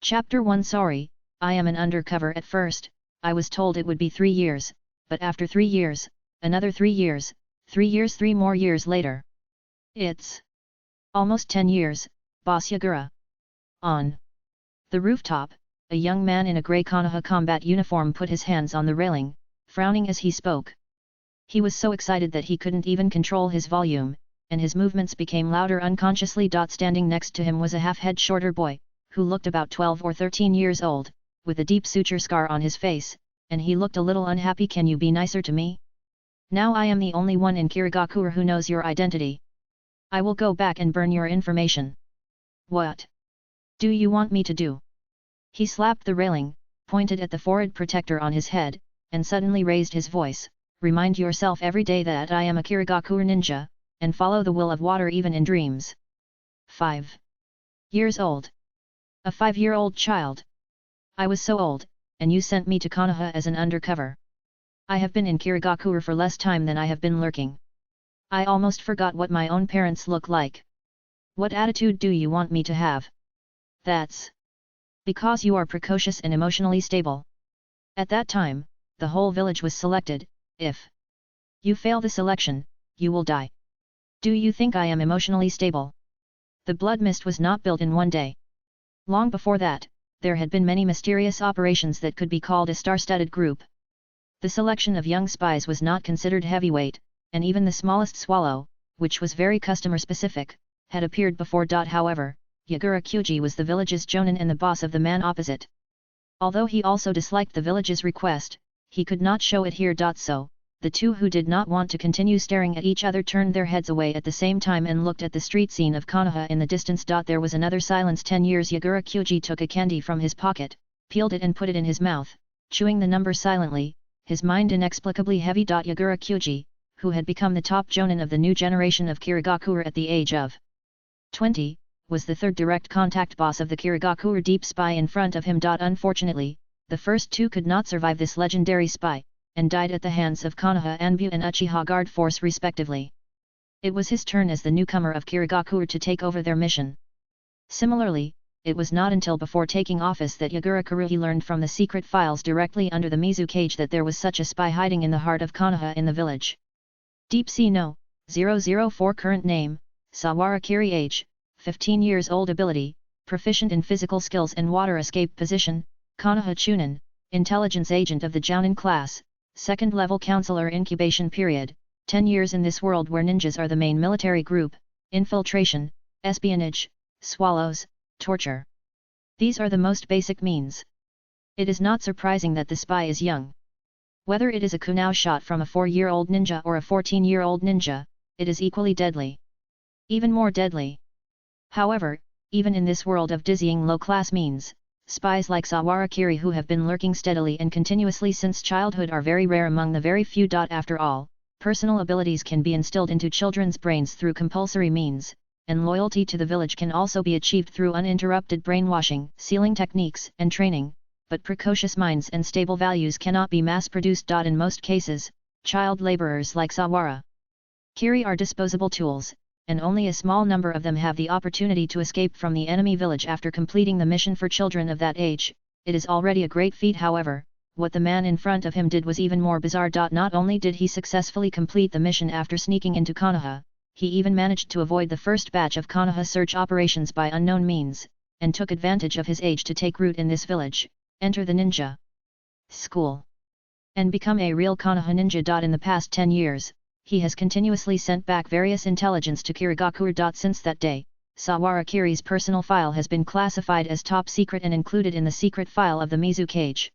Chapter 1 Sorry, I am an undercover at first, I was told it would be 3 years, but after 3 years, another 3 years, 3 more years later. It's almost 10 years, Boss Yagura. On the rooftop, a young man in a grey Konoha combat uniform put his hands on the railing, frowning as he spoke. He was so excited that he couldn't even control his volume, and his movements became louder unconsciously. Standing next to him was a half-head shorter boy, who looked about 12 or 13 years old, with a deep suture scar on his face, and he looked a little unhappy. Can you be nicer to me? Now I am the only one in Kirigakure who knows your identity. I will go back and burn your information. What do you want me to do? He slapped the railing, pointed at the forehead protector on his head, and suddenly raised his voice. Remind yourself every day that I am a Kirigakure ninja, and follow the will of water even in dreams. 5 years old. A 5-year-old child. I was so old, and you sent me to Konoha as an undercover. I have been in Kirigakure for less time than I have been lurking. I almost forgot what my own parents look like. What attitude do you want me to have? That's because you are precocious and emotionally stable. At that time, the whole village was selected. If you fail the selection, you will die. Do you think I am emotionally stable? The blood mist was not built in one day. Long before that, there had been many mysterious operations that could be called a star-studded group. The selection of young spies was not considered heavyweight, and even the smallest swallow, which was very customer-specific, had appeared before. However, Yagura Kyuji was the village's jonin and the boss of the man opposite. Although he also disliked the village's request, he could not show it here. So, the two who did not want to continue staring at each other turned their heads away at the same time and looked at the street scene of Konoha in the distance. There was another silence. 10 years. Yagura Kyuji took a candy from his pocket, peeled it and put it in his mouth, chewing the number silently, his mind inexplicably heavy. Yagura Kyuji, who had become the top jonin of the new generation of Kirigakure at the age of 20, was the third direct contact boss of the Kirigakure deep spy in front of him. Unfortunately, the first two could not survive this legendary spy, and died at the hands of Konoha Anbu and Uchiha Guard Force respectively. It was his turn as the newcomer of Kirigakure to take over their mission. Similarly, it was not until before taking office that Yagura Kuruhi learned from the secret files directly under the Mizu cage that there was such a spy hiding in the heart of Konoha in the village. Deep Sea No. 004 Current name, Sawara Kiri. Age, 15 years old. Ability, proficient in physical skills and water escape position, Konoha Chunin, intelligence agent of the Jounin class, second level counselor. Incubation period, 10 years in this world where ninjas are the main military group, infiltration, espionage, swallows, torture. These are the most basic means. It is not surprising that the spy is young. Whether it is a kunao shot from a 4-year-old ninja or a 14-year-old ninja, it is equally deadly. Even more deadly. However, even in this world of dizzying low-class means, spies like Sawara Kiri who have been lurking steadily and continuously since childhood are very rare among the very few. After all, personal abilities can be instilled into children's brains through compulsory means, and loyalty to the village can also be achieved through uninterrupted brainwashing, sealing techniques, and training, but precocious minds and stable values cannot be mass-produced. In most cases, child laborers like Sawara Kiri are disposable tools, and only a small number of them have the opportunity to escape from the enemy village after completing the mission. For children of that age, it is already a great feat. However, what the man in front of him did was even more bizarre. Not only did he successfully complete the mission after sneaking into Konoha, he even managed to avoid the first batch of Konoha search operations by unknown means, and took advantage of his age to take root in this village, enter the ninja school, and become a real Konoha ninja. In the past 10 years, he has continuously sent back various intelligence to Kirigakure. Since that day, Sawara Kiri's personal file has been classified as top secret and included in the secret file of the Mizu cage.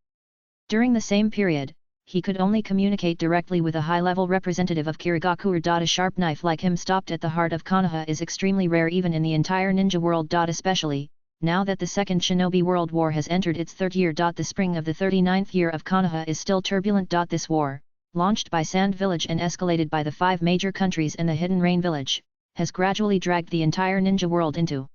During the same period, he could only communicate directly with a high-level representative of Kirigakure. A sharp knife like him stopped at the heart of Konoha is extremely rare even in the entire ninja world. Especially, now that the Second Shinobi World War has entered its third year. The spring of the 39th year of Konoha is still turbulent. This war, launched by Sand Village and escalated by the 5 major countries and the Hidden Rain Village, has gradually dragged the entire ninja world into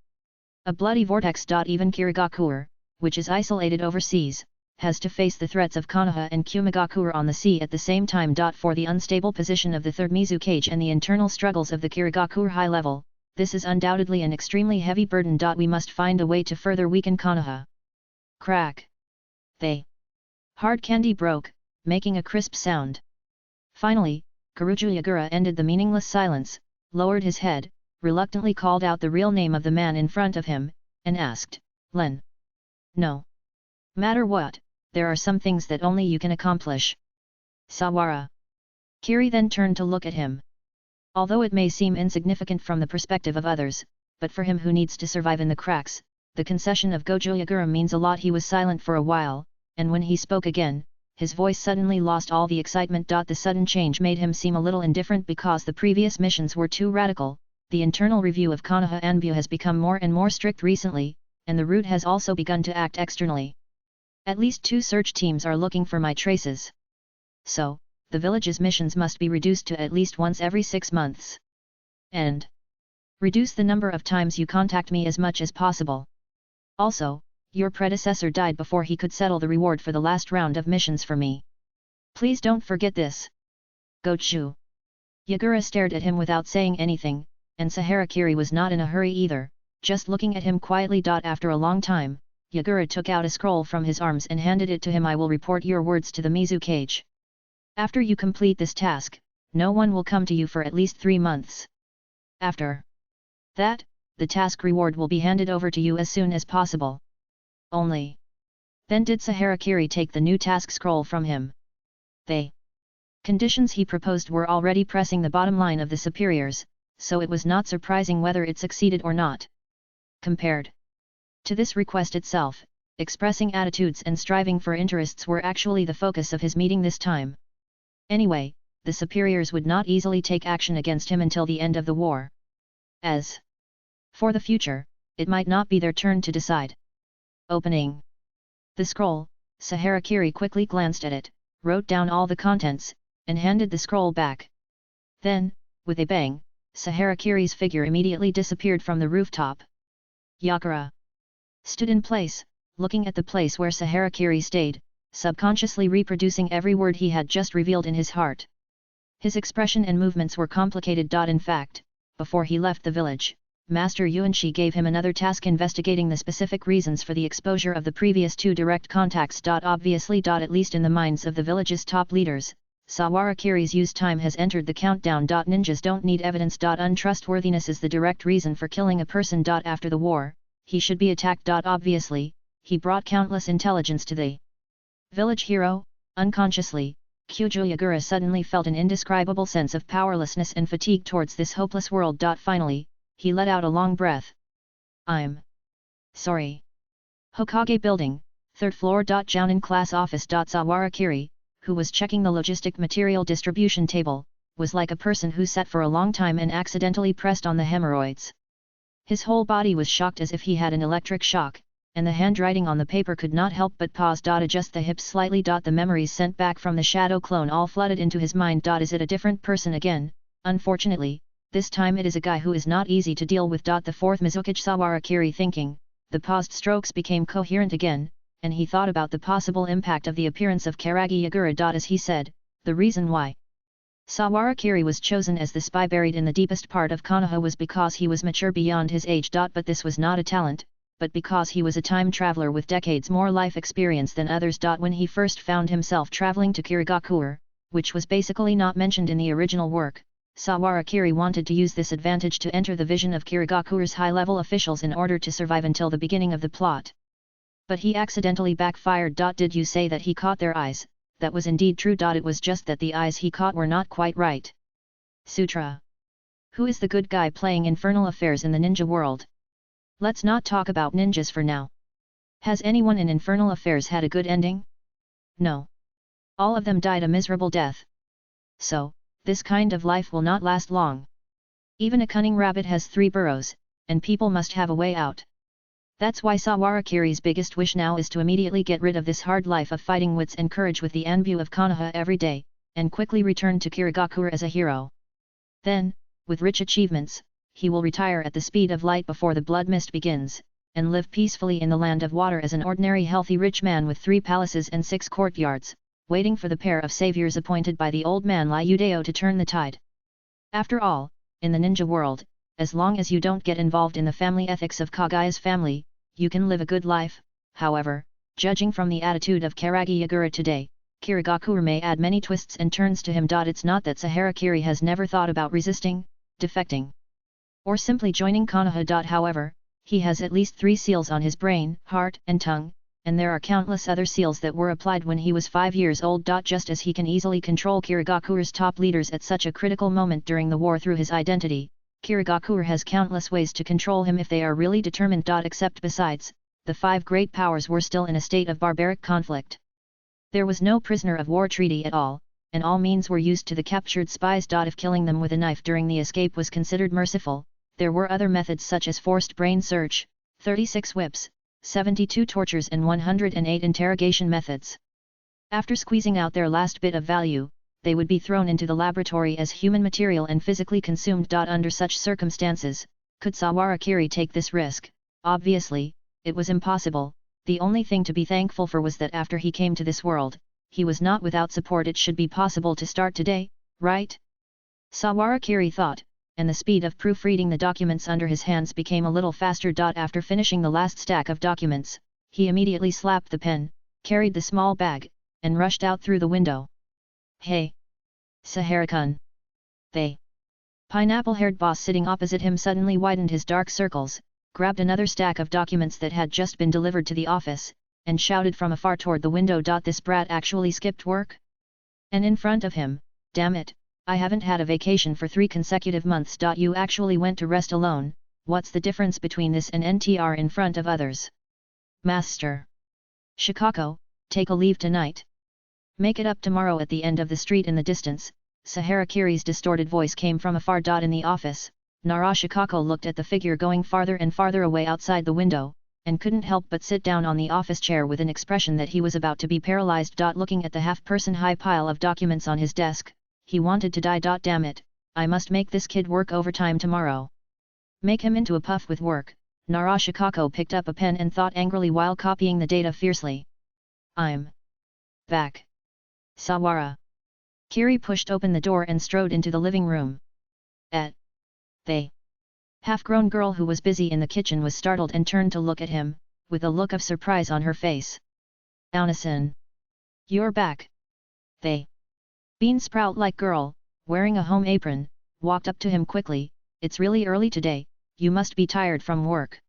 a bloody vortex. Even Kirigakure, which is isolated overseas, has to face the threats of Konoha and Kumigakure on the sea at the same time. For the unstable position of the third Mizu cage and the internal struggles of the Kirigakure high level, this is undoubtedly an extremely heavy burden. We must find a way to further weaken Konoha. Crack! The hard candy broke, making a crisp sound. Finally, Kuruju Yagura ended the meaningless silence, lowered his head, reluctantly called out the real name of the man in front of him, and asked, "Len." "No matter what, there are some things that only you can accomplish." "Sawara." Kiri then turned to look at him. Although it may seem insignificant from the perspective of others, but for him who needs to survive in the cracks, the concession of Gojo Yagura means a lot. He was silent for a while, and when he spoke again, his voice suddenly lost all the excitement. The sudden change made him seem a little indifferent because the previous missions were too radical. The internal review of Konoha Anbu has become more and more strict recently, and the route has also begun to act externally. At least 2 search teams are looking for my traces. So, the village's missions must be reduced to at least once every 6 months. And reduce the number of times you contact me as much as possible. Also, your predecessor died before he could settle the reward for the last round of missions for me. Please don't forget this. Gochu. Yagura stared at him without saying anything, and Saharakiri was not in a hurry either, just looking at him quietly. After a long time, Yagura took out a scroll from his arms and handed it to him. "I will report your words to the Mizukage. After you complete this task, no one will come to you for at least 3 months. After that, the task reward will be handed over to you as soon as possible. Only then did Saharakiri take the new task scroll from him. The conditions he proposed were already pressing the bottom line of the superiors, so it was not surprising whether it succeeded or not. Compared to this request itself, expressing attitudes and striving for interests were actually the focus of his meeting this time. Anyway, the superiors would not easily take action against him until the end of the war. As for the future, it might not be their turn to decide. Opening the scroll, Saharakiri quickly glanced at it, wrote down all the contents, and handed the scroll back. Then, with a bang, Saharakiri's figure immediately disappeared from the rooftop. Yagura stood in place, looking at the place where Saharakiri stayed, subconsciously reproducing every word he had just revealed in his heart. His expression and movements were complicated. In fact, before he left the village, Master Yuanshi gave him another task investigating the specific reasons for the exposure of the previous 2 direct contacts. Obviously, at least in the minds of the village's top leaders, Sawarakiri's use time has entered the countdown. Ninjas don't need evidence. Untrustworthiness is the direct reason for killing a person. After the war, he should be attacked. Obviously, he brought countless intelligence to the village hero. Unconsciously, Kujo Yagura suddenly felt an indescribable sense of powerlessness and fatigue towards this hopeless world. Finally, he let out a long breath. "I'm sorry." Hokage Building, 3rd floor. Jounin Class Office. Sawarakiri, who was checking the logistic material distribution table, was like a person who sat for a long time and accidentally pressed on the hemorrhoids. His whole body was shocked as if he had an electric shock, and the handwriting on the paper could not help but pause. Adjust the hips slightly. The memories sent back from the shadow clone all flooded into his mind. Is it a different person again? Unfortunately, this time it is a guy who is not easy to deal with. The 4th Mizukage. Sawarakiri thinking, the paused strokes became coherent again, and he thought about the possible impact of the appearance of Kiragi Yagura. As he said, the reason why Sawarakiri was chosen as the spy buried in the deepest part of Konoha was because he was mature beyond his age. But this was not a talent, but because he was a time traveler with decades more life experience than others. When he first found himself traveling to Kirigakure, which was basically not mentioned in the original work, Sawarakiri wanted to use this advantage to enter the vision of Kirigakure's high-level officials in order to survive until the beginning of the plot. But he accidentally backfired. Did you say that he caught their eyes? That was indeed true. It was just that the eyes he caught were not quite right. Sutra. Who is the good guy playing infernal affairs in the ninja world? Let's not talk about ninjas for now. Has anyone in infernal affairs had a good ending? No. All of them died a miserable death. So, this kind of life will not last long. Even a cunning rabbit has 3 burrows, and people must have a way out. That's why Sawarakiri's biggest wish now is to immediately get rid of this hard life of fighting wits and courage with the Anbu of Konoha every day, and quickly return to Kirigakure as a hero. Then, with rich achievements, he will retire at the speed of light before the blood mist begins, and live peacefully in the land of water as an ordinary healthy rich man with 3 palaces and 6 courtyards, waiting for the pair of saviors appointed by the old man Liudeo to turn the tide. After all, in the ninja world, as long as you don't get involved in the family ethics of Kagaya's family, you can live a good life. However, Judging from the attitude of Yagura today, Kirigakure may add many twists and turns to him. It's not that Sahara has never thought about resisting, defecting, or simply joining Konoha. However, he has at least 3 seals on his brain, heart and tongue, and there are countless other seals that were applied when he was 5 years old. Just as he can easily control Kirigakure's top leaders at such a critical moment during the war through his identity, Kirigakure has countless ways to control him if they are really determined. Except besides, the 5 great powers were still in a state of barbaric conflict. There was no prisoner of war treaty at all, and all means were used to the captured spies. If killing them with a knife during the escape was considered merciful, there were other methods such as forced brain search, 36 whips, 72 tortures and 108 interrogation methods. After squeezing out their last bit of value, they would be thrown into the laboratory as human material and physically consumed. Under such circumstances, could Sawara Kiri take this risk? Obviously, it was impossible. The only thing to be thankful for was that after he came to this world, he was not without support. It should be possible to start today, right? Sawara Kiri thought, and the speed of proofreading the documents under his hands became a little faster. After finishing the last stack of documents, he immediately slapped the pen, carried the small bag, and rushed out through the window. Hey! Sahara-kun! They! Pineapple-haired boss sitting opposite him suddenly widened his dark circles, grabbed another stack of documents that had just been delivered to the office, and shouted from afar toward the window. This brat actually skipped work? And in front of him, damn it, I haven't had a vacation for 3 consecutive months. You actually went to rest alone. What's the difference between this and NTR in front of others? Master Shikako, take a leave tonight. Make it up tomorrow. At the end of the street in the distance, Sahara Kiri's distorted voice came from afar. In the office, Nara Shikako looked at the figure going farther and farther away outside the window, and couldn't help but sit down on the office chair with an expression that he was about to be paralyzed. Looking at the half-person high pile of documents on his desk, he wanted to die. Damn it, I must make this kid work overtime tomorrow. Make him into a puff with work. Nara Shikako picked up a pen and thought angrily while copying the data fiercely. I'm back. Sawara Kiri pushed open the door and strode into the living room. The half-grown girl who was busy in the kitchen was startled and turned to look at him, with a look of surprise on her face. Auna-san! You're back! The bean sprout-like girl, wearing a home apron, walked up to him quickly. It's really early today, you must be tired from work.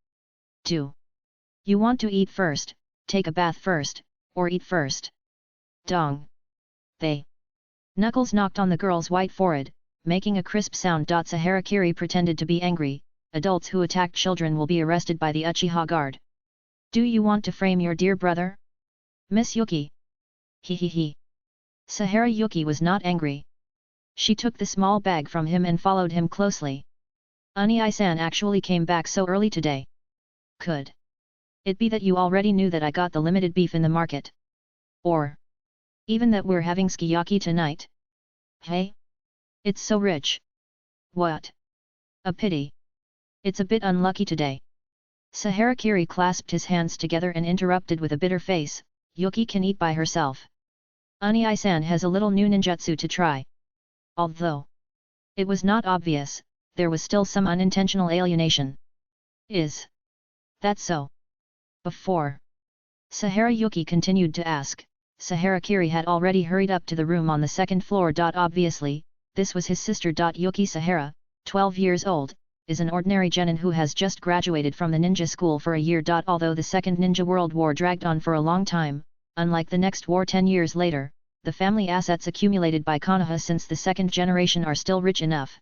Do you want to eat first, take a bath first, or eat first? Dong! The knuckles knocked on the girl's white forehead, making a crisp sound. Sahara Kiri pretended to be angry. Adults who attack children will be arrested by the Uchiha Guard. Do you want to frame your dear brother? Miss Yuki? He. Sahara Yuki was not angry. She took the small bag from him and followed him closely. Unii-san actually came back so early today. Could it be that you already knew that I got the limited beef in the market? Or even that we're having sukiyaki tonight? Hey? It's so rich. What? A pity. It's a bit unlucky today. Sahara Kiri clasped his hands together and interrupted with a bitter face. Yuki can eat by herself. Unii-san has a little new ninjutsu to try. Although it was not obvious, there was still some unintentional alienation. Is that so? Before Sahara Yuki continued to ask, Sahara Kiri had already hurried up to the room on the 2nd floor. Obviously, this was his sister. Yuki Sahara, 12 years old, is an ordinary genin who has just graduated from the ninja school for a year. Although the Second Ninja World War dragged on for a long time, unlike the next war 10 years later, the family assets accumulated by Konoha since the second generation are still rich enough.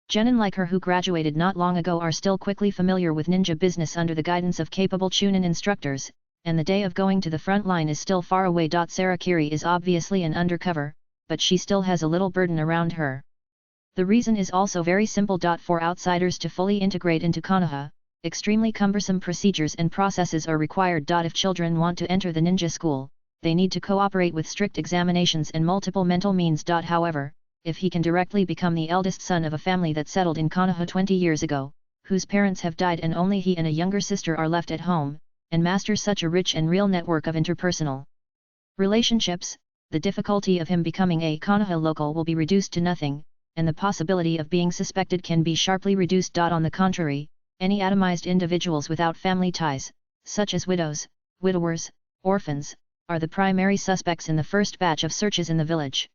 Genin like her who graduated not long ago are still quickly familiar with ninja business under the guidance of capable chunin instructors, and the day of going to the front line is still far away. Sahara Kiri is obviously an undercover, but she still has a little burden around her. The reason is also very simple. For outsiders to fully integrate into Konoha, extremely cumbersome procedures and processes are required. If children want to enter the ninja school, they need to cooperate with strict examinations and multiple mental means. However, if he can directly become the eldest son of a family that settled in Konoha 20 years ago, whose parents have died and only he and a younger sister are left at home, and master such a rich and real network of interpersonal relationships, the difficulty of him becoming a Konoha local will be reduced to nothing, and the possibility of being suspected can be sharply reduced. On the contrary, any atomized individuals without family ties, such as widows, widowers, orphans, are the primary suspects in the first batch of searches in the village.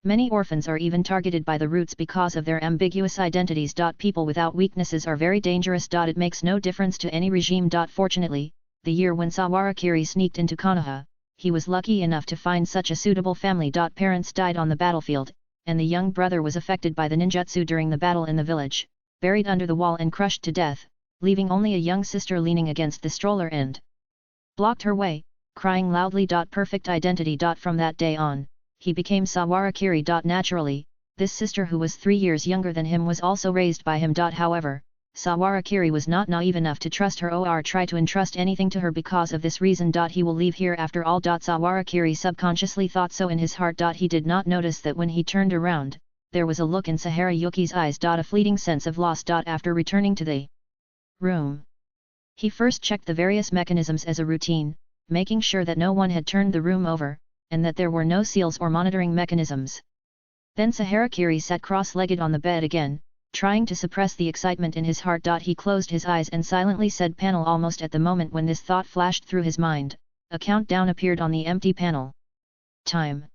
Many orphans are even targeted by the roots because of their ambiguous identities. People without weaknesses are very dangerous. It makes no difference to any regime. Fortunately, the year when Sawarakiri sneaked into Konoha, he was lucky enough to find such a suitable family. Parents died on the battlefield, and the young brother was affected by the ninjutsu during the battle in the village, buried under the wall and crushed to death, leaving only a young sister leaning against the stroller and blocked her way, crying loudly. Perfect identity. From that day on, he became Sawarakiri. Naturally, this sister who was 3 years younger than him was also raised by him. However, Sawarakiri was not naive enough to trust her or try to entrust anything to her. Because of this reason, he will leave here after all. Sawarakiri subconsciously thought so in his heart. He did not notice that when he turned around, there was a look in Sahara Yuki's eyes. A fleeting sense of loss. After returning to the room, he first checked the various mechanisms as a routine, making sure that no one had turned the room over, and that there were no seals or monitoring mechanisms. Then Saharakiri sat cross-legged on the bed again, trying to suppress the excitement in his heart. He closed his eyes and silently said panel. Almost at the moment when this thought flashed through his mind, a countdown appeared on the empty panel. Time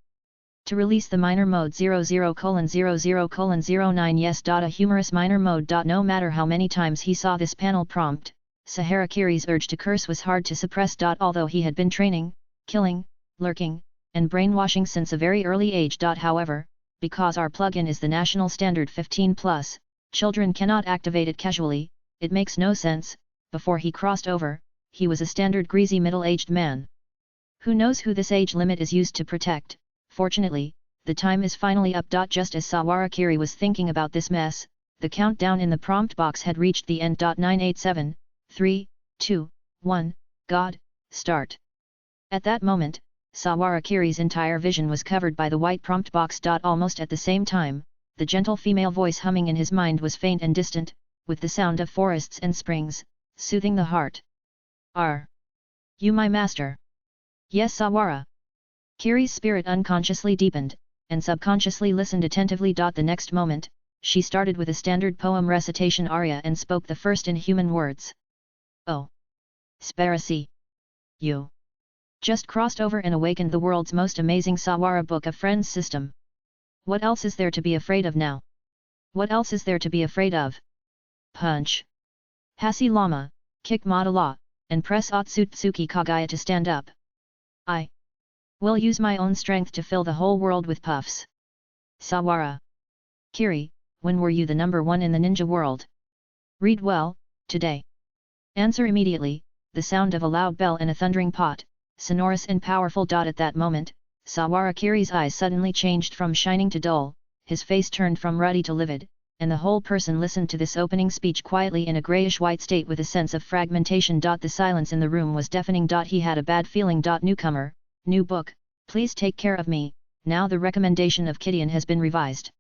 to release the minor mode 00:00:09. Yes. A humorous minor mode. No matter how many times he saw this panel prompt, Saharakiri's urge to curse was hard to suppress. Although he had been training, killing, lurking, and brainwashing since a very early age. However, because our plugin is the national standard 15+, children cannot activate it casually. It makes no sense. Before he crossed over, he was a standard greasy middle-aged man. Who knows who this age limit is used to protect? Fortunately, the time is finally up. Just as Sawarakiri was thinking about this mess, the countdown in the prompt box had reached the end. 987, 3, 2, 1, God, start. At that moment, Sawarakiri's entire vision was covered by the white prompt box. Almost at the same time, the gentle female voice humming in his mind was faint and distant, with the sound of forests and springs, soothing the heart. Are you my master? Yes, Sawara. Kiri's spirit unconsciously deepened, and subconsciously listened attentively. The next moment, she started with a standard poem recitation aria and spoke the first in human words. Oh! Sparasi! You just crossed over and awakened the world's most amazing Sawara Book of Friends system. What else is there to be afraid of now? What else is there to be afraid of? Punch! Hasi Lama, kick Madala, and press Otsutsuki Kagaya to stand up. I will use my own strength to fill the whole world with puffs. Sawara. Kiri, when were you the number one in the ninja world? Read well, today. Answer immediately, the sound of a loud bell and a thundering pot, sonorous and powerful. At that moment, Sawarakiri's eyes suddenly changed from shining to dull, his face turned from ruddy to livid, and the whole person listened to this opening speech quietly in a greyish-white state with a sense of fragmentation. The silence in the room was deafening. He had a bad feeling. Newcomer, new book, please take care of me, now the recommendation of Gideon has been revised.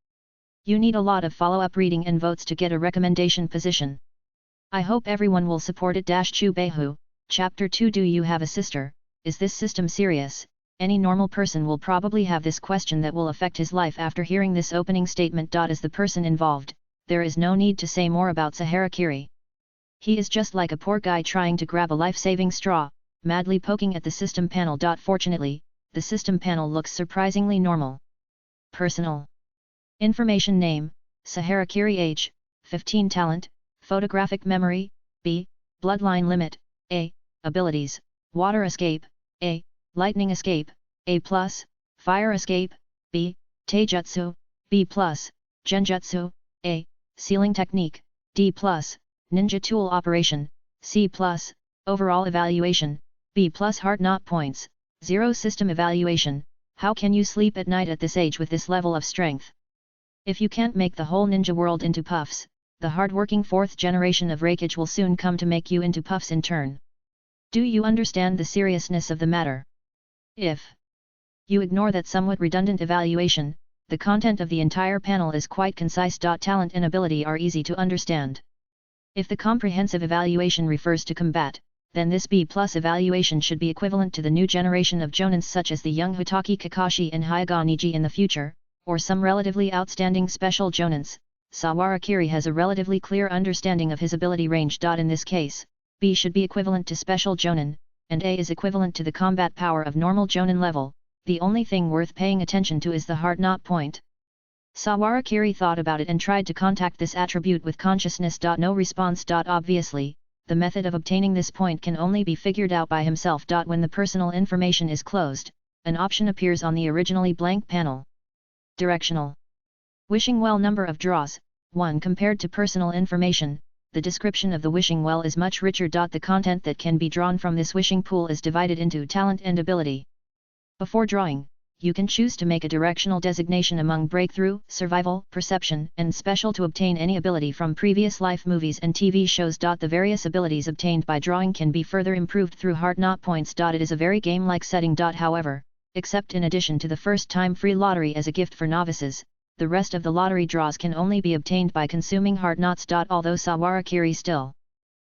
You need a lot of follow-up reading and votes to get a recommendation position. I hope everyone will support it. Chubehu, Chapter 2. Do you have a sister? Is this system serious? Any normal person will probably have this question that will affect his life after hearing this opening statement. As the person involved, there is no need to say more about Saharakiri. He is just like a poor guy trying to grab a life-saving straw, madly poking at the system panel. Fortunately, the system panel looks surprisingly normal. Personal information: name, Saharakiri; age, 15; talent, photographic memory, B; bloodline limit, A; abilities, water escape, A; lightning escape, A+; fire escape, B; taijutsu, B+; genjutsu, A; sealing technique, D+; ninja tool operation, C+; overall evaluation, B+; heart knot points, 0. System evaluation: how can you sleep at night at this age with this level of strength? If you can't make the whole ninja world into puffs, the hard-working 4th generation of Raikage will soon come to make you into puffs in turn. Do you understand the seriousness of the matter? If you ignore that somewhat redundant evaluation, the content of the entire panel is quite concise. Talent and ability are easy to understand. If the comprehensive evaluation refers to combat, then this B+ evaluation should be equivalent to the new generation of jonins such as the young Hotaki Kakashi and Hyuga Niji in the future, or some relatively outstanding special jonins. Sawarakiri has a relatively clear understanding of his ability range. In this case, B should be equivalent to special jonin, and A is equivalent to the combat power of normal Jonin level. The only thing worth paying attention to is the hard knot point. Sawara Kiri thought about it and tried to contact this attribute with consciousness. No response. Obviously, the method of obtaining this point can only be figured out by himself. When the personal information is closed, an option appears on the originally blank panel. Directional. Wishing well. Number of draws, 1. Compared to personal information, the description of the wishing well is much richer. The content that can be drawn from this wishing pool is divided into talent and ability. Before drawing, you can choose to make a directional designation among breakthrough, survival, perception, and special to obtain any ability from previous life movies and TV shows. The various abilities obtained by drawing can be further improved through hard knot points. It is a very game-like setting. However, except in addition to the first-time free lottery as a gift for novices, the rest of the lottery draws can only be obtained by consuming hard knots. Although Sawara Kiri still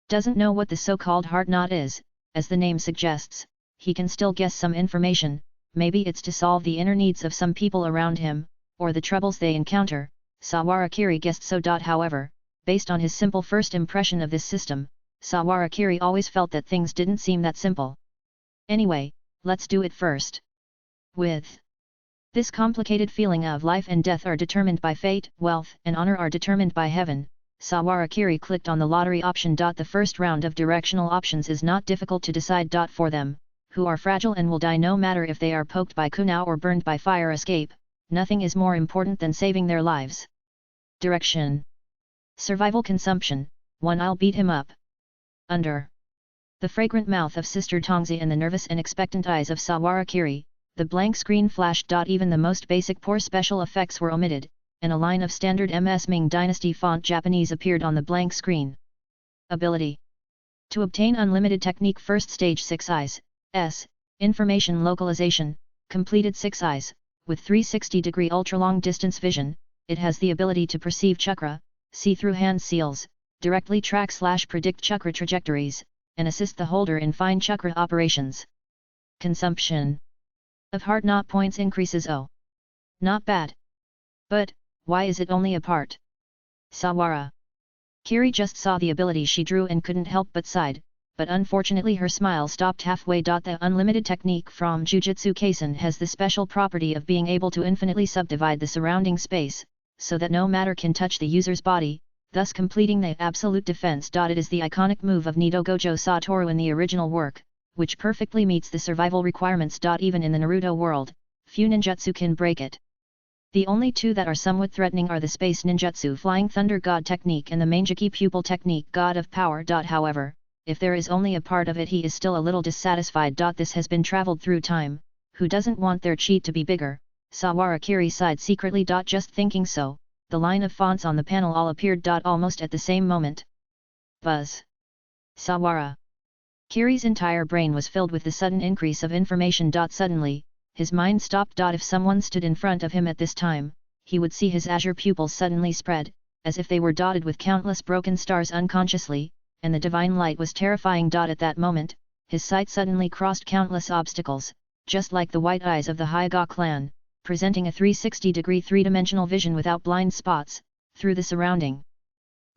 doesn't know what the so-called hard knot is, as the name suggests, he can still guess some information. Maybe it's to solve the inner needs of some people around him, or the troubles they encounter. Sawara Kiri guessed so. However, based on his simple first impression of this system, Sawara Kiri always felt that things didn't seem that simple. Anyway, let's do it first. With this complicated feeling of life and death are determined by fate, wealth and honor are determined by heaven, Sawara Kiri clicked on the lottery option. The first round of directional options is not difficult to decide. For them, who are fragile and will die no matter if they are poked by kunai or burned by fire escape, nothing is more important than saving their lives. Direction. Survival consumption, 1. I'll beat him up. Under the fragrant mouth of Sister Tongzi and the nervous and expectant eyes of Sawara Kiri, the blank screen flashed. Even the most basic poor special effects were omitted, and a line of standard MS Ming Dynasty font Japanese appeared on the blank screen. Ability. To obtain unlimited technique first stage 6 eyes, S, information localization, completed 6 eyes, with 360-degree ultra-long distance vision, it has the ability to perceive chakra, see through hand seals, directly track/predict chakra trajectories, and assist the holder in fine chakra operations. Consumption of hard knot points increases. Oh, not bad. But, why is it only a part? Sawara Kiri just saw the ability she drew and couldn't help but sighed. But unfortunately her smile stopped halfway. The unlimited technique from Jujutsu Kaisen has the special property of being able to infinitely subdivide the surrounding space, so that no matter can touch the user's body, thus completing the absolute defense. It is the iconic move of Nidogojo Satoru in the original work, which perfectly meets the survival requirements. Even in the Naruto world, few ninjutsu can break it. The only two that are somewhat threatening are the space ninjutsu Flying Thunder God technique and the Mangeki Pupil technique God of Power. However, if there is only a part of it he is still a little dissatisfied. This has been traveled through time, who doesn't want their cheat to be bigger? Sawara Kiri sighed secretly. Just thinking so, the line of fonts on the panel all appeared. Almost at the same moment. Buzz. Sawara Kiri's entire brain was filled with the sudden increase of information. Suddenly, his mind stopped. If someone stood in front of him at this time, he would see his azure pupils suddenly spread, as if they were dotted with countless broken stars unconsciously, and the divine light was terrifying. At that moment, his sight suddenly crossed countless obstacles, just like the white eyes of the Hyuga clan, presenting a 360-degree three-dimensional vision without blind spots, through the surrounding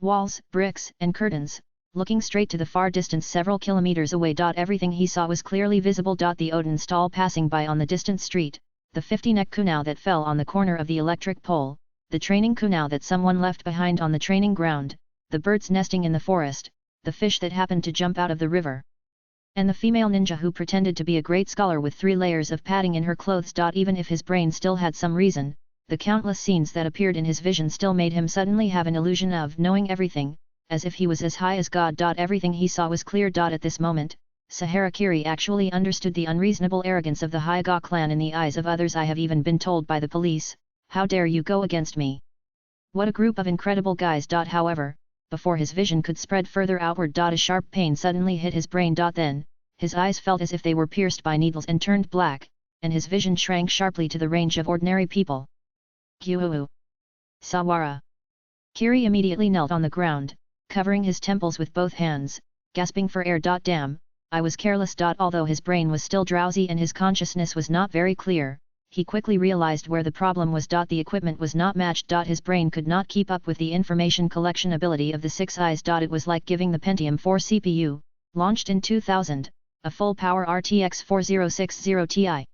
walls, bricks, and curtains, looking straight to the far distance several kilometers away. Everything he saw was clearly visible. The Odin stall passing by on the distant street, the 50-neck kunai that fell on the corner of the electric pole, the training kunai that someone left behind on the training ground, the birds nesting in the forest, the fish that happened to jump out of the river, and the female ninja who pretended to be a great scholar with 3 layers of padding in her clothes. Even if his brain still had some reason, the countless scenes that appeared in his vision still made him suddenly have an illusion of knowing everything, as if he was as high as God. Everything he saw was clear. At this moment, Sawara Kiri actually understood the unreasonable arrogance of the Hyuga clan in the eyes of others. I have even been told by the police, how dare you go against me? What a group of incredible guys. However, before his vision could spread further outward. A sharp pain suddenly hit his brain. Then, his eyes felt as if they were pierced by needles and turned black, and his vision shrank sharply to the range of ordinary people. Gyuu! Sawara Kiri immediately knelt on the ground, covering his temples with both hands, gasping for air. Damn, I was careless. Although his brain was still drowsy and his consciousness was not very clear, he quickly realized where the problem was. The equipment was not matched. His brain could not keep up with the information collection ability of the 6 eyes. It was like giving the Pentium 4 CPU, launched in 2000, a full power RTX 4060 Ti.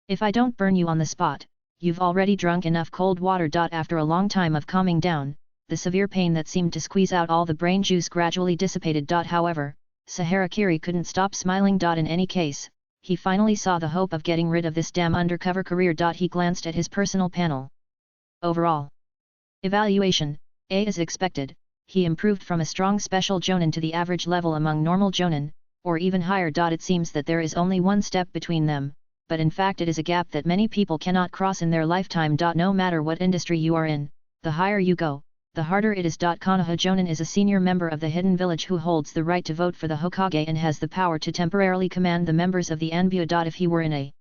If I don't burn you on the spot, you've already drunk enough cold water. After a long time of calming down, the severe pain that seemed to squeeze out all the brain juice gradually dissipated. However, Saharakiri couldn't stop smiling. In any case, he finally saw the hope of getting rid of this damn undercover career. He glanced at his personal panel. Overall evaluation, A as expected. He improved from a strong special jonin to the average level among normal jonin, or even higher. It seems that there is only one step between them, but in fact it is a gap that many people cannot cross in their lifetime. No matter what industry you are in, the higher you go, the harder it is. Konoha Jonin is a senior member of the Hidden Village who holds the right to vote for the Hokage and has the power to temporarily command the members of the Anbu. If he were in a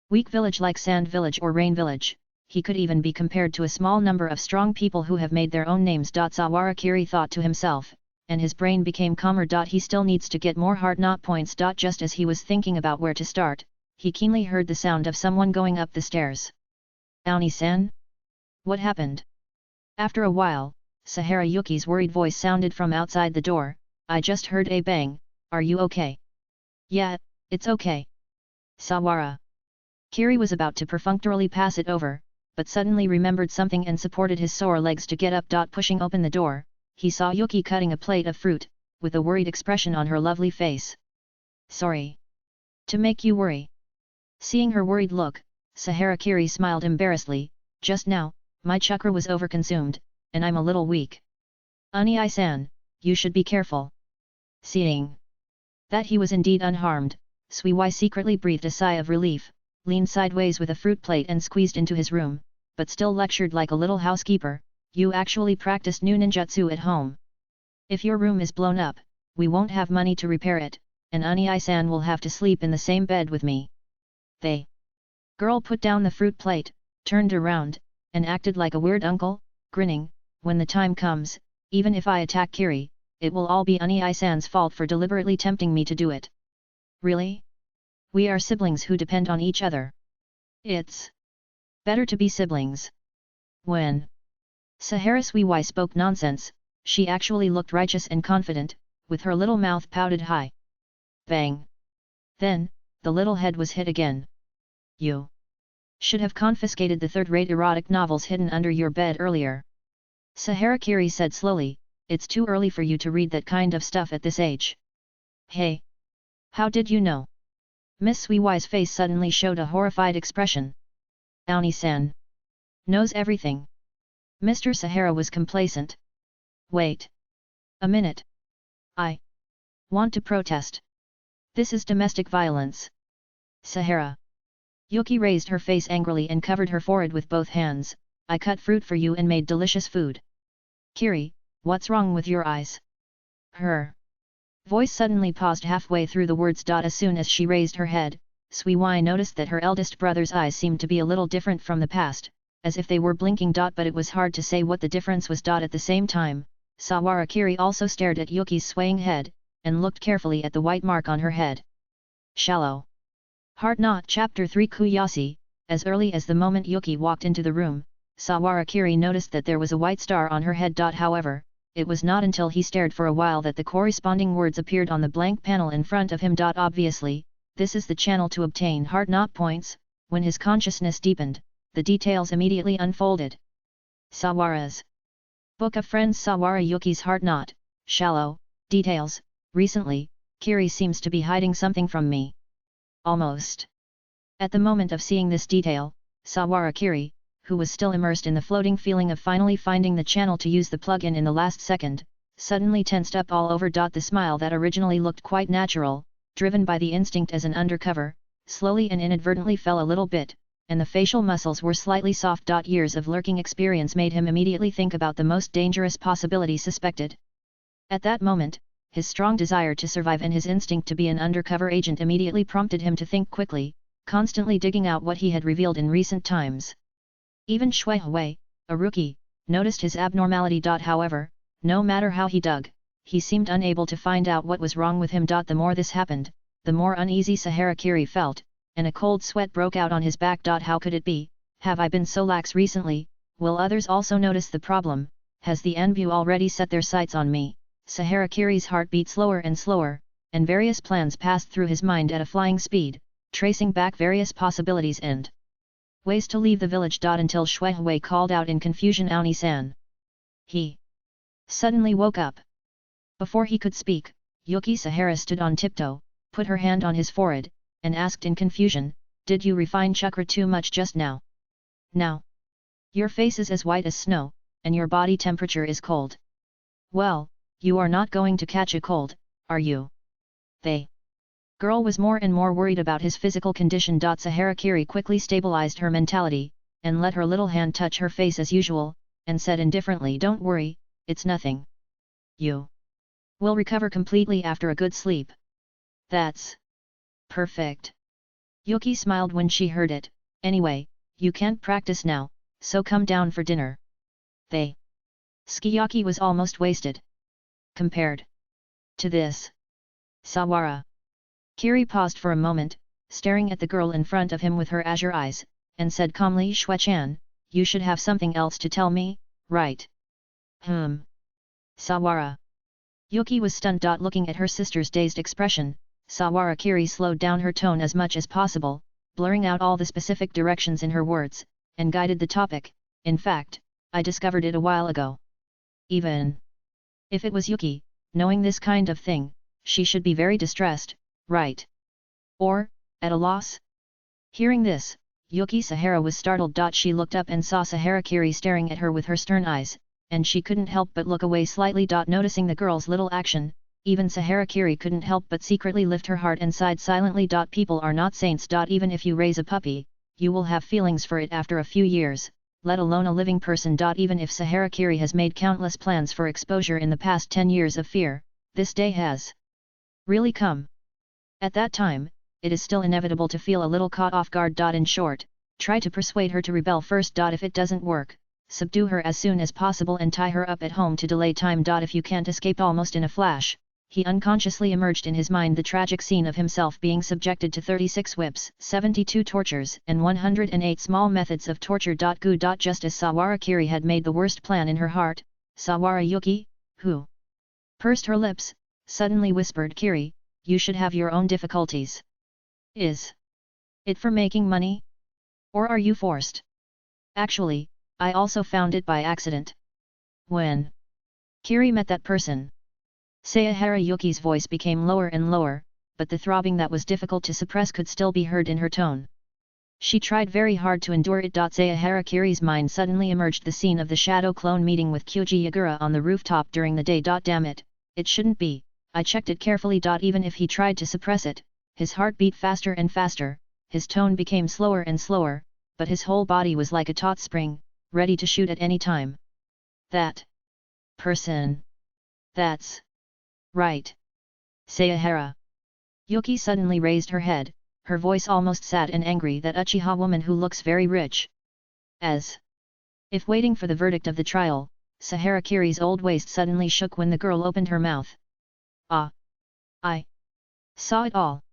weak village like Sand Village or Rain Village, he could even be compared to a small number of strong people who have made their own names. Sawarakiri thought to himself, and his brain became calmer. He still needs to get more hard knot points. Just as he was thinking about where to start, he keenly heard the sound of someone going up the stairs. Aoni-san? What happened? After a while, Sahara Yuki's worried voice sounded from outside the door. I just heard a bang, are you okay? Yeah, it's okay. Sawara. Kiri was about to perfunctorily pass it over, but suddenly remembered something and supported his sore legs to get up. Pushing open the door, he saw Yuki cutting a plate of fruit, with a worried expression on her lovely face. Sorry to make you worry. Seeing her worried look, Saharakiri smiled embarrassedly. Just now, my chakra was overconsumed, and I'm a little weak. Ani-san, you should be careful. Seeing that he was indeed unharmed, Suiwai secretly breathed a sigh of relief, leaned sideways with a fruit plate and squeezed into his room, but still lectured like a little housekeeper. You actually practiced new ninjutsu at home. If your room is blown up, we won't have money to repair it, and Ani-san will have to sleep in the same bed with me. The girl put down the fruit plate, turned around, and acted like a weird uncle, grinning. When the time comes, even if I attack Kiri, it will all be Ani-san's fault for deliberately tempting me to do it. Really? We are siblings who depend on each other. It's better to be siblings. When Sahara Suiwai spoke nonsense, she actually looked righteous and confident, with her little mouth pouted high. Bang! Then, the little head was hit again. You should have confiscated the third-rate erotic novels hidden under your bed earlier. Saharakiri said slowly, it's too early for you to read that kind of stuff at this age. Hey! How did you know? Miss Suiwai's face suddenly showed a horrified expression. Aoni-san knows everything. Mr. Sahara was complacent. Wait a minute. I want to protest. This is domestic violence. Sahara. Yuki raised her face angrily and covered her forehead with both hands. I cut fruit for you and made delicious food. Kiri, what's wrong with your eyes? Her voice suddenly paused halfway through the words. As soon as she raised her head, Suiwai noticed that her eldest brother's eyes seemed to be a little different from the past, as if they were blinking. But it was hard to say what the difference was. At the same time, Sawarakiri also stared at Yuki's swaying head, and looked carefully at the white mark on her head. Shallow Heart Knot. Chapter 3 Kuyasi. As early as the moment Yuki walked into the room, Sawarakiri noticed that there was a white star on her head. However, it was not until he stared for a while that the corresponding words appeared on the blank panel in front of him. Obviously, this is the channel to obtain heart knot points. When his consciousness deepened, the details immediately unfolded. Sawara's Book of Friends. Sawara Yuki's heart knot. Shallow details. Recently, Kiri seems to be hiding something from me. Almost. At the moment of seeing this detail, Sawarakiri, who was still immersed in the floating feeling of finally finding the channel to use the plug-in in the last second, suddenly tensed up all over. The smile that originally looked quite natural, driven by the instinct as an undercover, slowly and inadvertently fell a little bit, and the facial muscles were slightly soft. Years of lurking experience made him immediately think about the most dangerous possibility suspected. At that moment, his strong desire to survive and his instinct to be an undercover agent immediately prompted him to think quickly, constantly digging out what he had revealed in recent times. Even Shui Hui, a rookie, noticed his abnormality. However, no matter how he dug, he seemed unable to find out what was wrong with him. The more this happened, the more uneasy Saharakiri felt, and a cold sweat broke out on his back. How could it be? Have I been so lax recently? Will others also notice the problem? Has the Anbu already set their sights on me? Saharakiri's heart beat slower and slower, and various plans passed through his mind at a flying speed, tracing back various possibilities and ways to leave the village. Until Shuehui called out in confusion, "Aoni-san!" He suddenly woke up. Before he could speak, Yuki Sahara stood on tiptoe, put her hand on his forehead, and asked in confusion, "Did you refine chakra too much just now? Now your face is as white as snow, and your body temperature is cold. Well, you are not going to catch a cold, are you?" The girl was more and more worried about his physical condition. Sahara Kiri quickly stabilized her mentality, and let her little hand touch her face as usual, and said indifferently, "Don't worry, it's nothing. You will recover completely after a good sleep." "That's perfect." Yuki smiled when she heard it. "Anyway, you can't practice now, so come down for dinner." The sukiyaki was almost wasted. Compared to this, Sawara. Kiri paused for a moment, staring at the girl in front of him with her azure eyes, and said calmly, "Shuechan, you should have something else to tell me, right?" Sawara. Yuki was stunned. Looking at her sister's dazed expression, Sawara Kiri slowed down her tone as much as possible, blurring out all the specific directions in her words, and guided the topic. "In fact, I discovered it a while ago. Even if it was Yuki, knowing this kind of thing, she should be very distressed, right? Or, at a loss?" Hearing this, Yuki Sahara was startled. She looked up and saw Sahara Kiri staring at her with her stern eyes, and she couldn't help but look away slightly. Noticing the girl's little action, even Sahara Kiri couldn't help but secretly lift her heart and sighed silently. "People are not saints. Even if you raise a puppy, you will have feelings for it after a few years, let alone a living person. Even if Sahara Kiri has made countless plans for exposure in the past 10 years of fear, this day has really come. At that time, it is still inevitable to feel a little caught off guard. In short, try to persuade her to rebel first. If it doesn't work, subdue her as soon as possible and tie her up at home to delay time. If you can't escape." Almost in a flash, he unconsciously emerged in his mind the tragic scene of himself being subjected to 36 whips, 72 tortures, and 108 small methods of torture. Just as Sawara Kiri had made the worst plan in her heart, Sawara Yuki, who pursed her lips, suddenly whispered, "Kiri, you should have your own difficulties. Is it for making money? Or are you forced?" "Actually, I also found it by accident. When Kiri met that person." Sayahara Yuki's voice became lower and lower, but the throbbing that was difficult to suppress could still be heard in her tone. She tried very hard to endure it. Sayahara Kiri's mind suddenly emerged the scene of the shadow clone meeting with Kyuji Yagura on the rooftop during the day. Damn it, it shouldn't be. I checked it carefully. Even if he tried to suppress it, his heart beat faster and faster, his tone became slower and slower, but his whole body was like a taut spring, ready to shoot at any time. "That person. That's right. Sayahara." Yuki suddenly raised her head, her voice almost sad and angry. "That Uchiha woman who looks very rich." As if waiting for the verdict of the trial, Sahara Kiri's old waist suddenly shook when the girl opened her mouth. "Ah! I saw it all."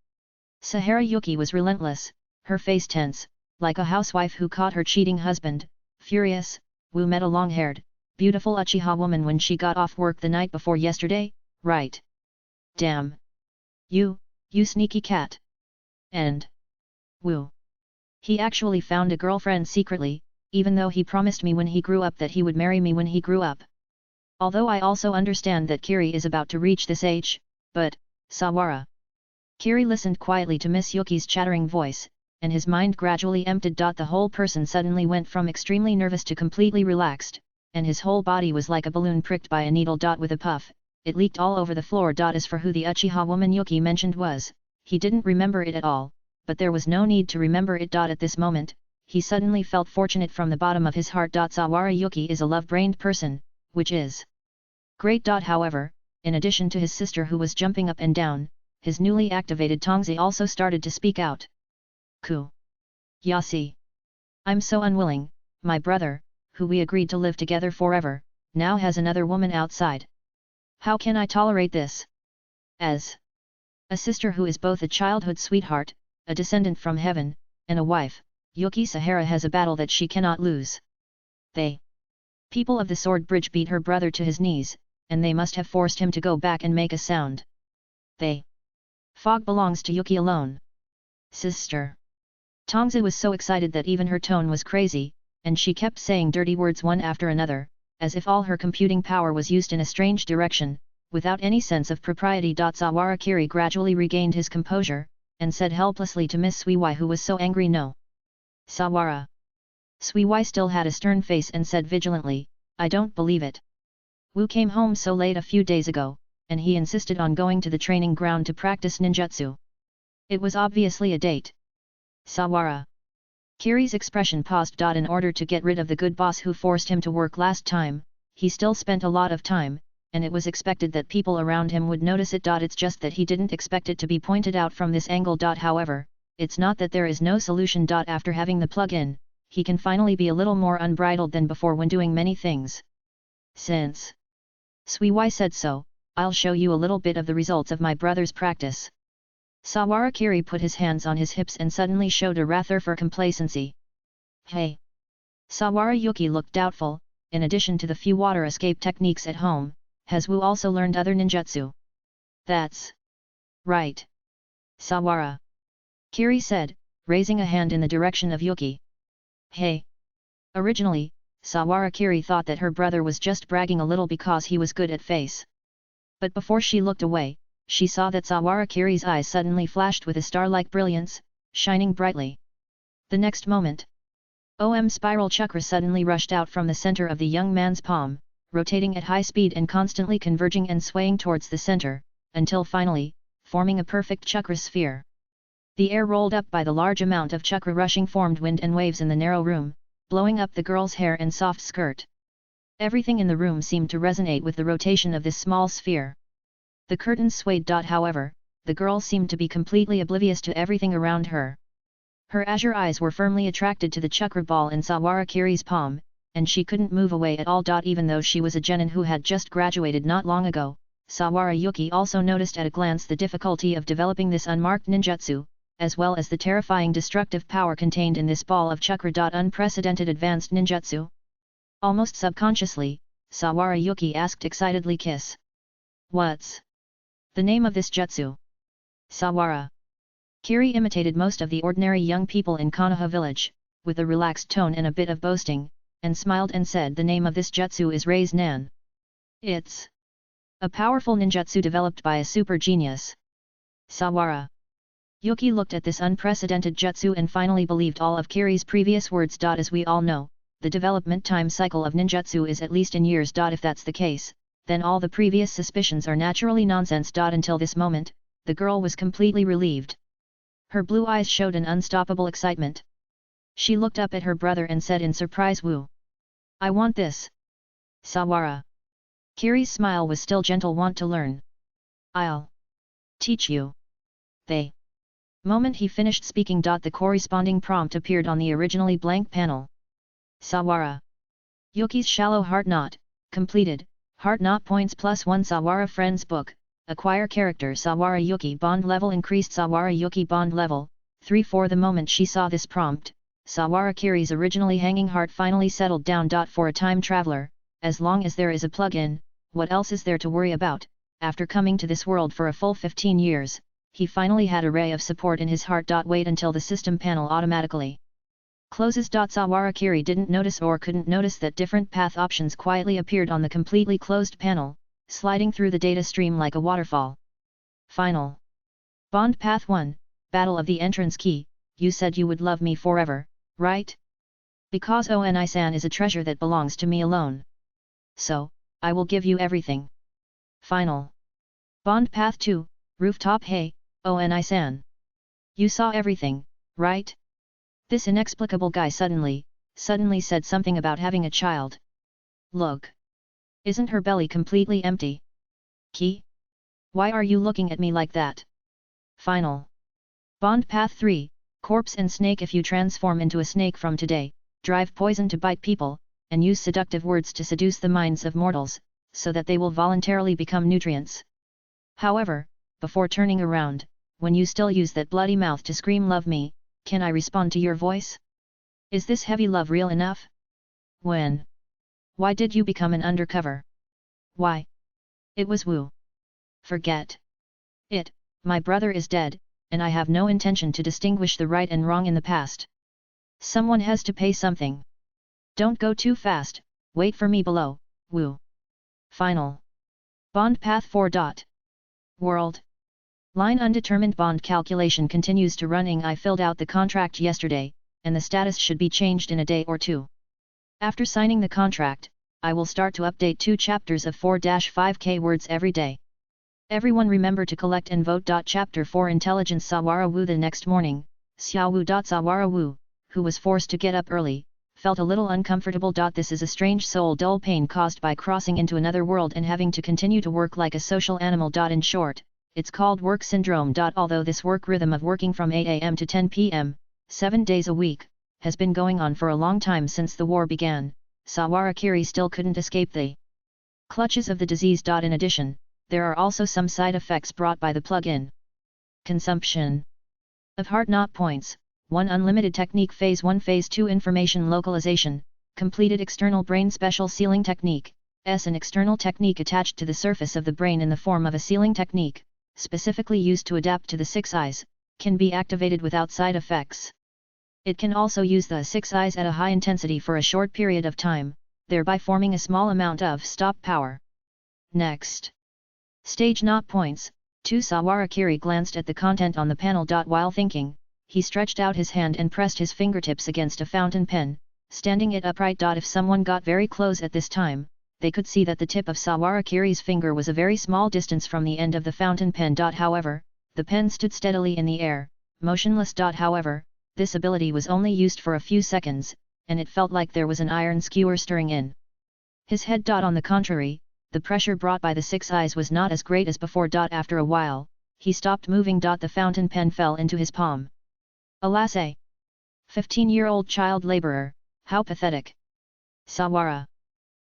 Sahara Yuki was relentless, her face tense, like a housewife who caught her cheating husband, furious. "Wu met a long-haired, beautiful Uchiha woman when she got off work the night before yesterday, right? Damn! You sneaky cat! And Wu, he actually found a girlfriend secretly, even though he promised me when he grew up that he would marry me when he grew up. Although I also understand that Kiri is about to reach this age, but, Sawara." Kiri listened quietly to Miss Yuki's chattering voice, and his mind gradually emptied. The whole person suddenly went from extremely nervous to completely relaxed, and his whole body was like a balloon pricked by a needle. With a puff, it leaked all over the floor. As for who the Uchiha woman Yuki mentioned was, he didn't remember it at all, but there was no need to remember it. At this moment, he suddenly felt fortunate from the bottom of his heart. Sawara Yuki is a love-brained person, which is great. However, in addition to his sister who was jumping up and down, his newly activated Tongzi also started to speak out. "Ku Yasi. I'm so unwilling, my brother, who we agreed to live together forever, now has another woman outside. How can I tolerate this? As a sister who is both a childhood sweetheart, a descendant from heaven, and a wife, Yuki Sahara has a battle that she cannot lose." The people of the Sword Bridge beat her brother to his knees, and they must have forced him to go back and make a sound. They Fog belongs to Yuki alone. Sister. Tongzi was so excited that even her tone was crazy, and she kept saying dirty words one after another, as if all her computing power was used in a strange direction, without any sense of propriety. Sawara Kiri gradually regained his composure, and said helplessly to Miss Suiwai, who was so angry, "No." Sawara. Suiwai still had a stern face and said vigilantly, "I don't believe it. Wu came home so late a few days ago, and he insisted on going to the training ground to practice ninjutsu. It was obviously a date." Sawara. Kiri's expression paused. In order to get rid of the good boss who forced him to work last time, he still spent a lot of time, and it was expected that people around him would notice it. It's just that he didn't expect it to be pointed out from this angle. However, it's not that there is no solution. After having the plug-in, he can finally be a little more unbridled than before when doing many things. Since Suiwai said so, I'll show you a little bit of the results of my brother's practice. Sawara Kiri put his hands on his hips and suddenly showed a rather for complacency. Hey! Sawara Yuki looked doubtful. In addition to the few water escape techniques at home, has Wu also learned other ninjutsu? That's right. Sawara Kiri said, raising a hand in the direction of Yuki. Hey! Originally, Sawara Kiri thought that her brother was just bragging a little because he was good at face. But before she looked away, she saw that Sawara Kiri's eyes suddenly flashed with a star-like brilliance, shining brightly. The next moment, spiral chakra suddenly rushed out from the center of the young man's palm, rotating at high speed and constantly converging and swaying towards the center, until finally, forming a perfect chakra sphere. The air rolled up by the large amount of chakra rushing formed wind and waves in the narrow room, blowing up the girl's hair and soft skirt. Everything in the room seemed to resonate with the rotation of this small sphere. The curtains swayed. However, the girl seemed to be completely oblivious to everything around her. Her azure eyes were firmly attracted to the chakra ball in Sawara Kiri's palm, and she couldn't move away at all. Even though she was a genin who had just graduated not long ago, Sawara Yuki also noticed at a glance the difficulty of developing this unmarked ninjutsu, as well as the terrifying destructive power contained in this ball of chakra. Unprecedented advanced ninjutsu? Almost subconsciously, Sawara Yuki asked excitedly, "Kiss. What's the name of this jutsu?" Sawara Kiri imitated most of the ordinary young people in Konoha village, with a relaxed tone and a bit of boasting, and smiled and said, "The name of this jutsu is Raise Nan. It's a powerful ninjutsu developed by a super genius." Sawara Yuki looked at this unprecedented jutsu and finally believed all of Kiri's previous words. As we all know, the development time cycle of ninjutsu is at least in years. If that's the case, then all the previous suspicions are naturally nonsense. Until this moment, the girl was completely relieved. Her blue eyes showed an unstoppable excitement. She looked up at her brother and said in surprise, "Wu, I want this." Sawara Kiri's smile was still gentle. "Want to learn? I'll teach you." The moment he finished speaking, the corresponding prompt appeared on the originally blank panel. Sawara Yuki's shallow heart knot, completed, heart knot points +1. Sawara Friends Book, acquire character Sawara Yuki bond level increased. Sawara Yuki bond level, 3. For the moment she saw this prompt, Sawara Kiri's originally hanging heart finally settled down. For a time traveler, as long as there is a plug-in, what else is there to worry about? After coming to this world for a full 15 years, he finally had a ray of support in his heart. Wait until the system panel automatically closes. Sawara Kiri didn't notice or couldn't notice that different path options quietly appeared on the completely closed panel, sliding through the data stream like a waterfall. Final Bond Path 1, Battle of the Entrance Key. You said you would love me forever, right? Because Oni-san is a treasure that belongs to me alone. So, I will give you everything. Final Bond Path 2, Rooftop. Hey, Oni-san. You saw everything, right? This inexplicable guy suddenly said something about having a child. Look. Isn't her belly completely empty? Key? Why are you looking at me like that? Final Bond Path 3, Corpse and Snake. If you transform into a snake from today, drive poison to bite people, and use seductive words to seduce the minds of mortals, so that they will voluntarily become nutrients. However, before turning around, when you still use that bloody mouth to scream "Love me," can I respond to your voice? Is this heavy love real enough? When? Why did you become an undercover? Why? It was Wu. Forget it, My brother is dead, and I have no intention to distinguish the right and wrong in the past. Someone has to pay something. Don't go too fast, wait for me below, woo. Final. Bond path 4. World. Line undetermined bond calculation continues to running. I filled out the contract yesterday, and the status should be changed in a day or two. After signing the contract, I will start to update 2 chapters of 4-5k words every day. Everyone remember to collect and vote. Chapter 4 Intelligence Sawara Wu. The next morning, Xiao Wu. Sawara Wu, who was forced to get up early, felt a little uncomfortable. This is a strange soul dull pain caused by crossing into another world and having to continue to work like a social animal. In short, it's called work syndrome. Although this work rhythm of working from 8 am to 10 pm, 7 days a week, has been going on for a long time since the war began, Sawara Kiri still couldn't escape the clutches of the disease. In addition, there are also some side effects brought by the plug-in consumption of heart knot points. 1 Unlimited technique. Phase 1 Phase 2 Information localization, completed external brain special sealing technique, an external technique attached to the surface of the brain in the form of a sealing technique, specifically used to adapt to the 6 eyes, can be activated without side effects. It can also use the 6 eyes at a high intensity for a short period of time, thereby forming a small amount of stop power. Next. Stage knot points. 2 Sawara Kiri glanced at the content on the panel. While thinking, he stretched out his hand and pressed his fingertips against a fountain pen, standing it upright. If someone got very close at this time, they could see that the tip of Sawara Kiri's finger was a very small distance from the end of the fountain pen. However, the pen stood steadily in the air, motionless. However, this ability was only used for a few seconds, and it felt like there was an iron skewer stirring in his head. On the contrary, the pressure brought by the 6 eyes was not as great as before. After a while, he stopped moving. The fountain pen fell into his palm. Alas, a 15-year-old child laborer, how pathetic. Sawara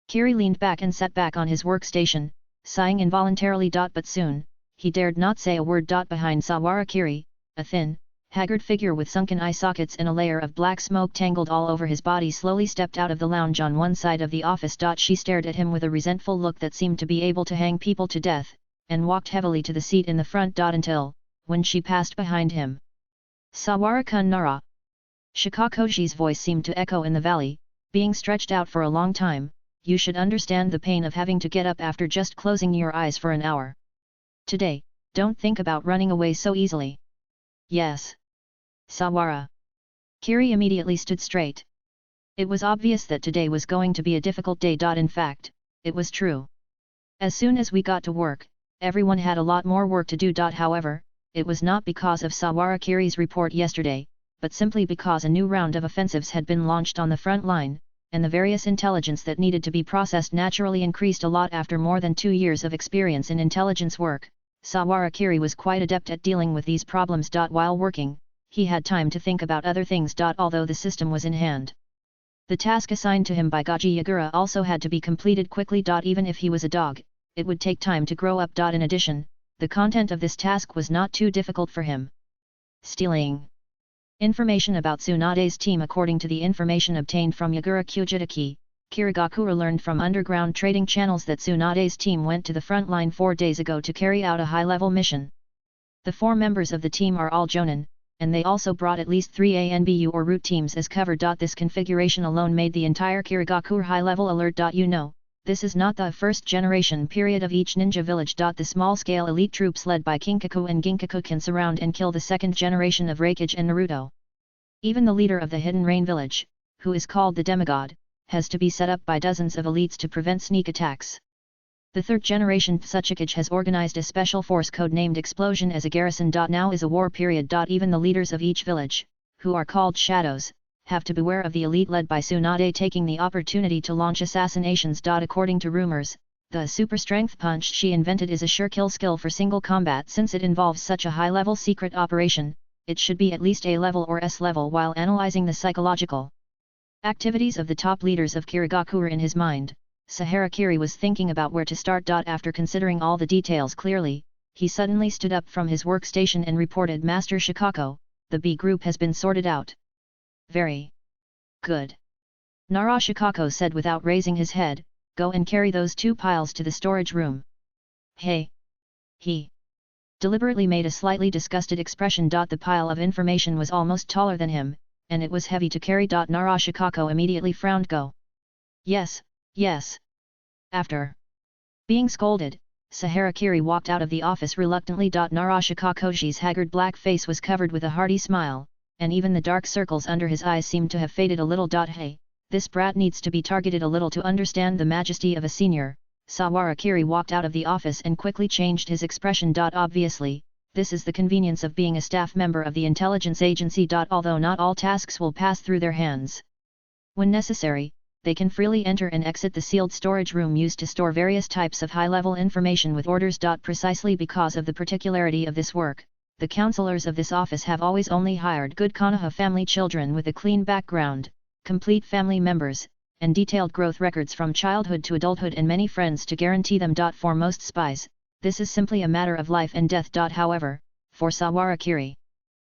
Kiri leaned back and sat back on his workstation, sighing involuntarily. But soon, he dared not say a word. Behind Sawara Kiri, a thin, haggard figure with sunken eye sockets and a layer of black smoke tangled all over his body slowly stepped out of the lounge on one side of the office. She stared at him with a resentful look that seemed to be able to hang people to death, and walked heavily to the seat in the front. Until, when she passed behind him. Sawara-kun nara. Shikakoji's voice seemed to echo in the valley, being stretched out for a long time. You should understand the pain of having to get up after just closing your eyes for an hour. Today, don't think about running away so easily. Yes. Sawara Kiri immediately stood straight. It was obvious that today was going to be a difficult day. In fact, it was true. As soon as we got to work, everyone had a lot more work to do. However, it was not because of Sawara Kiri's report yesterday, but simply because a new round of offensives had been launched on the front line, and the various intelligence that needed to be processed naturally increased a lot. After more than 2 years of experience in intelligence work, Sawara Kiri was quite adept at dealing with these problems. While working, he had time to think about other things. Although the system was in hand, the task assigned to him by Gaji Yagura also had to be completed quickly. Even if he was a dog, it would take time to grow up. In addition, the content of this task was not too difficult for him. Stealing information about Tsunade's team. According to the information obtained from Yagura Kyujitaki, Kirigakure learned from underground trading channels that Tsunade's team went to the front line 4 days ago to carry out a high-level mission. The 4 members of the team are all Jonin, and they also brought at least 3 ANBU or root teams as cover. This configuration alone made the entire Kirigakure high-level alert. This is not the first generation period of each ninja village. The small-scale elite troops led by Kinkaku and Ginkaku can surround and kill the second generation of Raikage and Naruto. Even the leader of the Hidden Rain village, who is called the demigod, has to be set up by dozens of elites to prevent sneak attacks. The third generation Tsuchikage has organized a special force codenamed Explosion as a garrison. Now is a war period. Even the leaders of each village, who are called shadows, have to beware of the elite led by Tsunade taking the opportunity to launch assassinations. According to rumors, the super strength punch she invented is a sure kill skill for single combat. Since it involves such a high-level secret operation, it should be at least A level or S level. While analyzing the psychological activities of the top leaders of Kirigakure in his mind, Sahara Kiri was thinking about where to start. After considering all the details clearly, he suddenly stood up from his workstation and reported, Master Shikako, the B group has been sorted out. Very good. Nara Shikako said without raising his head, go and carry those 2 piles to the storage room. Hey! He deliberately made a slightly disgusted expression. The pile of information was almost taller than him, and it was heavy to carry. Narashikako immediately frowned. Go. Yes, yes. After being scolded, Saharakiri walked out of the office reluctantly. Narashikakoji's haggard black face was covered with a hearty smile, and even the dark circles under his eyes seemed to have faded a little. Hey, this brat needs to be targeted a little to understand the majesty of a senior. Sawarakiri walked out of the office and quickly changed his expression. Obviously, this is the convenience of being a staff member of the intelligence agency. Although not all tasks will pass through their hands. When necessary, they can freely enter and exit the sealed storage room used to store various types of high-level information with orders. Precisely because of the particularity of this work, the counselors of this office have always only hired good Konoha family children with a clean background, complete family members, and detailed growth records from childhood to adulthood and many friends to guarantee them. For most spies, this is simply a matter of life and death. However, for Sawarakiri,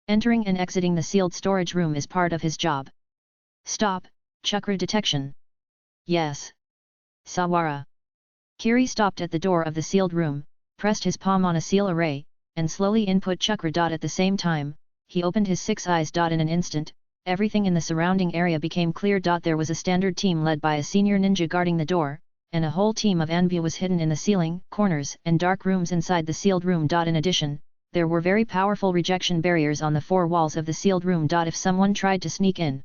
entering and exiting the sealed storage room is part of his job. Stop, chakra detection. Yes. Sawara Kiri stopped at the door of the sealed room, pressed his palm on a seal array, and slowly input chakra. At the same time, he opened his six eyes. In an instant, everything in the surrounding area became clear. There was a standard team led by a senior ninja guarding the door, and a whole team of Anbu was hidden in the ceiling, corners, and dark rooms inside the sealed room. In addition, there were very powerful rejection barriers on the four walls of the sealed room. If someone tried to sneak in,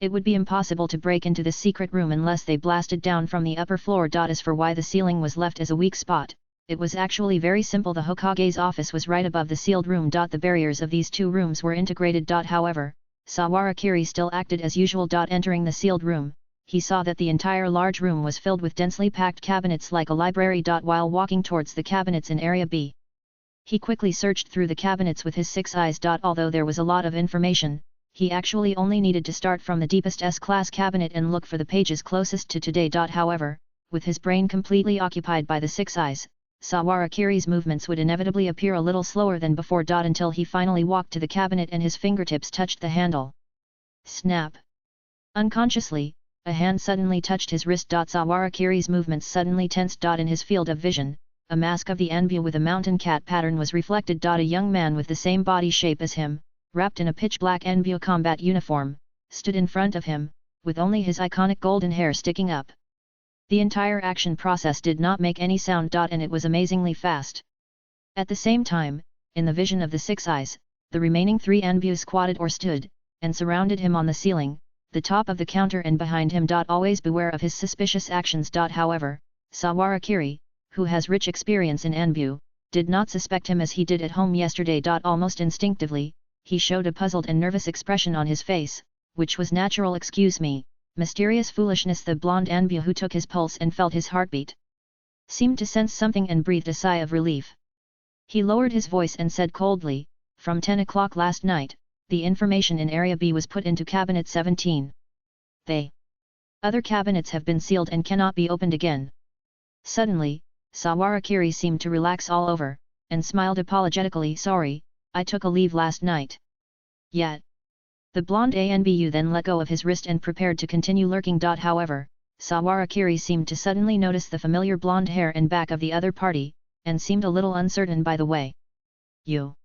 it would be impossible to break into this secret room unless they blasted down from the upper floor. As for why the ceiling was left as a weak spot, it was actually very simple. The Hokage's office was right above the sealed room. The barriers of these two rooms were integrated. However, Sawarakiri still acted as usual. Entering the sealed room, he saw that the entire large room was filled with densely packed cabinets like a library. While walking towards the cabinets in Area B, he quickly searched through the cabinets with his six eyes. Although there was a lot of information, he actually only needed to start from the deepest S-class cabinet and look for the pages closest to today. However, with his brain completely occupied by the six eyes, Sawarakiri's movements would inevitably appear a little slower than before. Until he finally walked to the cabinet and his fingertips touched the handle. Snap! Unconsciously, a hand suddenly touched his wrist. Sawarakiri's movements suddenly tensed. In his field of vision, a mask of the Anbu with a mountain cat pattern was reflected. A young man with the same body shape as him, wrapped in a pitch-black Anbu combat uniform, stood in front of him, with only his iconic golden hair sticking up. The entire action process did not make any sound. And it was amazingly fast. At the same time, in the vision of the six eyes, the remaining three Anbu squatted or stood, and surrounded him on the ceiling, the top of the counter and behind him. Always beware of his suspicious actions. However, Sawarakiri, who has rich experience in Anbu, did not suspect him as he did at home yesterday. Almost instinctively, he showed a puzzled and nervous expression on his face, which was natural. Excuse me, mysterious foolishness. The blonde Anbu who took his pulse and felt his heartbeat seemed to sense something and breathed a sigh of relief. He lowered his voice and said coldly, from 10 o'clock last night, the information in Area B was put into Cabinet 17. The other cabinets have been sealed and cannot be opened again. Suddenly, Sawarakiri seemed to relax all over, and smiled apologetically. Sorry, I took a leave last night. Yet. The blonde Anbu then let go of his wrist and prepared to continue lurking. However, Sawarakiri seemed to suddenly notice the familiar blonde hair and back of the other party, and seemed a little uncertain. By the way, you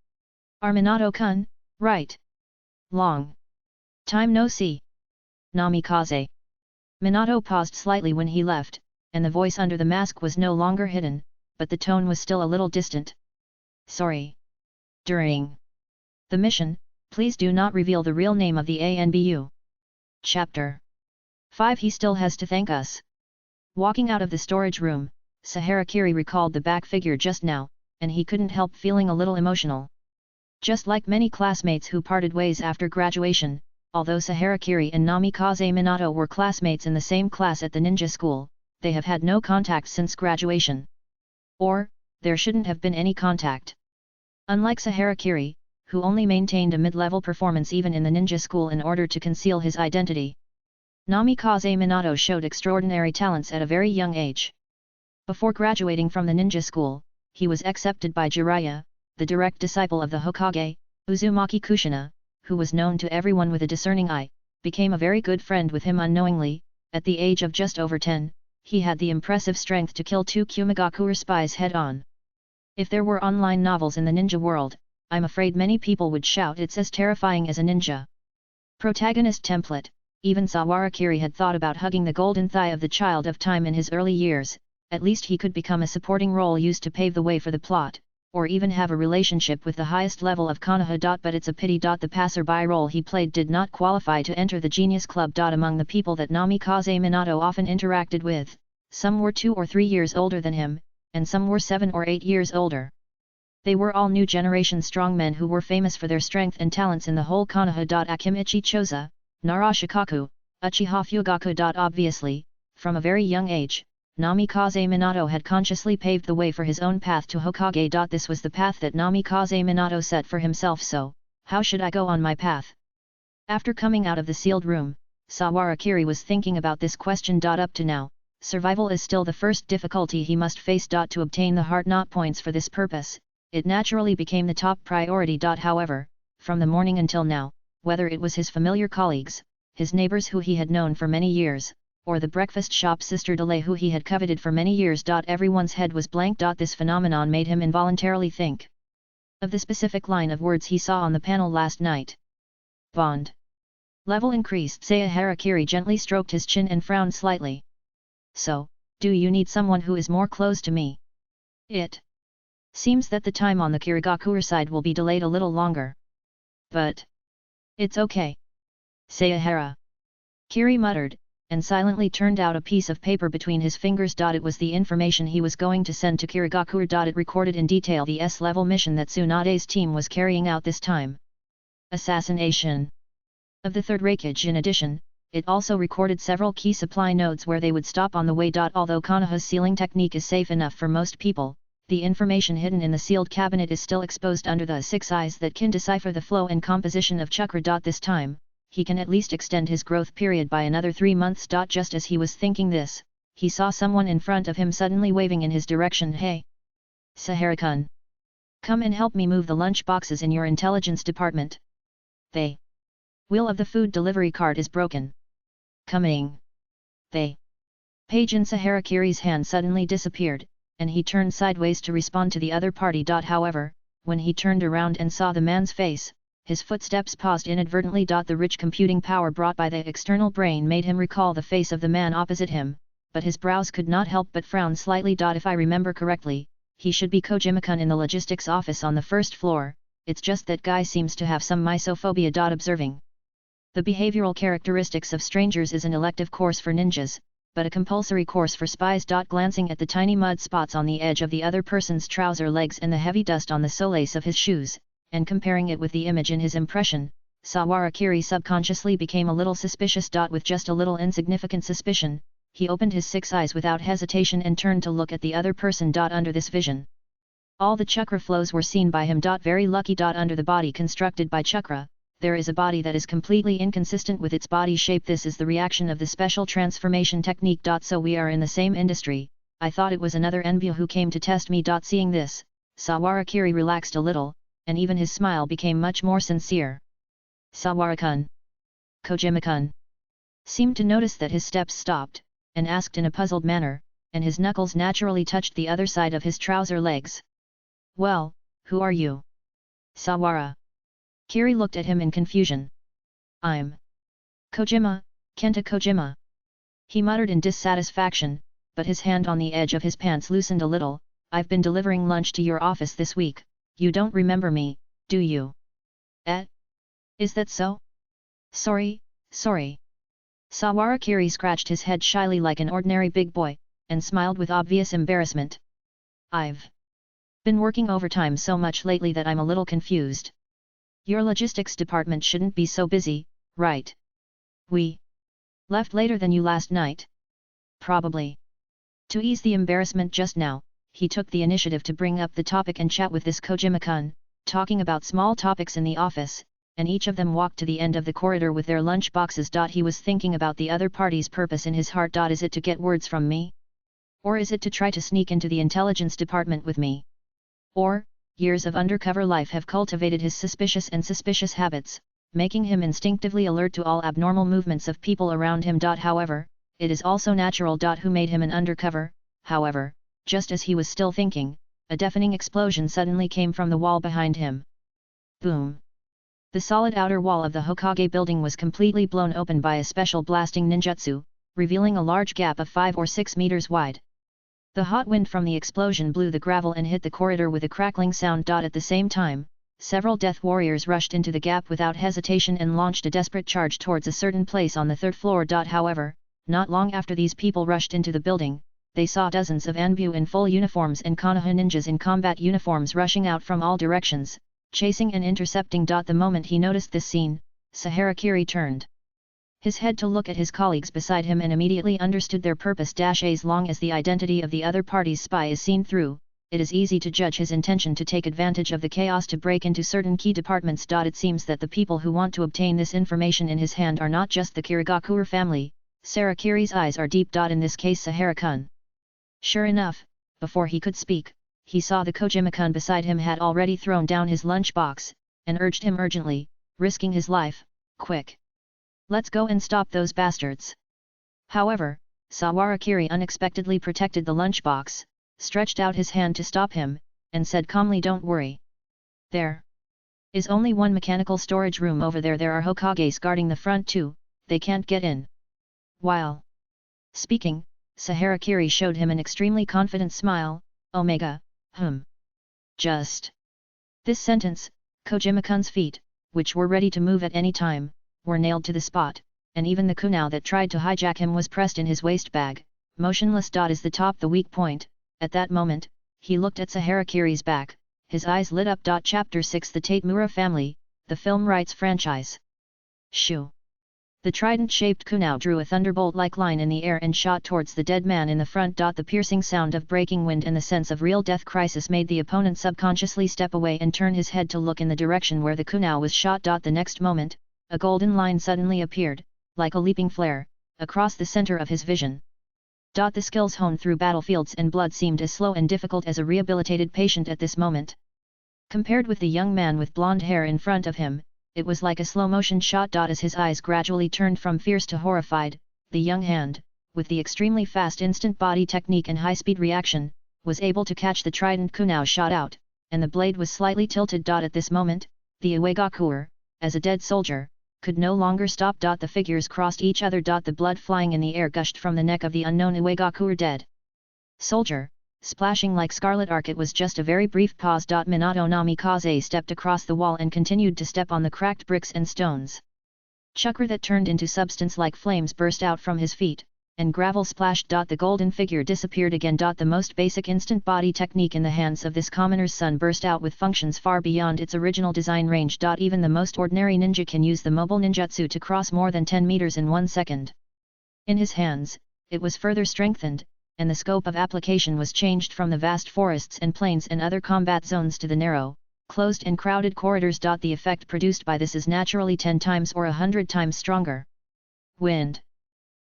are Minato-kun, right? Long time no see. Namikaze. Minato paused slightly when he left, and the voice under the mask was no longer hidden, but the tone was still a little distant. Sorry. During the mission, please do not reveal the real name of the Anbu. Chapter 5. He still has to thank us. Walking out of the storage room, Saharakiri recalled the back figure just now, and he couldn't help feeling a little emotional. Just like many classmates who parted ways after graduation, although Saharakiri and Namikaze Minato were classmates in the same class at the ninja school, they have had no contact since graduation. Or, there shouldn't have been any contact. Unlike Saharakiri, who only maintained a mid-level performance even in the ninja school in order to conceal his identity, Namikaze Minato showed extraordinary talents at a very young age. Before graduating from the ninja school, he was accepted by Jiraiya, the direct disciple of the Hokage, Uzumaki Kushina, who was known to everyone with a discerning eye, became a very good friend with him unknowingly. At the age of just over 10, he had the impressive strength to kill 2 Kirigakure spies head-on. If there were online novels in the ninja world, I'm afraid many people would shout it's as terrifying as a ninja. Protagonist template. Even Sawara Kiri had thought about hugging the golden thigh of the Child of Time in his early years. At least he could become a supporting role used to pave the way for the plot, or even have a relationship with the highest level of Konoha. But it's a pity. The passerby role he played did not qualify to enter the Genius Club. Among the people that Namikaze Minato often interacted with, some were 2 or 3 years older than him, and some were 7 or 8 years older. They were all new generation strongmen who were famous for their strength and talents in the whole Konoha. Akimichi Choza, Narashikaku, Uchiha Fugaku. Obviously, from a very young age, Namikaze Minato had consciously paved the way for his own path to Hokage. This was the path that Namikaze Minato set for himself. So, how should I go on my path? After coming out of the sealed room, Sawara Kiri was thinking about this question. Up to now, survival is still the first difficulty he must face. To obtain the heart knot points for this purpose, it naturally became the top priority. However, from the morning until now, whether it was his familiar colleagues, his neighbors who he had known for many years, or the breakfast shop sister Delay who he had coveted for many years, everyone's head was blank. This phenomenon made him involuntarily think of the specific line of words he saw on the panel last night. Bond. Level increased. Sayahara Kiri gently stroked his chin and frowned slightly. So, do you need someone who is more close to me? It seems that the time on the Kirigakure side will be delayed a little longer. But it's okay. Sayahara Kiri muttered, and silently turned out a piece of paper between his fingers. It was the information he was going to send to Kirigakure. It recorded in detail the S-level mission that Tsunade's team was carrying out this time. Assassination of the third Raikage. In addition, it also recorded several key supply nodes where they would stop on the way. Although Konoha's sealing technique is safe enough for most people, the information hidden in the sealed cabinet is still exposed under the 6 eyes that can decipher the flow and composition of chakra. This time, he can at least extend his growth period by another 3 months. Just as he was thinking this, he saw someone in front of him suddenly waving in his direction. Hey! Sahara-kun! Come and help me move the lunch boxes in your intelligence department. The wheel of the food delivery cart is broken. Coming! The page in Sahara Kiri's hand suddenly disappeared, and he turned sideways to respond to the other party. However, when he turned around and saw the man's face, his footsteps paused inadvertently. The rich computing power brought by the external brain made him recall the face of the man opposite him, but his brows could not help but frown slightly. If I remember correctly, he should be Kojima-kun in the logistics office on the first floor. It's just that guy seems to have some misophobia. Observing the behavioral characteristics of strangers is an elective course for ninjas, but a compulsory course for spies. Glancing at the tiny mud spots on the edge of the other person's trouser legs and the heavy dust on the solace of his shoes, and comparing it with the image in his impression, Sawara Kiri subconsciously became a little suspicious. With just a little insignificant suspicion, he opened his 6 eyes without hesitation and turned to look at the other person. Under this vision, all the chakra flows were seen by him. Very lucky. Under the body constructed by chakra, there is a body that is completely inconsistent with its body shape. This is the reaction of the special transformation technique. So we are in the same industry. I thought it was another envy who came to test me. Seeing this, Sawara Kiri relaxed a little, and even his smile became much more sincere. Sawara-kun! Kojima-kun! Seemed to notice that his steps stopped, and asked in a puzzled manner, and his knuckles naturally touched the other side of his trouser legs. Well, who are you? Sawara Kiri looked at him in confusion. I'm Kojima, Kenta Kojima. He muttered in dissatisfaction, but his hand on the edge of his pants loosened a little. I've been delivering lunch to your office this week. You don't remember me, do you? Is that so? Sorry. Sawara Kiri scratched his head shyly like an ordinary big boy, and smiled with obvious embarrassment. I've been working overtime so much lately that I'm a little confused. Your logistics department shouldn't be so busy, right? We left later than you last night. Probably. To ease the embarrassment just now, he took the initiative to bring up the topic and chat with this Kojima-kun, talking about small topics in the office, and each of them walked to the end of the corridor with their lunch boxes. He was thinking about the other party's purpose in his heart. Is it to get words from me? Or is it to try to sneak into the intelligence department with me? Or, years of undercover life have cultivated his suspicious habits, making him instinctively alert to all abnormal movements of people around him. However, it is also natural. Who made him an undercover? However, just as he was still thinking, a deafening explosion suddenly came from the wall behind him. Boom! The solid outer wall of the Hokage building was completely blown open by a special blasting ninjutsu, revealing a large gap of 5 or 6 meters wide. The hot wind from the explosion blew the gravel and hit the corridor with a crackling sound. At the same time, several death warriors rushed into the gap without hesitation and launched a desperate charge towards a certain place on the 3rd floor. However, not long after these people rushed into the building, they saw dozens of Anbu in full uniforms and Konoha ninjas in combat uniforms rushing out from all directions, chasing and intercepting. The moment he noticed this scene, Saharakiri turned his head to look at his colleagues beside him and immediately understood their purpose. As long as the identity of the other party's spy is seen through, it is easy to judge his intention to take advantage of the chaos to break into certain key departments. It seems that the people who want to obtain this information in his hand are not just the Kirigakure family. Sarakiri's eyes are deep. In this case Sahara-kun. Sure enough, before he could speak, he saw the Kojima-kun beside him had already thrown down his lunchbox, and urged him urgently, risking his life, "Quick! Let's go and stop those bastards." However, Sawarakiri unexpectedly protected the lunchbox, stretched out his hand to stop him, and said calmly, "Don't worry. There is only one mechanical storage room over there. There are Hokages guarding the front too, they can't get in." While speaking, Saharakiri showed him an extremely confident smile. "Omega, just." This sentence, Kojima-kun's feet, which were ready to move at any time, were nailed to the spot, and even the kunao that tried to hijack him was pressed in his waist bag, motionless. Is the top the weak point? At that moment, he looked at Saharakiri's back, his eyes lit up. Chapter 6 The Tatemura Family, the film rights franchise. Shoo! The trident-shaped kunao drew a thunderbolt-like line in the air and shot towards the dead man in the front. The piercing sound of breaking wind and the sense of real death crisis made the opponent subconsciously step away and turn his head to look in the direction where the kunao was shot. The next moment, a golden line suddenly appeared, like a leaping flare, across the center of his vision. The skills honed through battlefields and blood seemed as slow and difficult as a rehabilitated patient at this moment. Compared with the young man with blonde hair in front of him, it was like a slow-motion shot. As his eyes gradually turned from fierce to horrified, the young hand, with the extremely fast instant body technique and high-speed reaction, was able to catch the trident kunao shot out, and the blade was slightly tilted. At this moment, the Yagura, as a dead soldier, could no longer stop. The figures crossed each other. The blood flying in the air gushed from the neck of the unknown Yagura dead soldier, splashing like scarlet arc. It was just a very brief pause. Minato Namikaze stepped across the wall and continued to step on the cracked bricks and stones. Chakra that turned into substance like flames burst out from his feet, and gravel splashed. The golden figure disappeared again. The most basic instant body technique in the hands of this commoner's son burst out with functions far beyond its original design range. Even the most ordinary ninja can use the mobile ninjutsu to cross more than 10 meters in 1 second. In his hands, it was further strengthened, and the scope of application was changed from the vast forests and plains and other combat zones to the narrow, closed and crowded corridors. The effect produced by this is naturally 10 times or 100 times stronger. Wind.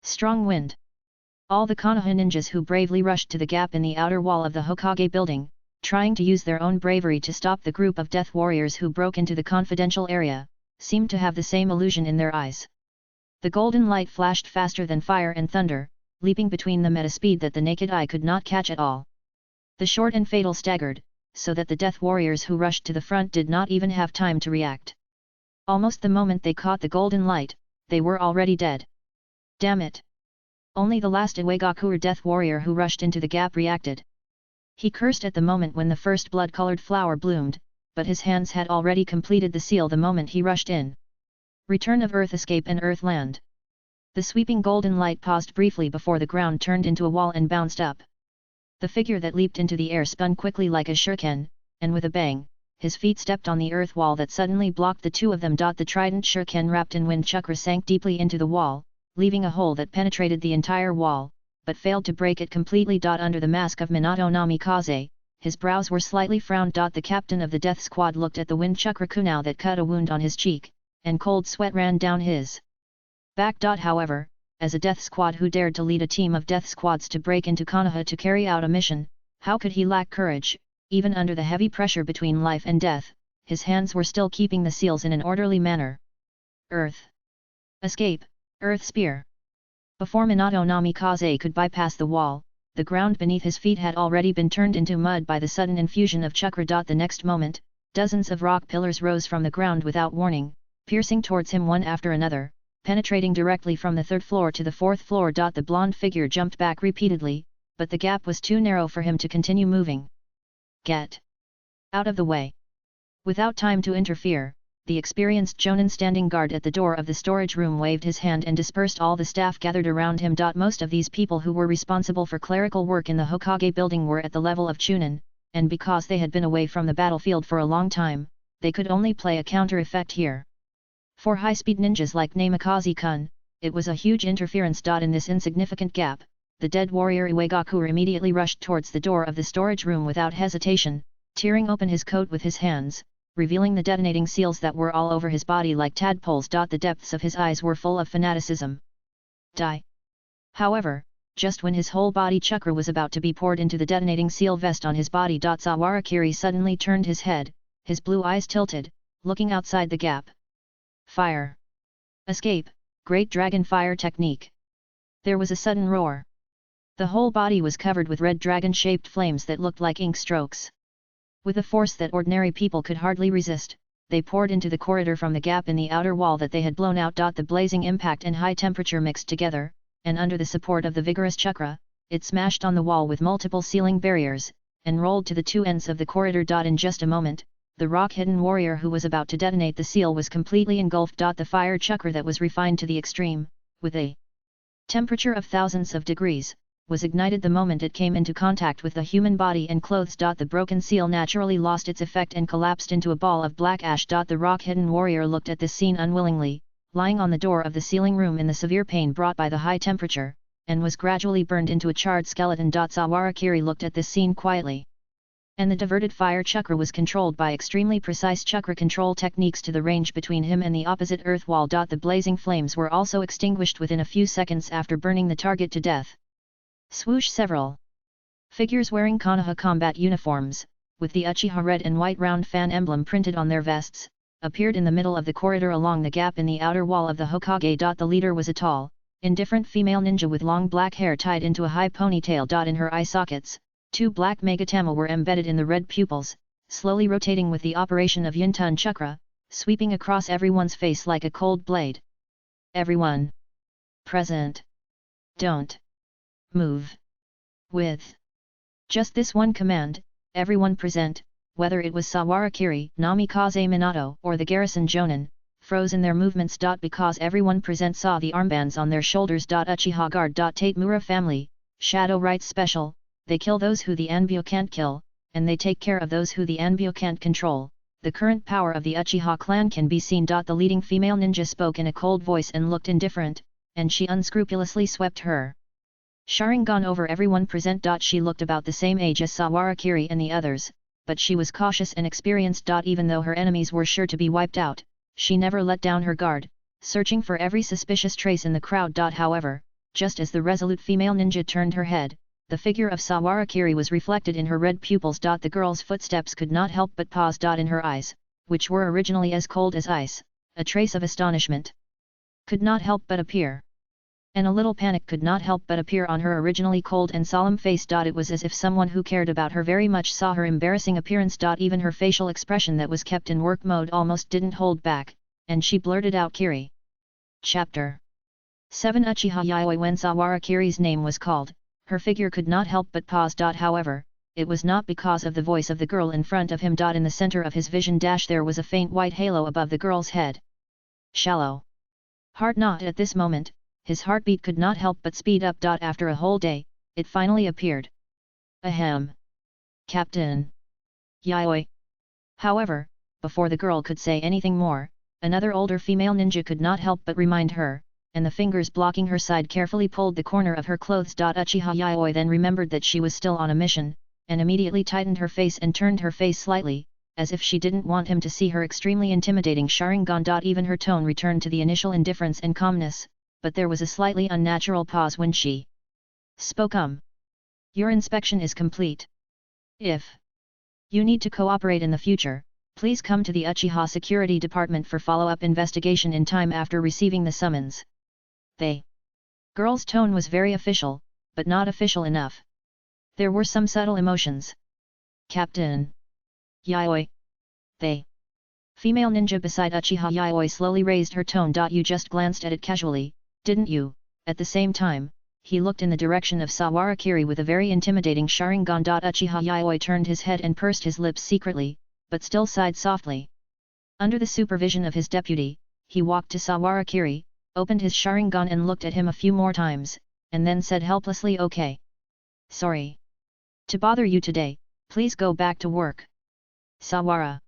Strong wind. All the Konoha ninjas who bravely rushed to the gap in the outer wall of the Hokage building, trying to use their own bravery to stop the group of death warriors who broke into the confidential area, seemed to have the same illusion in their eyes. The golden light flashed faster than fire and thunder, leaping between them at a speed that the naked eye could not catch at all. The short and fatal staggered, so that the death warriors who rushed to the front did not even have time to react. Almost the moment they caught the golden light, they were already dead. Damn it! Only the last Iwagakure death warrior who rushed into the gap reacted. He cursed at the moment when the first blood-colored flower bloomed, but his hands had already completed the seal the moment he rushed in. Return of Earth Escape and Earth Land. The sweeping golden light paused briefly before the ground turned into a wall and bounced up. The figure that leaped into the air spun quickly like a shuriken, and with a bang, his feet stepped on the earth wall that suddenly blocked the two of them. The trident shuriken wrapped in wind chakra sank deeply into the wall, leaving a hole that penetrated the entire wall, but failed to break it completely. Under the mask of Minato Namikaze, his brows were slightly frowned. The captain of the death squad looked at the wind chakra kunao that cut a wound on his cheek, and cold sweat ran down his back. However, as a death squad who dared to lead a team of death squads to break into Konoha to carry out a mission, how could he lack courage? Even under the heavy pressure between life and death, his hands were still keeping the seals in an orderly manner. Earth Escape, Earth Spear. Before Minato Namikaze could bypass the wall, the ground beneath his feet had already been turned into mud by the sudden infusion of chakra. The next moment, dozens of rock pillars rose from the ground without warning, piercing towards him one after another, penetrating directly from the third floor to the fourth floor. The blonde figure jumped back repeatedly, but the gap was too narrow for him to continue moving. Get out of the way! Without time to interfere, the experienced jonin standing guard at the door of the storage room waved his hand and dispersed all the staff gathered around him. Most of these people who were responsible for clerical work in the Hokage building were at the level of chunin, and because they had been away from the battlefield for a long time, they could only play a counter effect here. For high-speed ninjas like Namikaze-kun, it was a huge interference. In this insignificant gap, the dead warrior Yagura immediately rushed towards the door of the storage room without hesitation, tearing open his coat with his hands, revealing the detonating seals that were all over his body like tadpoles. The depths of his eyes were full of fanaticism. Die! However, just when his whole body chakra was about to be poured into the detonating seal vest on his body, Sawarakiri suddenly turned his head, his blue eyes tilted, looking outside the gap. Fire! Escape! Great Dragon Fire Technique! There was a sudden roar. The whole body was covered with red dragon-shaped flames that looked like ink strokes. With a force that ordinary people could hardly resist, they poured into the corridor from the gap in the outer wall that they had blown out. The blazing impact and high temperature mixed together, and under the support of the vigorous chakra, it smashed on the wall with multiple ceiling barriers, and rolled to the two ends of the corridor. In just a moment, the rock-hidden warrior who was about to detonate the seal was completely engulfed. The fire chakra that was refined to the extreme, with a temperature of thousands of degrees, was ignited the moment it came into contact with the human body and clothes. The broken seal naturally lost its effect and collapsed into a ball of black ash. The rock-hidden warrior looked at this scene unwillingly, lying on the door of the sealing room in the severe pain brought by the high temperature, and was gradually burned into a charred skeleton. Sawarakiri looked at this scene quietly. And the diverted fire chakra was controlled by extremely precise chakra control techniques to the range between him and the opposite earth wall. The blazing flames were also extinguished within a few seconds after burning the target to death. Swoosh! Several figures wearing Konoha combat uniforms, with the Uchiha red and white round fan emblem printed on their vests, appeared in the middle of the corridor along the gap in the outer wall of the Hokage. The leader was a tall, indifferent female ninja with long black hair tied into a high ponytail. In her eye sockets, two black megatama were embedded in the red pupils, slowly rotating with the operation of Yuntun chakra, sweeping across everyone's face like a cold blade. Everyone present. Don't move. With just this one command, everyone present, whether it was Sawarakiri, Namikaze Minato, or the garrison jonin, froze in their movements. Because everyone present saw the armbands on their shoulders. Uchiha guard. Tatemura family, Shadow Rights Special, they kill those who the Anbyo can't kill, and they take care of those who the Anbyo can't control. The current power of the Uchiha clan can be seen. The leading female ninja spoke in a cold voice and looked indifferent, and she unscrupulously swept her Sharingan over everyone present. She looked about the same age as Sawarakiri and the others, but she was cautious and experienced. Even though her enemies were sure to be wiped out, she never let down her guard, searching for every suspicious trace in the crowd. However, just as the resolute female ninja turned her head, the figure of Sawarakiri was reflected in her red pupils. The girl's footsteps could not help but pause. In her eyes, which were originally as cold as ice, a trace of astonishment could not help but appear. And a little panic could not help but appear on her originally cold and solemn face. It was as if someone who cared about her very much saw her embarrassing appearance. Even her facial expression that was kept in work mode almost didn't hold back, and she blurted out, "Kiri." Chapter 7 Uchiha Yayoi. When Sawarakiri's name was called, her figure could not help but pause. However, it was not because of the voice of the girl in front of him. In the center of his vision, there was a faint white halo above the girl's head. Shallow heart. Not at this moment. His heartbeat could not help but speed up. After a whole day, it finally appeared. Ahem. Captain Yayoi. However, before the girl could say anything more, another older female ninja could not help but remind her, and the fingers blocking her side carefully pulled the corner of her clothes. Uchiha Yayoi then remembered that she was still on a mission, and immediately tightened her face and turned her face slightly, as if she didn't want him to see her extremely intimidating Sharingan. Even her tone returned to the initial indifference and calmness, but there was a slightly unnatural pause when she spoke. Your inspection is complete. If you need to cooperate in the future, please come to the Uchiha Security Department for follow-up investigation in time after receiving the summons. The girl's tone was very official, but not official enough. There were some subtle emotions. Captain Yayoi. They. Female ninja beside Uchiha Yayoi slowly raised her tone. You just glanced at it casually, didn't you? At the same time, he looked in the direction of Sawarakiri with a very intimidating Sharingan. Uchiha Yayoi turned his head and pursed his lips secretly, but still sighed softly. Under the supervision of his deputy, he walked to Sawarakiri, opened his Sharingan and looked at him a few more times, and then said helplessly, "Okay. Sorry to bother you today, please go back to work." Sawara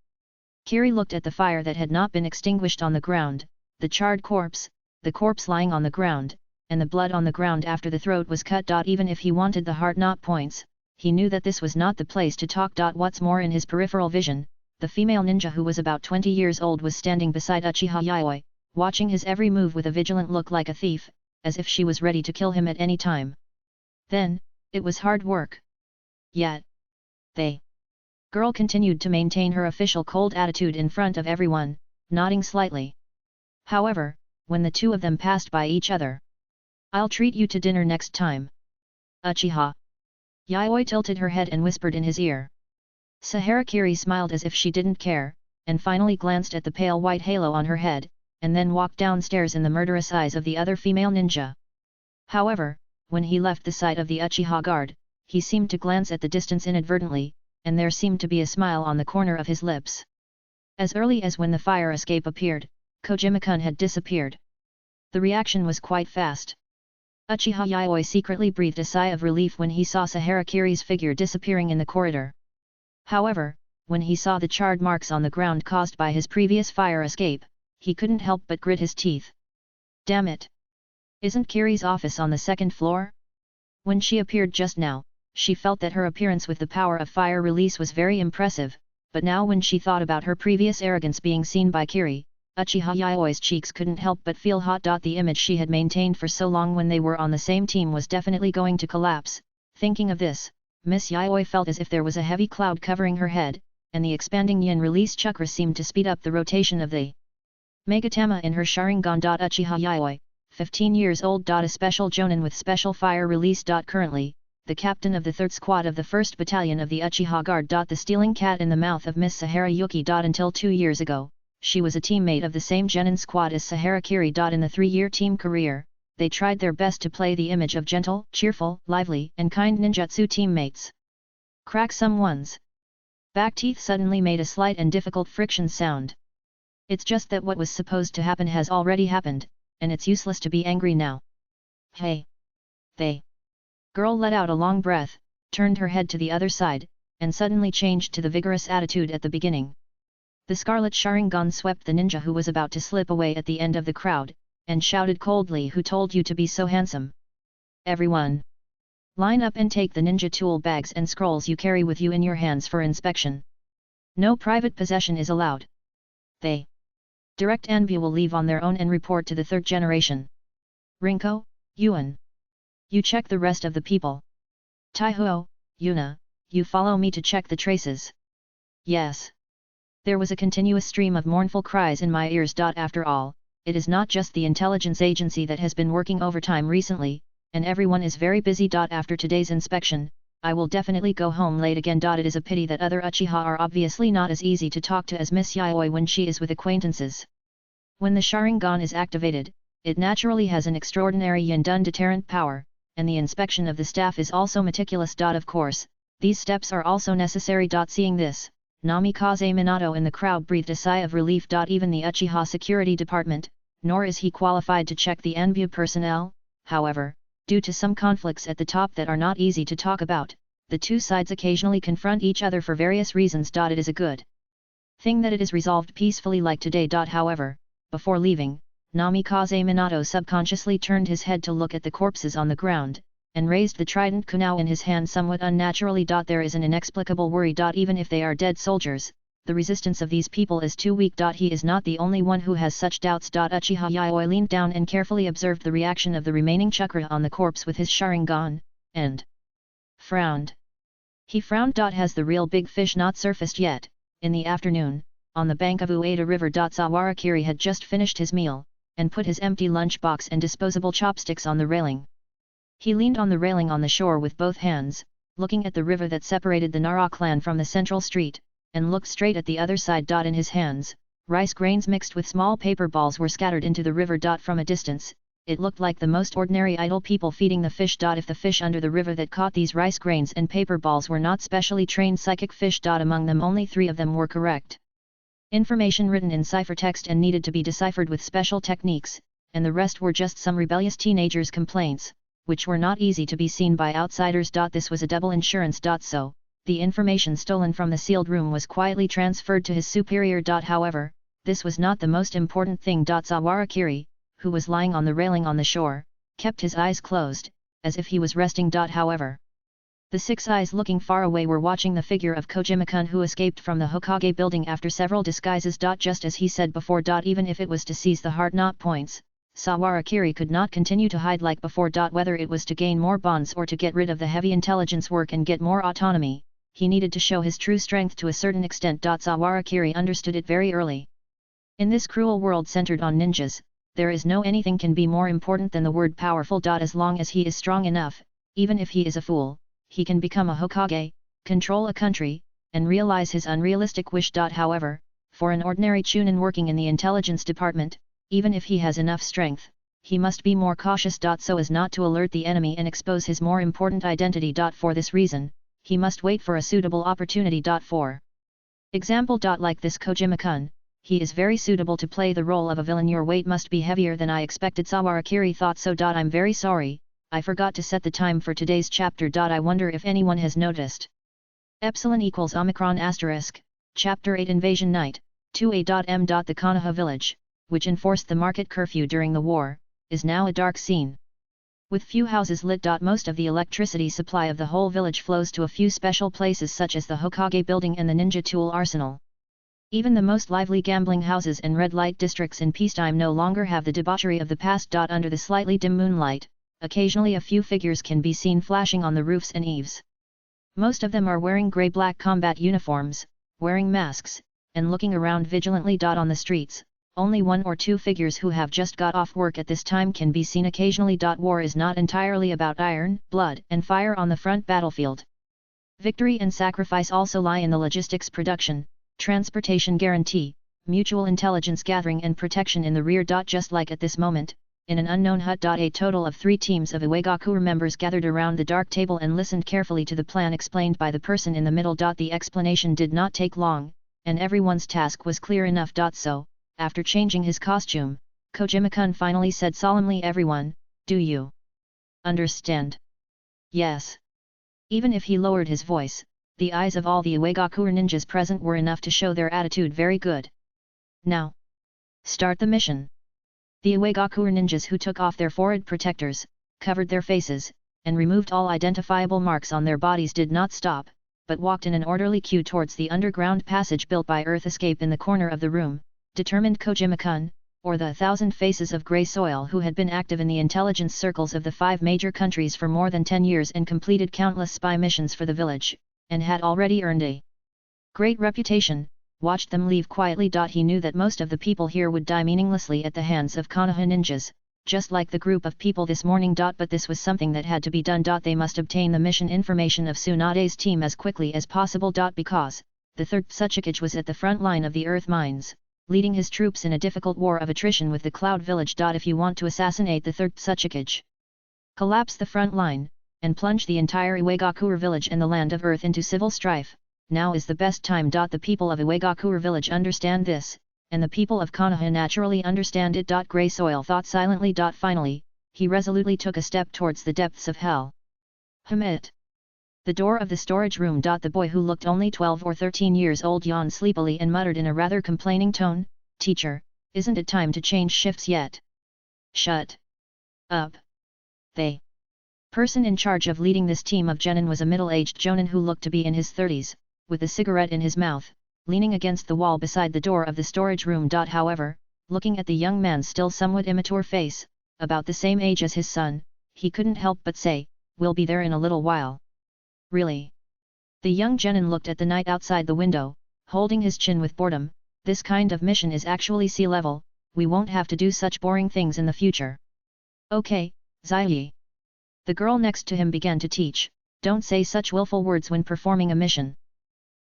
Kiri looked at the fire that had not been extinguished on the ground, the charred corpse, the corpse lying on the ground, and the blood on the ground after the throat was cut. Even if he wanted the heart not points, he knew that this was not the place to talk. What's more, in his peripheral vision, the female ninja who was about 20 years old was standing beside Uchiha Yayoi, watching his every move with a vigilant look like a thief, as if she was ready to kill him at any time. Then, it was hard work. Yet, they. Girl continued to maintain her official cold attitude in front of everyone, nodding slightly. However, when the two of them passed by each other, "I'll treat you to dinner next time." Uchiha Yayoi tilted her head and whispered in his ear. Saharakiri smiled as if she didn't care, and finally glanced at the pale white halo on her head, and then walked downstairs in the murderous eyes of the other female ninja. However, when he left the side of the Uchiha guard, he seemed to glance at the distance inadvertently, and there seemed to be a smile on the corner of his lips. As early as when the fire escape appeared, Kojima-kun had disappeared. The reaction was quite fast. Uchiha Yayoi secretly breathed a sigh of relief when he saw Saharakiri's figure disappearing in the corridor. However, when he saw the charred marks on the ground caused by his previous fire escape, he couldn't help but grit his teeth. Damn it! Isn't Kiri's office on the second floor? When she appeared just now, she felt that her appearance with the power of fire release was very impressive, but now when she thought about her previous arrogance being seen by Kiri, Uchiha Yayoi's cheeks couldn't help but feel hot. The image she had maintained for so long when they were on the same team was definitely going to collapse. Thinking of this, Miss Yayoi felt as if there was a heavy cloud covering her head, and the expanding yin release chakra seemed to speed up the rotation of the Megatama in her Sharingan. Uchiha Yayoi, 15 years old. A special jonin with special fire release. Currently, the captain of the 3rd Squad of the 1st Battalion of the Uchiha Guard. The stealing cat in the mouth of Miss Sahara Yuki. Until 2 years ago, she was a teammate of the same genin squad as Saharakiri. In the 3-year team career, they tried their best to play the image of gentle, cheerful, lively, and kind ninjutsu teammates. Crack someone's back teeth suddenly made a slight and difficult friction sound. It's just that what was supposed to happen has already happened, and it's useless to be angry now. Hey! They! Girl let out a long breath, turned her head to the other side, and suddenly changed to the vigorous attitude at the beginning. The scarlet Sharingan swept the ninja who was about to slip away at the end of the crowd, and shouted coldly, "Who told you to be so handsome? Everyone! Line up and take the ninja tool bags and scrolls you carry with you in your hands for inspection. No private possession is allowed. They direct Anbu will leave on their own and report to the 3rd generation. Rinko, Yuan. You check the rest of the people. Taihuo, Yuna, you follow me to check the traces." Yes. There was a continuous stream of mournful cries in my ears. After all, it is not just the intelligence agency that has been working overtime recently, and everyone is very busy. After today's inspection, I will definitely go home late again. It is a pity that other Uchiha are obviously not as easy to talk to as Miss Yayoi when she is with acquaintances. When the Sharingan is activated, it naturally has an extraordinary Yindun deterrent power, and the inspection of the staff is also meticulous. Of course, these steps are also necessary. Seeing this, Namikaze Minato in the crowd breathed a sigh of relief. Even the Uchiha Security Department, nor is he qualified to check the Anbu personnel. However, due to some conflicts at the top that are not easy to talk about, the two sides occasionally confront each other for various reasons. It is a good thing that it is resolved peacefully like today. However, before leaving, Namikaze Minato subconsciously turned his head to look at the corpses on the ground, and raised the trident kunao in his hand somewhat unnaturally. There is an inexplicable worry. Even if they are dead soldiers, the resistance of these people is too weak. He is not the only one who has such doubts. Uchiha Yayoi leaned down and carefully observed the reaction of the remaining chakra on the corpse with his Sharingan, and frowned. He frowned. Has the real big fish not surfaced yet? In the afternoon, on the bank of Ueda River. Sawarakiri had just finished his meal, and put his empty lunchbox and disposable chopsticks on the railing. He leaned on the railing on the shore with both hands, looking at the river that separated the Nara clan from the central street, and looked straight at the other side. In his hands, rice grains mixed with small paper balls were scattered into the river. From a distance, it looked like the most ordinary idle people feeding the fish. If the fish under the river that caught these rice grains and paper balls were not specially trained psychic fish. Among them only 3 of them were correct information written in ciphertext and needed to be deciphered with special techniques, and the rest were just some rebellious teenagers' complaints, which were not easy to be seen by outsiders. This was a double insurance. So, the information stolen from the sealed room was quietly transferred to his superior. However, this was not the most important thing. Sawarakiri, who was lying on the railing on the shore, kept his eyes closed, as if he was resting. However, the 6 eyes looking far away were watching the figure of Kojima-kun, who escaped from the Hokage building after several disguises. Just as he said before. Even if it was to seize the heart knot points, Sawarakiri could not continue to hide like before. Whether it was to gain more bonds or to get rid of the heavy intelligence work and get more autonomy, he needed to show his true strength to a certain extent. Sawarakiri understood it very early. In this cruel world centered on ninjas, there is no anything can be more important than the word powerful. As long as he is strong enough, even if he is a fool, he can become a Hokage, control a country, and realize his unrealistic wish. However, for an ordinary Chunin working in the intelligence department, even if he has enough strength, he must be more cautious. So as not to alert the enemy and expose his more important identity. For this reason, he must wait for a suitable opportunity. For example. Like this Kojima-kun, he is very suitable to play the role of a villain. Your weight must be heavier than I expected. Sawarakiri thought so. I'm very sorry, I forgot to set the time for today's chapter. I wonder if anyone has noticed. Epsilon equals Omicron asterisk, Chapter 8 Invasion Night, 2A.M. The Konoha village, which enforced the market curfew during the war, is now a dark scene. With few houses lit. Most of the electricity supply of the whole village flows to a few special places such as the Hokage building and the ninja tool arsenal. Even the most lively gambling houses and red light districts in peacetime no longer have the debauchery of the past. Under the slightly dim moonlight, occasionally a few figures can be seen flashing on the roofs and eaves. Most of them are wearing grey-black combat uniforms, wearing masks, and looking around vigilantly. On the streets, only 1 or 2 figures who have just got off work at this time can be seen occasionally. War is not entirely about iron, blood, and fire on the front battlefield. Victory and sacrifice also lie in the logistics, production, transportation guarantee, mutual intelligence gathering and protection in the rear. Just like at this moment, in an unknown hut. A total of 3 teams of Iwagakure members gathered around the dark table and listened carefully to the plan explained by the person in the middle. The explanation did not take long, and everyone's task was clear enough. So, after changing his costume, Kojima-kun finally said solemnly, "Everyone, do you understand?" Yes. Even if he lowered his voice, the eyes of all the Iwagakure ninjas present were enough to show their attitude very good. Now, start the mission. The Iwagakure ninjas, who took off their forehead protectors, covered their faces, and removed all identifiable marks on their bodies, did not stop, but walked in an orderly queue towards the underground passage built by Earth Escape in the corner of the room. Determined Kojima-kun, or the 1,000 Faces of Grey Soil, who had been active in the intelligence circles of the 5 major countries for more than 10 years and completed countless spy missions for the village, and had already earned a great reputation, watched them leave quietly. He knew that most of the people here would die meaninglessly at the hands of Konoha ninjas, just like the group of people this morning. But this was something that had to be done. They must obtain the mission information of Tsunade's team as quickly as possible. Because the 3rd Tsuchikage was at the front line of the earth mines, leading his troops in a difficult war of attrition with the Cloud Village. If you want to assassinate the 3rd Tsuchikage, collapse the front line, and plunge the entire Iwagakure village and the land of Earth into civil strife, now is the best time. The people of Iwagakure village understand this, and the people of Konoha naturally understand it. Grey Soil thought silently. Finally, he resolutely took a step towards the depths of hell. Hamit. The door of the storage room. The boy, who looked only 12 or 13 years old, yawned sleepily and muttered in a rather complaining tone, "Teacher, isn't it time to change shifts yet?" "Shut up." The person in charge of leading this team of genin was a middle-aged jonin who looked to be in his 30s, with a cigarette in his mouth, leaning against the wall beside the door of the storage room. However, looking at the young man's still somewhat immature face, about the same age as his son, he couldn't help but say, "We'll be there in a little while." "Really?" The young genin looked at the night outside the window, holding his chin with boredom. "This kind of mission is actually sea level, we won't have to do such boring things in the future." "Okay, Zaiyi." The girl next to him began to teach. Don't say such willful words when performing a mission.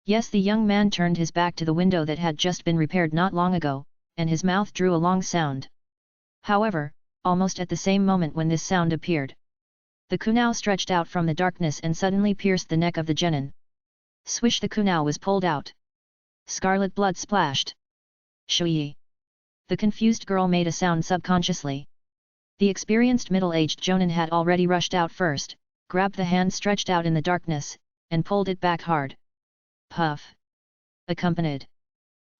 Yes, the young man turned his back to the window that had just been repaired not long ago, and his mouth drew a long sound. However, almost at the same moment when this sound appeared, the kunai stretched out from the darkness and suddenly pierced the neck of the genin. Swish, the kunai was pulled out. Scarlet blood splashed. Shui! The confused girl made a sound subconsciously. The experienced middle-aged jonin had already rushed out first, grabbed the hand stretched out in the darkness, and pulled it back hard. Puff! Accompanied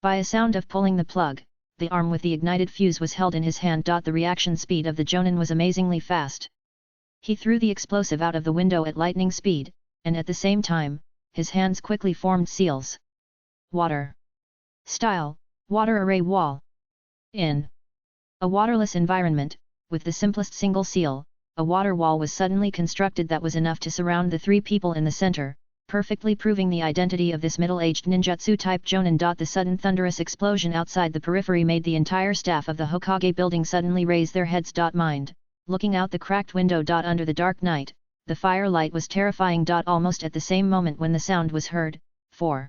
by a sound of pulling the plug, the arm with the ignited fuse was held in his hand. The reaction speed of the jonin was amazingly fast. He threw the explosive out of the window at lightning speed, and at the same time, his hands quickly formed seals. Water. Style, water array wall. In a waterless environment, with the simplest single seal, a water wall was suddenly constructed that was enough to surround the three people in the center, perfectly proving the identity of this middle-aged ninjutsu-type jonin. The sudden thunderous explosion outside the periphery made the entire staff of the Hokage building suddenly raise their heads. Mind, looking out the cracked window. Under the dark night, the firelight was terrifying. Almost at the same moment when the sound was heard, 4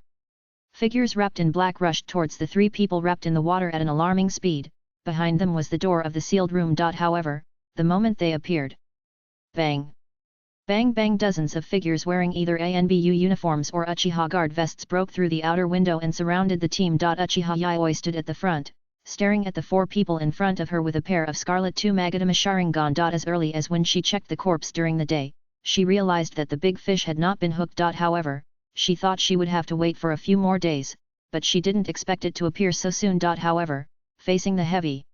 figures wrapped in black rushed towards the three people wrapped in the water at an alarming speed. Behind them was the door of the sealed room. However, the moment they appeared, bang! Bang bang, dozens of figures wearing either ANBU uniforms or Uchiha guard vests broke through the outer window and surrounded the team. Uchiha Yayoi stood at the front, staring at the four people in front of her with a pair of Scarlet II Magatama Sharingan. As early as when she checked the corpse during the day, she realized that the big fish had not been hooked. However, she thought she would have to wait for a few more days, but she didn't expect it to appear so soon. However, facing the heavy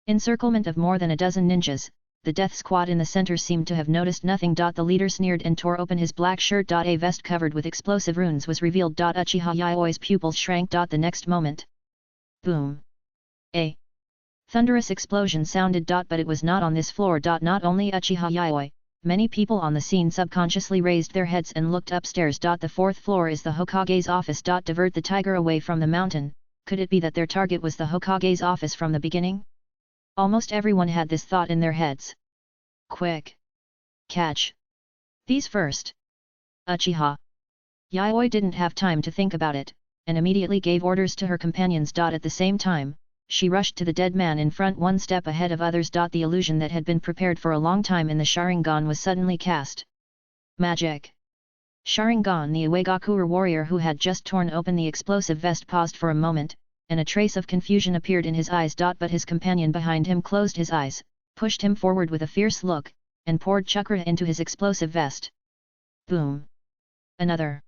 encirclement of more than a dozen ninjas, the death squad in the center seemed to have noticed nothing. The leader sneered and tore open his black shirt. A vest covered with explosive runes was revealed. Uchiha Yaoi's pupils shrank. The next moment, boom! A thunderous explosion sounded. But it was not on this floor. Not only Uchiha Yaoi, many people on the scene subconsciously raised their heads and looked upstairs. The fourth floor is the Hokage's office. Divert the tiger away from the mountain. Could it be that their target was the Hokage's office from the beginning? Almost everyone had this thought in their heads. Quick! Catch these first! Uchiha Yaoi didn't have time to think about it, and immediately gave orders to her companions. At the same time, she rushed to the dead man in front, one step ahead of others. The illusion that had been prepared for a long time in the Sharingan was suddenly cast. Magic! Sharingan. The Iwagakure warrior who had just torn open the explosive vest paused for a moment, and a trace of confusion appeared in his eyes. But his companion behind him closed his eyes, pushed him forward with a fierce look, and poured chakra into his explosive vest. Boom! Another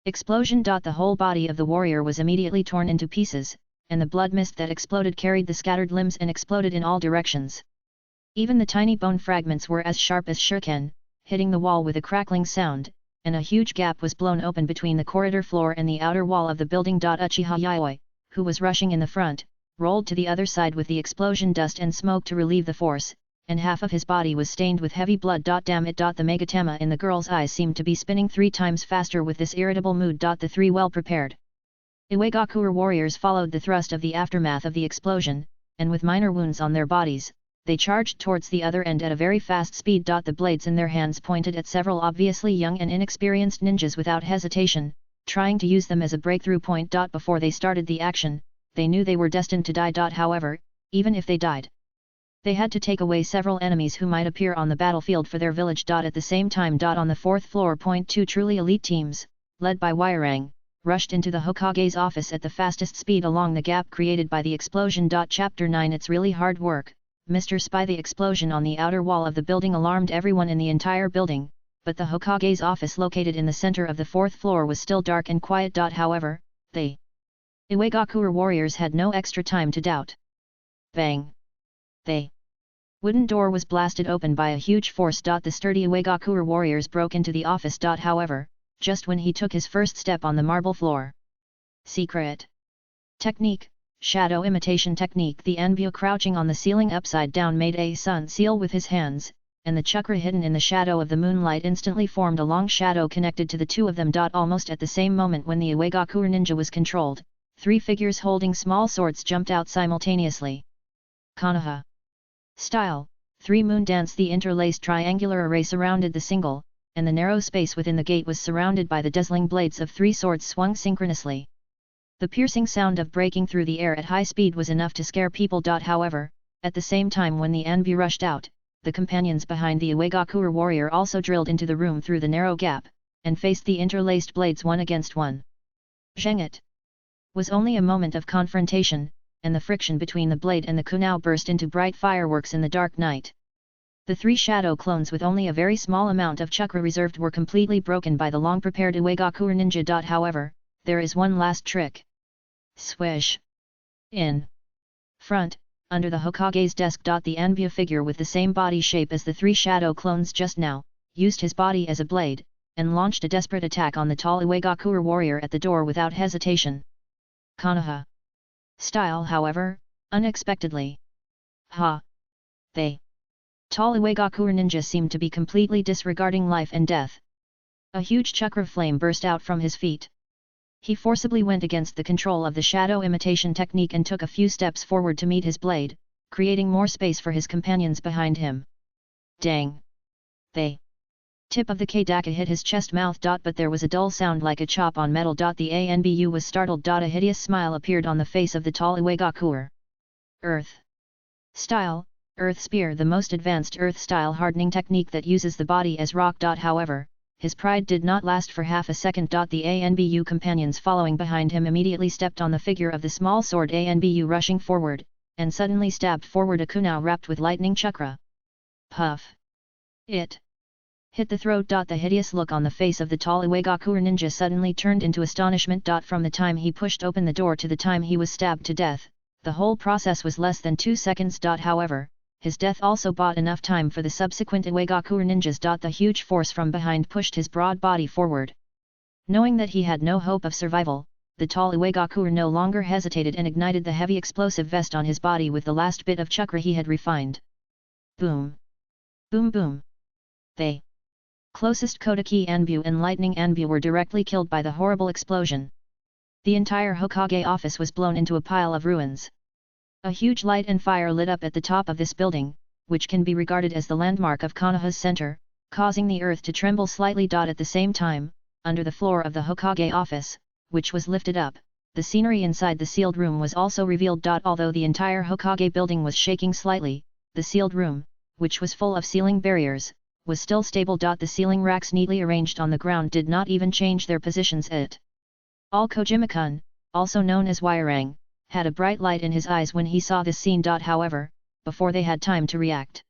explosion. The whole body of the warrior was immediately torn into pieces, and the blood mist that exploded carried the scattered limbs and exploded in all directions. Even the tiny bone fragments were as sharp as shuriken, hitting the wall with a crackling sound, and a huge gap was blown open between the corridor floor and the outer wall of the building. Uchiha Yaoi, who was rushing in the front, rolled to the other side with the explosion dust and smoke to relieve the force, and half of his body was stained with heavy blood. Damn it! The Megatama in the girl's eyes seemed to be spinning 3 times faster with this irritable mood. The three well-prepared Iwagakure warriors followed the thrust of the aftermath of the explosion, and with minor wounds on their bodies, they charged towards the other end at a very fast speed. The blades in their hands pointed at several obviously young and inexperienced ninjas without hesitation, trying to use them as a breakthrough point. Before they started the action, they knew they were destined to die. However, even if they died, they had to take away several enemies who might appear on the battlefield for their village. At the same time, on the 4th floor, 2 truly elite teams, led by Wairang, rushed into the Hokage's office at the fastest speed along the gap created by the explosion. Chapter 9. It's really hard work, Mr. Spy. The explosion on the outer wall of the building alarmed everyone in the entire building, but the Hokage's office located in the center of the 4th floor was still dark and quiet. However, the Iwagakure warriors had no extra time to doubt. Bang! The wooden door was blasted open by a huge force. The sturdy Iwagakure warriors broke into the office. However, just when he took his first step on the marble floor. Secret technique, shadow imitation technique. The Anbu crouching on the ceiling upside down made a sun seal with his hands, and the chakra hidden in the shadow of the moonlight instantly formed a long shadow connected to the two of them. Almost at the same moment when the Iwagakure ninja was controlled, 3 figures holding small swords jumped out simultaneously. Konoha style, 3 moon dance. The interlaced triangular array surrounded the single, and the narrow space within the gate was surrounded by the dazzling blades of 3 swords swung synchronously. The piercing sound of breaking through the air at high speed was enough to scare people. However, at the same time when the Anbu rushed out, the companions behind the Iwagakure warrior also drilled into the room through the narrow gap, and faced the interlaced blades one against one. Zheng! It was only a moment of confrontation, and the friction between the blade and the kunao burst into bright fireworks in the dark night. The 3 shadow clones with only a very small amount of chakra reserved were completely broken by the long-prepared Iwagakure ninja. However, there is one last trick. Swish! In front, under the Hokage's desk. The Anbu figure with the same body shape as the 3 shadow clones just now, used his body as a blade, and launched a desperate attack on the tall Iwagakure warrior at the door without hesitation. Konoha style, however, unexpectedly. Ha! They tall Iwagakure ninja seemed to be completely disregarding life and death. A huge chakra flame burst out from his feet. He forcibly went against the control of the shadow imitation technique and took a few steps forward to meet his blade, creating more space for his companions behind him. Dang! The tip of the Kdaka hit his chest mouth. But there was a dull sound like a chop on metal. The Anbu was startled. A hideous smile appeared on the face of the tall Iwagakure. Earth style, Earth Spear, the most advanced Earth style hardening technique that uses the body as rock. However, his pride did not last for half a second. The Anbu companions following behind him immediately stepped on the figure of the small sword Anbu rushing forward, and suddenly stabbed forward a kunao wrapped with lightning chakra. Puff! It hit the throat. The hideous look on the face of the tall Iwagakure ninja suddenly turned into astonishment. From the time he pushed open the door to the time he was stabbed to death, the whole process was less than 2 seconds. However, his death also bought enough time for the subsequent Iwagakure ninjas. The huge force from behind pushed his broad body forward. Knowing that he had no hope of survival, the tall Iwagakure no longer hesitated and ignited the heavy explosive vest on his body with the last bit of chakra he had refined. Boom! Boom boom! The closest Kodaki Anbu and Lightning Anbu were directly killed by the horrible explosion. The entire Hokage office was blown into a pile of ruins. A huge light and fire lit up at the top of this building, which can be regarded as the landmark of Konoha's center, causing the earth to tremble slightly. At the same time, under the floor of the Hokage office, which was lifted up, the scenery inside the sealed room was also revealed. Although the entire Hokage building was shaking slightly, the sealed room, which was full of ceiling barriers, was still stable. The ceiling racks neatly arranged on the ground did not even change their positions. All Kojima-kun, also known as Wairang, had a bright light in his eyes when he saw this scene. However, before they had time to react.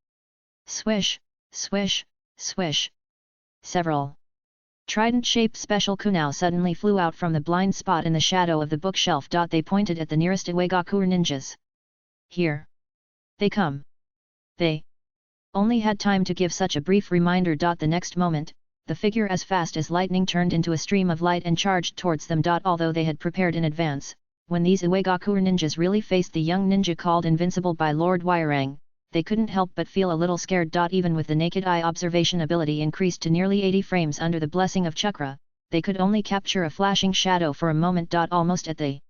Swish, swish, swish. Several trident-shaped special kunao suddenly flew out from the blind spot in the shadow of the bookshelf. They pointed at the nearest Iwagakure ninjas. Here they come. They only had time to give such a brief reminder. The next moment, the figure as fast as lightning turned into a stream of light and charged towards them. Although they had prepared in advance, when these Iwagakure ninjas really faced the young ninja called Invincible by Lord Wairang, they couldn't help but feel a little scared. Even with the naked eye observation ability increased to nearly 80 frames under the blessing of chakra, they could only capture a flashing shadow for a moment. Almost at the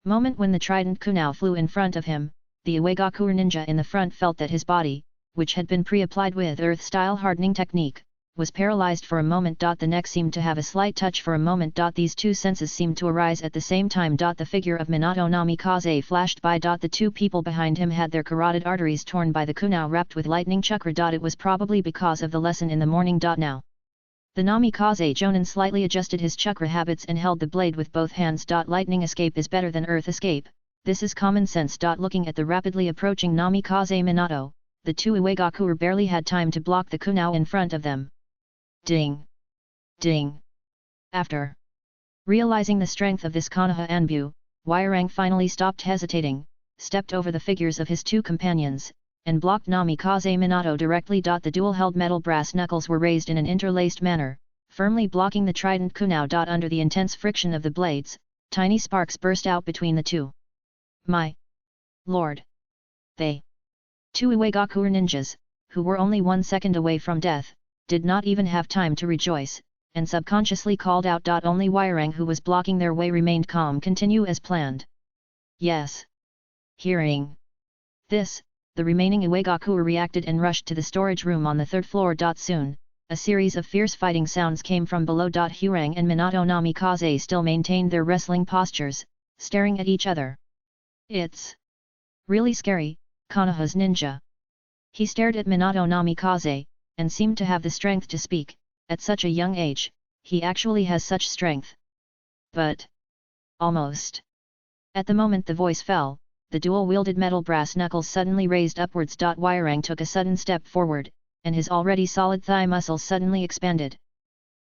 moment when the trident kunao flew in front of him, the Iwagakure ninja in the front felt that his body, which had been pre-applied with Earth-style hardening technique, was paralyzed for a moment. The neck seemed to have a slight touch for a moment. These two senses seemed to arise at the same time. The figure of Minato Namikaze flashed by. The two people behind him had their carotid arteries torn by the kunao wrapped with lightning chakra. It was probably because of the lesson in the morning. Now the Namikaze Jonin slightly adjusted his chakra habits and held the blade with both hands. Lightning escape is better than earth escape, this is common sense. Looking at the rapidly approaching Namikaze Minato, the two Iwagakure barely had time to block the kunao in front of them. Ding! Ding! After realizing the strength of this Konoha Anbu, Wairang finally stopped hesitating, stepped over the figures of his two companions, and blocked Namikaze Minato directly. The dual-held metal brass knuckles were raised in an interlaced manner, firmly blocking the trident kunao. Under the intense friction of the blades, tiny sparks burst out between the two. My lord! They two Iwagakure ninjas, who were only 1 second away from death, did not even have time to rejoice, and subconsciously called out. Only Wairang, who was blocking their way, remained calm. Continue as planned. Yes. Hearing this, the remaining Iwagakure reacted and rushed to the storage room on the 3rd floor. Soon, a series of fierce fighting sounds came from below. Hurang and Minato Namikaze still maintained their wrestling postures, staring at each other. It's really scary, Konoha's ninja. He stared at Minato Namikaze, and seemed to have the strength to speak. At such a young age, he actually has such strength. But almost. At the moment the voice fell, the dual-wielded metal brass knuckles suddenly raised upwards. Hwirang took a sudden step forward, and his already solid thigh muscles suddenly expanded.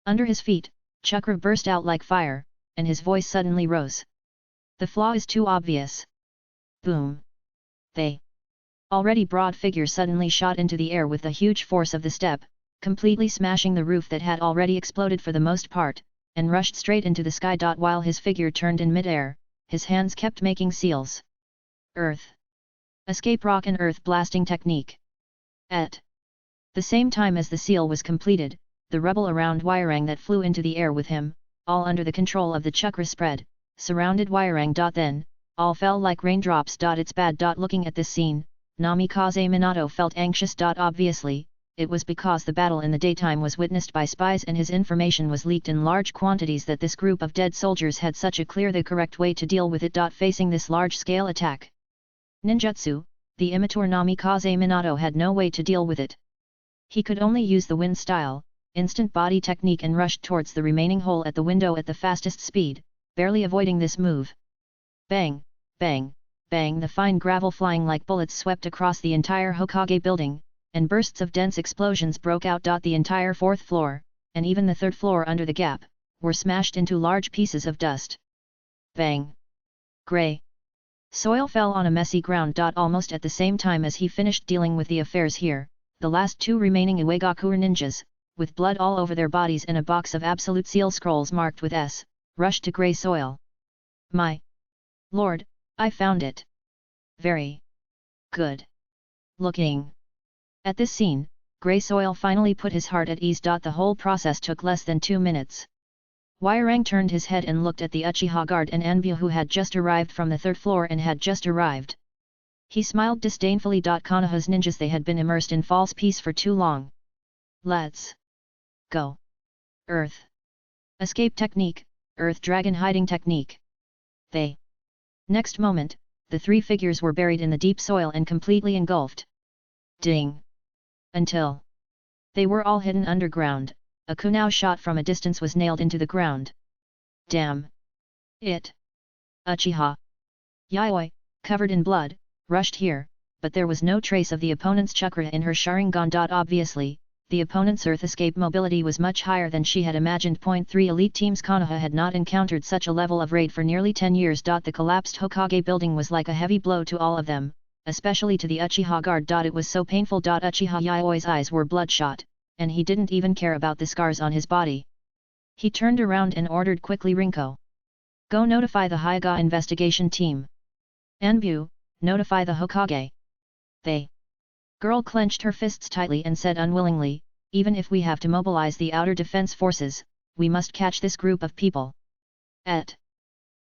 Under his feet, chakra burst out like fire, and his voice suddenly rose. The flaw is too obvious. Boom! They already broad figure suddenly shot into the air with the huge force of the step, completely smashing the roof that had already exploded for the most part, and rushed straight into the sky. While his figure turned in mid-air, his hands kept making seals. Earth. Escape rock and earth blasting technique. At the same time as the seal was completed, the rubble around Hwirang that flew into the air with him, all under the control of the chakra spread, surrounded Hwirang. Then, all fell like raindrops. It's bad. Looking at this scene, Namikaze Minato felt anxious. Obviously, it was because the battle in the daytime was witnessed by spies and his information was leaked in large quantities that this group of dead soldiers had such a clear the correct way to deal with it. Facing this large-scale attack ninjutsu, the immature Namikaze Minato had no way to deal with it. He could only use the wind style, instant body technique, and rushed towards the remaining hole at the window at the fastest speed, barely avoiding this move. Bang, bang, bang! The fine gravel flying like bullets swept across the entire Hokage building, and bursts of dense explosions broke out. The entire fourth floor, and even the third floor under the gap, were smashed into large pieces of dust. Bang! Grey soil fell on a messy ground. Almost at the same time as he finished dealing with the affairs here, the last two remaining Iwagakure ninjas, with blood all over their bodies and a box of absolute seal scrolls marked with S, rushed to grey soil. My lord, I found it. Very good looking. At this scene, grey soil finally put his heart at ease. The whole process took less than 2 minutes. Hwirang turned his head and looked at the Uchiha guard and Anbu, who had just arrived from the third floor and had just arrived. He smiled disdainfully. Konoha's ninjas, they had been immersed in false peace for too long. Let's go. Earth escape technique, earth dragon hiding technique. They. Next moment, the three figures were buried in the deep soil and completely engulfed. Ding! Until they were all hidden underground, a kunai shot from a distance was nailed into the ground. Damn it! Uchiha Yayoi, covered in blood, rushed here, but there was no trace of the opponent's chakra in her Sharingan. Obviously, the opponent's earth escape mobility was much higher than she had imagined. 3 Elite teams. Konoha had not encountered such a level of raid for nearly 10 years. The collapsed Hokage building was like a heavy blow to all of them, especially to the Uchiha guard. It was so painful. Uchiha Yaoi's eyes were bloodshot, and he didn't even care about the scars on his body. He turned around and ordered quickly, Rinko, go notify the Hyuga investigation team. Anbu, notify the Hokage. They. Girl clenched her fists tightly and said unwillingly, even if we have to mobilize the outer defense forces, we must catch this group of people. At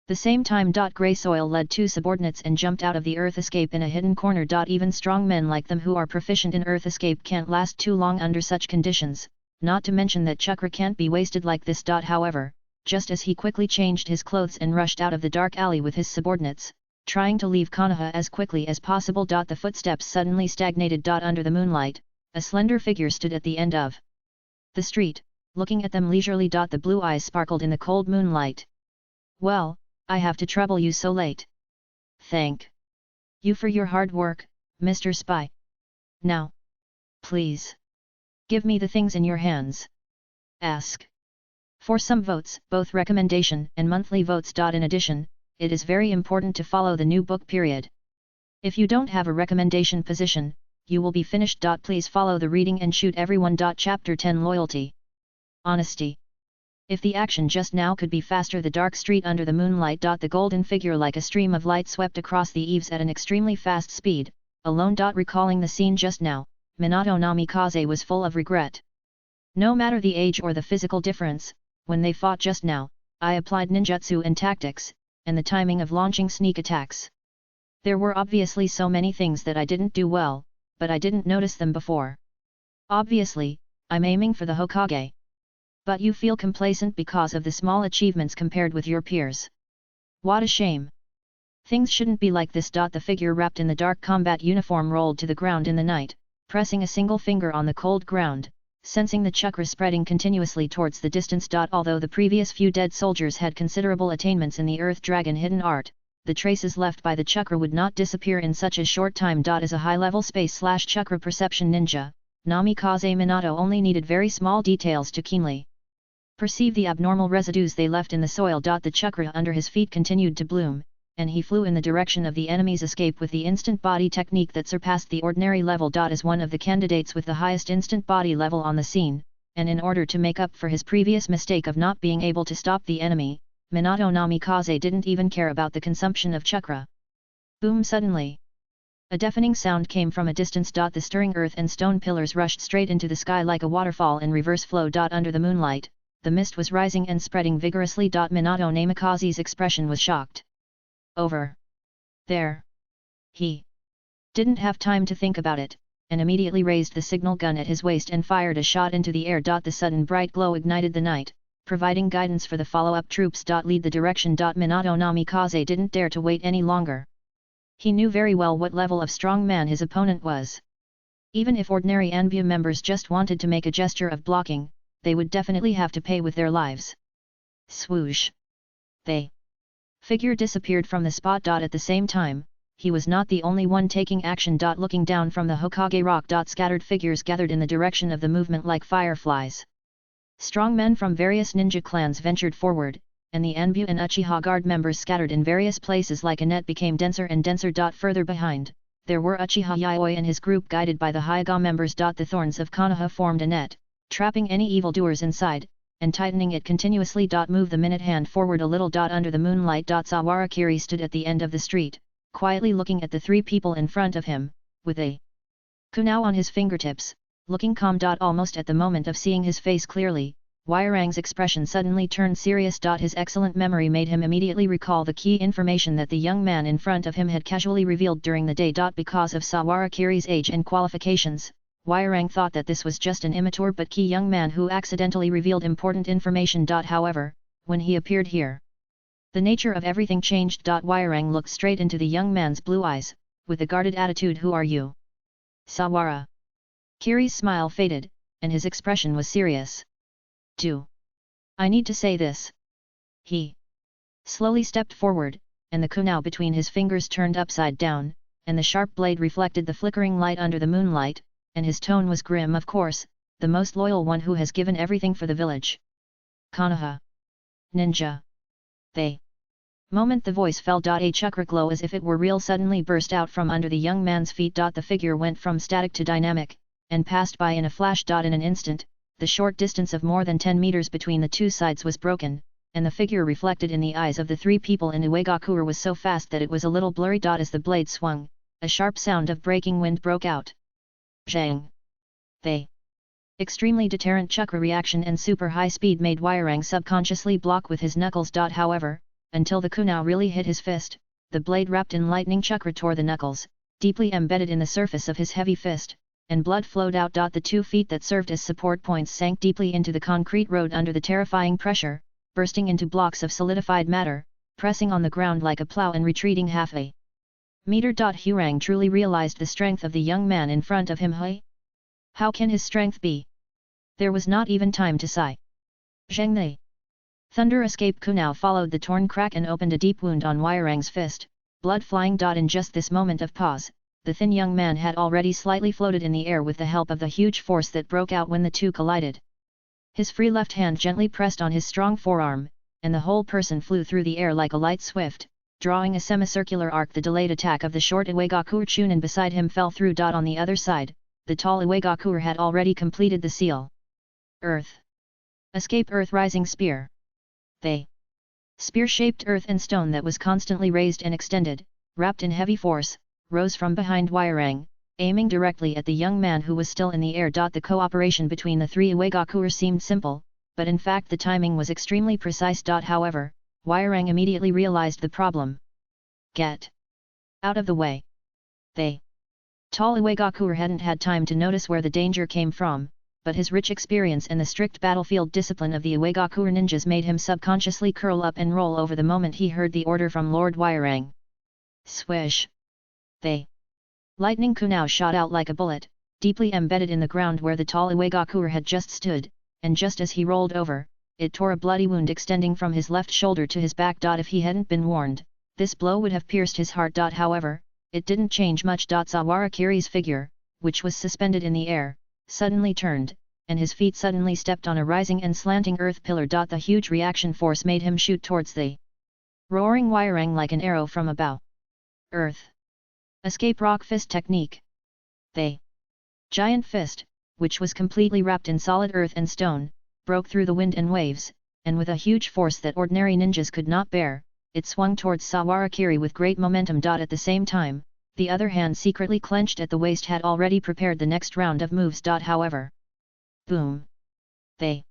the same time, Grey Soil led 2 subordinates and jumped out of the earth escape in a hidden corner. Even strong men like them who are proficient in earth escape can't last too long under such conditions, not to mention that chakra can't be wasted like this. However, just as he quickly changed his clothes and rushed out of the dark alley with his subordinates, trying to leave Konoha as quickly as possible, the footsteps suddenly stagnated. Under the moonlight, a slender figure stood at the end of the street, looking at them leisurely. The blue eyes sparkled in the cold moonlight. Well, I have to trouble you so late. Thank you for your hard work, Mr. Spy. Now, please, give me the things in your hands. Ask for some votes, both recommendation and monthly votes. In addition, it is very important to follow the new book period. If you don't have a recommendation position, you will be finished. Please follow the reading and shoot everyone. Chapter 10 Loyalty. Honesty. If the action just now could be faster. The dark street under the moonlight. The golden figure like a stream of light swept across the eaves at an extremely fast speed, alone. Recalling the scene just now, Minato Namikaze was full of regret. No matter the age or the physical difference, when they fought just now, I applied ninjutsu and tactics, and the timing of launching sneak attacks. There were obviously so many things that I didn't do well, but I didn't notice them before. Obviously, I'm aiming for the Hokage. But you feel complacent because of the small achievements compared with your peers. What a shame. Things shouldn't be like this. The figure wrapped in the dark combat uniform rolled to the ground in the night, pressing a single finger on the cold ground, sensing the chakra spreading continuously towards the distance. Although the previous few dead soldiers had considerable attainments in the Earth Dragon hidden art, the traces left by the chakra would not disappear in such a short time. As a high-level space/chakra perception ninja, Namikaze Minato only needed very small details to keenly perceive the abnormal residues they left in the soil. The chakra under his feet continued to bloom, and he flew in the direction of the enemy's escape with the instant body technique that surpassed the ordinary level. As one of the candidates with the highest instant body level on the scene, and in order to make up for his previous mistake of not being able to stop the enemy, Minato Namikaze didn't even care about the consumption of chakra. Boom! Suddenly, a deafening sound came from a distance. The stirring earth and stone pillars rushed straight into the sky like a waterfall in reverse flow. Under the moonlight, the mist was rising and spreading vigorously. Minato Namikaze's expression was shocked. Over there. He didn't have time to think about it, and immediately raised the signal gun at his waist and fired a shot into the air. The sudden bright glow ignited the night, providing guidance for the follow-up troops. Lead the direction. Minato Namikaze didn't dare to wait any longer. He knew very well what level of strong man his opponent was. Even if ordinary ANBU members just wanted to make a gesture of blocking, they would definitely have to pay with their lives. Swoosh! The figure disappeared from the spot. At the same time, he was not the only one taking action. Looking down from the Hokage rock. Scattered figures gathered in the direction of the movement like fireflies. Strong men from various ninja clans ventured forward, and the Anbu and Uchiha Guard members scattered in various places like a net became denser and denser. Further behind, there were Uchiha Yayoi and his group guided by the Hyuga members. The thorns of Konoha formed a net, trapping any evildoers inside, and tightening it continuously. Move the minute hand forward a little. Under the moonlight. Sawarakiri stood at the end of the street, quietly looking at the three people in front of him, with a kunao on his fingertips, looking calm. Almost at the moment of seeing his face clearly, Wairang's expression suddenly turned serious. His excellent memory made him immediately recall the key information that the young man in front of him had casually revealed during the day. Because of Sawarakiri's age and qualifications, Wairang thought that this was just an immature but key young man who accidentally revealed important information. However, when he appeared here, the nature of everything changed. Wairang looked straight into the young man's blue eyes, with a guarded attitude. Who are you? Sawara. Kiri's smile faded, and his expression was serious. Do I need to say this? He slowly stepped forward, and the kunao between his fingers turned upside down, and the sharp blade reflected the flickering light under the moonlight, and his tone was grim. Of course, the most loyal one who has given everything for the village. Konoha. Ninja. The moment the voice fell. A chakra glow as if it were real suddenly burst out from under the young man's feet. The figure went from static to dynamic, and passed by in a flash. In an instant, the short distance of more than 10 meters between the two sides was broken, and the figure reflected in the eyes of the three people in Uegakure was so fast that it was a little blurry. As the blade swung, a sharp sound of breaking wind broke out. Zhang. The extremely deterrent chakra reaction and super high speed made Wairang subconsciously block with his knuckles. However, until the kunao really hit his fist, the blade wrapped in lightning chakra tore the knuckles, deeply embedded in the surface of his heavy fist, and blood flowed out. The 2 feet that served as support points sank deeply into the concrete road under the terrifying pressure, bursting into blocks of solidified matter, pressing on the ground like a plow and retreating half a meter. Hurang truly realized the strength of the young man in front of him. Hey? How can his strength be? There was not even time to sigh. Zheng the thunder escape kunao followed the torn crack and opened a deep wound on Wairang's fist, blood flying. In just this moment of pause, the thin young man had already slightly floated in the air with the help of the huge force that broke out when the two collided. His free left hand gently pressed on his strong forearm, and the whole person flew through the air like a light swift, drawing a semicircular arc. The delayed attack of the short Uegakure Chunin beside him fell through. On the other side, the tall Uegakure had already completed the seal. Earth. Escape Earth Rising Spear. The spear-shaped earth and stone that was constantly raised and extended, wrapped in heavy force, rose from behind Wairang, aiming directly at the young man who was still in the air. The cooperation between the three Uegakure seemed simple, but in fact the timing was extremely precise. However, Wairang immediately realized the problem. Get out of the way. The tall Uegakure hadn't had time to notice where the danger came from, but his rich experience and the strict battlefield discipline of the Iwagakure ninjas made him subconsciously curl up and roll over the moment he heard the order from Lord Wairang. Swish! The lightning kunai shot out like a bullet, deeply embedded in the ground where the tall Iwagakure had just stood, and just as he rolled over, it tore a bloody wound extending from his left shoulder to his back. If he hadn't been warned, this blow would have pierced his heart. However, it didn't change much. Sawarakiri's figure, which was suspended in the air, suddenly turned, and his feet suddenly stepped on a rising and slanting earth pillar. The huge reaction force made him shoot towards the roaring Wairang like an arrow from a bow. Earth. Escape rock fist technique. The giant fist, which was completely wrapped in solid earth and stone, broke through the wind and waves, and with a huge force that ordinary ninjas could not bear, it swung towards Sawarakiri with great momentum. At the same time, the other hand secretly clenched at the waist had already prepared the next round of moves. However, boom! The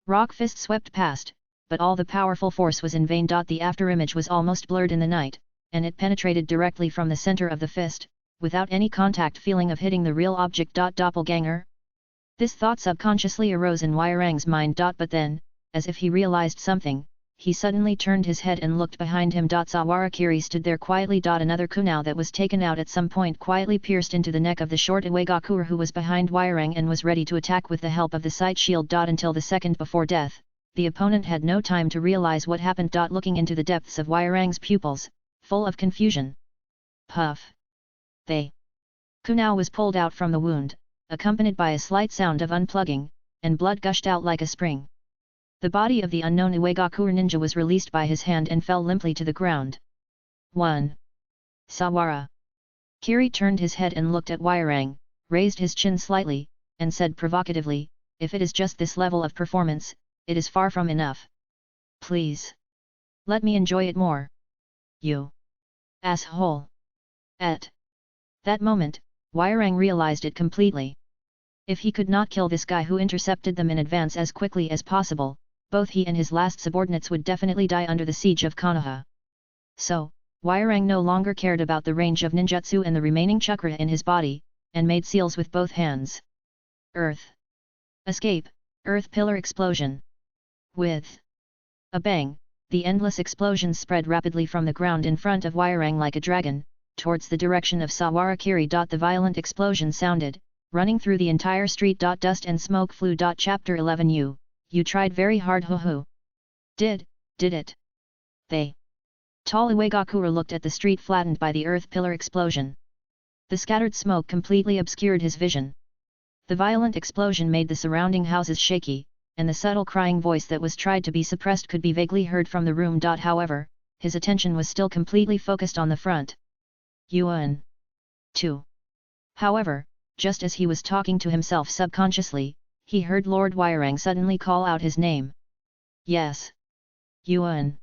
rock fist swept past, but all the powerful force was in vain. The afterimage was almost blurred in the night, and it penetrated directly from the center of the fist, without any contact feeling of hitting the real object. Doppelganger? This thought subconsciously arose in Wairang's mind. But then, as if he realized something, he suddenly turned his head and looked behind him. Sawarakiri stood there quietly. Another kunai that was taken out at some point quietly pierced into the neck of the short Iwagakure who was behind Wairang and was ready to attack with the help of the sight shield. Until the second before death, the opponent had no time to realize what happened. Looking into the depths of Wairang's pupils, full of confusion. Puff! The kunai was pulled out from the wound, accompanied by a slight sound of unplugging, and blood gushed out like a spring. The body of the unknown Iwagakure ninja was released by his hand and fell limply to the ground. 1. Sawara. Kiri turned his head and looked at Wairang, raised his chin slightly, and said provocatively, "If it is just this level of performance, it is far from enough. Please. Let me enjoy it more. You asshole." At that moment, Wairang realized it completely. If he could not kill this guy who intercepted them in advance as quickly as possible, both he and his last subordinates would definitely die under the siege of Konoha. So, Wairang no longer cared about the range of ninjutsu and the remaining chakra in his body, and made seals with both hands. Earth. Escape, earth pillar explosion. With a bang, the endless explosions spread rapidly from the ground in front of Wairang like a dragon, towards the direction of Sawarakiri. The violent explosion sounded, running through the entire street. Dust and smoke flew. Chapter 11. You tried very hard. Hoo. Did it? The tall Iwagakure looked at the street flattened by the earth pillar explosion. The scattered smoke completely obscured his vision. The violent explosion made the surrounding houses shaky, and the subtle crying voice that was tried to be suppressed could be vaguely heard from the room. However, his attention was still completely focused on the front. Yuan. 2. However, just as he was talking to himself subconsciously, he heard Lord Wairang suddenly call out his name. Yes. Yuan.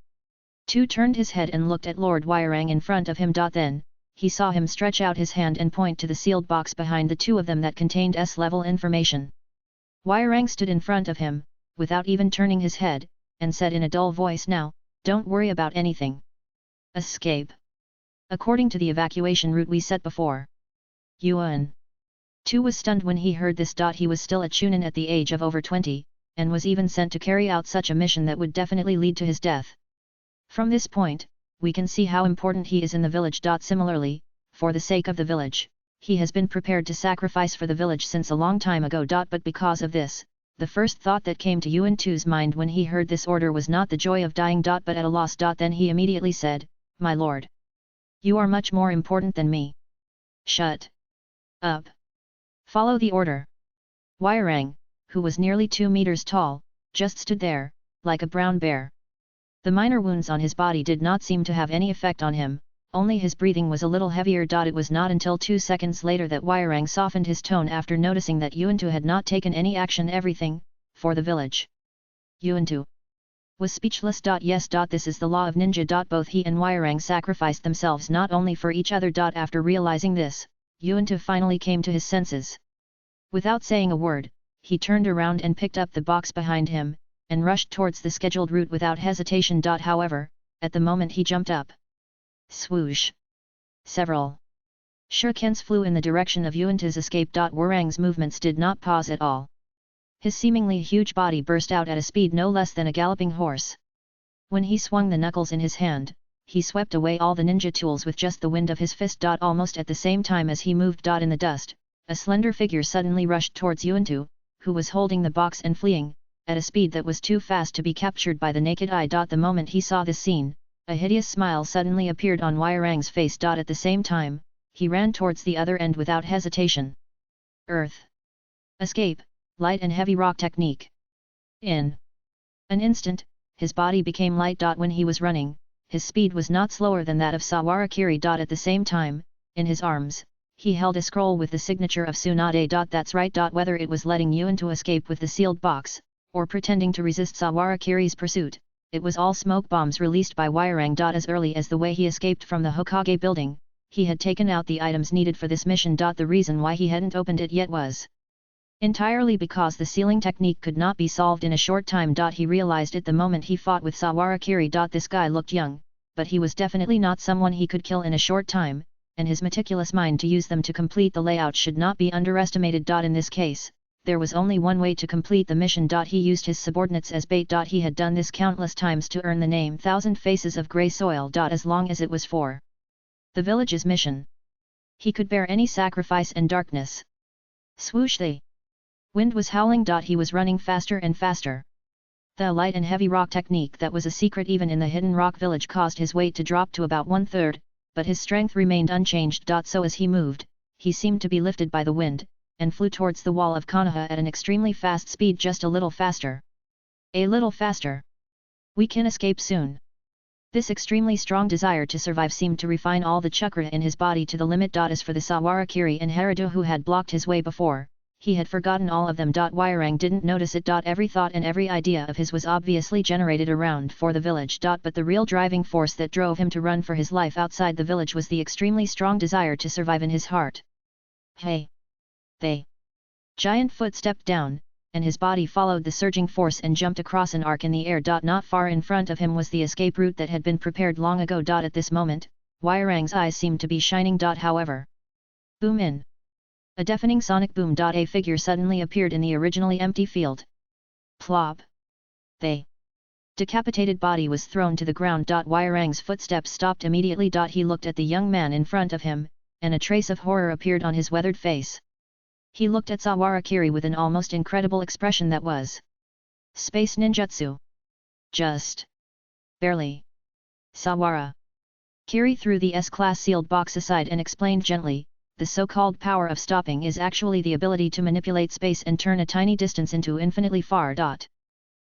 2 turned his head and looked at Lord Wairang in front of him. Then, he saw him stretch out his hand and point to the sealed box behind the two of them that contained S-level information. Wairang stood in front of him, without even turning his head, and said in a dull voice, "Now, don't worry about anything. Escape. According to the evacuation route we set before." Yuan. 2 was stunned when he heard this. He was still a chunin at the age of over 20, and was even sent to carry out such a mission that would definitely lead to his death. From this point, we can see how important he is in the village. Similarly, for the sake of the village, he has been prepared to sacrifice for the village since a long time ago. But because of this, the first thought that came to Yuan 2's mind when he heard this order was not the joy of dying. But at a loss. Then he immediately said, "My lord. You are much more important than me. Shut up. Follow the order." Wairang, who was nearly 2 meters tall, just stood there, like a brown bear. The minor wounds on his body did not seem to have any effect on him, only his breathing was a little heavier. It was not until 2 seconds later that Wairang softened his tone after noticing that Yuan 2 had not taken any action. Everything, for the village. Yuan 2 was speechless. Yes. This is the law of ninja. Both he and Wairang sacrificed themselves not only for each other. After realizing this, Yuan 2 finally came to his senses. Without saying a word, he turned around and picked up the box behind him, and rushed towards the scheduled route without hesitation. However, at the moment he jumped up. Swoosh! Several shurikens flew in the direction of Yuan 2's escape. Wairang's movements did not pause at all. His seemingly huge body burst out at a speed no less than a galloping horse. When he swung the knuckles in his hand, he swept away all the ninja tools with just the wind of his fist. Almost at the same time as he moved. In the dust, a slender figure suddenly rushed towards Yuantu, who was holding the box and fleeing, at a speed that was too fast to be captured by the naked eye. The moment he saw this scene, a hideous smile suddenly appeared on Huairang's face. At the same time, he ran towards the other end without hesitation. Earth. Escape, light and heavy rock technique. In an instant, his body became light. When he was running, his speed was not slower than that of Sawarakiri. At the same time, in his arms, he held a scroll with the signature of Tsunade. That's right. Whether it was letting Yuantu escape with the sealed box, or pretending to resist Sawarakiri's pursuit, it was all smoke bombs released by Huairang. As early as the way he escaped from the Hokage building, he had taken out the items needed for this mission. The reason why he hadn't opened it yet was entirely because the sealing technique could not be solved in a short time. He realized it the moment he fought with Sawarakiri. This guy looked young, but he was definitely not someone he could kill in a short time, and his meticulous mind to use them to complete the layout should not be underestimated. In this case, there was only one way to complete the mission. He used his subordinates as bait. He had done this countless times to earn the name Thousand Faces of Grey Soil. As long as it was for the village's mission, he could bear any sacrifice and darkness. Swoosh! The wind was howling. He was running faster and faster. The light and heavy rock technique that was a secret even in the hidden rock village caused his weight to drop to about 1/3, but his strength remained unchanged. So as he moved, he seemed to be lifted by the wind, and flew towards the wall of Konoha at an extremely fast speed. Just a little faster. A little faster. We can escape soon. This extremely strong desire to survive seemed to refine all the chakra in his body to the limit. As for the Sawarakiri and Haradu who had blocked his way before, he had forgotten all of them. Huairang didn't notice it. Every thought and every idea of his was obviously generated around for the village. But the real driving force that drove him to run for his life outside the village was the extremely strong desire to survive in his heart. Hey! The giant foot stepped down, and his body followed the surging force and jumped across an arc in the air. Not far in front of him was the escape route that had been prepared long ago. At this moment, Huairang's eyes seemed to be shining. However, boom! In a deafening sonic boom. A figure suddenly appeared in the originally empty field. Plop! The decapitated body was thrown to the ground. Huairang's footsteps stopped immediately. He looked at the young man in front of him, and a trace of horror appeared on his weathered face. He looked at Sawarakiri with an almost incredible expression that was space ninjutsu. Just barely. Sawarakiri threw the S-class sealed box aside and explained gently, the so-called power of stopping is actually the ability to manipulate space and turn a tiny distance into infinitely far.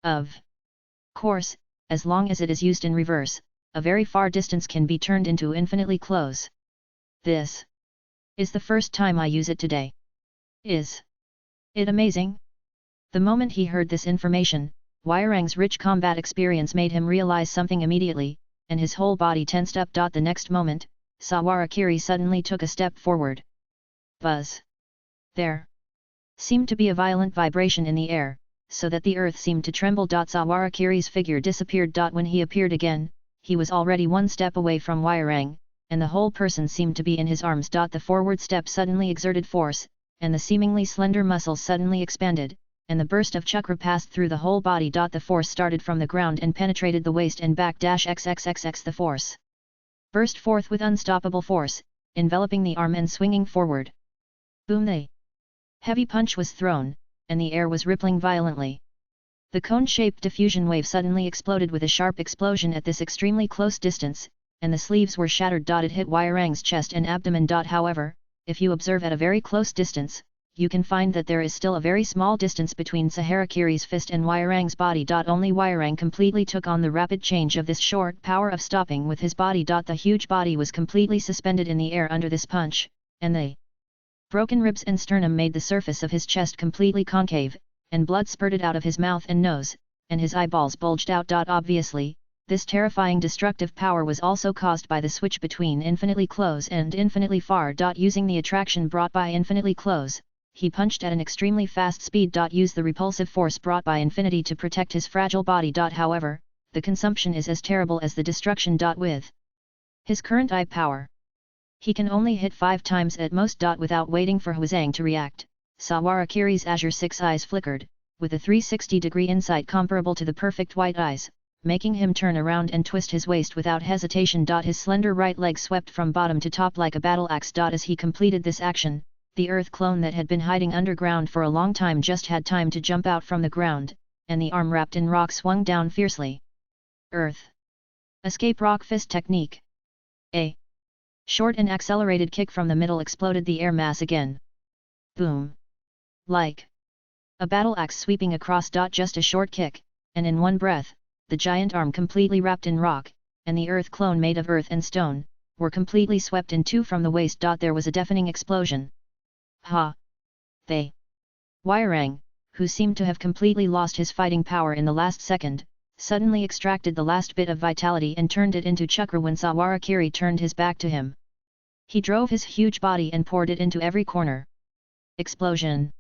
Of course, as long as it is used in reverse, a very far distance can be turned into infinitely close. This is the first time I use it today. Is it amazing? The moment he heard this information, Huairang's rich combat experience made him realize something immediately, and his whole body tensed up. The next moment, Sawarakiri suddenly took a step forward. Buzz! There seemed to be a violent vibration in the air, so that the earth seemed to tremble. Sawarakiri's figure disappeared. When he appeared again, he was already one step away from Huairang, and the whole person seemed to be in his arms. The forward step suddenly exerted force, and the seemingly slender muscles suddenly expanded, and the burst of chakra passed through the whole body. The force started from the ground and penetrated the waist and back. XXXX The force burst forth with unstoppable force, enveloping the arm and swinging forward. Boom! The heavy punch was thrown, and the air was rippling violently. The cone-shaped diffusion wave suddenly exploded with a sharp explosion at this extremely close distance, and the sleeves were shattered. It hit Huairang's chest and abdomen. However, if you observe at a very close distance, you can find that there is still a very small distance between Saharakiri's fist and Huairang's body. Only Huairang completely took on the rapid change of this short power of stopping with his body. The huge body was completely suspended in the air under this punch, and the broken ribs and sternum made the surface of his chest completely concave, and blood spurted out of his mouth and nose, and his eyeballs bulged out. Obviously, this terrifying destructive power was also caused by the switch between infinitely close and infinitely far. Using the attraction brought by infinitely close, he punched at an extremely fast speed. Use the repulsive force brought by infinity to protect his fragile body. However, the consumption is as terrible as the destruction. With his current eye power, he can only hit 5 times at most. Without waiting for Huazang to react, Sawarakiri's azure 6 eyes flickered, with a 360-degree insight comparable to the perfect white eyes, making him turn around and twist his waist without hesitation. His slender right leg swept from bottom to top like a battle axe. As he completed this action, the earth clone that had been hiding underground for a long time just had time to jump out from the ground, and the arm wrapped in rock swung down fiercely. Earth. Escape rock fist technique. A short and accelerated kick from the middle exploded the air mass again. Boom. Like a battle axe sweeping across. Just a short kick, and in one breath, the giant arm completely wrapped in rock, and the earth clone made of earth and stone, were completely swept in two from the waist. There was a deafening explosion. Ha! They. Hwoarang, who seemed to have completely lost his fighting power in the last second, suddenly extracted the last bit of vitality and turned it into chakra when Sawara-kiri turned his back to him. He drove his huge body and poured it into every corner. Explosion.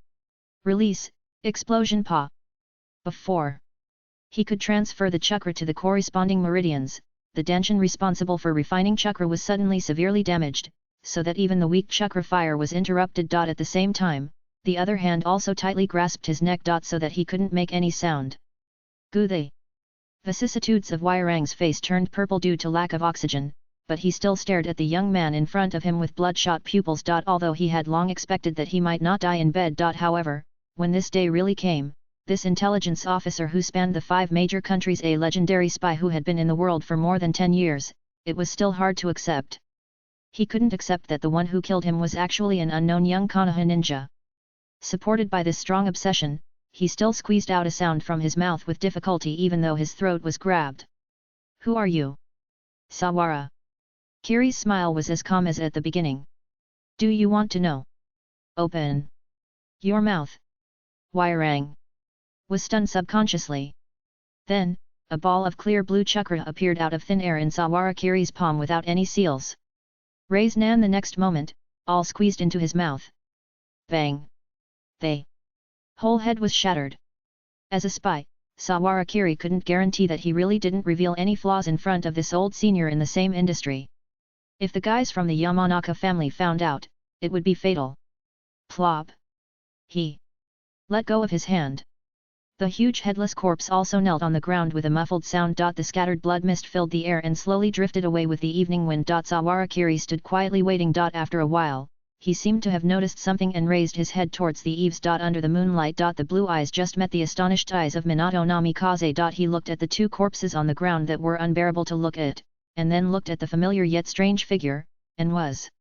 Release, explosion pa. Before he could transfer the chakra to the corresponding meridians, the danshin responsible for refining chakra was suddenly severely damaged, so that even the weak chakra fire was interrupted. At the same time, the other hand also tightly grasped his neck. So that he couldn't make any sound. Gu the vicissitudes of Hwoarang's face turned purple due to lack of oxygen, but he still stared at the young man in front of him with bloodshot pupils. Although he had long expected that he might not die in bed. However, when this day really came, this intelligence officer who spanned the 5 major countries, a legendary spy who had been in the world for more than 10 years, it was still hard to accept. He couldn't accept that the one who killed him was actually an unknown young Konoha ninja. Supported by this strong obsession, he still squeezed out a sound from his mouth with difficulty even though his throat was grabbed. Who are you? Sawara. Kiri's smile was as calm as at the beginning. Do you want to know? Open your mouth. Hwoarang was stunned subconsciously. Then, a ball of clear blue chakra appeared out of thin air in Sawara-kiri's palm without any seals. Raise Nan the next moment, all squeezed into his mouth. Bang! The whole head was shattered. As a spy, Sawara-kiri couldn't guarantee that he really didn't reveal any flaws in front of this old senior in the same industry. If the guys from the Yamanaka family found out, it would be fatal. Plop! He let go of his hand. The huge headless corpse also knelt on the ground with a muffled sound. The scattered blood mist filled the air and slowly drifted away with the evening wind. Sawara-kiri stood quietly waiting. After a while, he seemed to have noticed something and raised his head towards the eaves. Under the moonlight. The blue eyes just met the astonished eyes of Minato Namikaze. He looked at the 2 corpses on the ground that were unbearable to look at, and then looked at the familiar yet strange figure, and was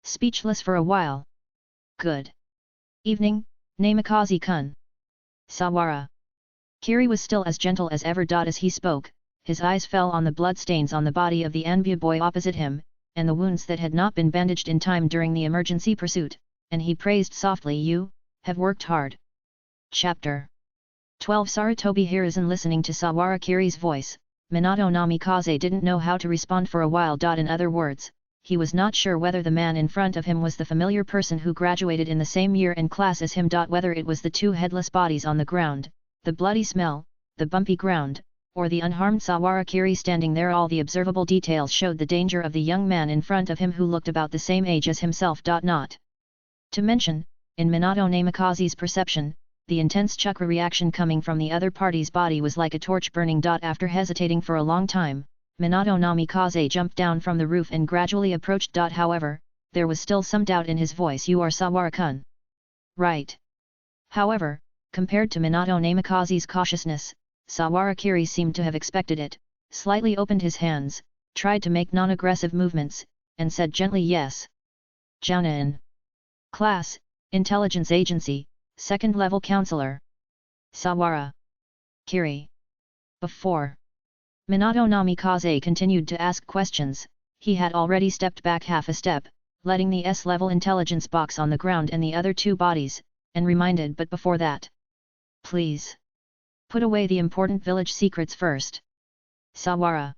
speechless for a while. Good evening, Namikaze-kun. Sawara. Kiri was still as gentle as ever. As he spoke, his eyes fell on the bloodstains on the body of the Anbu boy opposite him, and the wounds that had not been bandaged in time during the emergency pursuit, and he praised softly, "You have worked hard." Chapter 12. Sarutobi Hiruzen. Listening to Sawara-kiri's voice, Minato Namikaze didn't know how to respond for a while. In other words, he was not sure whether the man in front of him was the familiar person who graduated in the same year and class as him. Whether it was the 2 headless bodies on the ground, the bloody smell, the bumpy ground, or the unharmed Sawara-kiri standing there. All the observable details showed the danger of the young man in front of him who looked about the same age as himself. Not to mention, in Minato Namikaze's perception, the intense chakra reaction coming from the other party's body was like a torch burning. After hesitating for a long time, Minato Namikaze jumped down from the roof and gradually approached. However, there was still some doubt in his voice. "You are Sawara-kun, right?" However, compared to Minato Namikaze's cautiousness, Sawara-kiri seemed to have expected it, slightly opened his hands, tried to make non-aggressive movements, and said gently, "Yes." Jounin. Class, Intelligence Agency, 2nd Level Counselor. Sawara. Kiri. Before Minato Namikaze continued to ask questions, he had already stepped back half a step, letting the S-level intelligence box on the ground and the other 2 bodies, and reminded, "But before that, please put away the important village secrets first." Sawara.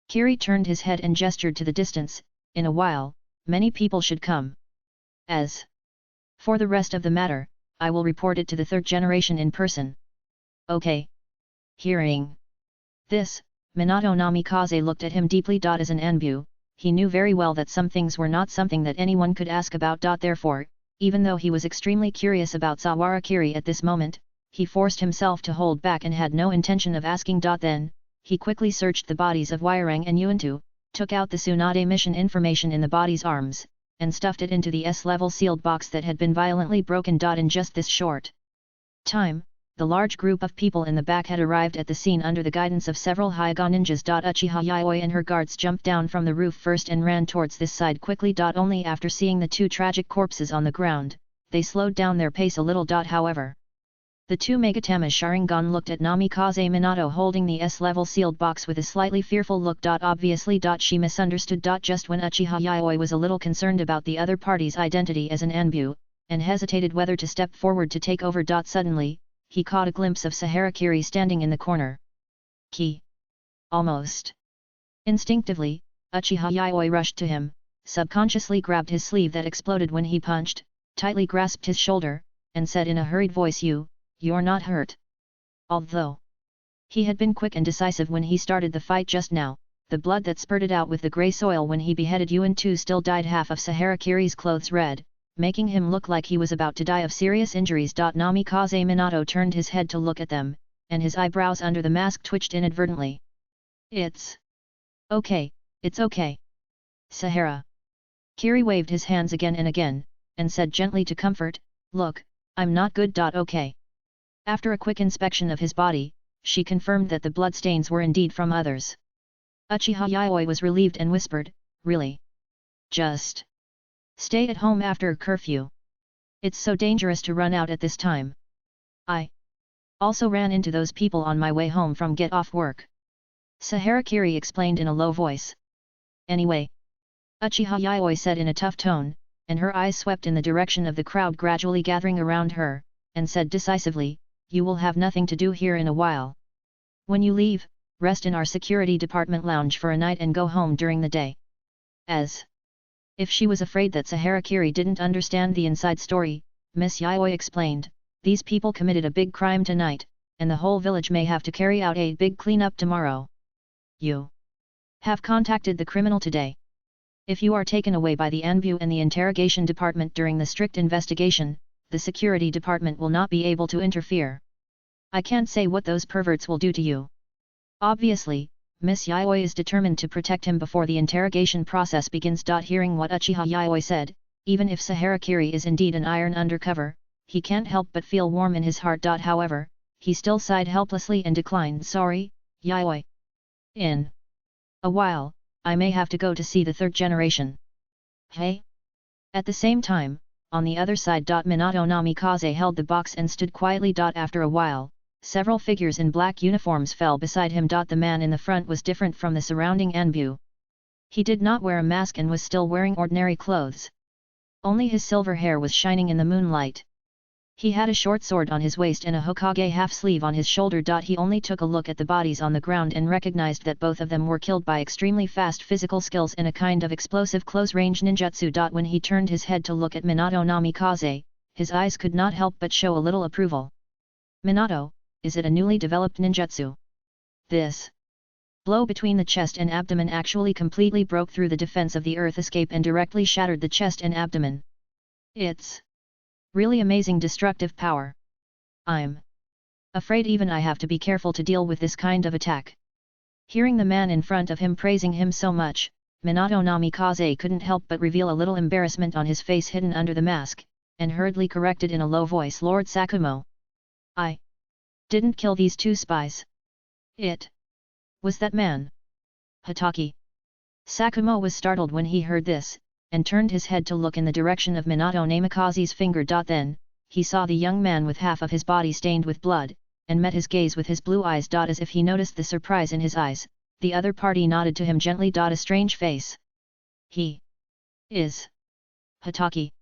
Kiri turned his head and gestured to the distance. "In a while, many people should come. As for the rest of the matter, I will report it to the 3rd generation in person." "Okay." Hearing this, Minato Namikaze looked at him deeply. As an Anbu, he knew very well that some things were not something that anyone could ask about. Therefore, even though he was extremely curious about Sawara-kiri at this moment, he forced himself to hold back and had no intention of asking. Then, he quickly searched the bodies of Wyrang and Yuantu, took out the Tsunade mission information in the body's arms, and stuffed it into the S-level sealed box that had been violently broken. In just this short time, the large group of people in the back had arrived at the scene under the guidance of several Hyuga ninjas. Uchiha Yayoi and her guards jumped down from the roof first and ran towards this side quickly. Only after seeing the two tragic corpses on the ground, they slowed down their pace a little. However, the two Megatamas Sharingan looked at Namikaze Minato holding the S-level sealed box with a slightly fearful look. Obviously, she misunderstood. Just when Uchiha Yayoi was a little concerned about the other party's identity as an Anbu, and hesitated whether to step forward to take over. Suddenly, he caught a glimpse of Saharakiri standing in the corner. Almost instinctively, Uchiha Yayoi rushed to him, subconsciously grabbed his sleeve that exploded when he punched, tightly grasped his shoulder, and said in a hurried voice, You're not hurt. Although he had been quick and decisive when he started the fight just now, the blood that spurted out with the grey soil when he beheaded Yuan-tu still dyed half of Saharakiri's clothes red, making him look like he was about to die of serious injuries. Namikaze Minato turned his head to look at them, and his eyebrows under the mask twitched inadvertently. It's okay, Sahara. Kiri waved his hands again and again, and said gently to comfort, Look, I'm not good. Okay. After a quick inspection of his body, she confirmed that the bloodstains were indeed from others. Uchiha Yayoi was relieved and whispered, Really? Just stay at home after curfew. It's so dangerous to run out at this time. I also ran into those people on my way home from get off work. Saharakiri explained in a low voice. Anyway, Uchiha Yayoi said in a tough tone, and her eyes swept in the direction of the crowd gradually gathering around her, and said decisively, You will have nothing to do here in a while. When you leave, rest in our security department lounge for a night and go home during the day. As if she was afraid that Saharakiri didn't understand the inside story, Miss Yayoi explained, These people committed a big crime tonight, and the whole village may have to carry out a big cleanup tomorrow. You have contacted the criminal today. If you are taken away by the Anbu and the interrogation department during the strict investigation, the security department will not be able to interfere. I can't say what those perverts will do to you. Obviously, Miss Yayoi is determined to protect him before the interrogation process begins. Hearing what Uchiha Yayoi said, even if Saharakiri is indeed an iron undercover, he can't help but feel warm in his heart. However, he still sighed helplessly and declined, Sorry, Yayoi. In a while, I may have to go to see the third generation. Hey? At the same time, on the other side. Minato Namikaze held the box and stood quietly. After a while, several figures in black uniforms fell beside him. The man in the front was different from the surrounding Anbu. He did not wear a mask and was still wearing ordinary clothes. Only his silver hair was shining in the moonlight. He had a short sword on his waist and a Hokage half-sleeve on his shoulder. He only took a look at the bodies on the ground and recognized that both of them were killed by extremely fast physical skills and a kind of explosive close-range ninjutsu. When he turned his head to look at Minato Namikaze, his eyes could not help but show a little approval. Minato, is it a newly developed ninjutsu? This blow between the chest and abdomen actually completely broke through the defense of the earth escape and directly shattered the chest and abdomen. It's really amazing destructive power. I'm afraid even I have to be careful to deal with this kind of attack. Hearing the man in front of him praising him so much, Minato Namikaze couldn't help but reveal a little embarrassment on his face hidden under the mask, and hurriedly corrected in a low voice, Lord Sakumo. I didn't kill these two spies. It was that man. Hatake. Sakumo was startled when he heard this, and turned his head to look in the direction of Minato Namikaze's finger. Then, he saw the young man with half of his body stained with blood, and met his gaze with his blue eyes. As if he noticed the surprise in his eyes, the other party nodded to him gently. A strange face. He is Hatake.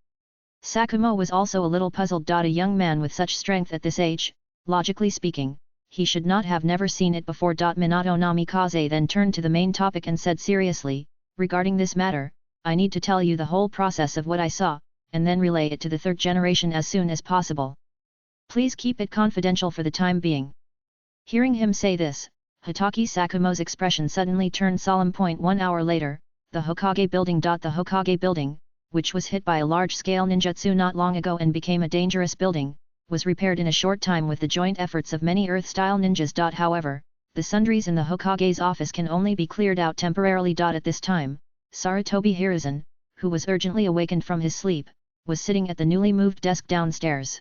Sakumo was also a little puzzled. A young man with such strength at this age, logically speaking, he should not have never seen it before. Minato Namikaze then turned to the main topic and said seriously, Regarding this matter, I need to tell you the whole process of what I saw, and then relay it to the third generation as soon as possible. Please keep it confidential for the time being. Hearing him say this, Hatake Sakumo's expression suddenly turned solemn. 1 hour later, the Hokage building. The Hokage building, which was hit by a large-scale ninjutsu not long ago and became a dangerous building, was repaired in a short time with the joint efforts of many Earth-style ninjas. However, the sundries in the Hokage's office can only be cleared out temporarily. At this time, Sarutobi Hiruzen, who was urgently awakened from his sleep, was sitting at the newly moved desk downstairs.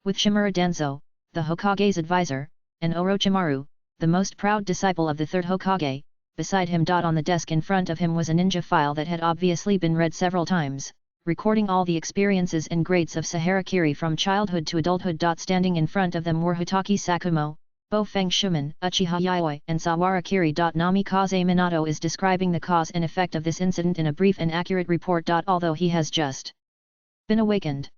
With Shimura Danzo, the Hokage's advisor, and Orochimaru, the most proud disciple of the third Hokage, beside him. On the desk in front of him was a ninja file that had obviously been read several times, recording all the experiences and grades of Saharakiri from childhood to adulthood. Standing in front of them were Hitaki Sakumo, Bo-Feng Shuman, Uchiha Yayoi, and Sawarakiri. Namikaze Minato is describing the cause and effect of this incident in a brief and accurate report. Although he has just been awakened,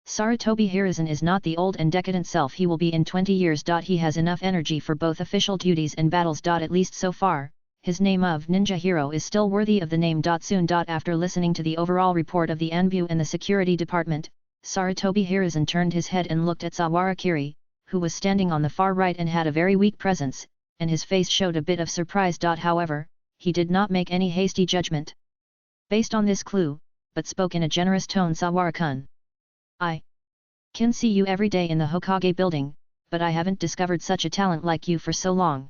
Sarutobi Hiruzen is not the old and decadent self he will be in 20 years. He has enough energy for both official duties and battles. At least so far, his name of ninja hero is still worthy of the name. Soon. After listening to the overall report of the Anbu and the security department, Sarutobi Hiruzen turned his head and looked at Sawarakiri, who was standing on the far right and had a very weak presence, and his face showed a bit of surprise. However, he did not make any hasty judgment based on this clue, but spoke in a generous tone. Sawara-kun, I can see you every day in the Hokage building, but I haven't discovered such a talent like you for so long.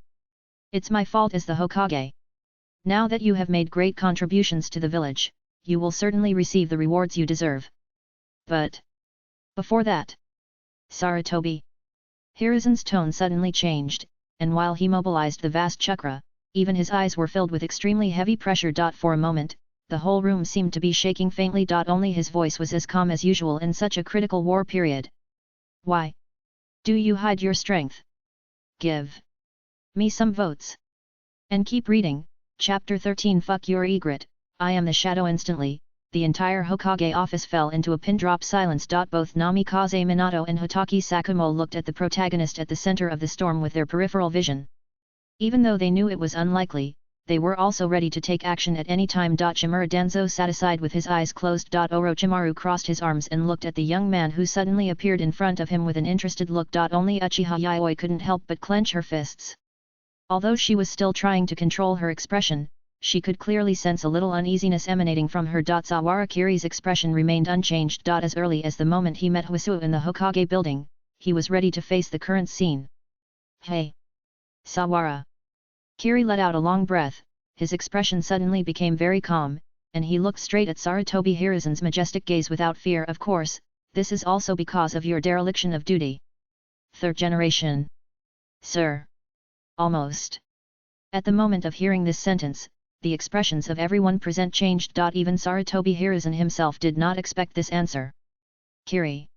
It's my fault as the Hokage. Now that you have made great contributions to the village, you will certainly receive the rewards you deserve. But before that, Sarutobi Hiruzen's tone suddenly changed, and while he mobilized the vast chakra, even his eyes were filled with extremely heavy pressure. For a moment, the whole room seemed to be shaking faintly. Only his voice was as calm as usual in such a critical war period. Why do you hide your strength? Give me some votes. And keep reading. Chapter 13. Fuck your egret, I am the shadow. Instantly, the entire Hokage office fell into a pin-drop silence. Both Namikaze Minato and Hitaki Sakumo looked at the protagonist at the center of the storm with their peripheral vision. Even though they knew it was unlikely, they were also ready to take action at any time. Shimura Danzo sat aside with his eyes closed. Orochimaru crossed his arms and looked at the young man who suddenly appeared in front of him with an interested look. Only Uchiha Yayoi couldn't help but clench her fists. Although she was still trying to control her expression, she could clearly sense a little uneasiness emanating from her. Sawarakiri's expression remained unchanged. As early as the moment he met Husu in the Hokage building, he was ready to face the current scene. Hey! Sawara! Kiri let out a long breath, his expression suddenly became very calm, and he looked straight at Sarutobi Hiruzen's majestic gaze without fear. Of course, this is also because of your dereliction of duty. Third generation. Sir. Almost. At the moment of hearing this sentence, the expressions of everyone present changed. Even Sarutobi Hiruzen himself did not expect this answer. Kiri.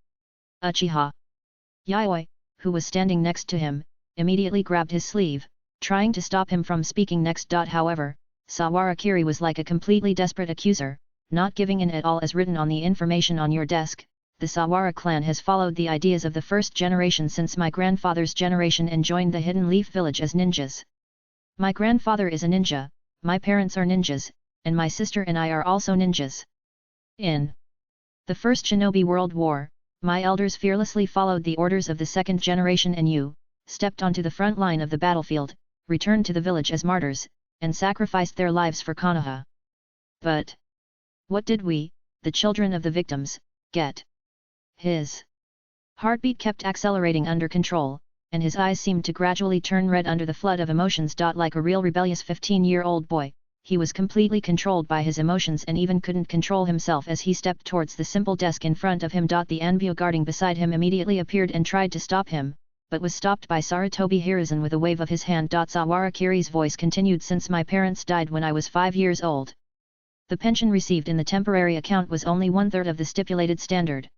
Uchiha Yayoi, who was standing next to him, immediately grabbed his sleeve, trying to stop him from speaking next. However, Sawarakiri was like a completely desperate accuser, not giving in at all. As written on the information on your desk, the Sawara clan has followed the ideas of the first generation since my grandfather's generation and joined the Hidden Leaf village as ninjas. My grandfather is a ninja, my parents are ninjas, and my sister and I are also ninjas. In the First Shinobi World War, my elders fearlessly followed the orders of the second generation and you, stepped onto the front line of the battlefield, returned to the village as martyrs, and sacrificed their lives for Konoha. But what did we, the children of the victims, get? His heartbeat kept accelerating under control, and his eyes seemed to gradually turn red under the flood of emotions. Like a real rebellious 15-year-old boy, he was completely controlled by his emotions and even couldn't control himself as he stepped towards the simple desk in front of him. The Anbu guarding beside him immediately appeared and tried to stop him, but was stopped by Sarutobi Hiruzen with a wave of his hand. Sawarakiri's voice continued. Since my parents died when I was 5 years old, the pension received in the temporary account was only 1/3 of the stipulated standard.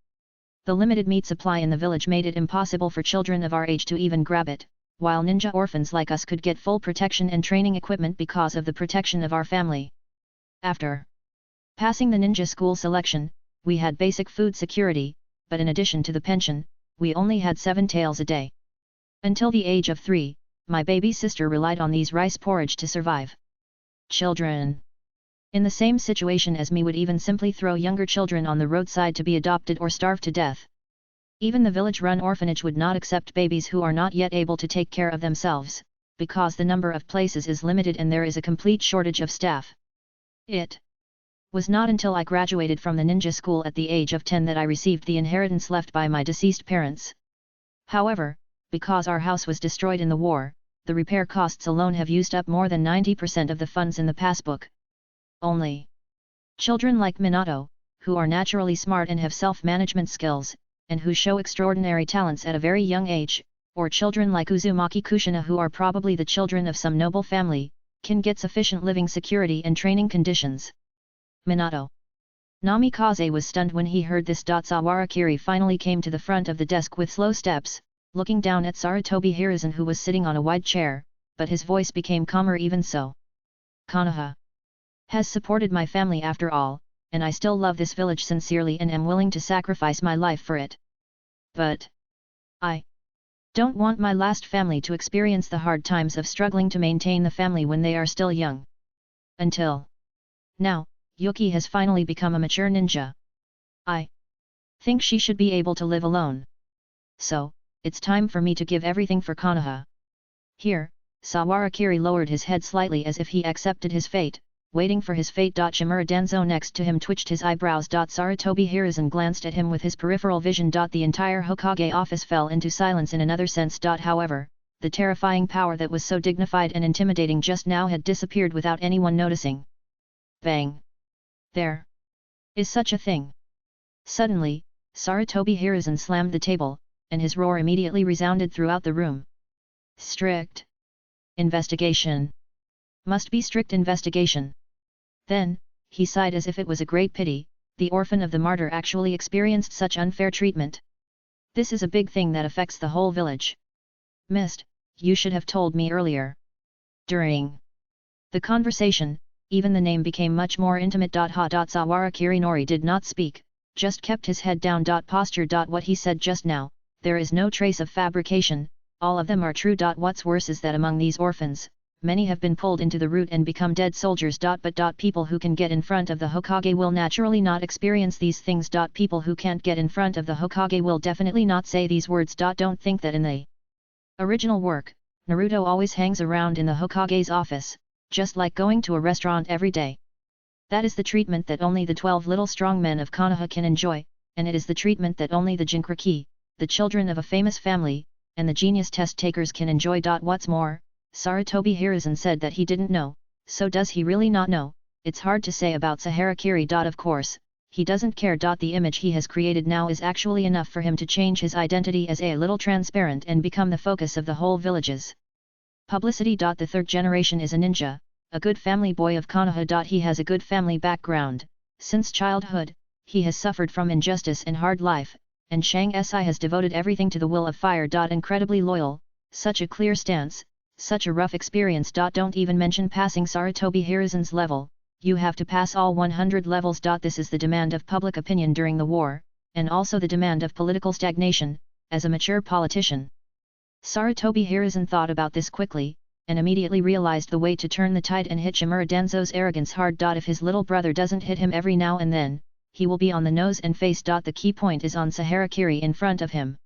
The limited meat supply in the village made it impossible for children of our age to even grab it, while ninja orphans like us could get full protection and training equipment because of the protection of our family. After passing the ninja school selection, we had basic food security, but in addition to the pension, we only had 7 taels a day. Until the age of 3, my baby sister relied on these rice porridge to survive. Children in the same situation as me would even simply throw younger children on the roadside to be adopted or starve to death. Even the village-run orphanage would not accept babies who are not yet able to take care of themselves, because the number of places is limited and there is a complete shortage of staff. It Was not until I graduated from the ninja school at the age of 10 that I received the inheritance left by my deceased parents. However, because our house was destroyed in the war, the repair costs alone have used up more than 90% of the funds in the passbook. Only children like Minato, who are naturally smart and have self-management skills, and who show extraordinary talents at a very young age, or children like Uzumaki Kushina who are probably the children of some noble family, can get sufficient living security and training conditions. Minato. Namikaze was stunned when he heard this. Sawarakiri finally came to the front of the desk with slow steps, looking down at Sarutobi Hiruzen who was sitting on a wide chair, but his voice became calmer even so. Konoha has supported my family after all, and I still love this village sincerely and am willing to sacrifice my life for it. But I don't want my last family to experience the hard times of struggling to maintain the family when they are still young. Until now, Yuki has finally become a mature ninja. I think she should be able to live alone. So, it's time for me to give everything for Konoha. Here, Sawarakiri lowered his head slightly as if he accepted his fate, waiting for his fate. Shimura Danzo next to him twitched his eyebrows. Sarutobi Hiruzen glanced at him with his peripheral vision. The entire Hokage office fell into silence in another sense. However, the terrifying power that was so dignified and intimidating just now had disappeared without anyone noticing. Bang! There is such a thing. Suddenly, Sarutobi Hiruzen slammed the table, and his roar immediately resounded throughout the room. Strict investigation. Must be strict investigation. Then, he sighed as if it was a great pity, the orphan of the martyr actually experienced such unfair treatment. This is a big thing that affects the whole village. Mist, you should have told me earlier. During the conversation, even the name became much more intimate. Sawarakiri Nori did not speak, just kept his head down. Posture. What he said just now, there is no trace of fabrication, all of them are true. What's worse is that among these orphans, many have been pulled into the root and become dead soldiers. But people who can get in front of the Hokage will naturally not experience these things. People who can't get in front of the Hokage will definitely not say these words. Don't think that in the original work, Naruto always hangs around in the Hokage's office, just like going to a restaurant every day. That is the treatment that only the 12 little strong men of Konoha can enjoy, and it is the treatment that only the Jinchuriki, the children of a famous family, and the genius test takers can enjoy. What's more, Sarutobi Hiruzen said that he didn't know, so does he really not know? It's hard to say about Saharakiri. Of course, he doesn't care. The image he has created now is actually enough for him to change his identity as a little transparent and become the focus of the whole village's publicity. The third generation is a ninja, a good family boy of Konoha. He has a good family background. Since childhood, he has suffered from injustice and hard life, and Shang Si has devoted everything to the will of fire. Incredibly loyal, such a clear stance, such a rough experience. Don't even mention passing Sarutobi Hiruzen's level, you have to pass all 100 levels. This is the demand of public opinion during the war, and also the demand of political stagnation, as a mature politician. Sarutobi Hiruzen thought about this quickly, and immediately realized the way to turn the tide and hit Shimura Danzo's arrogance hard. If his little brother doesn't hit him every now and then, he will be on the nose and face. The key point is on Saharakiri in front of him.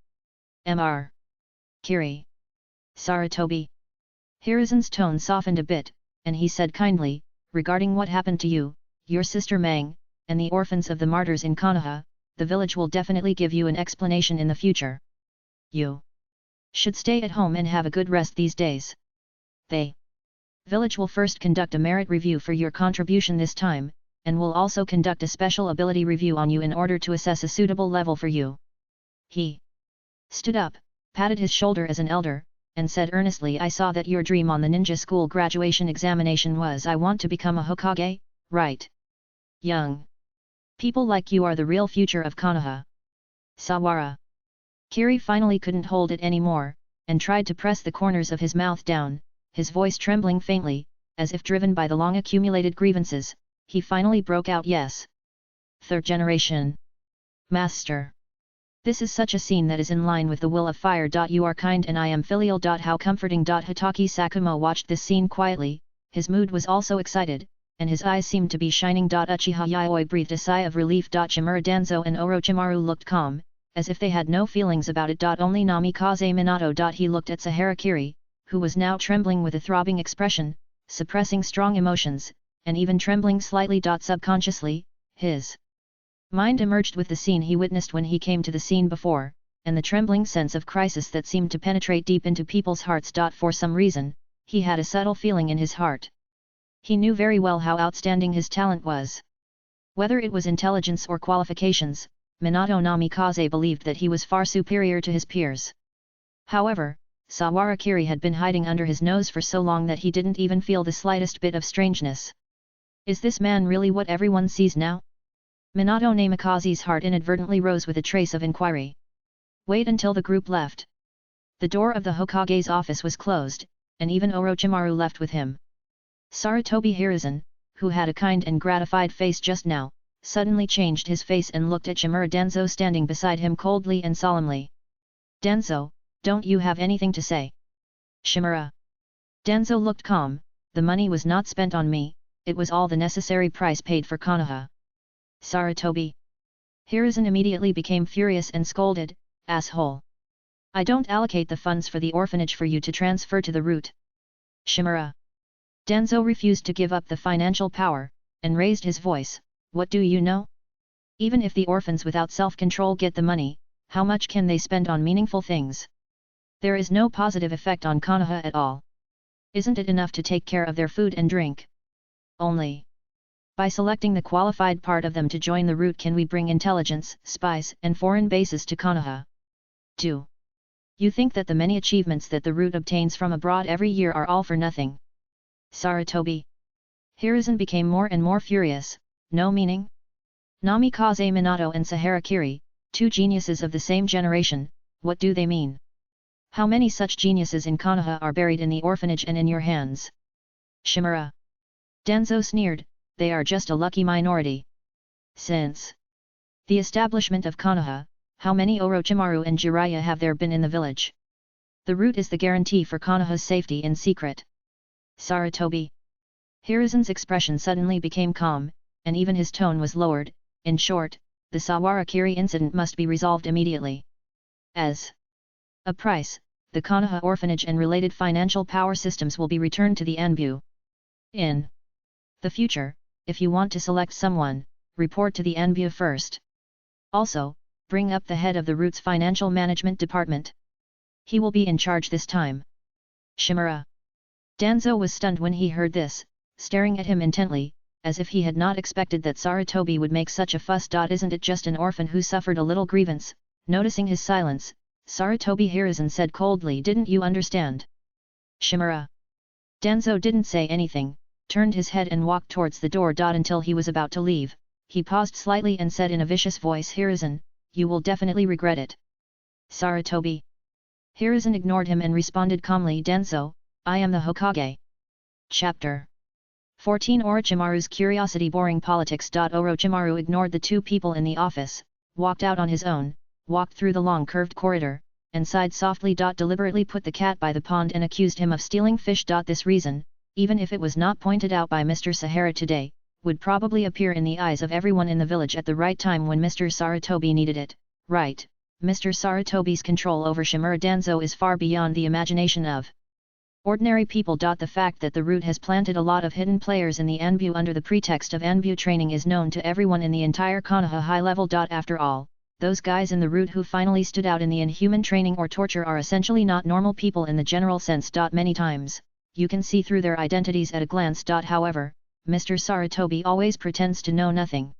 Mr. Kiri. Sarutobi Hiruzen's tone softened a bit, and he said kindly, regarding what happened to you, your sister Mang, and the orphans of the martyrs in Konoha, the village will definitely give you an explanation in the future. You should stay at home and have a good rest these days. The village will first conduct a merit review for your contribution this time, and will also conduct a special ability review on you in order to assess a suitable level for you. He stood up, patted his shoulder as an elder, and said earnestly, I saw that your dream on the ninja school graduation examination was I want to become a Hokage, right? Young people like you are the real future of Konoha. Sawara Kiri finally couldn't hold it anymore, and tried to press the corners of his mouth down, his voice trembling faintly, as if driven by the long accumulated grievances. He finally broke out, yes. Third generation. Master. This is such a scene that is in line with the will of fire. You are kind and I am filial. How comforting. Hitaki Sakumo watched this scene quietly, his mood was also excited, and his eyes seemed to be shining. Uchiha Yayoi breathed a sigh of relief. Shimura Danzo and Orochimaru looked calm, as if they had no feelings about it. Only Namikaze Minato. He looked at Saharakiri, who was now trembling with a throbbing expression, suppressing strong emotions, and even trembling slightly. Subconsciously, his mind emerged with the scene he witnessed when he came to the scene before, and the trembling sense of crisis that seemed to penetrate deep into people's hearts. For some reason, he had a subtle feeling in his heart. He knew very well how outstanding his talent was. Whether it was intelligence or qualifications, Minato Namikaze believed that he was far superior to his peers. However, Sawarakiri had been hiding under his nose for so long that he didn't even feel the slightest bit of strangeness. Is this man really what everyone sees now? Minato Namikaze's heart inadvertently rose with a trace of inquiry. Wait until the group left. The door of the Hokage's office was closed, and even Orochimaru left with him. Sarutobi Hiruzen, who had a kind and gratified face just now, suddenly changed his face and looked at Shimura Danzo standing beside him coldly and solemnly. Danzo, don't you have anything to say? Shimura. Danzo looked calm. The money was not spent on me, it was all the necessary price paid for Konoha. Sarutobi. Hiruzen immediately became furious and scolded, asshole. I don't allocate the funds for the orphanage for you to transfer to the root. Shimura. Danzo refused to give up the financial power, and raised his voice, what do you know? Even if the orphans without self-control get the money, how much can they spend on meaningful things? There is no positive effect on Konoha at all. Isn't it enough to take care of their food and drink? Only by selecting the qualified part of them to join the root can we bring intelligence, spies and foreign bases to Konoha. 2. You think that the many achievements that the root obtains from abroad every year are all for nothing? Sarutobi. Hiruzen became more and more furious. No meaning? Namikaze Minato and Saharakiri, two geniuses of the same generation, what do they mean? How many such geniuses in Konoha are buried in the orphanage and in your hands? Shimura. Danzo sneered, they are just a lucky minority. Since the establishment of Konoha, how many Orochimaru and Jiraiya have there been in the village? The root is the guarantee for Konoha's safety in secret. Sarutobi. Hiruzen's expression suddenly became calm, and even his tone was lowered. In short, the Sawarakiri incident must be resolved immediately. As a price, the Konoha orphanage and related financial power systems will be returned to the Anbu. In the future, if you want to select someone, report to the Anbu first. Also, bring up the head of the root's financial management department. He will be in charge this time. Shimura. Danzo was stunned when he heard this, staring at him intently, as if he had not expected that Sarutobi would make such a fuss. Isn't it just an orphan who suffered a little grievance? Noticing his silence, Sarutobi Hiruzen said coldly, didn't you understand? Shimura. Danzo didn't say anything, turned his head and walked towards the door. Until he was about to leave, he paused slightly and said in a vicious voice, Hiruzen, you will definitely regret it. Sarutobi. Hiruzen ignored him and responded calmly, Danzo, I am the Hokage. Chapter 14 Orochimaru's Curiosity. Boring politics. Orochimaru ignored the two people in the office, walked out on his own, walked through the long curved corridor, and sighed softly. Deliberately put the cat by the pond and accused him of stealing fish. This reason, even if it was not pointed out by Mr. Sahara today, would probably appear in the eyes of everyone in the village at the right time when Mr. Sarutobi needed it. Right, Mr. Sarutobi's control over Shimura Danzo is far beyond the imagination of ordinary people. The fact that the root has planted a lot of hidden players in the Anbu under the pretext of Anbu training is known to everyone in the entire Konoha high level. After all, those guys in the root who finally stood out in the inhuman training or torture are essentially not normal people in the general sense. Many times, you can see through their identities at a glance. However, Mr. Sarutobi always pretends to know nothing.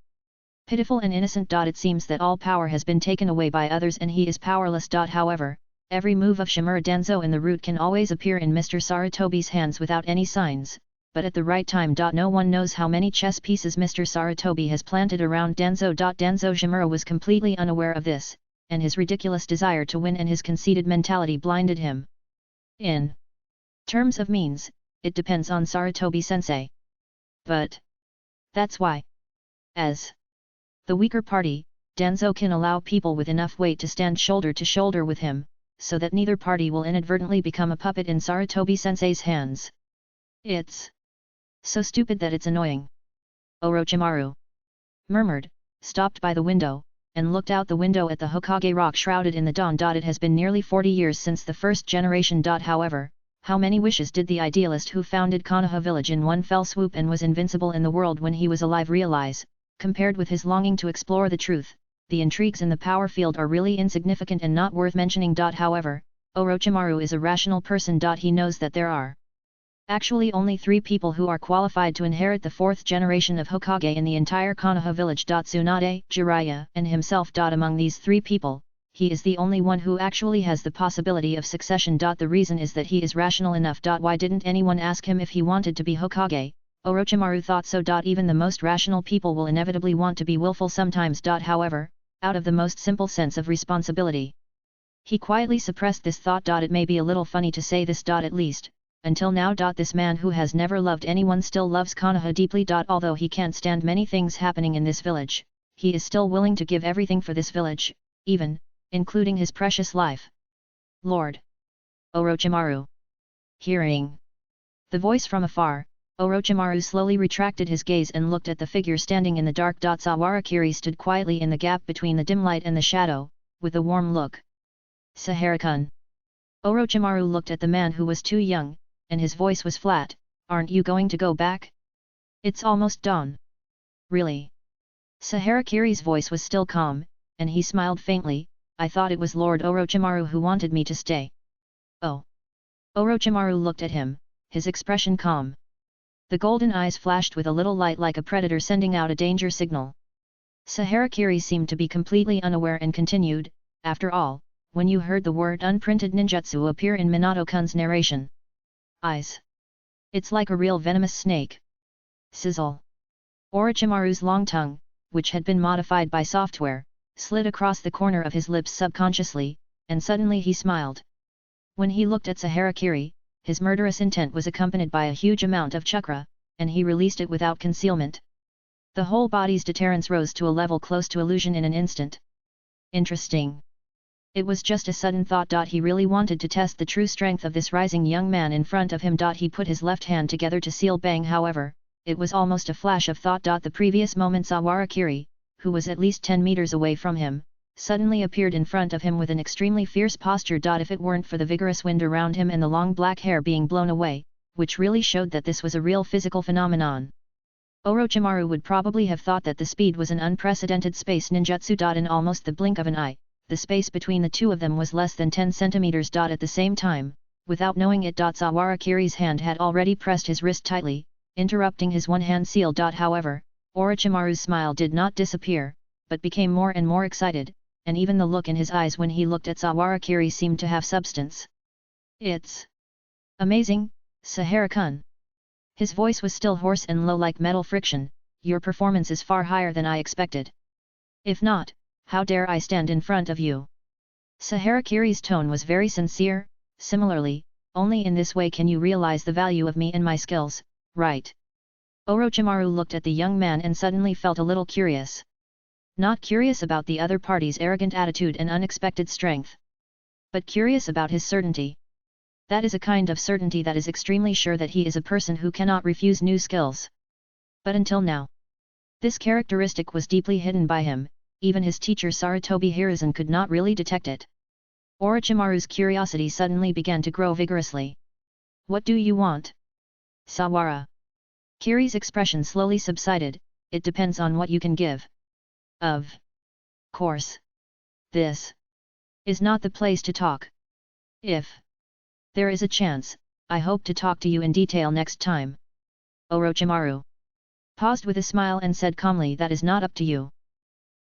Pitiful and innocent. It seems that all power has been taken away by others and he is powerless. However, every move of Shimura Danzo in the root can always appear in Mr. Sarutobi's hands without any signs, but at the right time. No one knows how many chess pieces Mr. Sarutobi has planted around Danzo. Danzo Shimura was completely unaware of this, and his ridiculous desire to win and his conceited mentality blinded him. In terms of means, it depends on Sarutobi-sensei. But that's why, as the weaker party, Danzo can allow people with enough weight to stand shoulder to shoulder with him, so that neither party will inadvertently become a puppet in Sarutobi-sensei's hands. It's so stupid that it's annoying. Orochimaru murmured, stopped by the window, and looked out the window at the Hokage rock shrouded in the dawn. It has been nearly 40 years since the first generation. However, How many wishes did the idealist who founded Konoha village in one fell swoop and was invincible in the world when he was alive realize, compared with his longing to explore the truth, the intrigues in the power field are really insignificant and not worth mentioning. However, Orochimaru is a rational person. He knows that there are actually only 3 people who are qualified to inherit the 4th generation of Hokage in the entire Konoha village. Tsunade, Jiraiya, and himself. Among these 3 people, he is the only one who actually has the possibility of succession. The reason is that he is rational enough. Why didn't anyone ask him if he wanted to be Hokage? Orochimaru thought so. Even the most rational people will inevitably want to be willful sometimes. However, out of the most simple sense of responsibility, he quietly suppressed this thought. It may be a little funny to say this. At least, until now. This man who has never loved anyone still loves Konoha deeply. Although he can't stand many things happening in this village, he is still willing to give everything for this village, even including his precious life. Lord Orochimaru. Hearing the voice from afar, Orochimaru slowly retracted his gaze and looked at the figure standing in the dark. Sawarakiri stood quietly in the gap between the dim light and the shadow, with a warm look. Sahara-kun. Orochimaru looked at the man who was too young, and his voice was flat. Aren't you going to go back? It's almost dawn. Really? Saharakiri's voice was still calm, and he smiled faintly. I thought it was Lord Orochimaru who wanted me to stay. Oh. Orochimaru looked at him, his expression calm. The golden eyes flashed with a little light like a predator sending out a danger signal. Saharakiri seemed to be completely unaware and continued, after all, when you heard the word unprinted ninjutsu appear in Minato-kun's narration. Eyes. It's like a real venomous snake. Sizzle. Orochimaru's long tongue, which had been modified by software, slid across the corner of his lips subconsciously, and suddenly he smiled. When he looked at Saharakiri, his murderous intent was accompanied by a huge amount of chakra, and he released it without concealment. The whole body's deterrence rose to a level close to illusion in an instant. Interesting. It was just a sudden thought. He really wanted to test the true strength of this rising young man in front of him. He put his left hand together to seal bang. However, it was almost a flash of thought. The previous moment Sawarakiri, who was at least 10 meters away from him, suddenly appeared in front of him with an extremely fierce posture. If it weren't for the vigorous wind around him and the long black hair being blown away, which really showed that this was a real physical phenomenon, Orochimaru would probably have thought that the speed was an unprecedented space ninjutsu. In almost the blink of an eye, the space between the two of them was less than 10 centimeters. At the same time, without knowing it, Sawarakiri's hand had already pressed his wrist tightly, interrupting his one-hand seal. However, Orochimaru's smile did not disappear, but became more and more excited, and even the look in his eyes when he looked at Sawarakiri seemed to have substance. It's amazing, Sahara-kun. His voice was still hoarse and low like metal friction. Your performance is far higher than I expected. If not, how dare I stand in front of you? Saharakiri's tone was very sincere. Similarly, only in this way can you realize the value of me and my skills, right? Orochimaru looked at the young man and suddenly felt a little curious. Not curious about the other party's arrogant attitude and unexpected strength, but curious about his certainty. That is a kind of certainty that is extremely sure that he is a person who cannot refuse new skills. But until now, this characteristic was deeply hidden by him. Even his teacher Sarutobi Hiruzen could not really detect it. Orochimaru's curiosity suddenly began to grow vigorously. What do you want? Sawara. Kiri's expression slowly subsided. It depends on what you can give. Of course. This is not the place to talk. If there is a chance, I hope to talk to you in detail next time. Orochimaru paused with a smile and said calmly, that is not up to you.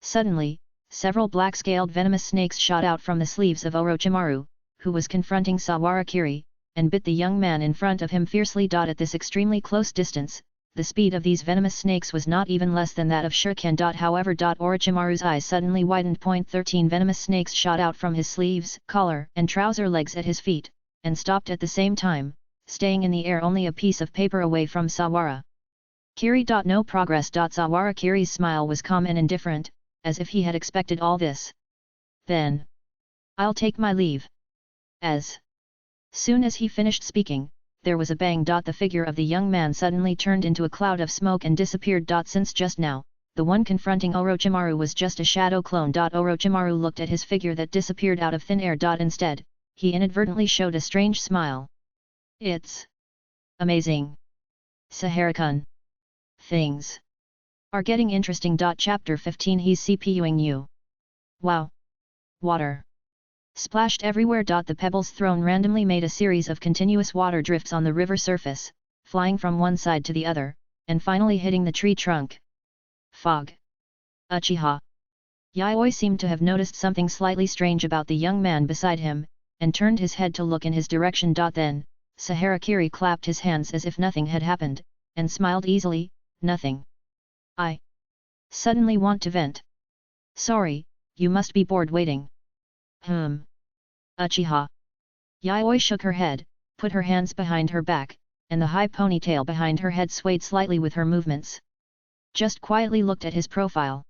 Suddenly, several black-scaled venomous snakes shot out from the sleeves of Orochimaru, who was confronting Sawarakiri, and bit the young man in front of him fiercely. At this extremely close distance, the speed of these venomous snakes was not even less than that of shuriken. However, Orochimaru's eyes suddenly widened. 13 venomous snakes shot out from his sleeves, collar, and trouser legs at his feet, and stopped at the same time, staying in the air only a piece of paper away from Sawara. Kiri. No progress. Sawarakiri's smile was calm and indifferent, as if he had expected all this. Then I'll take my leave. As soon as he finished speaking, there was a bang. The figure of the young man suddenly turned into a cloud of smoke and disappeared. Since just now, the one confronting Orochimaru was just a shadow clone. Orochimaru looked at his figure that disappeared out of thin air. Instead, he inadvertently showed a strange smile. It's amazing. Sahara-kun. Things are getting interesting. Chapter 15. He's CPUing you. Wow. Water splashed everywhere. The pebbles thrown randomly made a series of continuous water drifts on the river surface, flying from one side to the other, and finally hitting the tree trunk. Fog. Uchiha Yayoi seemed to have noticed something slightly strange about the young man beside him, and turned his head to look in his direction. Then, Saharakiri clapped his hands as if nothing had happened, and smiled easily. Nothing. I suddenly want to vent. Sorry, you must be bored waiting. Uchiha Yayoi shook her head, put her hands behind her back, and the high ponytail behind her head swayed slightly with her movements. Just quietly looked at his profile.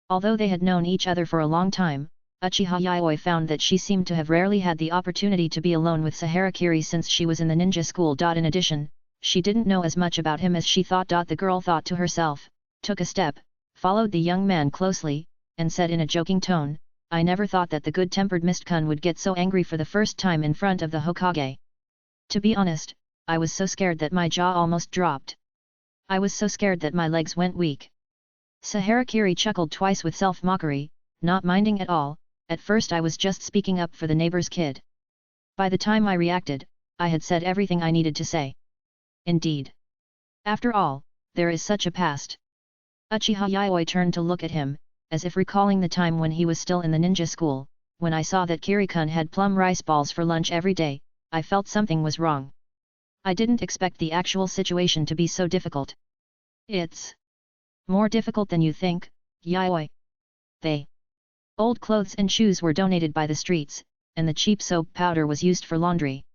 Although they had known each other for a long time, Uchiha Yayoi found that she seemed to have rarely had the opportunity to be alone with Saharakiri since she was in the ninja school. In addition, she didn't know as much about him as she thought. The girl thought to herself, took a step, followed the young man closely, and said in a joking tone, I never thought that the good-tempered Mist-kun would get so angry for the first time in front of the Hokage. To be honest, I was so scared that my jaw almost dropped. I was so scared that my legs went weak. Saharakiri chuckled twice with self-mockery, not minding at all. At first I was just speaking up for the neighbor's kid. By the time I reacted, I had said everything I needed to say. Indeed. After all, there is such a past. Uchiha Yayoi turned to look at him, as if recalling the time when he was still in the ninja school. When I saw that Kirikun had plum rice balls for lunch every day, I felt something was wrong. I didn't expect the actual situation to be so difficult. It's more difficult than you think, Yayoi. They old clothes and shoes were donated by the streets, and the cheap soap powder was used for laundry.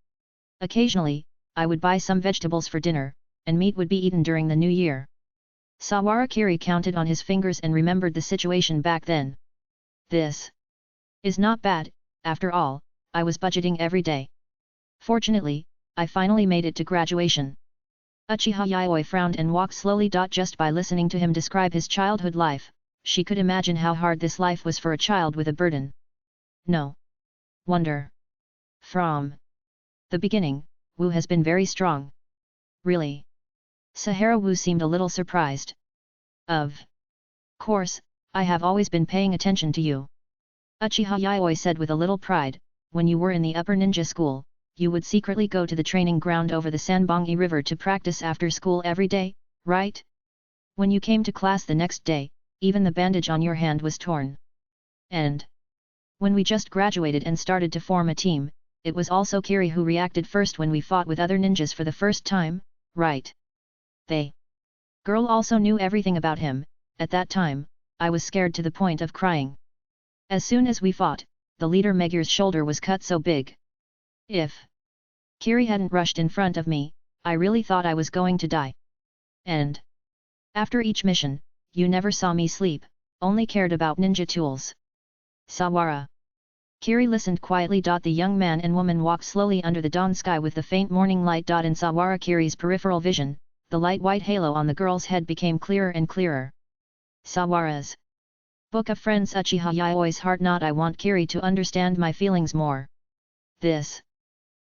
Occasionally, I would buy some vegetables for dinner, and meat would be eaten during the new year. Sawarakiri counted on his fingers and remembered the situation back then. This is not bad, after all, I was budgeting every day. Fortunately, I finally made it to graduation. Uchiha Yayoi frowned and walked slowly. Just by listening to him describe his childhood life, she could imagine how hard this life was for a child with a burden. No wonder. From the beginning, Wu has been very strong. Really? Sahara Wu seemed a little surprised. Of course, I have always been paying attention to you. Uchiha Yayoi said with a little pride, when you were in the upper ninja school, you would secretly go to the training ground over the Sanbongi River to practice after school every day, right? When you came to class the next day, even the bandage on your hand was torn. And when we just graduated and started to form a team, it was also Kiri who reacted first when we fought with other ninjas for the first time, right? The girl also knew everything about him. At that time, I was scared to the point of crying. As soon as we fought, the leader Megur's shoulder was cut so big. If Kiri hadn't rushed in front of me, I really thought I was going to die. And after each mission, you never saw me sleep, only cared about ninja tools. Sawara. Kiri listened quietly. The young man and woman walked slowly under the dawn sky with the faint morning light. In Sawara Kiri's peripheral vision, the light white halo on the girl's head became clearer and clearer. Sawara's book of friends. Uchiha Yayoi's heart knot. I want Kiri to understand my feelings more. This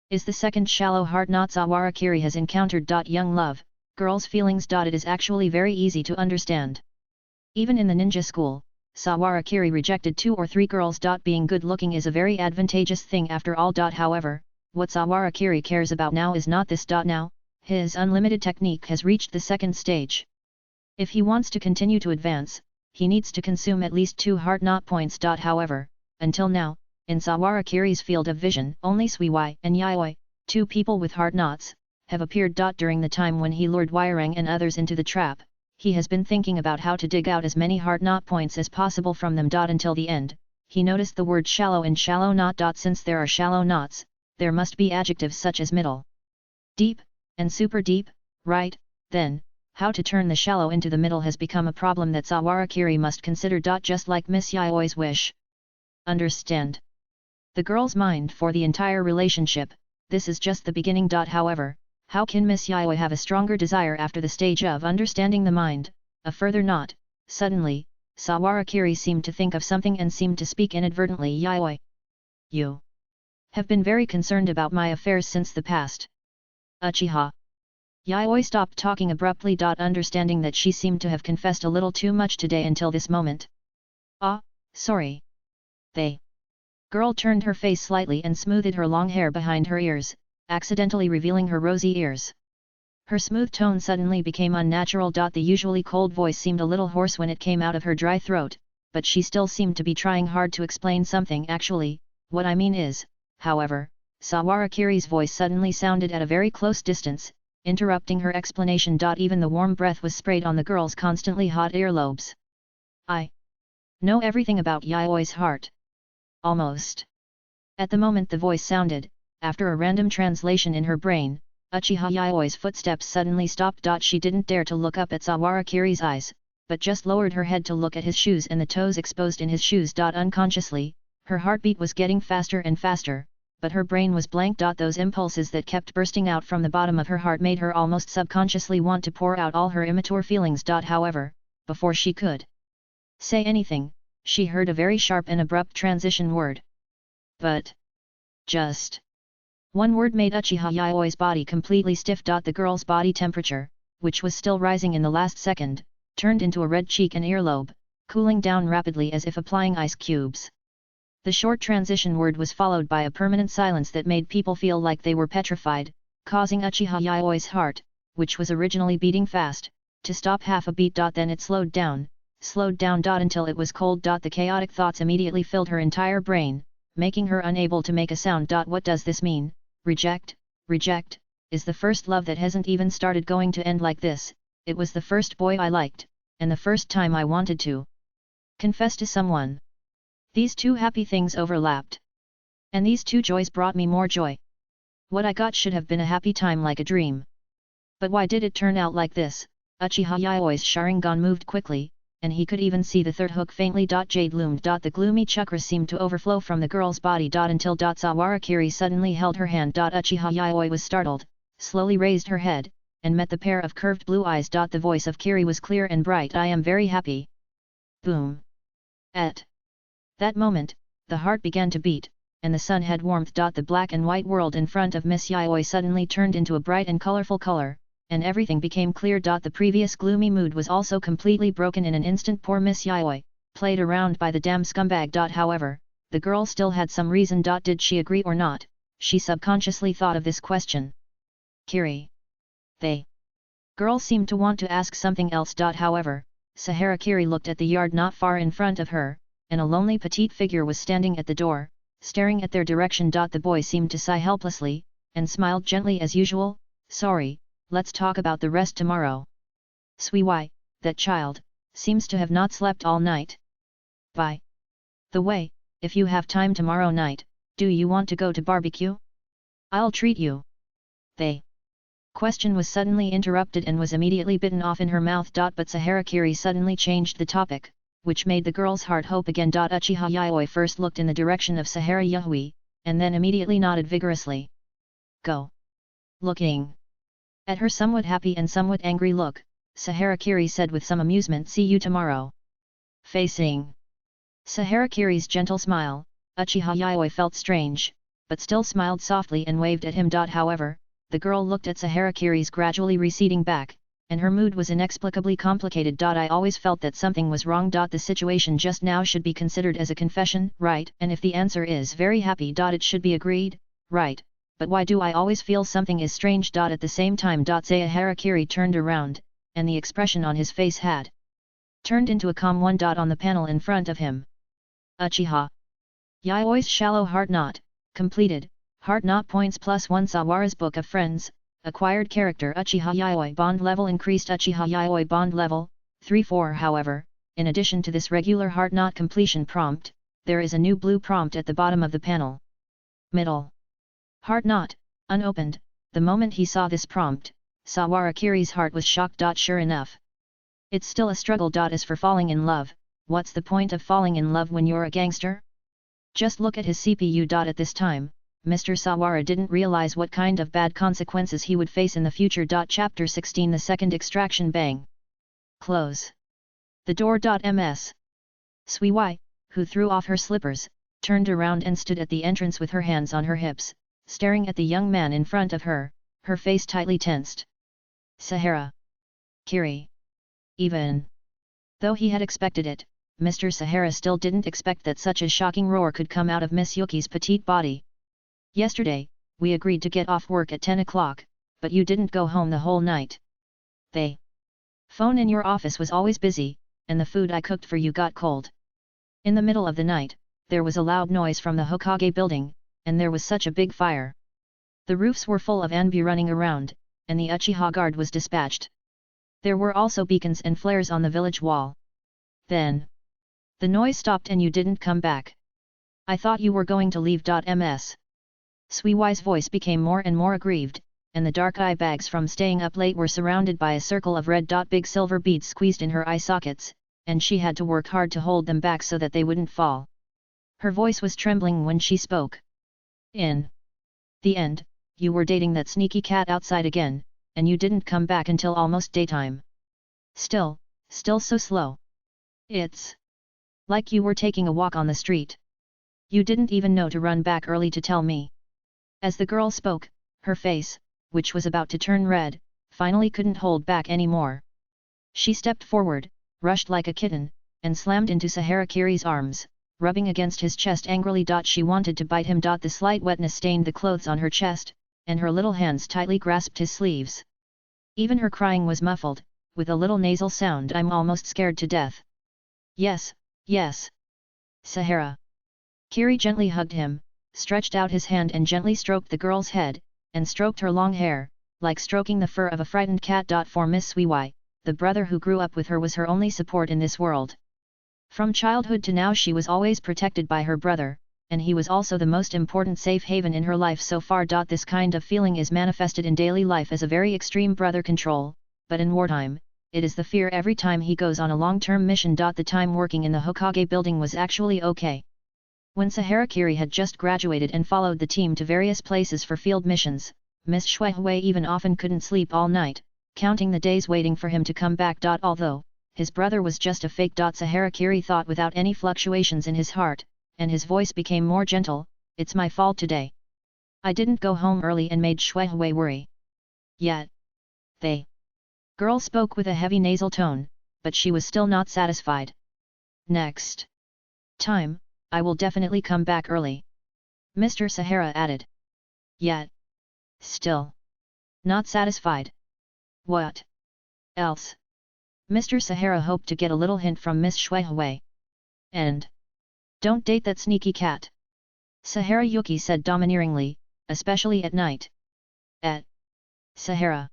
is the second shallow heart knot Sawara Kiri has encountered. Young love, girls' feelings. It is actually very easy to understand. Even in the ninja school, Sawara Kiri rejected 2 or 3 girls. Being good looking is a very advantageous thing after all. However, what Sawara Kiri cares about now is not this. Now, his unlimited technique has reached the second stage. If he wants to continue to advance, he needs to consume at least 2 heart knot points. However, until now, in Sawara Kiri's field of vision, only Suiwai and Yayoi, 2 people with heart knots, have appeared. During the time when he lured Wairang and others into the trap, he has been thinking about how to dig out as many heart knot points as possible from them. Until the end, he noticed the word shallow in shallow knot. Since there are shallow knots, there must be adjectives such as middle, deep, and super deep, right? Then, how to turn the shallow into the middle has become a problem that Sawara Kiri must consider. Just like Miss Yayoi's wish. Understand the girl's mind for the entire relationship. This is just the beginning. However, how can Miss Yayoi have a stronger desire after the stage of understanding the mind, a further knot? Suddenly, Sawara Kiri seemed to think of something and seemed to speak inadvertently. Yayoi, you have been very concerned about my affairs since the past. Uchiha. Yayoi stopped talking abruptly. Understanding that she seemed to have confessed a little too much today until this moment. Ah, sorry. They. Girl turned her face slightly and smoothed her long hair behind her ears, accidentally revealing her rosy ears. Her smooth tone suddenly became unnatural. The usually cold voice seemed a little hoarse when it came out of her dry throat, but she still seemed to be trying hard to explain something. Actually, what I mean is, however, Sawarakiri's voice suddenly sounded at a very close distance, interrupting her explanation. Even the warm breath was sprayed on the girl's constantly hot earlobes. I know everything about Yayoi's heart. Almost. At the moment the voice sounded, after a random translation in her brain, Uchiha Yayoi's footsteps suddenly stopped. She didn't dare to look up at Sawarakiri's eyes, but just lowered her head to look at his shoes and the toes exposed in his shoes. Unconsciously, her heartbeat was getting faster and faster, but her brain was blank. Those impulses that kept bursting out from the bottom of her heart made her almost subconsciously want to pour out all her immature feelings. However, before she could say anything, she heard a very sharp and abrupt transition word. But just one word made Uchiha Yayoi's body completely stiff. The girl's body temperature, which was still rising in the last second, turned into a red cheek and earlobe, cooling down rapidly as if applying ice cubes. The short transition word was followed by a permanent silence that made people feel like they were petrified, causing Uchiha Yayoi's heart, which was originally beating fast, to stop half a beat. Then it slowed down until it was cold. The chaotic thoughts immediately filled her entire brain, making her unable to make a sound. What does this mean? Reject, is the first love that hasn't even started going to end like this. It was the first boy I liked, and the first time I wanted to confess to someone. These two happy things overlapped. And these two joys brought me more joy. What I got should have been a happy time like a dream. But why did it turn out like this? Uchiha Yayoi's Sharingan moved quickly, and he could even see the third hook faintly. Jade loomed. The gloomy chakra seemed to overflow from the girl's body. Until Sawarakiri suddenly held her hand. Uchiha Yayoi was startled, slowly raised her head, and met the pair of curved blue eyes. The voice of Kiri was clear and bright. I am very happy. Boom. At that moment, the heart began to beat, and the sun had warmth. The black and white world in front of Miss Yayoi suddenly turned into a bright and colorful color, and everything became clear. The previous gloomy mood was also completely broken in an instant. Poor Miss Yayoi, played around by the damn scumbag. However, the girl still had some reason. Did she agree or not? She subconsciously thought of this question. Kiri. They. Girl seemed to want to ask something else. However, Saharakiri looked at the yard not far in front of her, and a lonely petite figure was standing at the door, staring at their direction. The boy seemed to sigh helplessly, and smiled gently as usual. Sorry, let's talk about the rest tomorrow. Sui, that child, seems to have not slept all night. By the way, if you have time tomorrow night, do you want to go to barbecue? I'll treat you. They. Question was suddenly interrupted and was immediately bitten off in her mouth. But Saharakiri suddenly changed the topic, which made the girl's heart hope again. Uchiha Yayoi first looked in the direction of Sahara Yahui, and then immediately nodded vigorously. Go. Looking at her somewhat happy and somewhat angry look, Saharakiri said with some amusement, see you tomorrow. Facing Saharakiri's gentle smile, Uchiha Yayoi felt strange, but still smiled softly and waved at him. However, the girl looked at Saharakiri's gradually receding back, and her mood was inexplicably complicated. I always felt that something was wrong. The situation just now should be considered as a confession, right? And if the answer is very happy. It should be agreed, right? But why do I always feel something is strange? At the same time. Saharakiri turned around, and the expression on his face had turned into a calm one. On the panel in front of him. Uchiha Yayoi's shallow heart knot, completed, heart knot points +1. Sawara's Book of Friends, acquired character Uchiha Yayoi bond level increased. Uchiha Yayoi bond level, 3-4. However, in addition to this regular heart knot completion prompt, there is a new blue prompt at the bottom of the panel. Middle heart knot, unopened. The moment he saw this prompt, Sawarakiri's heart was shocked. Sure enough, it's still a struggle. As for falling in love, what's the point of falling in love when you're a gangster? Just look at his CPU. At this time, Mr. Sawara didn't realize what kind of bad consequences he would face in the future. Chapter 16 The Second Extraction. Bang. Close the door. Ms. Sui, who threw off her slippers, turned around and stood at the entrance with her hands on her hips, staring at the young man in front of her, her face tightly tensed. Sahara. Kiri. Even though he had expected it, Mr. Sahara still didn't expect that such a shocking roar could come out of Miss Yuki's petite body. Yesterday, we agreed to get off work at 10 o'clock, but you didn't go home the whole night. The phone in your office was always busy, and the food I cooked for you got cold. In the middle of the night, there was a loud noise from the Hokage building, and there was such a big fire. The roofs were full of Anbu running around, and the Uchiha guard was dispatched. There were also beacons and flares on the village wall. Then the noise stopped and you didn't come back. I thought you were going to leave. Ms. Suiwai's voice became more and more aggrieved, and the dark eye bags from staying up late were surrounded by a circle of red. Big silver beads squeezed in her eye sockets, and she had to work hard to hold them back so that they wouldn't fall. Her voice was trembling when she spoke. In the end, you were dating that sneaky cat outside again, and you didn't come back until almost daytime. Still so slow. It's like you were taking a walk on the street. You didn't even know to run back early to tell me. As the girl spoke, her face, which was about to turn red, finally couldn't hold back anymore. She stepped forward, rushed like a kitten, and slammed into Sahara Kiri's arms, rubbing against his chest angrily. She wanted to bite him. The slight wetness stained the clothes on her chest, and her little hands tightly grasped his sleeves. Even her crying was muffled, with a little nasal sound. I'm almost scared to death. Yes. Sahara. Kiri gently hugged him, stretched out his hand and gently stroked the girl's head, and stroked her long hair, like stroking the fur of a frightened cat. For Miss Suiwai, the brother who grew up with her was her only support in this world. From childhood to now she was always protected by her brother, and he was also the most important safe haven in her life so far. This kind of feeling is manifested in daily life as a very extreme brother control, but in wartime, it is the fear every time he goes on a long-term mission. The time working in the Hokage building was actually okay. When Sahara Kiri had just graduated and followed the team to various places for field missions, Miss Shuihui even often couldn't sleep all night, counting the days waiting for him to come back. Although his brother was just a fake. Sahara Kiri thought without any fluctuations in his heart, and his voice became more gentle. It's my fault today. I didn't go home early and made Shuihui worry. Yet. The girl spoke with a heavy nasal tone, but she was still not satisfied. Next time, I will definitely come back early. Mr. Sahara added. Yet. Still. Not satisfied. What else? Mr. Sahara hoped to get a little hint from Miss Shuihui. And don't date that sneaky cat. Sahara Yuki said domineeringly, especially at night. Sahara.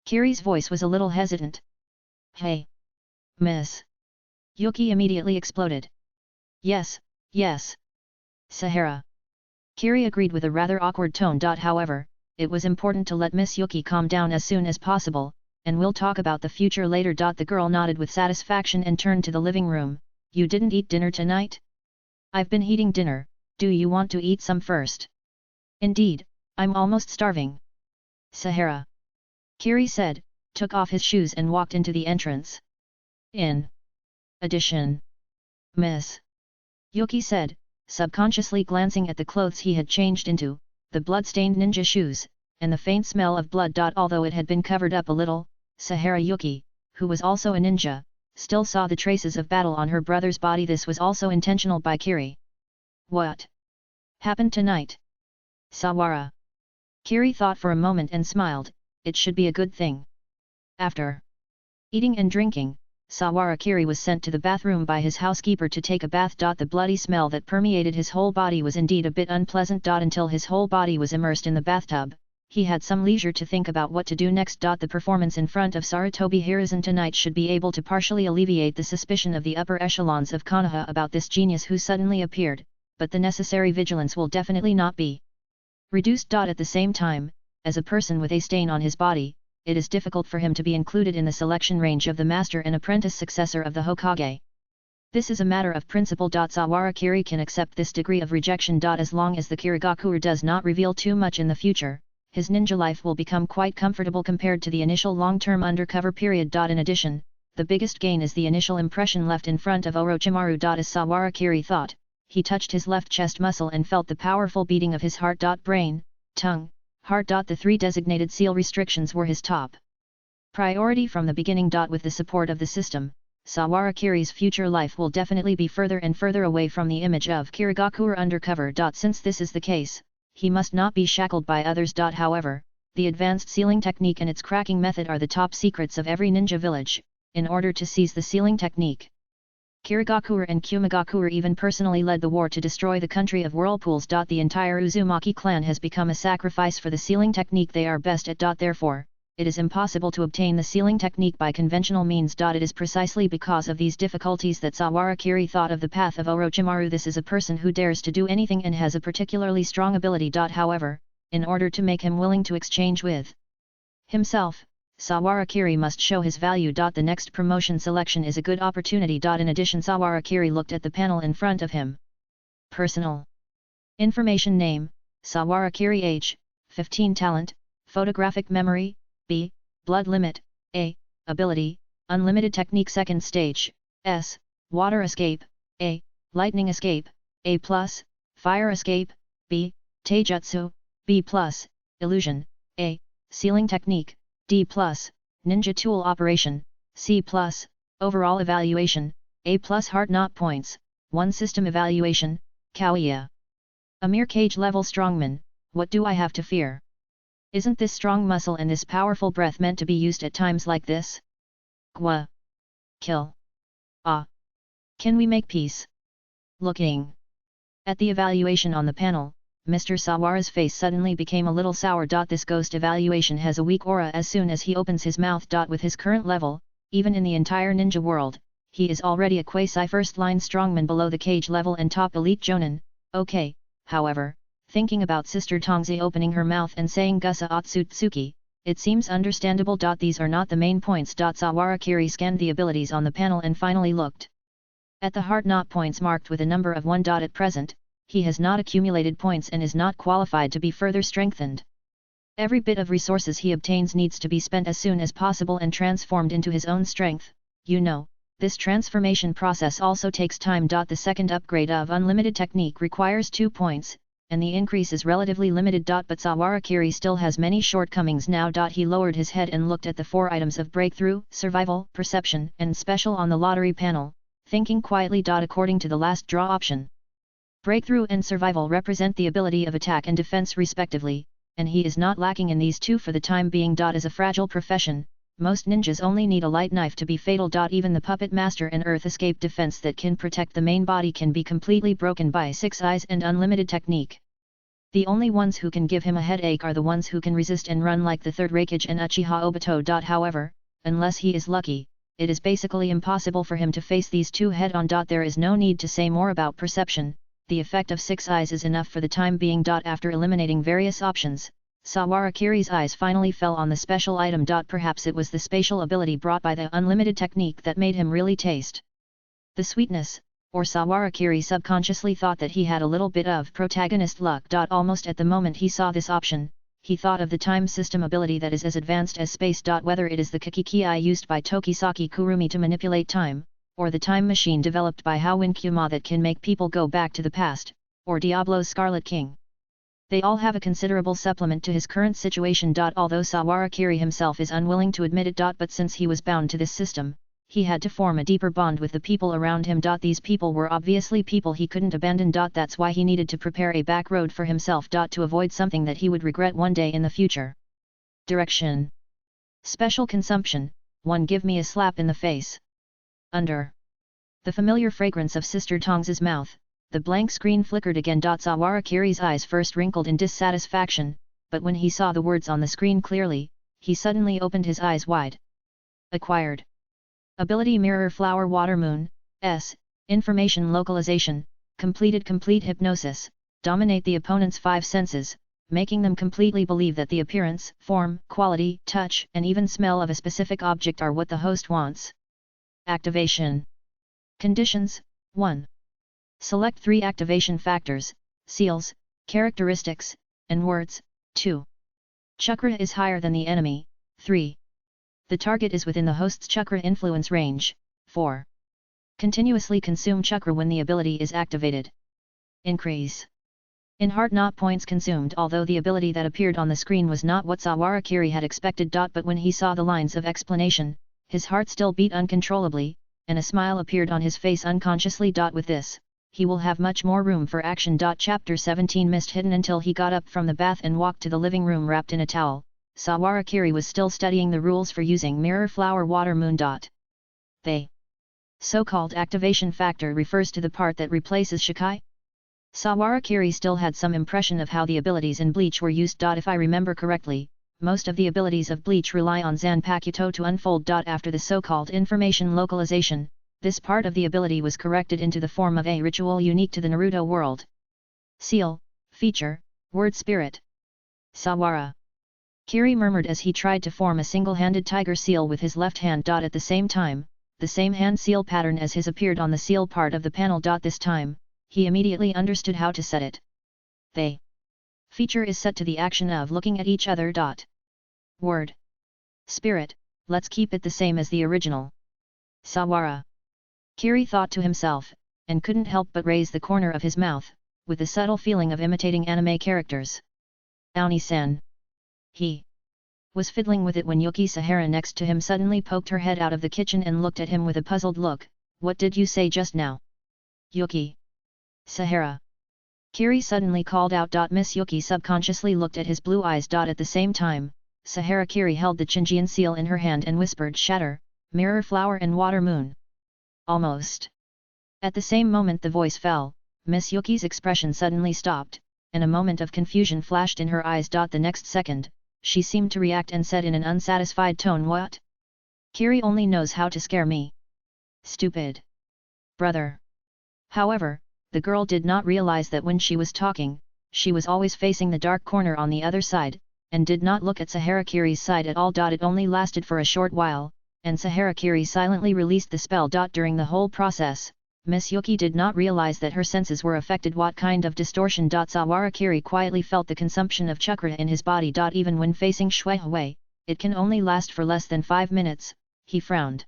Kiri's voice was a little hesitant. Hey. Miss. Yuki immediately exploded. Yes. Sahara. Kiri agreed with a rather awkward tone. However, it was important to let Miss Yuki calm down as soon as possible, and we'll talk about the future later. The girl nodded with satisfaction and turned to the living room. You didn't eat dinner tonight? I've been eating dinner. Do you want to eat some first? Indeed, I'm almost starving. Sahara. Kiri said, took off his shoes and walked into the entrance. In addition, Miss Yuki said, subconsciously glancing at the clothes he had changed into, the blood-stained ninja shoes, and the faint smell of blood. Although it had been covered up a little, Sahara Yuki, who was also a ninja, still saw the traces of battle on her brother's body. This was also intentional by Kiri. What happened tonight? Sawara. Kiri thought for a moment and smiled. It should be a good thing. After eating and drinking, Sawara Kiri was sent to the bathroom by his housekeeper to take a bath. The bloody smell that permeated his whole body was indeed a bit unpleasant. Until his whole body was immersed in the bathtub, he had some leisure to think about what to do next. The performance in front of Sarutobi Hiruzen tonight should be able to partially alleviate the suspicion of the upper echelons of Konoha about this genius who suddenly appeared, but the necessary vigilance will definitely not be reduced. At the same time, as a person with a stain on his body, it is difficult for him to be included in the selection range of the master and apprentice successor of the Hokage. This is a matter of principle. Sawara Kiri can accept this degree of rejection. As long as the Kirigakure does not reveal too much in the future, his ninja life will become quite comfortable compared to the initial long-term undercover period. In addition, the biggest gain is the initial impression left in front of Orochimaru. As Sawara Kiri thought, he touched his left chest muscle and felt the powerful beating of his heart. Brain, tongue, Heart. The 3 designated seal restrictions were his top priority from the beginning. With the support of the system, Sawarakiri's future life will definitely be further and further away from the image of Kirigakure Undercover. Since this is the case, he must not be shackled by others. However, the advanced sealing technique and its cracking method are the top secrets of every ninja village. In order to seize the sealing technique, Kirigakure and Kumigakure even personally led the war to destroy the country of whirlpools. The entire Uzumaki clan has become a sacrifice for the sealing technique they are best at. Therefore, it is impossible to obtain the sealing technique by conventional means. It is precisely because of these difficulties that Sawarakiri thought of the path of Orochimaru. This is a person who dares to do anything and has a particularly strong ability. However, in order to make him willing to exchange with himself, Sawarakiri must show his value. The next promotion selection is a good opportunity. In addition, Sawarakiri looked at the panel in front of him. Personal information: name, Sawarakiri; age, 15; talent, photographic memory, B; blood limit, A; ability, unlimited technique; second stage, S; water escape, A; lightning escape, A+; fire escape, B; taijutsu, B+; illusion, A; sealing technique, D+; ninja tool operation, C+; overall evaluation, A+; heart not points, 1 system evaluation, Kawiya. A mere cage level strongman, what do I have to fear? Isn't this strong muscle and this powerful breath meant to be used at times like this? Gwa. Kill. Ah. Can we make peace? Looking at the evaluation on the panel, Mr. Sawara's face suddenly became a little sour. This ghost evaluation has a weak aura as soon as he opens his mouth. With his current level, even in the entire ninja world, he is already a quasi first-line strongman below the cage level and top elite jonin. Okay, however, thinking about Sister Tongzi opening her mouth and saying Gusa Otsutsuki, it seems understandable. These are not the main points. Sawarakiri scanned the abilities on the panel and finally looked at the heart not points marked with a number of 1. At present, he has not accumulated points and is not qualified to be further strengthened. Every bit of resources he obtains needs to be spent as soon as possible and transformed into his own strength. This transformation process also takes time. The second upgrade of unlimited technique requires 2 points, and the increase is relatively limited. But Sawarakiri still has many shortcomings now. He lowered his head and looked at the 4 items of breakthrough, survival, perception, and special on the lottery panel, thinking quietly. According to the last draw option, breakthrough and survival represent the ability of attack and defense respectively, and he is not lacking in these two for the time being. As a fragile profession, most ninjas only need a light knife to be fatal. Even the puppet master and earth escape defense that can protect the main body can be completely broken by 6 eyes and unlimited technique. The only ones who can give him a headache are the ones who can resist and run like the third Raikage and Uchiha Obito. However, unless he is lucky, it is basically impossible for him to face these two head-on. There is no need to say more about perception, the effect of 6 eyes is enough for the time being. After eliminating various options, Sawarakiri's eyes finally fell on the special item. Perhaps it was the spatial ability brought by the unlimited technique that made him really taste the sweetness, or Sawarakiri subconsciously thought that he had a little bit of protagonist luck. Almost at the moment he saw this option, he thought of the time system ability that is as advanced as space. Whether it is the Kakiki used by Tokisaki Kurumi to manipulate time, or the time machine developed by Howin Kyuma that can make people go back to the past, or Diablo's Scarlet King. They all have a considerable supplement to his current situation. Although Sawarakiri himself is unwilling to admit it. But since he was bound to this system, he had to form a deeper bond with the people around him. These people were obviously people he couldn't abandon. That's why he needed to prepare a back road for himself. To avoid something that he would regret one day in the future. Direction. Special consumption, 1. Give me a slap in the face. Under the familiar fragrance of Sister Tong's mouth, the blank screen flickered again. Sawarakiri's eyes first wrinkled in dissatisfaction, but when he saw the words on the screen clearly, he suddenly opened his eyes wide. Acquired ability Mirror Flower Water Moon, S, Information Localization, completed complete hypnosis, dominate the opponent's 5 senses, making them completely believe that the appearance, form, quality, touch, and even smell of a specific object are what the host wants. Activation conditions, 1. Select 3 activation factors, seals, characteristics, and words. 2. Chakra is higher than the enemy. 3. The target is within the host's chakra influence range. 4. Continuously consume chakra when the ability is activated. Increase In heart not points consumed, although the ability that appeared on the screen was not what Sawara-kiri had expected. But when he saw the lines of explanation, his heart still beat uncontrollably, and a smile appeared on his face unconsciously. With this, he will have much more room for action. Chapter 17 Mist hidden. Until he got up from the bath and walked to the living room wrapped in a towel, Sawara-kiri was still studying the rules for using mirror flower water moon. The so-called activation factor refers to the part that replaces Shikai. Sawara-kiri still had some impression of how the abilities in Bleach were used. If I remember correctly, most of the abilities of Bleach rely on Zanpakuto to unfold. After the so-called information localization, this part of the ability was corrected into the form of a ritual unique to the Naruto world. Seal, feature, word spirit. Sawara-kiri murmured as he tried to form a single-handed tiger seal with his left hand. At the same time, the same hand seal pattern as his appeared on the seal part of the panel. This time, he immediately understood how to set it. The feature is set to the action of looking at each other. Word spirit, let's keep it the same as the original. Sawara-kiri thought to himself, and couldn't help but raise the corner of his mouth, with the subtle feeling of imitating anime characters. Aoni-san. He was fiddling with it when Yuki Sahara next to him suddenly poked her head out of the kitchen and looked at him with a puzzled look. What did you say just now? Yuki Sahara-kiri suddenly called out. Miss Yuki subconsciously looked at his blue eyes. At the same time, Sahara-kiri held the Chinjian seal in her hand and whispered, shatter, mirror flower and water moon. Almost at the same moment the voice fell, Miss Yuki's expression suddenly stopped, and a moment of confusion flashed in her eyes. The next second, she seemed to react and said in an unsatisfied tone, what? Kiri only knows how to scare me. Stupid brother. However, the girl did not realize that when she was talking, she was always facing the dark corner on the other side, and did not look at Sahara-kiri's side at all. It only lasted for a short while, and Sahara-kiri silently released the spell. During the whole process, Miss Yuki did not realize that her senses were affected. What kind of distortion? Sawara-kiri quietly felt the consumption of chakra in his body. Even when facing Shui Hui, it can only last for less than 5 minutes, he frowned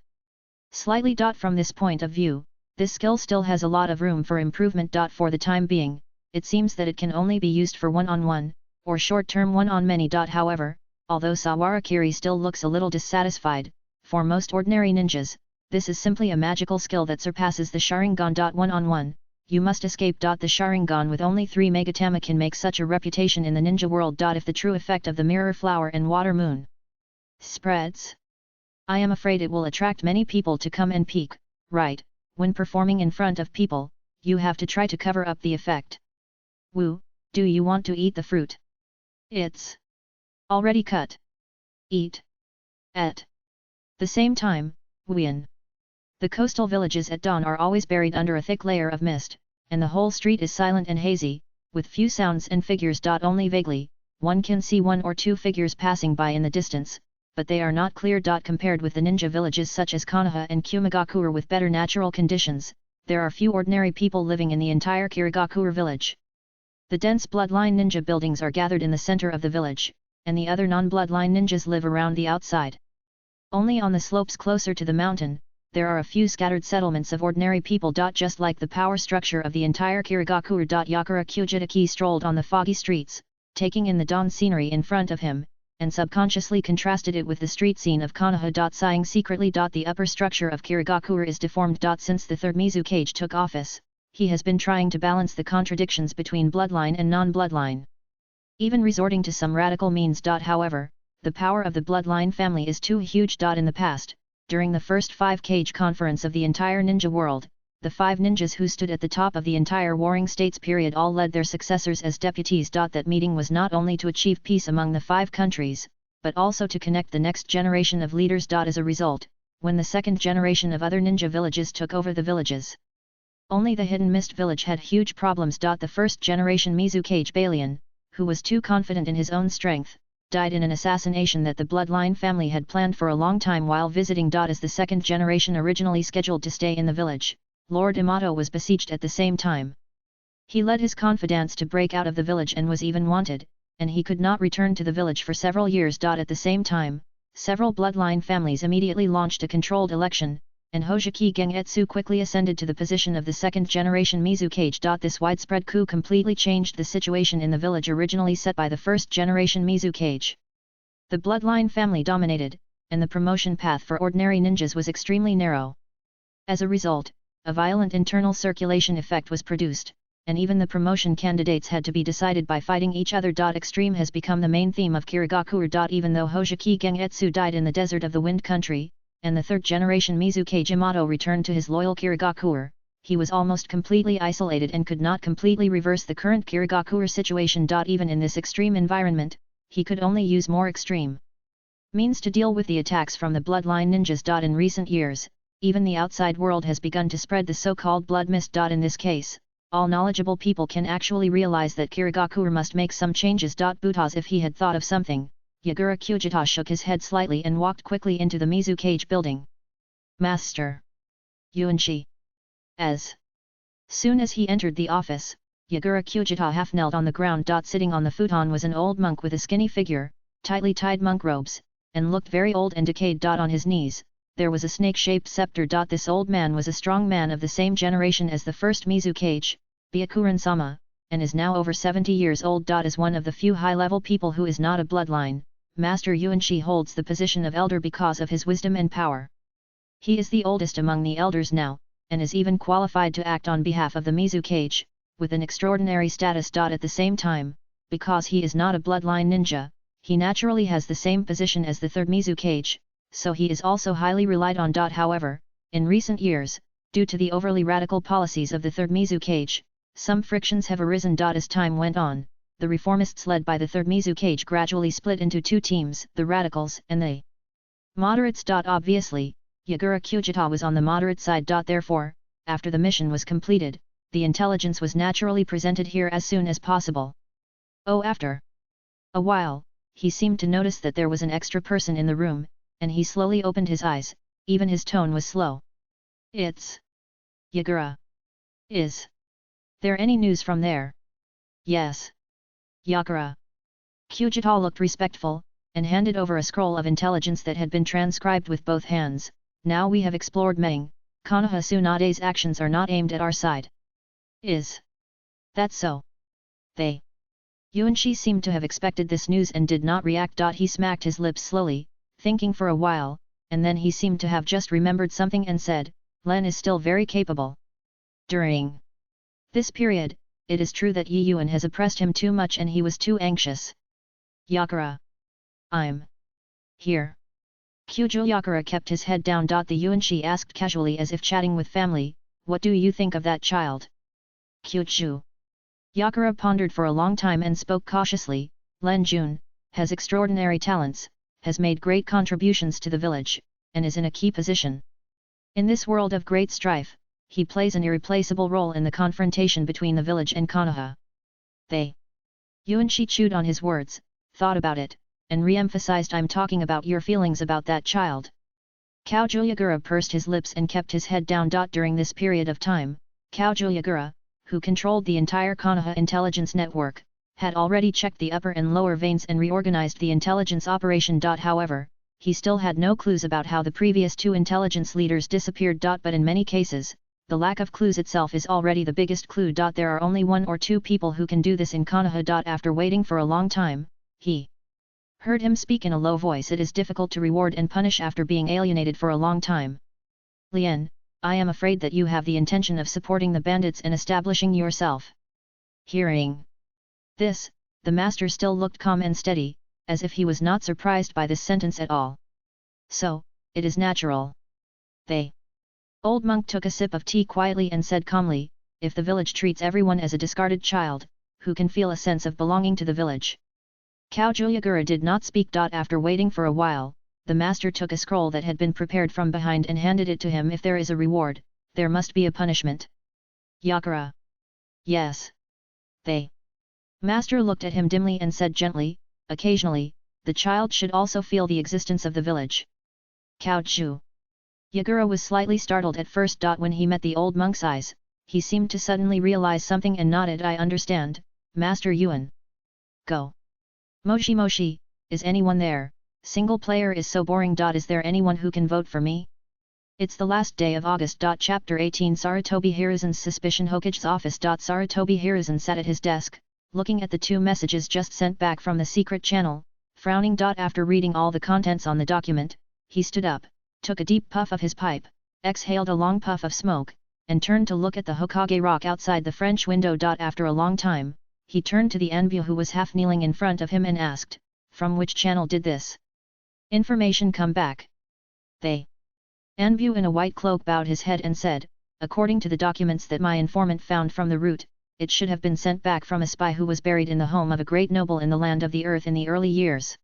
slightly. From this point of view, this skill still has a lot of room for improvement. For the time being, it seems that it can only be used for one-on-one, or short-term one-on-many. However, although Sawara-kiri still looks a little dissatisfied, for most ordinary ninjas, this is simply a magical skill that surpasses the Sharingan. One-on-one, you must escape. The Sharingan with only 3 Megatama can make such a reputation in the ninja world. If the true effect of the mirror flower and water moon spreads, I am afraid it will attract many people to come and peek, right? When performing in front of people, you have to try to cover up the effect. Woo, do you want to eat the fruit? It's already cut. Eat. At the same time, Wuyan. The coastal villages at dawn are always buried under a thick layer of mist, and the whole street is silent and hazy, with few sounds and figures. Only vaguely, one can see 1 or 2 figures passing by in the distance, but they are not clear. Compared with the ninja villages such as Konoha and Kirigakure with better natural conditions, there are few ordinary people living in the entire Kirigakure village. The dense bloodline ninja buildings are gathered in the center of the village, and the other non-bloodline ninjas live around the outside. Only on the slopes closer to the mountain, there are a few scattered settlements of ordinary people. Just like the power structure of the entire Kirigakure. Yagura Kyujitaki strolled on the foggy streets, taking in the dawn scenery in front of him, and subconsciously contrasted it with the street scene of Konoha. Sighing secretly. The upper structure of Kirigakure is deformed. Since the third Mizukage took office, he has been trying to balance the contradictions between bloodline and non-bloodline, even resorting to some radical means. However, the power of the bloodline family is too huge. In the past, during the first 5-Kage conference of the entire ninja world, the 5 ninjas who stood at the top of the entire Warring States period all led their successors as deputies. That meeting was not only to achieve peace among the 5 countries, but also to connect the next generation of leaders. As a result, when the second generation of other ninja villages took over the villages, only the Hidden Mist village had huge problems. The first generation Mizukage Balian, who was too confident in his own strength, died in an assassination that the bloodline family had planned for a long time while visiting. As the second generation originally scheduled to stay in the village, Lord Yamato was besieged at the same time. He led his confidants to break out of the village and was even wanted, and he could not return to the village for several years. At the same time, several bloodline families immediately launched a controlled election, and Hoseki Gengetsu quickly ascended to the position of the second-generation Mizukage. This widespread coup completely changed the situation in the village originally set by the first-generation Mizukage. The bloodline family dominated, and the promotion path for ordinary ninjas was extremely narrow. As a result, a violent internal circulation effect was produced, and even the promotion candidates had to be decided by fighting each other. Extreme has become the main theme of Kirigakure. Even though Hoseki Gengetsu died in the desert of the Wind Country, and the third-generation Mizukage Yamato returned to his loyal Kirigakure, he was almost completely isolated and could not completely reverse the current Kirigakure situation. Even in this extreme environment, he could only use more extreme means to deal with the attacks from the bloodline ninjas. In recent years, even the outside world has begun to spread the so-called blood mist. In this case, all knowledgeable people can actually realize that Kirigakure must make some changes. But if he had thought of something, Yagura Kyujita shook his head slightly and walked quickly into the Mizukage building. Master Yuanshi. As soon as he entered the office, Yagura Kyujita half knelt on the ground. Sitting on the futon was an old monk with a skinny figure, tightly tied monk robes, and looked very old and decayed. On his knees, there was a snake-shaped scepter. This old man was a strong man of the same generation as the first Mizukage, Byakuran-sama, and is now over 70 years old. As one of the few high-level people who is not a bloodline, Master Yuanshi holds the position of elder because of his wisdom and power. He is the oldest among the elders now, and is even qualified to act on behalf of the Mizukage, with an extraordinary status. At the same time, because he is not a bloodline ninja, he naturally has the same position as the third Mizukage, so he is also highly relied on. However, in recent years, due to the overly radical policies of the third Mizukage, some frictions have arisen. As time went on, the reformists led by the third Mizukage gradually split into two teams, the radicals and the moderates. Obviously, Yagura Kyujita was on the moderate side. Therefore, after the mission was completed, the intelligence was naturally presented here as soon as possible. After a while, he seemed to notice that there was an extra person in the room, and he slowly opened his eyes. Even his tone was slow. It's Yagura. Is there any news from there? Yes. Yagura. Kyujita looked respectful, and handed over a scroll of intelligence that had been transcribed with both hands. Now we have explored Meng, Konoha Tsunade's actions are not aimed at our side. Is that so? They. Yuanshi seemed to have expected this news and did not react. He smacked his lips slowly, thinking for a while, and then he seemed to have just remembered something and said, Len is still very capable. During this period, it is true that Yi Yuan has oppressed him too much and he was too anxious. Yagura. I'm here. Kyujo Yagura kept his head down. The Yuanshi asked casually as if chatting with family, what do you think of that child? Kyuju. Yagura pondered for a long time and spoke cautiously, Len Jun, has extraordinary talents, has made great contributions to the village, and is in a key position. In this world of great strife, he plays an irreplaceable role in the confrontation between the village and Konoha. They. Yuanshi chewed on his words, thought about it, and re-emphasized, I'm talking about your feelings about that child. Koujo Yagura pursed his lips and kept his head down. During this period of time, Koujo Yagura, who controlled the entire Konoha intelligence network, had already checked the upper and lower veins and reorganized the intelligence operation. However, he still had no clues about how the previous two intelligence leaders disappeared. But in many cases, the lack of clues itself is already the biggest clue. There are only one or two people who can do this in Konoha. After waiting for a long time, he heard him speak in a low voice. It is difficult to reward and punish after being alienated for a long time. Lien, I am afraid that you have the intention of supporting the bandits and establishing yourself. Hearing this, the master still looked calm and steady, as if he was not surprised by this sentence at all. So, it is natural. They. Old monk took a sip of tea quietly and said calmly, if the village treats everyone as a discarded child, who can feel a sense of belonging to the village? Koujo Yagura did not speak. After waiting for a while, the master took a scroll that had been prepared from behind and handed it to him. If there is a reward, there must be a punishment. Yagura. Yes. They. Master looked at him dimly and said gently, occasionally, the child should also feel the existence of the village. Koujo. Yagura was slightly startled at first. When he met the old monk's eyes, he seemed to suddenly realize something and nodded. I understand, Master Yuan. Go. Moshi Moshi, is anyone there? Single player is so boring. Is there anyone who can vote for me? It's the last day of August. Chapter 18 Sarutobi Hiruzen's suspicion. Hokage's office. Sarutobi Hiruzen sat at his desk, looking at the 2 messages just sent back from the secret channel, frowning. After reading all the contents on the document, he stood up, took a deep puff of his pipe, exhaled a long puff of smoke, and turned to look at the Hokage rock outside the French window. After a long time, he turned to the envoy who was half kneeling in front of him and asked, "From which channel did this information come back?" "The envoy in a white cloak bowed his head and said, "According to the documents that my informant found from the route, it should have been sent back from a spy who was buried in the home of a great noble in the land of the earth in the early years."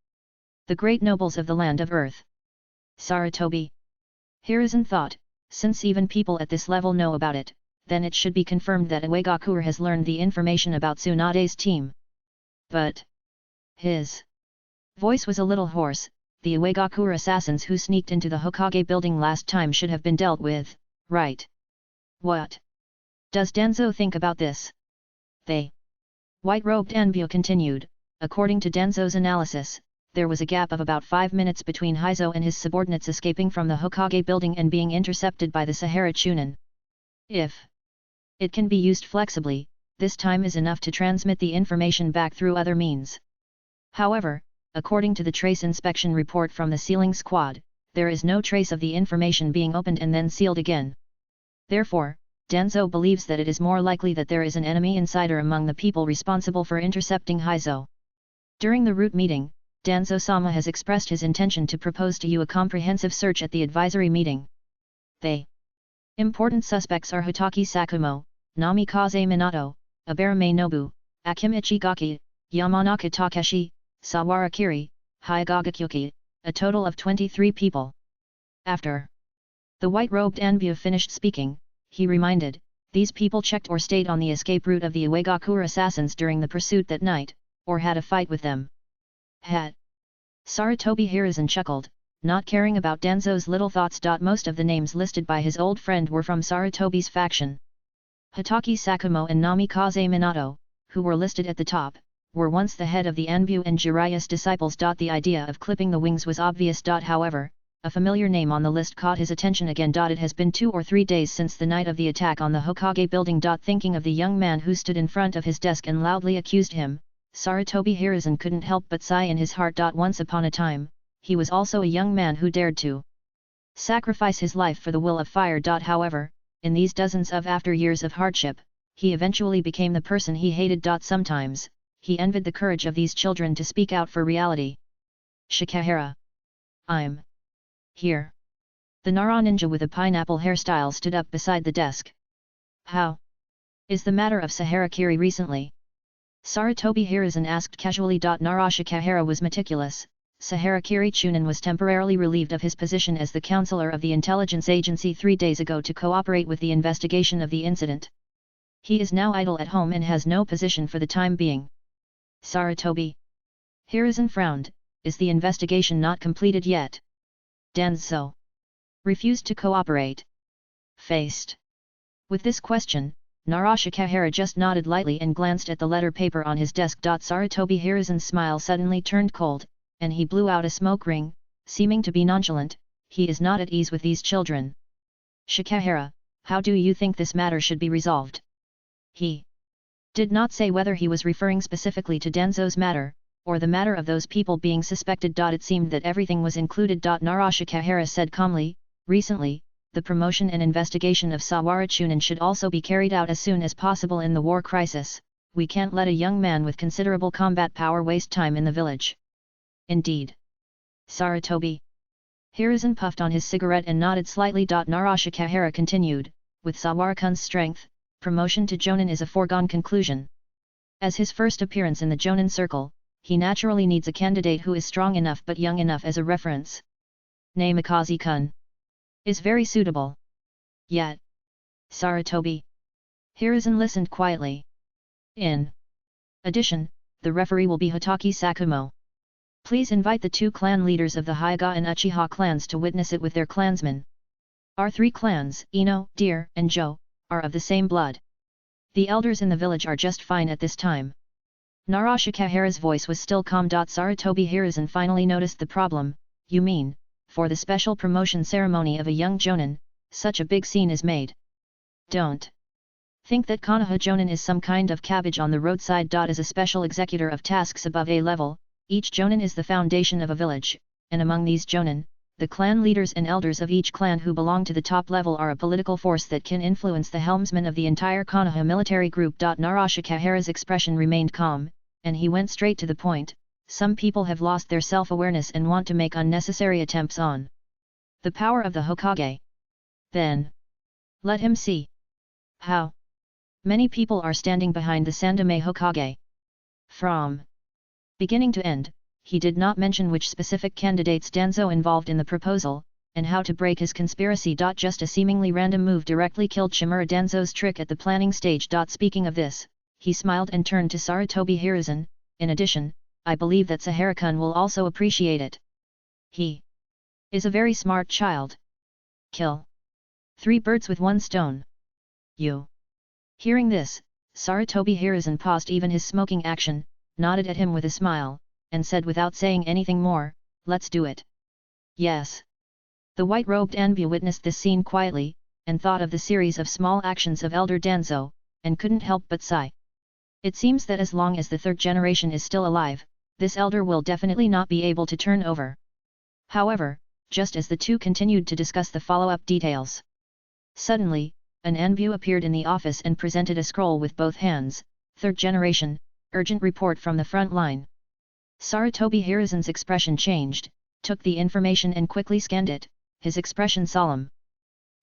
"The great nobles of the land of earth?" Sarutobi Hiruzen thought, since even people at this level know about it, then it should be confirmed that Yagura has learned the information about Tsunade's team. But his voice was a little hoarse. The Yagura assassins who sneaked into the Hokage building last time should have been dealt with, right? What does Danzo think about this? The white-robed envoy continued, according to Danzo's analysis, there was a gap of about 5 minutes between Heizo and his subordinates escaping from the Hokage building and being intercepted by the Sahara Chunin. If it can be used flexibly, this time is enough to transmit the information back through other means. However, according to the trace inspection report from the sealing squad, there is no trace of the information being opened and then sealed again. Therefore, Danzo believes that it is more likely that there is an enemy insider among the people responsible for intercepting Heizo. During the root meeting, Danzo-sama has expressed his intention to propose to you a comprehensive search at the advisory meeting. The important suspects are Hotaki Sakumo, Namikaze Minato, Abarame Nobu, Akimichi Gaki, Yamanaka Takeshi, Sawara Kiri, Hyagakyuki, a total of 23 people. After the white-robed envoy finished speaking, he reminded, these people checked or stayed on the escape route of the Yagura assassins during the pursuit that night, or had a fight with them. Had Sarutobi Hiruzen chuckled, not caring about Danzo's little thoughts. Most of the names listed by his old friend were from Sarutobi's faction. Hotaki Sakumo and Namikaze Minato, who were listed at the top, were once the head of the Enbu and Jiraiya's disciples. The idea of clipping the wings was obvious. However, a familiar name on the list caught his attention again. It has been 2 or 3 days since the night of the attack on the Hokage building. Thinking of the young man who stood in front of his desk and loudly accused him, Sarutobi Hiruzen couldn't help but sigh in his heart. Once upon a time, he was also a young man who dared to sacrifice his life for the will of fire. However, in these dozens of after years of hardship, he eventually became the person he hated. Sometimes, he envied the courage of these children to speak out for reality. Shikahara. I'm here. The Nara ninja with a pineapple hairstyle stood up beside the desk. How is the matter of Sahara Kiri recently? Sarutobi Hiruzen asked casually. Nara Shikahara was meticulous. Sahara Kiri Chunin was temporarily relieved of his position as the counselor of the intelligence agency 3 days ago to cooperate with the investigation of the incident. He is now idle at home and has no position for the time being. Sarutobi Hiruzen frowned, is the investigation not completed yet? Danzo refused to cooperate. Faced with this question, Nara Shikahara just nodded lightly and glanced at the letter paper on his desk. Sarutobi Hiruzen's smile suddenly turned cold, and he blew out a smoke ring, seeming to be nonchalant. He is not at ease with these children. Shikahara, how do you think this matter should be resolved? He did not say whether he was referring specifically to Danzo's matter, or the matter of those people being suspected. It seemed that everything was included. Nara Shikahara said calmly, recently, the promotion and investigation of Sawara Chunin should also be carried out as soon as possible in the war crisis. We can't let a young man with considerable combat power waste time in the village. Indeed. Sarutobi Hiruzen puffed on his cigarette and nodded slightly. Nara Shikahara continued, with Sawara-kun's strength, promotion to Jonin is a foregone conclusion. As his first appearance in the Jonin circle, he naturally needs a candidate who is strong enough but young enough as a reference. Namikaze-kun is very suitable. Yet. Sarutobi Hiruzen listened quietly. In addition, the referee will be Hotaki Sakumo. Please invite the 2 clan leaders of the Hyuga and Uchiha clans to witness it with their clansmen. Our 3 clans, Ino, Deer, and Jo, are of the same blood. The elders in the village are just fine at this time. Nara Shikahara's voice was still calm. Sarutobi Hiruzen finally noticed the problem. You mean, for the special promotion ceremony of a young Jonin, such a big scene is made. Don't think that Konoha Jonin is some kind of cabbage on the roadside. As a special executor of tasks above A level, each Jonin is the foundation of a village, and among these Jonin, the clan leaders and elders of each clan who belong to the top level are a political force that can influence the helmsman of the entire Konoha military group. Narashikahere's expression remained calm, and he went straight to the point. Some people have lost their self-awareness and want to make unnecessary attempts on the power of the Hokage. Then let him see how many people are standing behind the Sandaime Hokage. From beginning to end, he did not mention which specific candidates Danzo involved in the proposal, and how to break his conspiracy. Just a seemingly random move directly killed Shimura Danzo's trick at the planning stage. Speaking of this, he smiled and turned to Sarutobi Hiruzen. In addition, I believe that Sahara-kun will also appreciate it. He is a very smart child. Kill 3 birds with 1 stone. You. Hearing this, Sarutobi Hiruzen paused even his smoking action, nodded at him with a smile, and said without saying anything more, let's do it. Yes. The white-robed Anbu witnessed this scene quietly, and thought of the series of small actions of Elder Danzo, and couldn't help but sigh. It seems that as long as the 3rd generation is still alive, this elder will definitely not be able to turn over. However, just as the two continued to discuss the follow-up details, suddenly, an Anbu appeared in the office and presented a scroll with both hands. 3rd generation, urgent report from the front line. Sarutobi Hiruzen's expression changed, took the information and quickly scanned it, his expression solemn.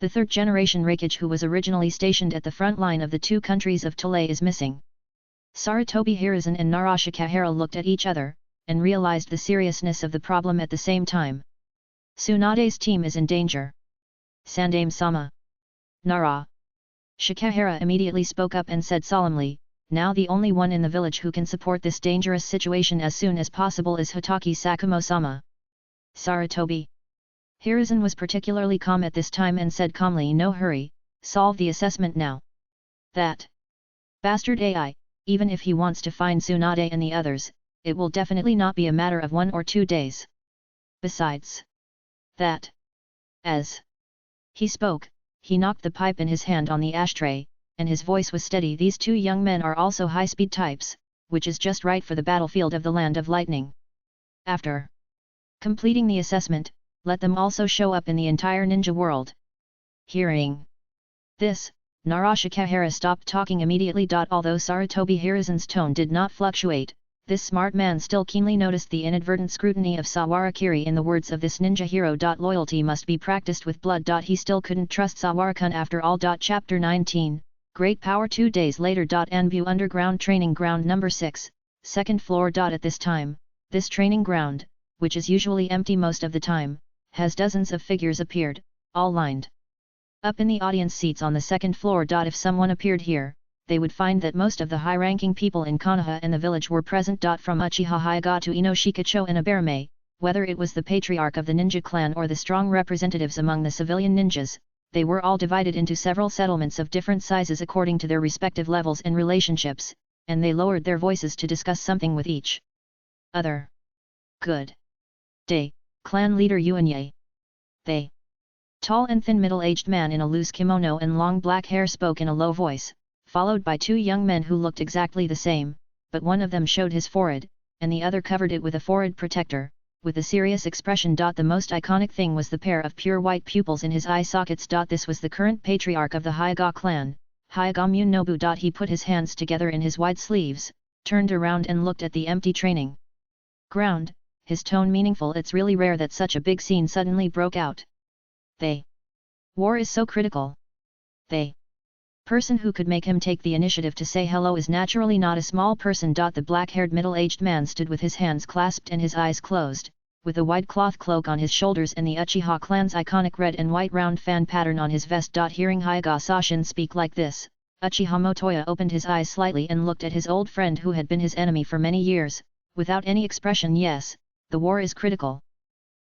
The 3rd generation Raikage who was originally stationed at the front line of the 2 countries of Tole is missing. Sarutobi Hiruzen and Narashikahara looked at each other, and realized the seriousness of the problem at the same time. Tsunade's team is in danger. Sandaime-sama. Nara. Shikahara immediately spoke up and said solemnly, now the only one in the village who can support this dangerous situation as soon as possible is Hitaki Sakumo-sama. Sarutobi Hiruzen was particularly calm at this time and said calmly, no hurry, solve the assessment now. That bastard AI, even if he wants to find Tsunade and the others, it will definitely not be a matter of 1 or 2 days. Besides that, as he spoke, he knocked the pipe in his hand on the ashtray, and his voice was steady. These 2 young men are also high-speed types, which is just right for the battlefield of the Land of Lightning. After completing the assessment, let them also show up in the entire ninja world. Hearing this, Narashikahara stopped talking immediately. Although Sarutobi Hiruzen's tone did not fluctuate, this smart man still keenly noticed the inadvertent scrutiny of Sawarakiri in the words of this ninja hero. Loyalty must be practiced with blood. He still couldn't trust Sawara-kun after all. Chapter 19, Great Power. 2 days later. Anbu Underground Training Ground Number 6, 2nd floor. At this time, this training ground, which is usually empty most of the time, has dozens of figures appeared, all lined up in the audience seats on the 2nd floor. If someone appeared here, they would find that most of the high-ranking people in Konoha and the village were present. From Uchiha Hyuga to Inoshikacho and Aberame, whether it was the patriarch of the ninja clan or the strong representatives among the civilian ninjas, they were all divided into several settlements of different sizes according to their respective levels and relationships, and they lowered their voices to discuss something with each other. Good day, clan leader Yuanye. They tall and thin middle-aged man in a loose kimono and long black hair spoke in a low voice, followed by 2 young men who looked exactly the same, but one of them showed his forehead, and the other covered it with a forehead protector, with a serious expression. The most iconic thing was the pair of pure white pupils in his eye sockets. This was the current patriarch of the Hyuga clan, Hyuga Munobu. He put his hands together in his wide sleeves, turned around and looked at the empty training ground, his tone meaningful. It's really rare that such a big scene suddenly broke out. War is so critical. Person who could make him take the initiative to say hello is naturally not a small person. The black-haired middle-aged man stood with his hands clasped and his eyes closed, with a wide cloth cloak on his shoulders and the Uchiha clan's iconic red and white round fan pattern on his vest. Hearing Hyuga Sashin speak like this, Uchiha Motoya opened his eyes slightly and looked at his old friend who had been his enemy for many years, without any expression. Yes, the war is critical.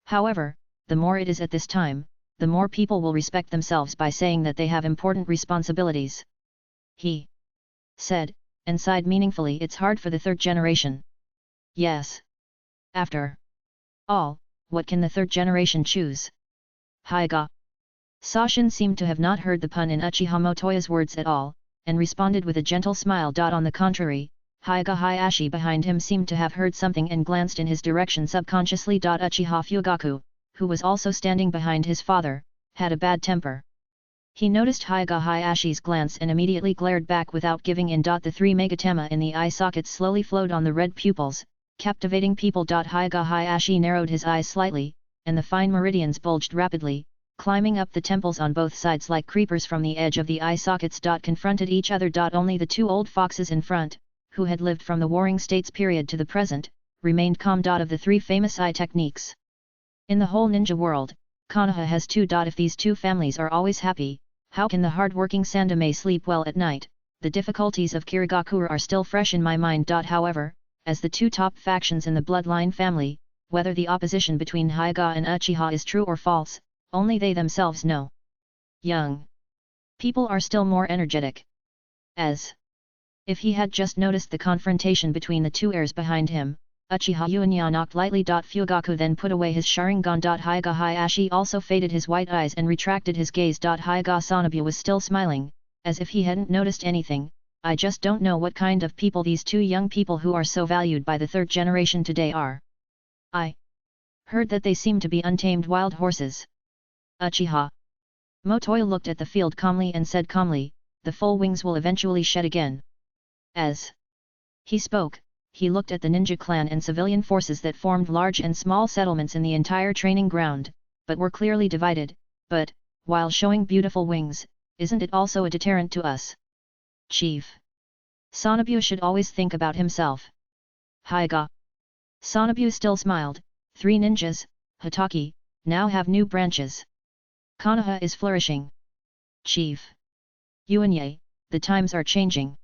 However, the more it is at this time, the more people will respect themselves by saying that they have important responsibilities. He said, and sighed meaningfully. It's hard for the 3rd generation. Yes. After all, what can the 3rd generation choose? Hyuga Sashin seemed to have not heard the pun in Uchiha Motoya's words at all, and responded with a gentle smile. On the contrary, Hyuga Hayashi behind him seemed to have heard something and glanced in his direction subconsciously. Uchiha Fugaku, who was also standing behind his father, had a bad temper. He noticed Hyuga Hayashi's glance and immediately glared back without giving in. The 3 megatema in the eye sockets slowly flowed on the red pupils, captivating people. Hyuga Hayashi narrowed his eyes slightly, and the fine meridians bulged rapidly, climbing up the temples on both sides like creepers from the edge of the eye sockets. Confronted each other. Only the 2 old foxes in front, who had lived from the Warring States period to the present, remained calm. Of the 3 famous eye techniques in the whole ninja world, Konoha has 2. If these 2 families are always happy, how can the hard-working Sandame sleep well at night? The difficulties of Kirigakure are still fresh in my mind. However, as the 2 top factions in the bloodline family, whether the opposition between Hyuga and Uchiha is true or false, only they themselves know. Young people are still more energetic. As if he had just noticed the confrontation between the 2 heirs behind him, Uchiha Yuanya knocked lightly. Fugaku then put away his Sharingan. Hyuga Hayashi also faded his white eyes and retracted his gaze. Hyuga Sanabu was still smiling, as if he hadn't noticed anything. I just don't know what kind of people these 2 young people who are so valued by the 3rd generation today are. I heard that they seem to be untamed wild horses. Uchiha Motoya looked at the field calmly and said calmly, the full wings will eventually shed again. As he spoke, he looked at the ninja clan and civilian forces that formed large and small settlements in the entire training ground, but were clearly divided. But, while showing beautiful wings, isn't it also a deterrent to us? Chief Sanabu should always think about himself. Hyuga Sanabu still smiled. 3 ninjas, Hotaki, now have new branches. Konoha is flourishing. Chief Yuanye, the times are changing.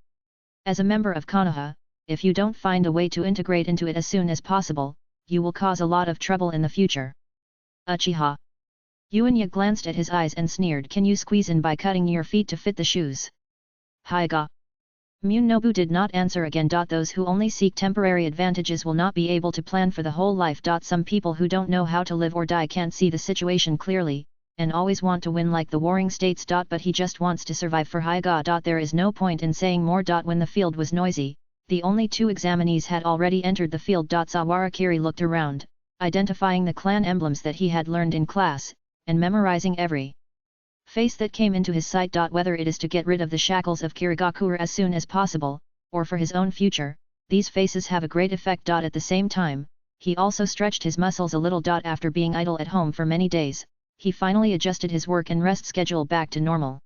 As a member of Konoha, if you don't find a way to integrate into it as soon as possible, you will cause a lot of trouble in the future. Uchiha Yuanya glanced at his eyes and sneered, can you squeeze in by cutting your feet to fit the shoes? Hyuga Munobu did not answer again. Those who only seek temporary advantages will not be able to plan for the whole life. Some people who don't know how to live or die can't see the situation clearly, and always want to win like the Warring States. But he just wants to survive. For Hyuga. There is no point in saying more. When the field was noisy, the only 2 examinees had already entered the field. Sawarakiri looked around, identifying the clan emblems that he had learned in class, and memorizing every face that came into his sight. Whether it is to get rid of the shackles of Kirigakure as soon as possible, or for his own future, these faces have a great effect. At the same time, he also stretched his muscles a little. After being idle at home for many days, he finally adjusted his work and rest schedule back to normal.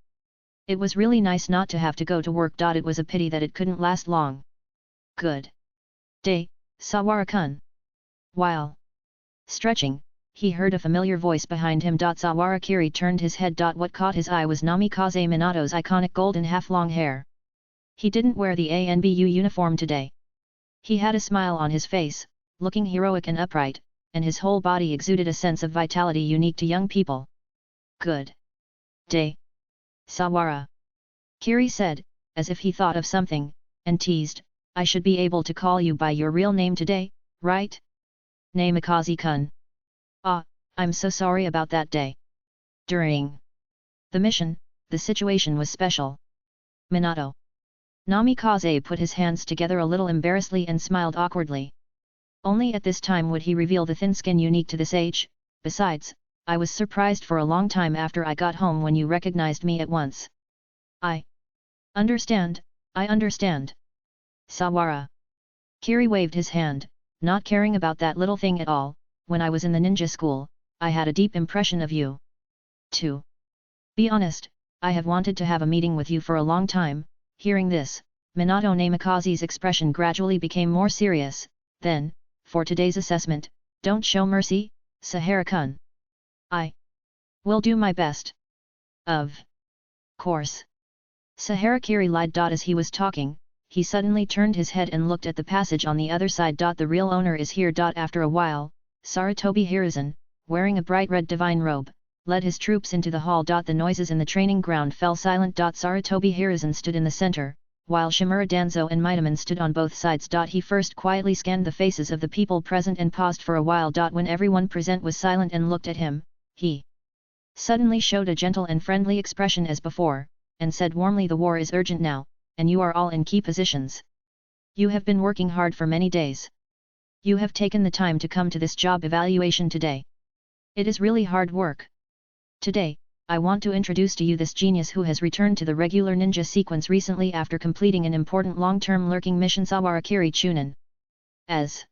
It was really nice not to have to go to work. It was a pity that it couldn't last long. Good day, Sawara-kun. While stretching, he heard a familiar voice behind him. Sawarakiri turned his head. What caught his eye was Namikaze Minato's iconic golden half-long hair. He didn't wear the ANBU uniform today. He had a smile on his face, looking heroic and upright, and his whole body exuded a sense of vitality unique to young people. Good day, Sawara. Kiri said, as if he thought of something, and teased, I should be able to call you by your real name today, right? Namikaze-kun. Ah, I'm so sorry about that day. During the mission, the situation was special. Minato. Namikaze put his hands together a little embarrassedly and smiled awkwardly. Only at this time would he reveal the thin skin unique to this age. Besides, I was surprised for a long time after I got home when you recognized me at once. I understand. Sawara. Kiri waved his hand, not caring about that little thing at all. When I was in the ninja school, I had a deep impression of you. To be honest, I have wanted to have a meeting with you for a long time. Hearing this, Minato Namikaze's expression gradually became more serious. Then, for today's assessment, don't show mercy, Sahara-kun. I will do my best. Of course. Sahara-kiri lied. As he was talking, he suddenly turned his head and looked at the passage on the other side. The real owner is here. After a while, Sarutobi Hiruzen, wearing a bright red divine robe, led his troops into the hall. The noises in the training ground fell silent. Sarutobi Hiruzen stood in the center, while Shimura Danzo and Mitaman stood on both sides. He first quietly scanned the faces of the people present and paused for a while. When everyone present was silent and looked at him, he suddenly showed a gentle and friendly expression as before, and said warmly, the war is urgent now, and you are all in key positions. You have been working hard for many days. You have taken the time to come to this job evaluation today. It is really hard work. Today, I want to introduce to you this genius who has returned to the regular ninja sequence recently after completing an important long-term lurking mission, Sawarakiri Chunin. As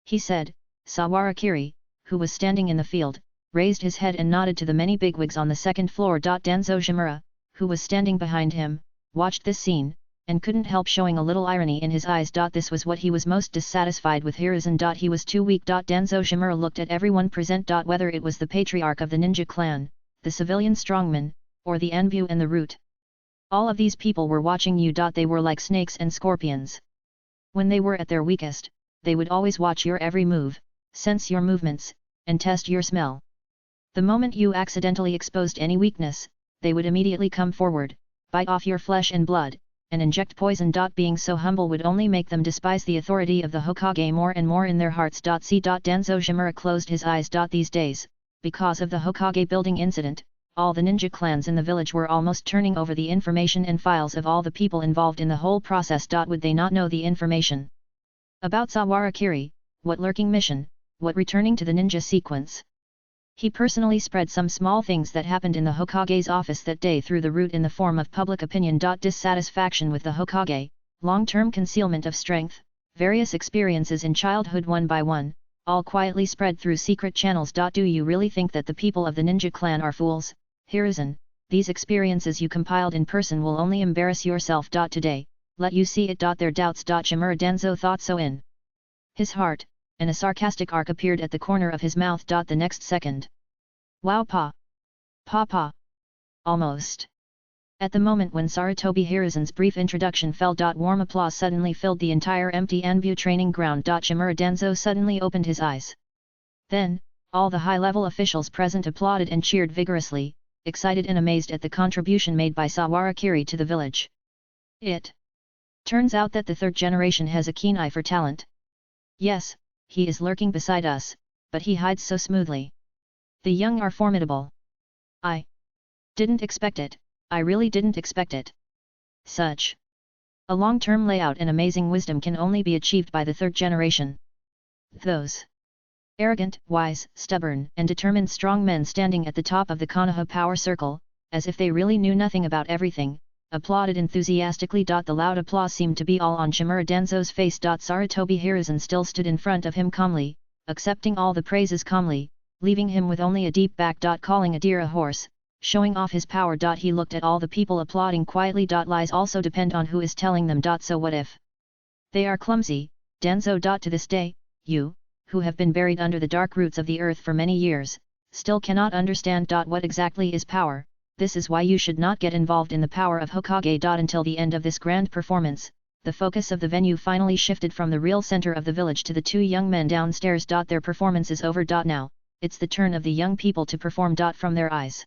he said, Sawarakiri, who was standing in the field, raised his head and nodded to the many bigwigs on the second floor. Danzo Shimura, who was standing behind him, watched this scene, and couldn't help showing a little irony in his eyes. This was what he was most dissatisfied with. Hiruzen. He was too weak. Danzo Shimura looked at everyone present. Whether it was the patriarch of the ninja clan, the civilian strongman, or the Anbu and the root. All of these people were watching you. They were like snakes and scorpions. When they were at their weakest, they would always watch your every move, sense your movements, and test your smell. The moment you accidentally exposed any weakness, they would immediately come forward, bite off your flesh and blood, and inject poison. Being so humble would only make them despise the authority of the Hokage more and more in their hearts. Danzo Shimura closed his eyes. These days, because of the Hokage building incident, all the ninja clans in the village were almost turning over the information and files of all the people involved in the whole process. Would they not know the information about Sawarakiri, what lurking mission, what returning to the ninja sequence? He personally spread some small things that happened in the Hokage's office that day through the route in the form of public opinion. Dissatisfaction with the Hokage, long-term concealment of strength, various experiences in childhood one by one, all quietly spread through secret channels. Do you really think that the people of the ninja clan are fools, Hiruzen? These experiences you compiled in person will only embarrass yourself. Today, let you see it. Their doubts. Shimura Danzo thought so in his heart, and a sarcastic arc appeared at the corner of his mouth. The next second. Wow pa! Pa! Almost. At the moment when Sarutobi Hiruzen's brief introduction fell. Warm applause suddenly filled the entire empty Anbu training ground. Shimura Danzo suddenly opened his eyes. Then, all the high-level officials present applauded and cheered vigorously, excited and amazed at the contribution made by Sawarakiri to the village. It turns out that the third generation has a keen eye for talent. Yes, he is lurking beside us, but he hides so smoothly. The young are formidable. I didn't expect it, I really didn't expect it. Such a long-term layout and amazing wisdom can only be achieved by the third generation. Those arrogant, wise, stubborn, and determined strong men standing at the top of the Konoha power circle, as if they really knew nothing about everything, applauded enthusiastically. The loud applause seemed to be all on Shimura Danzo's face. Sarutobi Hiruzen still stood in front of him calmly, accepting all the praises calmly, leaving him with only a deep back. Calling a deer a horse, showing off his power. He looked at all the people applauding quietly. Lies also depend on who is telling them. So what if they are clumsy, Danzo? To this day, you, who have been buried under the dark roots of the earth for many years, still cannot understand. What exactly is power? This is why you should not get involved in the power of Hokage. Until the end of this grand performance, the focus of the venue finally shifted from the real center of the village to the two young men downstairs. Their performance is over. Now, it's the turn of the young people to perform. From their eyes,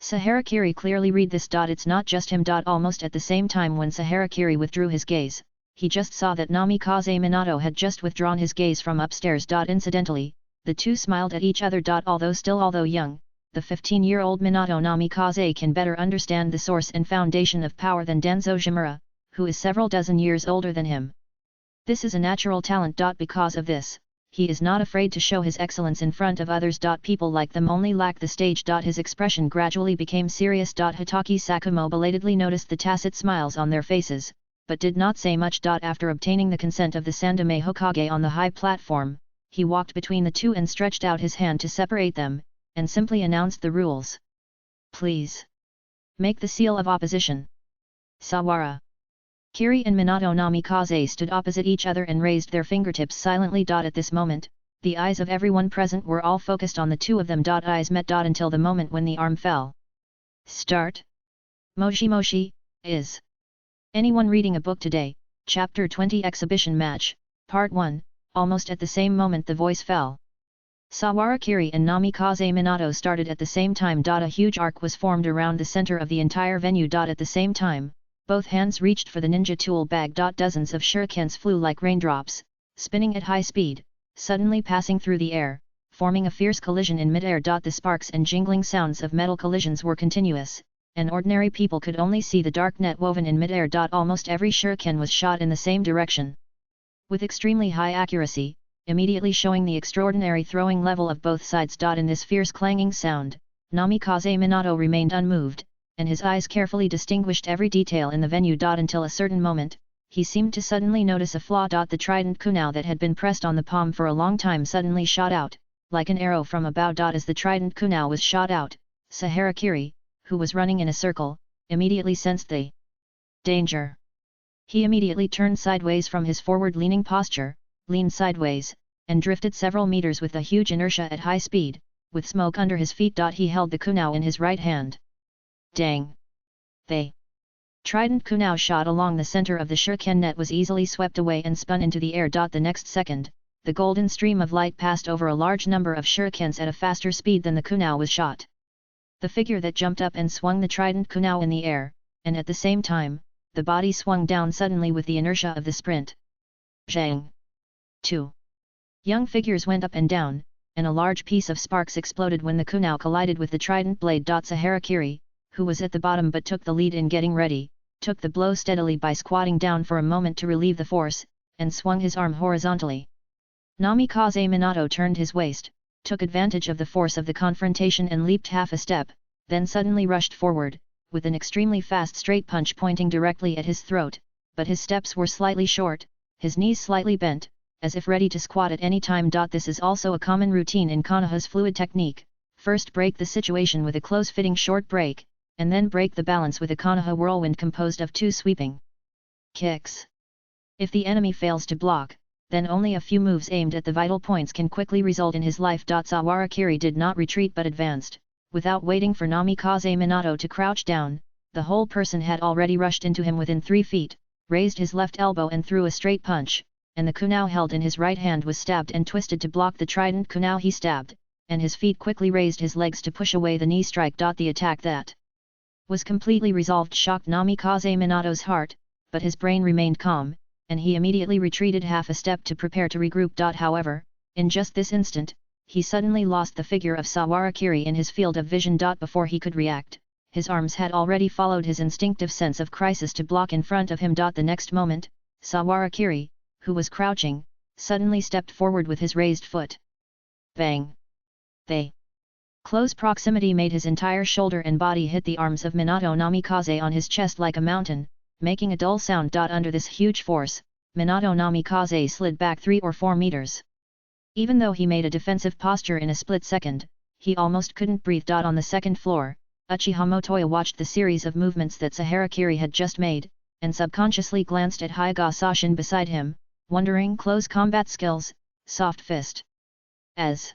Saharakiri clearly read this. It's not just him. Almost at the same time when Saharakiri withdrew his gaze, he just saw that Namikaze Minato had just withdrawn his gaze from upstairs. Incidentally, the two smiled at each other. Although young, the 15-year-old Minato Namikaze can better understand the source and foundation of power than Danzo Shimura, who is several dozen years older than him. This is a natural talent. Because of this, he is not afraid to show his excellence in front of others. People like them only lack the stage. His expression gradually became serious. Hitaki Sakumo belatedly noticed the tacit smiles on their faces, but did not say much. After obtaining the consent of the Sandaime Hokage on the high platform, he walked between the two and stretched out his hand to separate them, and simply announced the rules. Please make the seal of opposition. Sawara Kiri and Minato Namikaze stood opposite each other and raised their fingertips silently. At this moment, the eyes of everyone present were all focused on the two of them. Eyes met. Until the moment when the arm fell. Start. Moshi Moshi, is anyone reading a book today? Chapter 20 Exhibition Match, Part 1. Almost at the same moment the voice fell. Sawarakiri and Namikaze Minato started at the same time. A huge arc was formed around the center of the entire venue. At the same time, both hands reached for the ninja tool bag. Dozens of shurikens flew like raindrops, spinning at high speed, suddenly passing through the air, forming a fierce collision in midair. The sparks and jingling sounds of metal collisions were continuous, and ordinary people could only see the dark net woven in midair. Almost every shuriken was shot in the same direction, with extremely high accuracy, immediately showing the extraordinary throwing level of both sides. In this fierce clanging sound, Namikaze Minato remained unmoved, and his eyes carefully distinguished every detail in the venue. Until a certain moment, he seemed to suddenly notice a flaw. The trident kunai that had been pressed on the palm for a long time suddenly shot out, like an arrow from a bow. As the trident kunai was shot out, Saharakiri, who was running in a circle, immediately sensed the danger. He immediately turned sideways from his forward-leaning posture, leaned sideways, and drifted several meters with a huge inertia at high speed, with smoke under his feet. He held the kunai in his right hand. Dang! The trident kunai shot along the center of the shuriken net was easily swept away and spun into the air. The next second, the golden stream of light passed over a large number of shurikens at a faster speed than the kunai was shot. The figure that jumped up and swung the trident kunai in the air, and at the same time, the body swung down suddenly with the inertia of the sprint. Zhang! 2 young figures went up and down, and a large piece of sparks exploded when the kunai collided with the trident blade. Saharakiri, who was at the bottom but took the lead in getting ready, took the blow steadily by squatting down for a moment to relieve the force, and swung his arm horizontally. Namikaze Minato turned his waist, took advantage of the force of the confrontation and leaped half a step, then suddenly rushed forward, with an extremely fast straight punch pointing directly at his throat, but his steps were slightly short, his knees slightly bent, as if ready to squat at any time. This is also a common routine in Konoha's fluid technique: first break the situation with a close-fitting short break, and then break the balance with a Konoha whirlwind composed of 2 sweeping kicks. If the enemy fails to block, then only a few moves aimed at the vital points can quickly result in his life. Saharakiri did not retreat but advanced, without waiting for Namikaze Minato to crouch down. The whole person had already rushed into him within 3 feet, raised his left elbow and threw a straight punch, and the kunai held in his right hand was stabbed and twisted to block the trident kunai he stabbed, and his feet quickly raised his legs to push away the knee strike. The attack that was completely resolved shocked Namikaze Minato's heart, but his brain remained calm, and he immediately retreated half a step to prepare to regroup. However, in just this instant, he suddenly lost the figure of Saharakiri in his field of vision. Before he could react, his arms had already followed his instinctive sense of crisis to block in front of him. The next moment, Saharakiri, who was crouching, suddenly stepped forward with his raised foot. Bang! The close proximity made his entire shoulder and body hit the arms of Minato Namikaze on his chest like a mountain, making a dull sound. Under this huge force, Minato Namikaze slid back 3 or 4 meters. Even though he made a defensive posture in a split second, he almost couldn't breathe. On the second floor, Uchiha Motoya watched the series of movements that Saharakiri had just made, and subconsciously glanced at Hyuga Sashin beside him, wondering close combat skills, soft fist. As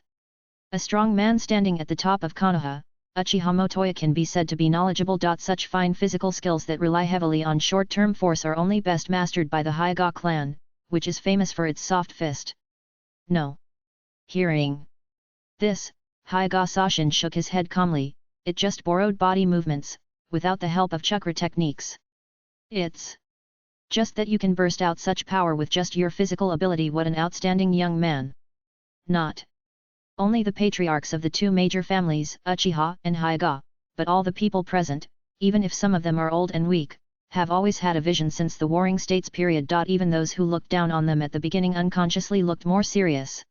a strong man standing at the top of Konoha, Uchiha Motoya can be said to be knowledgeable. Such fine physical skills that rely heavily on short-term force are only best mastered by the Hyuga clan, which is famous for its soft fist. No. Hearing this, Hyuga Sashin shook his head calmly. It just borrowed body movements, without the help of chakra techniques. It's just that you can burst out such power with just your physical ability. What an outstanding young man! Not only the patriarchs of the 2 major families, Uchiha and Hyuga, but all the people present, even if some of them are old and weak, have always had a vision since the Warring States period. Even those who looked down on them at the beginning unconsciously looked more serious,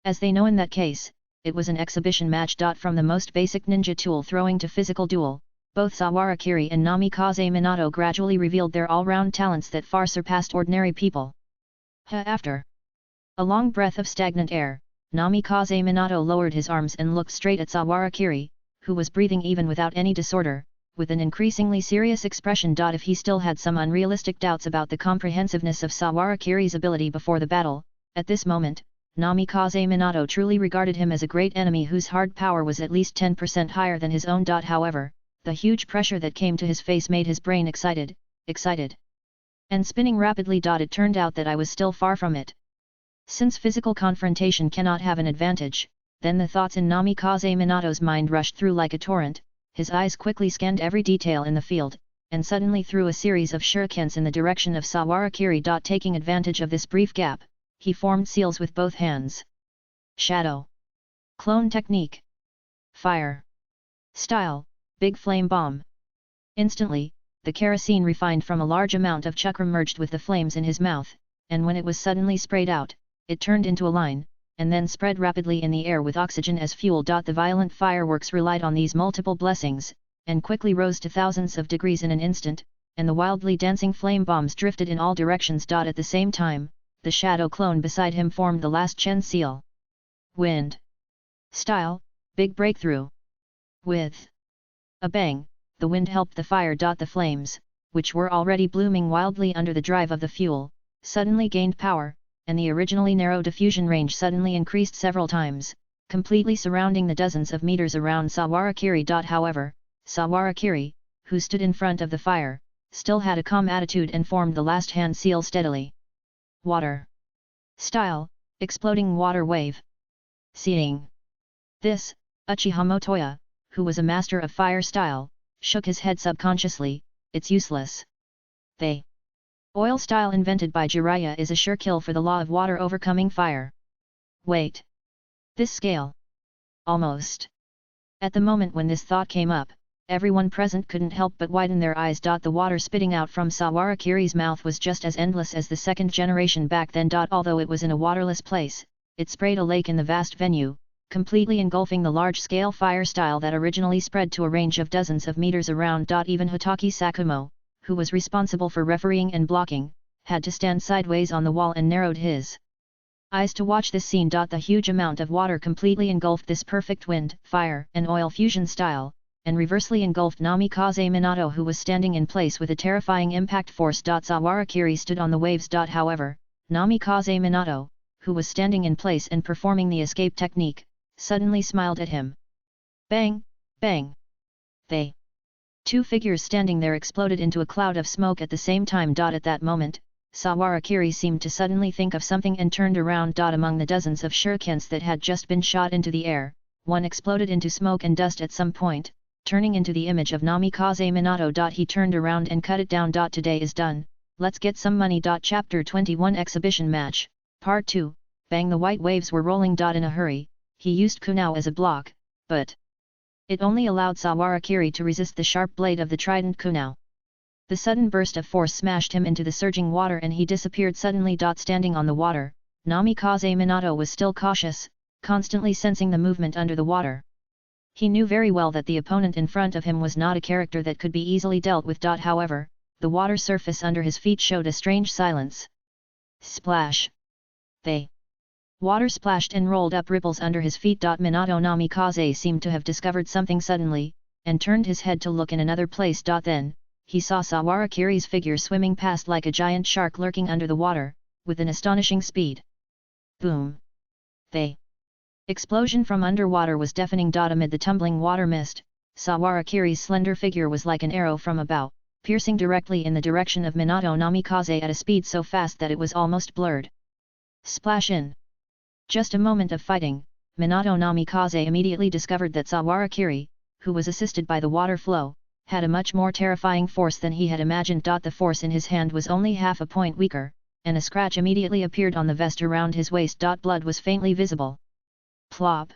as they know in that case, it was an exhibition match. From the most basic ninja tool throwing to physical duel, both Saharakiri and Namikaze Minato gradually revealed their all-round talents that far surpassed ordinary people. After a long breath of stagnant air, Namikaze Minato lowered his arms and looked straight at Saharakiri, who was breathing even without any disorder, with an increasingly serious expression. If he still had some unrealistic doubts about the comprehensiveness of Saharakiri's ability before the battle, at this moment, Namikaze Minato truly regarded him as a great enemy whose hard power was at least 10% higher than his own. However, the huge pressure that came to his face made his brain excited, and spinning rapidly. It turned out that I was still far from it. Since physical confrontation cannot have an advantage, then the thoughts in Namikaze Minato's mind rushed through like a torrent. His eyes quickly scanned every detail in the field, and suddenly threw a series of shurikens in the direction of Saharakiri. Taking advantage of this brief gap, he formed seals with both hands. Shadow. Clone technique. Fire. Style, big flame bomb. Instantly, the kerosene refined from a large amount of chakra merged with the flames in his mouth, and when it was suddenly sprayed out, it turned into a line, and then spread rapidly in the air with oxygen as fuel. The violent fireworks relied on these multiple blessings, and quickly rose to thousands of degrees in an instant, and the wildly dancing flame bombs drifted in all directions. At the same time, the shadow clone beside him formed the last Chen seal. Wind. Style, big breakthrough. With a bang, the wind helped the fire. The flames, which were already blooming wildly under the drive of the fuel, suddenly gained power, and the originally narrow diffusion range suddenly increased several times, completely surrounding the dozens of meters around Sawarakiri. However, Sawarakiri, who stood in front of the fire, still had a calm attitude and formed the last hand seal steadily. Water. Style, exploding water wave. Seeing this, Uchiha Motoya, who was a master of fire style, shook his head subconsciously. It's useless. The oil style invented by Jiraiya is a sure kill for the law of water overcoming fire. Wait. This scale. Almost. At the moment when this thought came up, everyone present couldn't help but widen their eyes. The water spitting out from Sawarakiri's mouth was just as endless as the second generation back then. Although it was in a waterless place, it sprayed a lake in the vast venue, completely engulfing the large-scale fire style that originally spread to a range of dozens of meters around. Even Hotaki Sakumo, who was responsible for refereeing and blocking, had to stand sideways on the wall and narrowed his eyes to watch this scene. The huge amount of water completely engulfed this perfect wind, fire, and oil fusion style, and reversely engulfed Namikaze Minato, who was standing in place with a terrifying impact force. Sawarakiri stood on the waves. However, Namikaze Minato, who was standing in place and performing the escape technique, suddenly smiled at him. Bang, bang. The two figures standing there exploded into a cloud of smoke at the same time. At that moment, Sawarakiri seemed to suddenly think of something and turned around. Among the dozens of shurikens that had just been shot into the air, one exploded into smoke and dust at some point, turning into the image of Namikaze Minato. He turned around and cut it down. Today is done, let's get some money. Chapter 21 Exhibition Match, Part 2, Bang. The white waves were rolling. In a hurry, he used Kunao as a block, but it only allowed Sawarakiri to resist the sharp blade of the trident Kunao. The sudden burst of force smashed him into the surging water and he disappeared suddenly. Standing on the water, Namikaze Minato was still cautious, constantly sensing the movement under the water. He knew very well that the opponent in front of him was not a character that could be easily dealt with. However, the water surface under his feet showed a strange silence. Splash! The water splashed and rolled up ripples under his feet. Minato Namikaze seemed to have discovered something suddenly, and turned his head to look in another place. Then, he saw Sawarakiri's figure swimming past like a giant shark lurking under the water, with an astonishing speed. Boom! The explosion from underwater was deafening. Amid the tumbling water mist, Sawarakiri's slender figure was like an arrow from a bow, piercing directly in the direction of Minato Namikaze at a speed so fast that it was almost blurred. Splash in! Just a moment of fighting, Minato Namikaze immediately discovered that Sawarakiri, who was assisted by the water flow, had a much more terrifying force than he had imagined. The force in his hand was only half a point weaker, and a scratch immediately appeared on the vest around his waist. Blood was faintly visible. Plop!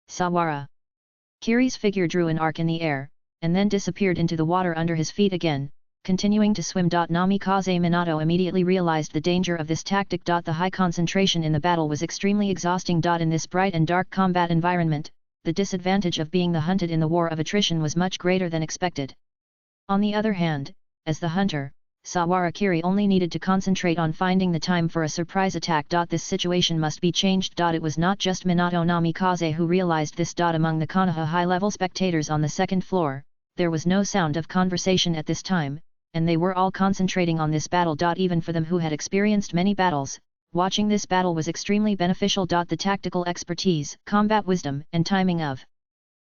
Sawarakiri's figure drew an arc in the air, and then disappeared into the water under his feet again, continuing to swim. Namikaze Minato immediately realized the danger of this tactic. The high concentration in the battle was extremely exhausting. In this bright and dark combat environment, the disadvantage of being the hunted in the war of attrition was much greater than expected. On the other hand, as the hunter, Sawarakiri only needed to concentrate on finding the time for a surprise attack. This situation must be changed. It was not just Minato Namikaze who realized this. Among the Konoha high-level spectators on the second floor, there was no sound of conversation at this time, and they were all concentrating on this battle. Even for them who had experienced many battles, watching this battle was extremely beneficial. The tactical expertise, combat wisdom, and timing of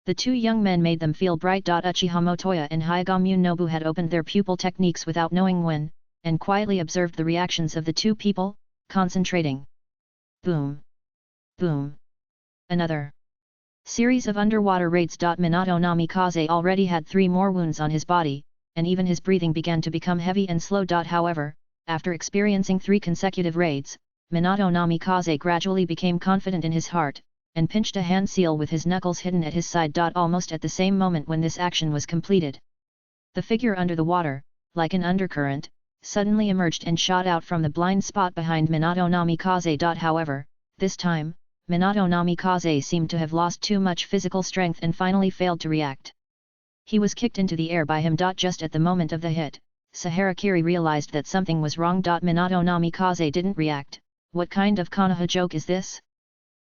the two young men made them feel bright. Uchiha Motoya and Hyagamu Nobu had opened their pupil techniques without knowing when, and quietly observed the reactions of the two people, concentrating. Boom! Boom! Another series of underwater raids. Minato Namikaze already had 3 more wounds on his body, and even his breathing began to become heavy and slow. However, after experiencing 3 consecutive raids, Minato Namikaze gradually became confident in his heart, and pinched a hand seal with his knuckles hidden at his side. Almost at the same moment when this action was completed, the figure under the water, like an undercurrent, suddenly emerged and shot out from the blind spot behind Minato Namikaze. However, this time, Minato Namikaze seemed to have lost too much physical strength and finally failed to react. He was kicked into the air by him. Just at the moment of the hit, Saharakiri realized that something was wrong. Minato Namikaze didn't react. What kind of Konoha joke is this?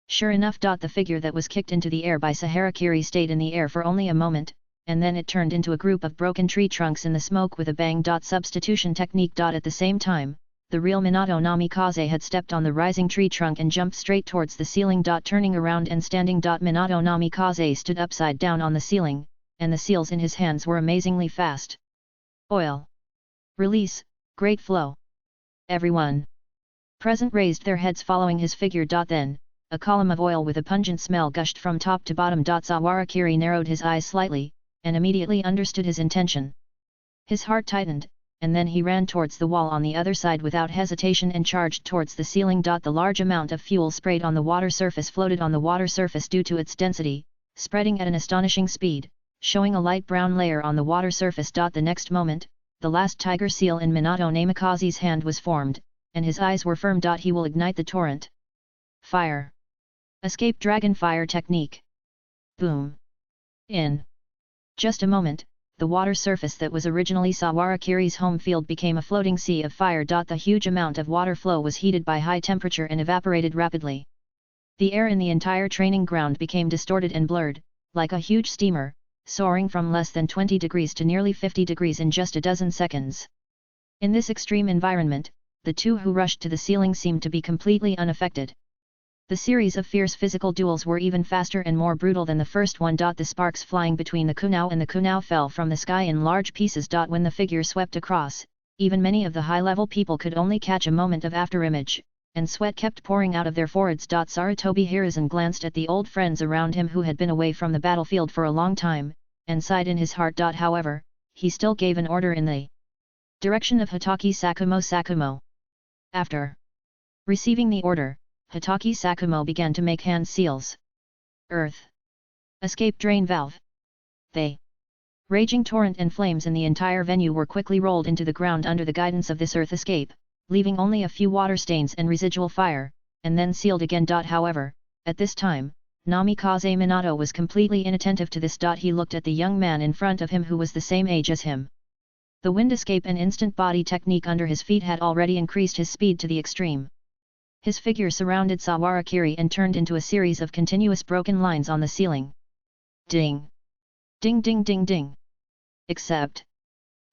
Sure enough, the figure that was kicked into the air by Saharakiri stayed in the air for only a moment, and then it turned into a group of broken tree trunks in the smoke with a bang. Substitution technique. At the same time, the real Minato Namikaze had stepped on the rising tree trunk and jumped straight towards the ceiling. Turning around and standing. Minato Namikaze stood upside down on the ceiling, and the seals in his hands were amazingly fast. Oil. Release, great flow. Everyone present raised their heads following his figure. Then, a column of oil with a pungent smell gushed from top to bottom. Saharakiri narrowed his eyes slightly, and immediately understood his intention. His heart tightened, and then he ran towards the wall on the other side without hesitation and charged towards the ceiling. The large amount of fuel sprayed on the water surface floated on the water surface due to its density, spreading at an astonishing speed, showing a light brown layer on the water surface. The next moment, the last tiger seal in Minato Namikaze's hand was formed, and his eyes were firm. He will ignite the torrent. Fire. Escape dragon fire technique. Boom. In just a moment, the water surface that was originally Saharakiri's home field became a floating sea of fire. The huge amount of water flow was heated by high temperature and evaporated rapidly. The air in the entire training ground became distorted and blurred, like a huge steamer, soaring from less than 20 degrees to nearly 50 degrees in just a dozen seconds. In this extreme environment, the two who rushed to the ceiling seemed to be completely unaffected. The series of fierce physical duels were even faster and more brutal than the first one. The sparks flying between the kunao and the kunao fell from the sky in large pieces. When the figure swept across, even many of the high-level people could only catch a moment of afterimage, and sweat kept pouring out of their foreheads. Sarutobi Hiruzen glanced at the old friends around him who had been away from the battlefield for a long time, and sighed in his heart. However, he still gave an order in the direction of Hitaki Sakumo. After receiving the order, Hitaki Sakumo began to make hand seals. Earth. Escape drain valve. The raging torrent and flames in the entire venue were quickly rolled into the ground under the guidance of this earth escape, leaving only a few water stains and residual fire, and then sealed again. However, at this time, Namikaze Minato was completely inattentive to this. He looked at the young man in front of him who was the same age as him. The wind escape and instant body technique under his feet had already increased his speed to the extreme. His figure surrounded Saharakiri and turned into a series of continuous broken lines on the ceiling. Ding! Ding ding ding ding! Except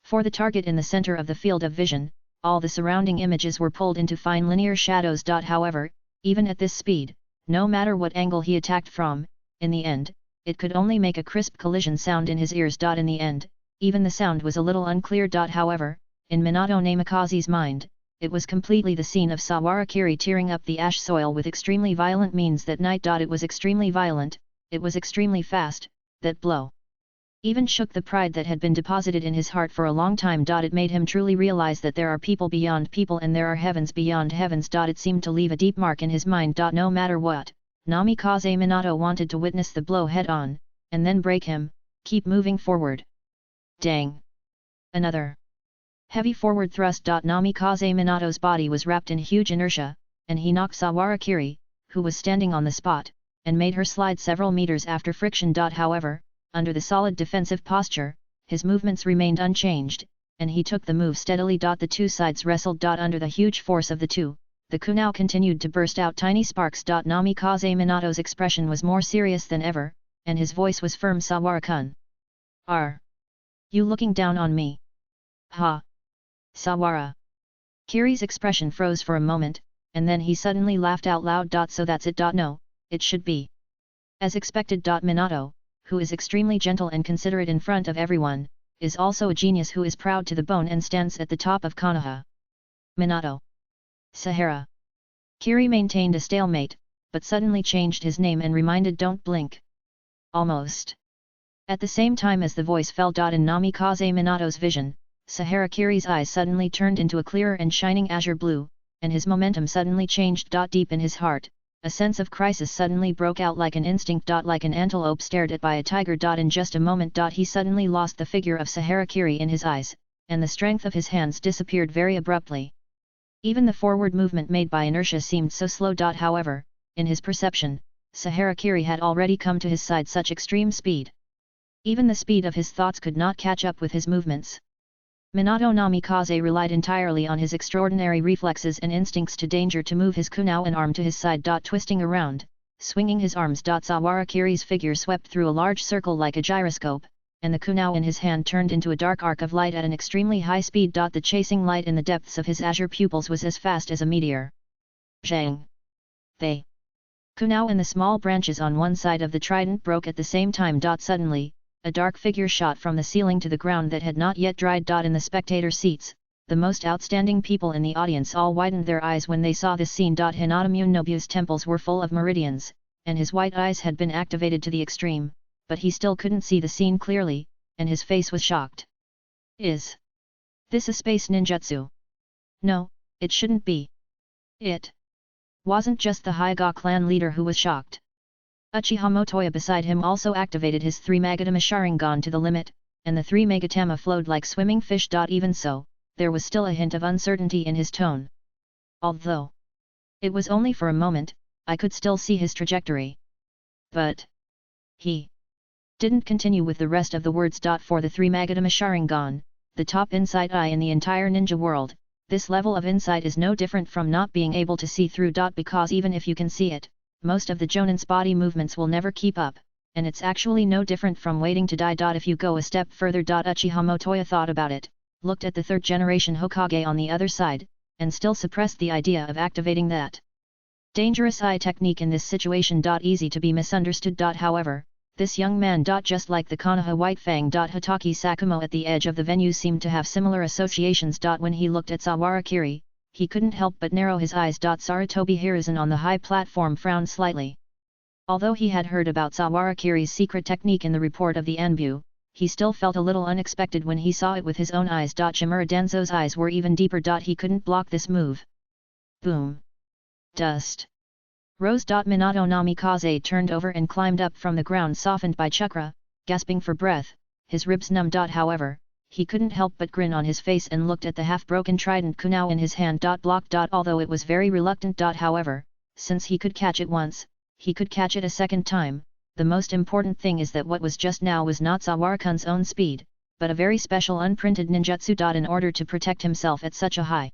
for the target in the center of the field of vision, all the surrounding images were pulled into fine linear shadows. However, even at this speed, no matter what angle he attacked from, in the end, it could only make a crisp collision sound in his ears. In the end, even the sound was a little unclear. However, in Minato Namikaze's mind, it was completely the scene of Saharakiri tearing up the ash soil with extremely violent means that night. It was extremely violent, it was extremely fast, that blow even shook the pride that had been deposited in his heart for a long time. It made him truly realize that there are people beyond people and there are heavens beyond heavens. It seemed to leave a deep mark in his mind. No matter what, Namikaze Minato wanted to witness the blow head on, and then break him, keep moving forward. Dang! Another heavy forward thrust. Namikaze Minato's body was wrapped in huge inertia, and he knocked Saharakiri, who was standing on the spot, and made her slide several meters after friction. However, under the solid defensive posture, his movements remained unchanged, and he took the move steadily. The two sides wrestled. Under the huge force of the two, the kunao continued to burst out tiny sparks. Namikaze Minato's expression was more serious than ever, and his voice was firm. Sawara-kun. Are you looking down on me? Ha! Sawara. Kiri's expression froze for a moment, and then he suddenly laughed out loud. So that's it. No, it should be as expected. Minato, who is extremely gentle and considerate in front of everyone, is also a genius who is proud to the bone and stands at the top of Konoha. Minato. Sahara. Kiri maintained a stalemate, but suddenly changed his name and reminded don't blink. Almost at the same time as the voice fell. In Namikaze Minato's vision, Saharakiri's eyes suddenly turned into a clearer and shining azure blue, and his momentum suddenly changed. Deep in his heart, a sense of crisis suddenly broke out like an instinct. Like an antelope stared at by a tiger. In just a moment. He suddenly lost the figure of Saharakiri in his eyes, and the strength of his hands disappeared very abruptly. Even the forward movement made by inertia seemed so slow. However, in his perception, Saharakiri had already come to his side such extreme speed. Even the speed of his thoughts could not catch up with his movements. Minato Namikaze relied entirely on his extraordinary reflexes and instincts to danger to move his kunao and arm to his side. Twisting around, swinging his arms. Sawarakiri's figure swept through a large circle like a gyroscope, and the kunao in his hand turned into a dark arc of light at an extremely high speed. The chasing light in the depths of his azure pupils was as fast as a meteor. Zhang! The kunao and the small branches on one side of the trident broke at the same time. Suddenly, a dark figure shot from the ceiling to the ground that had not yet dried. In the spectator seats, the most outstanding people in the audience all widened their eyes when they saw this scene. Hinata Nobu's temples were full of meridians, and his white eyes had been activated to the extreme, but he still couldn't see the scene clearly, and his face was shocked. Is this a space ninjutsu? No, it shouldn't be. It wasn't just the Hyuga clan leader who was shocked. Uchiha Motoya beside him also activated his 3 Magatama Sharingan to the limit, and the 3 Magatama flowed like swimming fish. Even so, there was still a hint of uncertainty in his tone. Although it was only for a moment, I could still see his trajectory. But he didn't continue with the rest of the words. For the 3 Magatama Sharingan, the top insight eye in the entire ninja world, this level of insight is no different from not being able to see through. Because even if you can see it, most of the Jonin's body movements will never keep up, and it's actually no different from waiting to die. If you go a step further. Uchiha Motoya thought about it, looked at the 3rd generation Hokage on the other side, and still suppressed the idea of activating that dangerous eye technique in this situation. Easy to be misunderstood. However, this young man. Just like the Konoha White Fang. Hitaki Sakumo at the edge of the venue seemed to have similar associations. When he looked at Sawarakiri, he couldn't help but narrow his eyes. Sarutobi Hiruzen on the high platform frowned slightly. Although he had heard about Sawarakiri's secret technique in the report of the Anbu, he still felt a little unexpected when he saw it with his own eyes. Shimura Denzo's eyes were even deeper. He couldn't block this move. Boom! Dust rose. Minato Namikaze turned over and climbed up from the ground, softened by chakra, gasping for breath, his ribs numb. However, he couldn't help but grin on his face and looked at the half-broken trident kunao in his hand. Blocked. Although it was very reluctant. However, since he could catch it once, he could catch it a second time. The most important thing is that what was just now was not Sawarakun's own speed, but a very special unprinted ninjutsu. In order to protect himself at such a high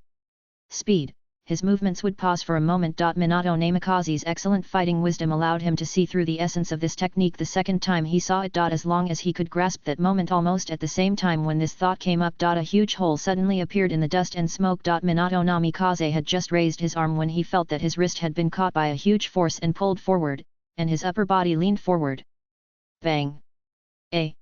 speed, his movements would pause for a moment. Minato Namikaze's excellent fighting wisdom allowed him to see through the essence of this technique the second time he saw it. As long as he could grasp that moment. Almost at the same time when this thought came up. A huge hole suddenly appeared in the dust and smoke. Minato Namikaze had just raised his arm when he felt that his wrist had been caught by a huge force and pulled forward, and his upper body leaned forward. Bang! A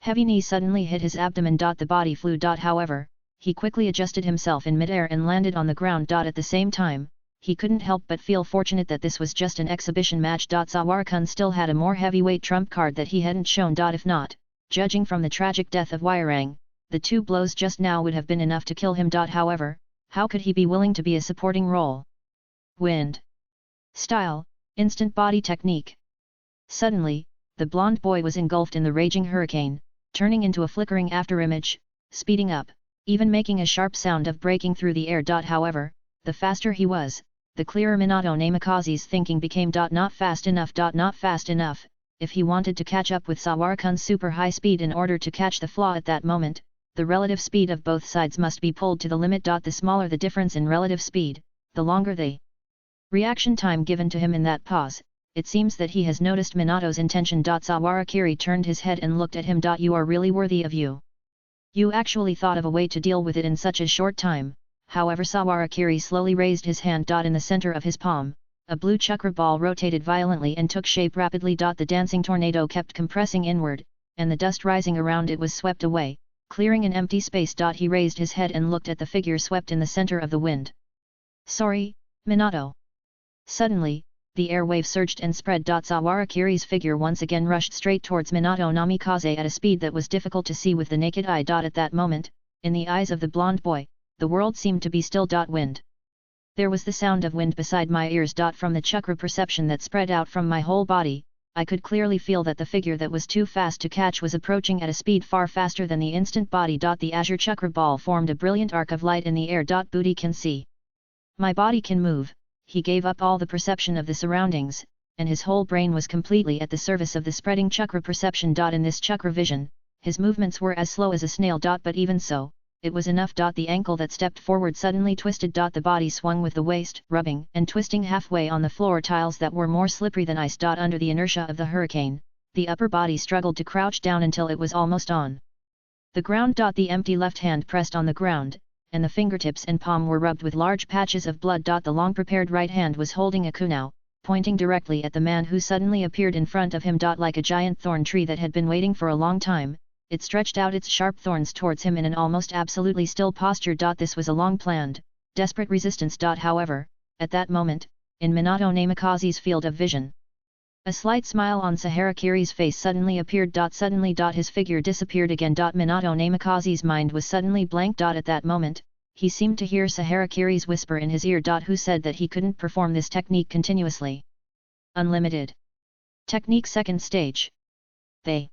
heavy knee suddenly hit his abdomen. The body flew. However, he quickly adjusted himself in midair and landed on the ground. At the same time, he couldn't help but feel fortunate that this was just an exhibition match. Sawarakun still had a more heavyweight trump card that he hadn't shown. If not, judging from the tragic death of Wairang, the 2 blows just now would have been enough to kill him. However, how could he be willing to be a supporting role? Wind style, instant body technique. Suddenly, the blonde boy was engulfed in the raging hurricane, turning into a flickering afterimage, speeding up, even making a sharp sound of breaking through the air. However, the faster he was, the clearer Minato Namikaze's thinking became. Not fast enough. Not fast enough. If he wanted to catch up with Sawarakun's super high speed in order to catch the flaw at that moment, the relative speed of both sides must be pulled to the limit. The smaller the difference in relative speed, the longer the reaction time given to him in that pause. It seems that he has noticed Minato's intention. Sawarakiri turned his head and looked at him. You are really worthy of you. You actually thought of a way to deal with it in such a short time. However, Sawarakiri slowly raised his hand. In the center of his palm, a blue chakra ball rotated violently and took shape rapidly. The dancing tornado kept compressing inward, and the dust rising around it was swept away, clearing an empty space. He raised his head and looked at the figure swept in the center of the wind. Sorry, Minato. Suddenly, the airwave surged and spread. Sawarakiri's figure once again rushed straight towards Minato Namikaze at a speed that was difficult to see with the naked eye. At that moment, in the eyes of the blonde boy, the world seemed to be still. Wind. There was the sound of wind beside my ears. From the chakra perception that spread out from my whole body, I could clearly feel that the figure that was too fast to catch was approaching at a speed far faster than the instant body. The azure chakra ball formed a brilliant arc of light in the air. Booty can see. My body can move. He gave up all the perception of the surroundings, and his whole brain was completely at the service of the spreading chakra perception. In this chakra vision, his movements were as slow as a snail. But even so, it was enough. The ankle that stepped forward suddenly twisted. The body swung with the waist, rubbing and twisting halfway on the floor tiles that were more slippery than ice. Under the inertia of the hurricane, the upper body struggled to crouch down until it was almost on the ground. The empty left hand pressed on the ground, and the fingertips and palm were rubbed with large patches of blood. The long-prepared right hand was holding a kunai, pointing directly at the man who suddenly appeared in front of him. Like a giant thorn tree that had been waiting for a long time, it stretched out its sharp thorns towards him in an almost absolutely still posture. This was a long-planned, desperate resistance. However, at that moment, in Minato Namikaze's field of vision, a slight smile on Saharakiri's face suddenly appeared. Suddenly, his figure disappeared again. Minato Namikaze's mind was suddenly blank. At that moment, he seemed to hear Saharakiri's whisper in his ear. Who said that he couldn't perform this technique continuously. Unlimited technique second stage. The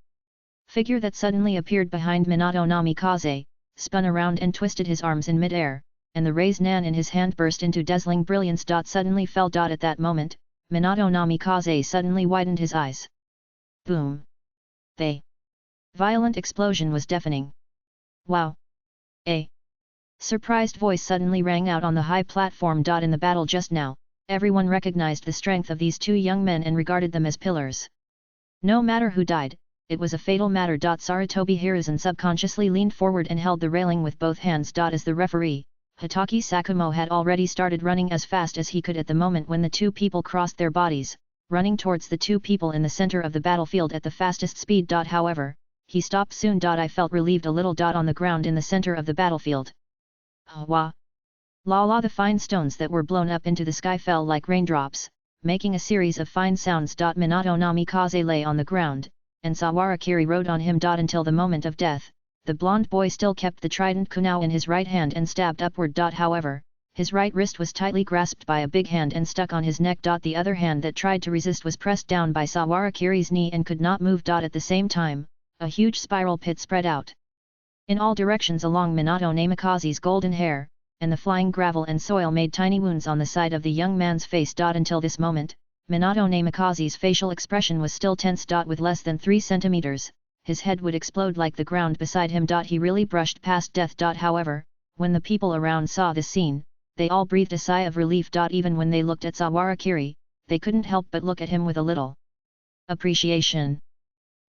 figure that suddenly appeared behind Minato Namikaze, spun around and twisted his arms in mid-air, and the raised nan in his hand burst into dazzling brilliance. Suddenly fell. At that moment, Minato Namikaze suddenly widened his eyes. Boom! The violent explosion was deafening. Wow! A surprised voice suddenly rang out on the high platform. In the battle just now, everyone recognized the strength of these two young men and regarded them as pillars. No matter who died, it was a fatal matter. Sarutobi Hiruzen subconsciously leaned forward and held the railing with both hands. As the referee, Hitaki Sakumo had already started running as fast as he could at the moment when the two people crossed their bodies, running towards the two people in the center of the battlefield at the fastest speed. However, he stopped soon. I felt relieved a little. On the ground in the center of the battlefield. Wah! La la! The fine stones that were blown up into the sky fell like raindrops, making a series of fine sounds. Minato Namikaze lay on the ground, and Sawarakiri rode on him. Until the moment of death, the blonde boy still kept the trident kunai in his right hand and stabbed upward. However, his right wrist was tightly grasped by a big hand and stuck on his neck. The other hand that tried to resist was pressed down by Sawarakiri's knee and could not move. At the same time, a huge spiral pit spread out in all directions along Minato Namikaze's golden hair, and the flying gravel and soil made tiny wounds on the side of the young man's face. Until this moment, Minato Namikaze's facial expression was still tense. With less than 3 centimeters, his head would explode like the ground beside him. He really brushed past death. However, when the people around saw this scene, they all breathed a sigh of relief. Even when they looked at Sawarakiri, they couldn't help but look at him with a little appreciation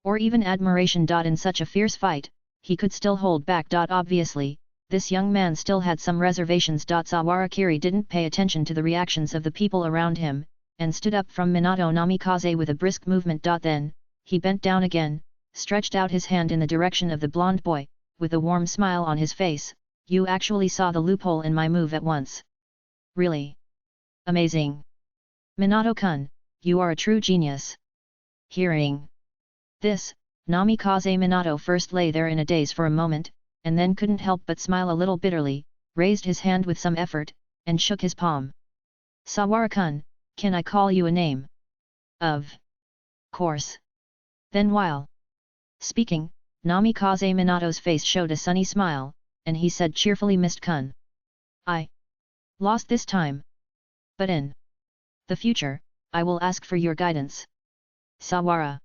or even admiration. In such a fierce fight, he could still hold back. Obviously, this young man still had some reservations. Sawarakiri didn't pay attention to the reactions of the people around him, and stood up from Minato Namikaze with a brisk movement. Then, he bent down again, stretched out his hand in the direction of the blonde boy, with a warm smile on his face. You actually saw the loophole in my move at once. Really? Amazing. Minato-kun, you are a true genius. Hearing this, Namikaze Minato first lay there in a daze for a moment, and then couldn't help but smile a little bitterly, raised his hand with some effort, and shook his palm. Sawara-kun, can I call you a name? Of course. Then while speaking, Namikaze Minato's face showed a sunny smile, and he said cheerfully, Mist-kun. I lost this time. But in the future, I will ask for your guidance. Sawara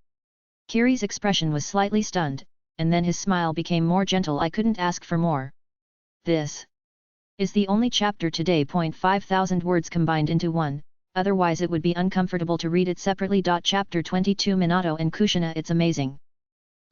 Kiri's expression was slightly stunned, and then his smile became more gentle. I couldn't ask for more. This is the only chapter today. 5,000 words combined into one, otherwise it would be uncomfortable to read it separately. Chapter 22 Minato and Kushina. It's amazing.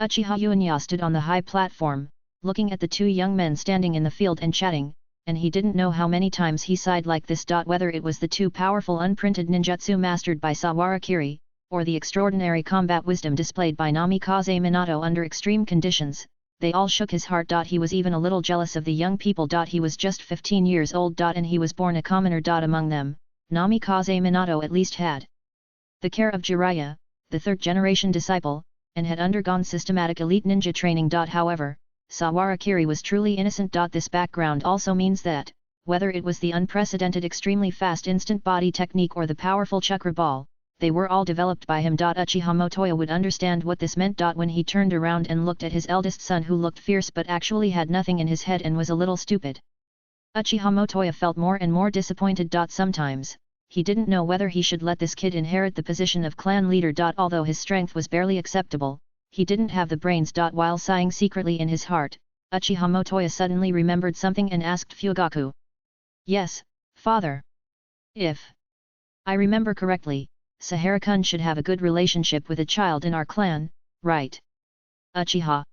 Uchiha Yuanya stood on the high platform, looking at the two young men standing in the field and chatting, and he didn't know how many times he sighed like this. Whether it was the two powerful unprinted ninjutsu mastered by Sawarakiri, or the extraordinary combat wisdom displayed by Namikaze Minato under extreme conditions, they all shook his heart. He was even a little jealous of the young people. He was just 15 years old. And he was born a commoner. Among them, Namikaze Minato at least had the care of Jiraiya, the third-generation disciple, and had undergone systematic elite ninja training. However, Sawarakiri was truly innocent. This background also means that, whether it was the unprecedented extremely fast instant body technique or the powerful chakra ball, they were all developed by him. Uchiha Motoya would understand what this meant. When he turned around and looked at his eldest son, who looked fierce but actually had nothing in his head and was a little stupid. Uchiha Motoya felt more and more disappointed. Sometimes, he didn't know whether he should let this kid inherit the position of clan leader. Although his strength was barely acceptable, he didn't have the brains. While sighing secretly in his heart, Uchiha Motoya suddenly remembered something and asked Fugaku. Yes, father. If I remember correctly, Sahara-kun should have a good relationship with a child in our clan, right? Uchiha.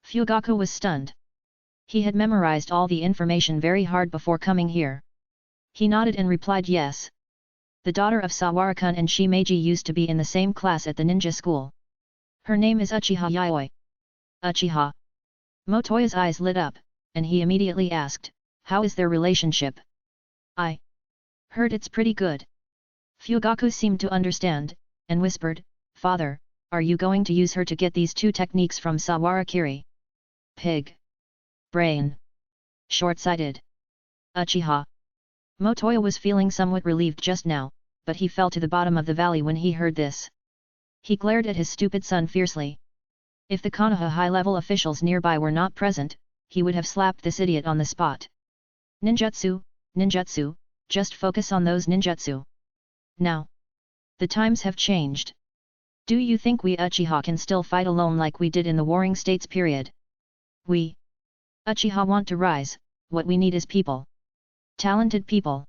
Fugaku was stunned. He had memorized all the information very hard before coming here. He nodded and replied yes. The daughter of Sawara-kun and Shimeji used to be in the same class at the ninja school. Her name is Uchiha Yayoi. Uchiha. Motoya's eyes lit up, and he immediately asked, how is their relationship? I heard it's pretty good. Fugaku seemed to understand, and whispered, Father, are you going to use her to get these two techniques from Sawara-kiri? Pig. Brain. Short-sighted. Uchiha. Motoya was feeling somewhat relieved just now, but he fell to the bottom of the valley when he heard this. He glared at his stupid son fiercely. If the Konoha high-level officials nearby were not present, he would have slapped this idiot on the spot. Ninjutsu, ninjutsu, just focus on those ninjutsu. Now. The times have changed. Do you think we Uchiha can still fight alone like we did in the Warring States period? We Uchiha want to rise, what we need is people. Talented people.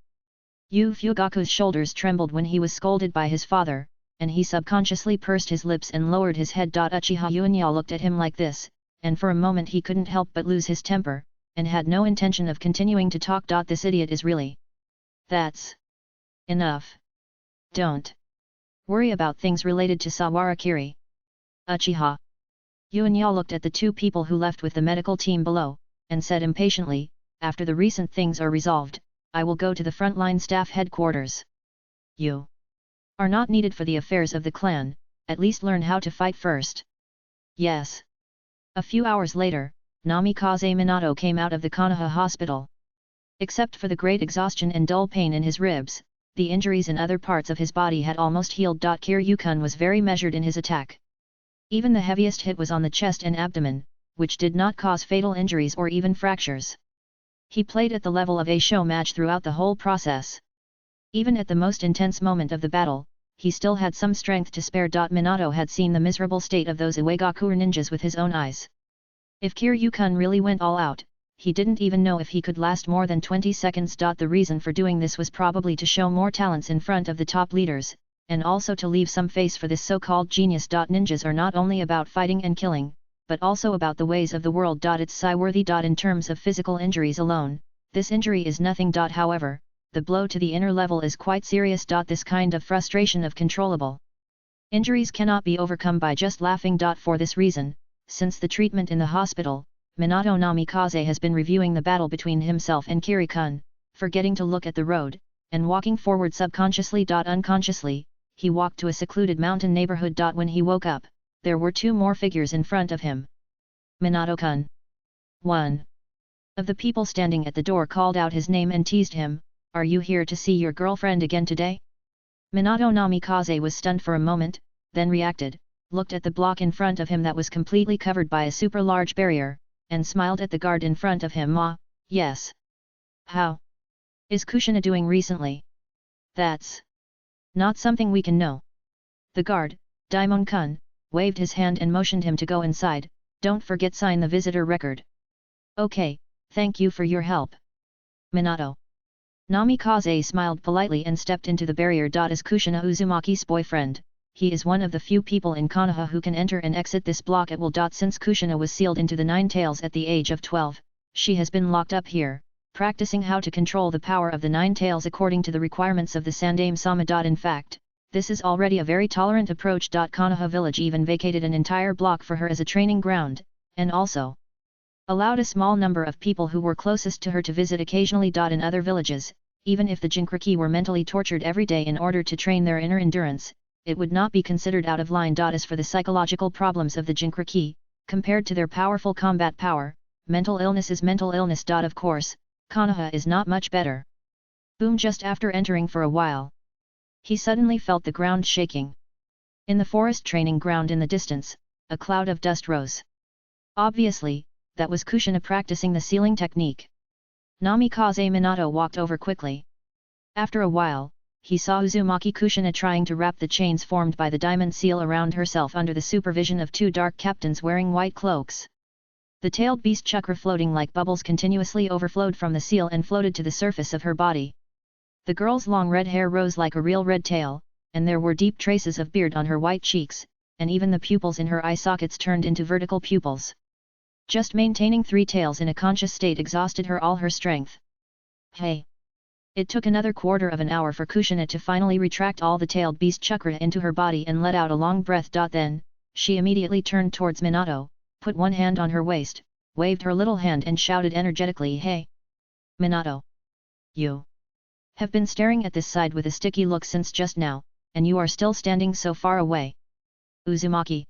Fugaku's shoulders trembled when he was scolded by his father, and he subconsciously pursed his lips and lowered his head. Uchiha Yuanya looked at him like this, and for a moment he couldn't help but lose his temper, and had no intention of continuing to talk. This idiot is really. That's enough. Don't worry about things related to Sawara-kiri. Uchiha. Yuanya looked at the two people who left with the medical team below, and said impatiently, after the recent things are resolved, I will go to the frontline staff headquarters. You are not needed for the affairs of the clan, at least learn how to fight first. Yes. A few hours later, Namikaze Minato came out of the Konoha hospital. Except for the great exhaustion and dull pain in his ribs, the injuries in other parts of his body had almost healed. Kiryu-kun was very measured in his attack. Even the heaviest hit was on the chest and abdomen, which did not cause fatal injuries or even fractures. He played at the level of a show match throughout the whole process. Even at the most intense moment of the battle, he still had some strength to spare. Minato had seen the miserable state of those Iwagakure ninjas with his own eyes. If Kiryu-kun really went all out, he didn't even know if he could last more than 20 seconds. The reason for doing this was probably to show more talents in front of the top leaders, and also to leave some face for this so-called genius. Ninjas are not only about fighting and killing, but also about the ways of the world. It's sigh-worthy. In terms of physical injuries alone, this injury is nothing. However, the blow to the inner level is quite serious. This kind of frustration of controllable injuries cannot be overcome by just laughing. For this reason, since the treatment in the hospital, Minato Namikaze has been reviewing the battle between himself and Kiri-kun, forgetting to look at the road, and walking forward subconsciously. Unconsciously, he walked to a secluded mountain neighborhood. When he woke up, there were two more figures in front of him. Minato-kun. One of the people standing at the door called out his name and teased him, are you here to see your girlfriend again today? Minato Namikaze was stunned for a moment, then reacted, looked at the block in front of him that was completely covered by a super large barrier, and smiled at the guard in front of him. Yes. How is Kushina doing recently? That's not something we can know. The guard, Daimon-kun, waved his hand and motioned him to go inside. Don't forget sign the visitor record. Okay, thank you for your help. Minato. Namikaze smiled politely and stepped into the barrier. As Kushina Uzumaki's boyfriend, he is one of the few people in Konoha who can enter and exit this block at will. Since Kushina was sealed into the Nine Tails at the age of 12, she has been locked up here, practicing how to control the power of the Nine Tails according to the requirements of the Sandaime-sama. In fact, this is already a very tolerant approach. Konoha village even vacated an entire block for her as a training ground, and also allowed a small number of people who were closest to her to visit occasionally. In other villages, even if the Jinchuriki were mentally tortured every day in order to train their inner endurance, it would not be considered out of line. As for the psychological problems of the Jinchuriki, compared to their powerful combat power, mental illness is mental illness. Of course, Konoha is not much better. Boom! Just after entering for a while, he suddenly felt the ground shaking. In the forest training ground in the distance, a cloud of dust rose. Obviously, that was Kushina practicing the sealing technique. Namikaze Minato walked over quickly. After a while, he saw Uzumaki Kushina trying to wrap the chains formed by the diamond seal around herself under the supervision of two dark captains wearing white cloaks. The tailed beast chakra floating like bubbles continuously overflowed from the seal and floated to the surface of her body. The girl's long red hair rose like a real red tail, and there were deep traces of beard on her white cheeks, and even the pupils in her eye sockets turned into vertical pupils. Just maintaining three tails in a conscious state exhausted her all her strength. Hey! It took another quarter of an hour for Kushina to finally retract all the tailed beast chakra into her body and let out a long breath. Then, she immediately turned towards Minato, put one hand on her waist, waved her little hand and shouted energetically, "Hey! Minato! You have been staring at this side with a sticky look since just now, and you are still standing so far away." Uzumaki!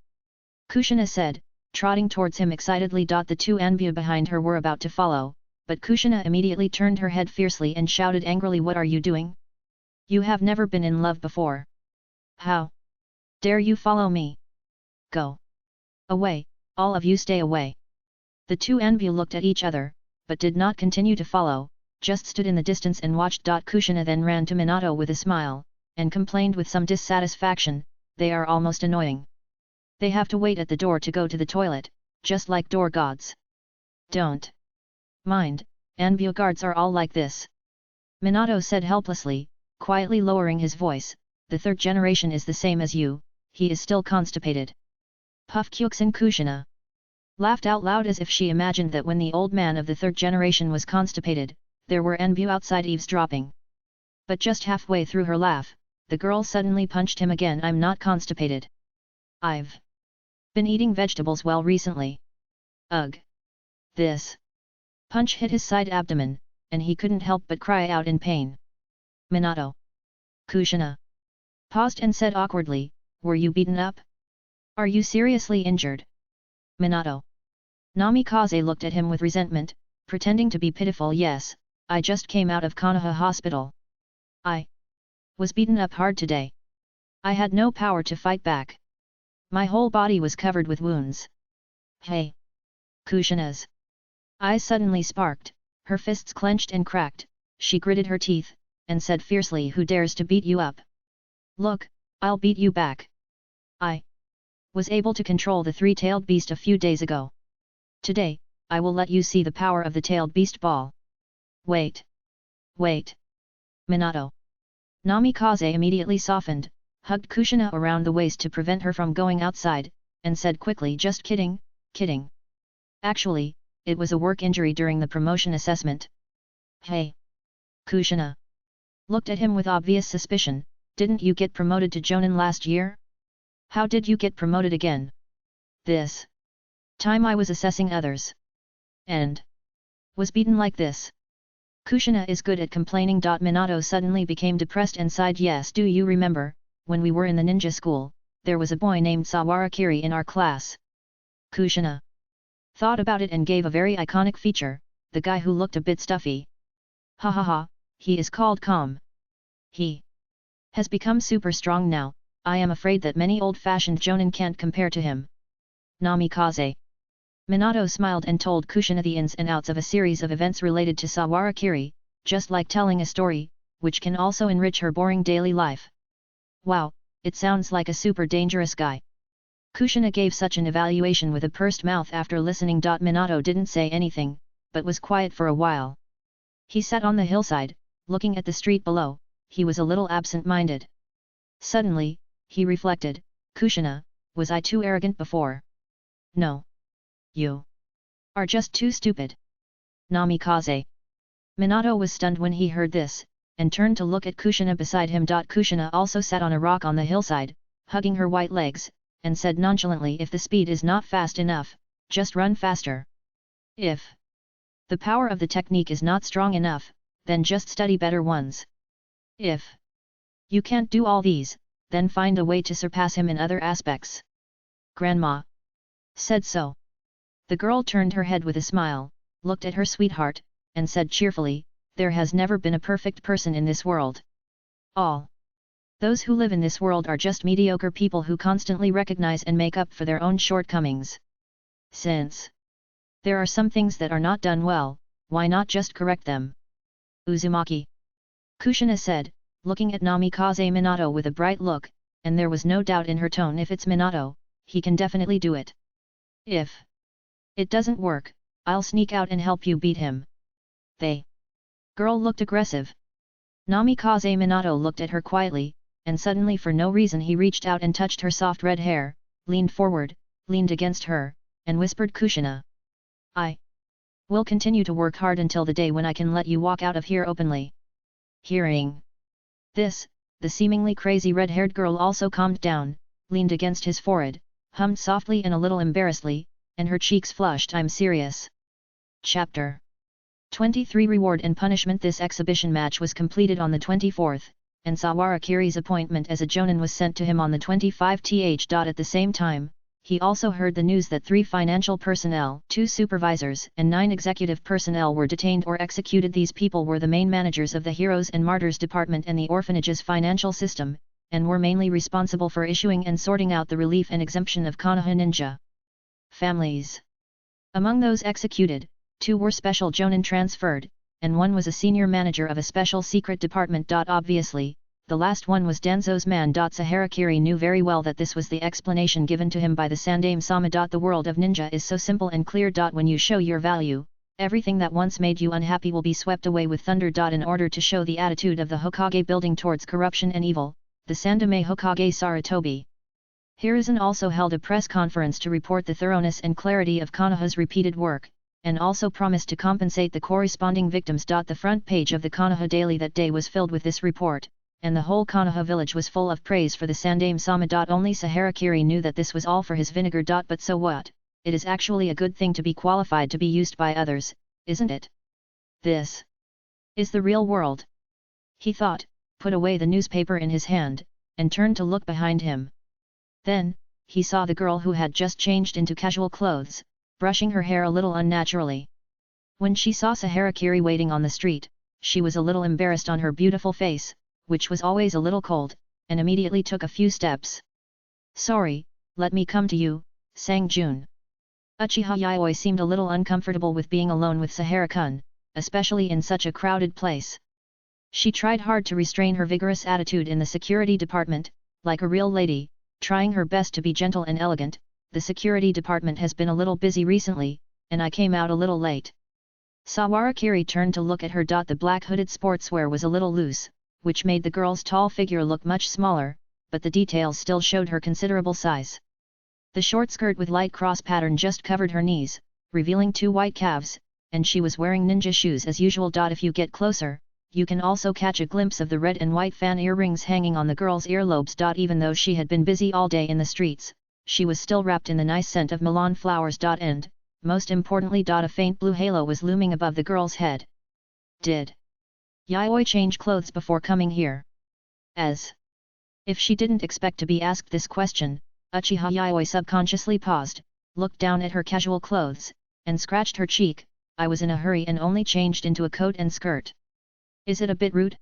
Kushina said, trotting towards him excitedly. The two Anbu behind her were about to follow, but Kushina immediately turned her head fiercely and shouted angrily, "What are you doing? You have never been in love before. How dare you follow me? Go away, all of you stay away." The two Anbu looked at each other, but did not continue to follow, just stood in the distance and watched. Kushina then ran to Minato with a smile, and complained with some dissatisfaction, "They are almost annoying. They have to wait at the door to go to the toilet, just like door gods. Don't mind, Anbu guards are all like this." Minato said helplessly, quietly lowering his voice, "The third generation is the same as you, he is still constipated." Puff Kyuxin Kushina laughed out loud as if she imagined that when the old man of the third generation was constipated, there were Anbu outside eavesdropping. But just halfway through her laugh, the girl suddenly punched him again. "I'm not constipated. I've been eating vegetables well recently." Ugh! This punch hit his side abdomen, and he couldn't help but cry out in pain. Minato! Kushina paused and said awkwardly, "Were you beaten up? Are you seriously injured?" Minato! Namikaze looked at him with resentment, pretending to be pitiful. "Yes, I just came out of Konoha hospital. I was beaten up hard today. I had no power to fight back. My whole body was covered with wounds." Hey! Kushina's eyes suddenly sparked, her fists clenched and cracked, she gritted her teeth, and said fiercely, "Who dares to beat you up? Look, I'll beat you back. I was able to control the three-tailed beast a few days ago. Today, I will let you see the power of the tailed beast ball." "Wait! Wait! Minato!" Namikaze immediately softened, hugged Kushina around the waist to prevent her from going outside, and said quickly, "Just kidding, kidding. Actually, it was a work injury during the promotion assessment." Hey! Kushina looked at him with obvious suspicion, "Didn't you get promoted to Jonin last year? How did you get promoted again? This time I was assessing others. And was beaten like this." Kushina is good at complaining. Minato suddenly became depressed and sighed. "Yes, do you remember, when we were in the ninja school, there was a boy named Sawarakiri in our class?" Kushina thought about it and gave a very iconic feature, "The guy who looked a bit stuffy. Ha ha ha, he is called Calm. He has become super strong now, I am afraid that many old-fashioned jonin can't compare to him." Namikaze. Minato smiled and told Kushina the ins and outs of a series of events related to Sawarakiri, just like telling a story, which can also enrich her boring daily life. "Wow, it sounds like a super dangerous guy." Kushina gave such an evaluation with a pursed mouth after listening. Minato didn't say anything, but was quiet for a while. He sat on the hillside, looking at the street below, he was a little absent-minded. Suddenly, he reflected, "Kushina, was I too arrogant before? No. You are just too stupid." Namikaze. Minato was stunned when he heard this, and turned to look at Kushina beside him. Kushina also sat on a rock on the hillside, hugging her white legs, and said nonchalantly, "If the speed is not fast enough, just run faster. If the power of the technique is not strong enough, then just study better ones. If you can't do all these, then find a way to surpass him in other aspects." Grandma said so. The girl turned her head with a smile, looked at her sweetheart, and said cheerfully, there has never been a perfect person in this world. All those who live in this world are just mediocre people who constantly recognize and make up for their own shortcomings. Since there are some things that are not done well, why not just correct them? Uzumaki Kushina said, looking at Namikaze Minato with a bright look, and there was no doubt in her tone. If it's Minato, he can definitely do it. If it doesn't work, I'll sneak out and help you beat him. The girl looked aggressive. Namikaze Minato looked at her quietly, and suddenly for no reason he reached out and touched her soft red hair, leaned forward, leaned against her, and whispered, Kushina, I will continue to work hard until the day when I can let you walk out of here openly. Hearing this, the seemingly crazy red-haired girl also calmed down, leaned against his forehead, hummed softly and a little embarrassedly, and her cheeks flushed. I'm serious. Chapter 23 Reward and Punishment. This exhibition match was completed on the 24th, and Sawarakiri's appointment as a jonin was sent to him on the 25th. At the same time, he also heard the news that 3 financial personnel, 2 supervisors and 9 executive personnel were detained or executed. These people were the main managers of the Heroes and Martyrs Department and the orphanage's financial system, and were mainly responsible for issuing and sorting out the relief and exemption of Konoha ninja families. Among those executed, 2 were special jonin transferred, and 1 was a senior manager of a special secret department. Obviously, the last one was Danzo's man. Saharakiri knew very well that this was the explanation given to him by the Sandaime-sama. The world of ninja is so simple and clear. When you show your value, everything that once made you unhappy will be swept away with thunder. In order to show the attitude of the Hokage building towards corruption and evil, the Sandaime Hokage Sarutobi Hiruzen also held a press conference to report the thoroughness and clarity of Konoha's repeated work, and also promised to compensate the corresponding victims. The front page of the Konoha Daily that day was filled with this report, and the whole Konoha village was full of praise for the Sandaime-sama. Only Saharakiri knew that this was all for his vinegar. But so what? It is actually a good thing to be qualified to be used by others, isn't it? This is the real world, he thought, put away the newspaper in his hand, and turned to look behind him. Then, he saw the girl who had just changed into casual clothes, brushing her hair a little unnaturally. When she saw Saharakiri waiting on the street, she was a little embarrassed on her beautiful face, which was always a little cold, and immediately took a few steps. Sorry, let me come to you, sang June. Uchiha Yayoi seemed a little uncomfortable with being alone with Sahara-kun, especially in such a crowded place. She tried hard to restrain her vigorous attitude in the security department, like a real lady, trying her best to be gentle and elegant. The security department has been a little busy recently, and I came out a little late. Sawarakiri turned to look at her. The black hooded sportswear was a little loose, which made the girl's tall figure look much smaller, but the details still showed her considerable size. The short skirt with light cross pattern just covered her knees, revealing 2 white calves, and she was wearing ninja shoes as usual. If you get closer, you can also catch a glimpse of the red and white fan earrings hanging on the girl's earlobes. Even though she had been busy all day in the streets, she was still wrapped in the nice scent of Milan flowers. And, most importantly, a faint blue halo was looming above the girl's head. Did Yayoi change clothes before coming here? As if she didn't expect to be asked this question, Uchiha Yayoi subconsciously paused, looked down at her casual clothes, and scratched her cheek. I was in a hurry and only changed into a coat and skirt. Is it a bit rude?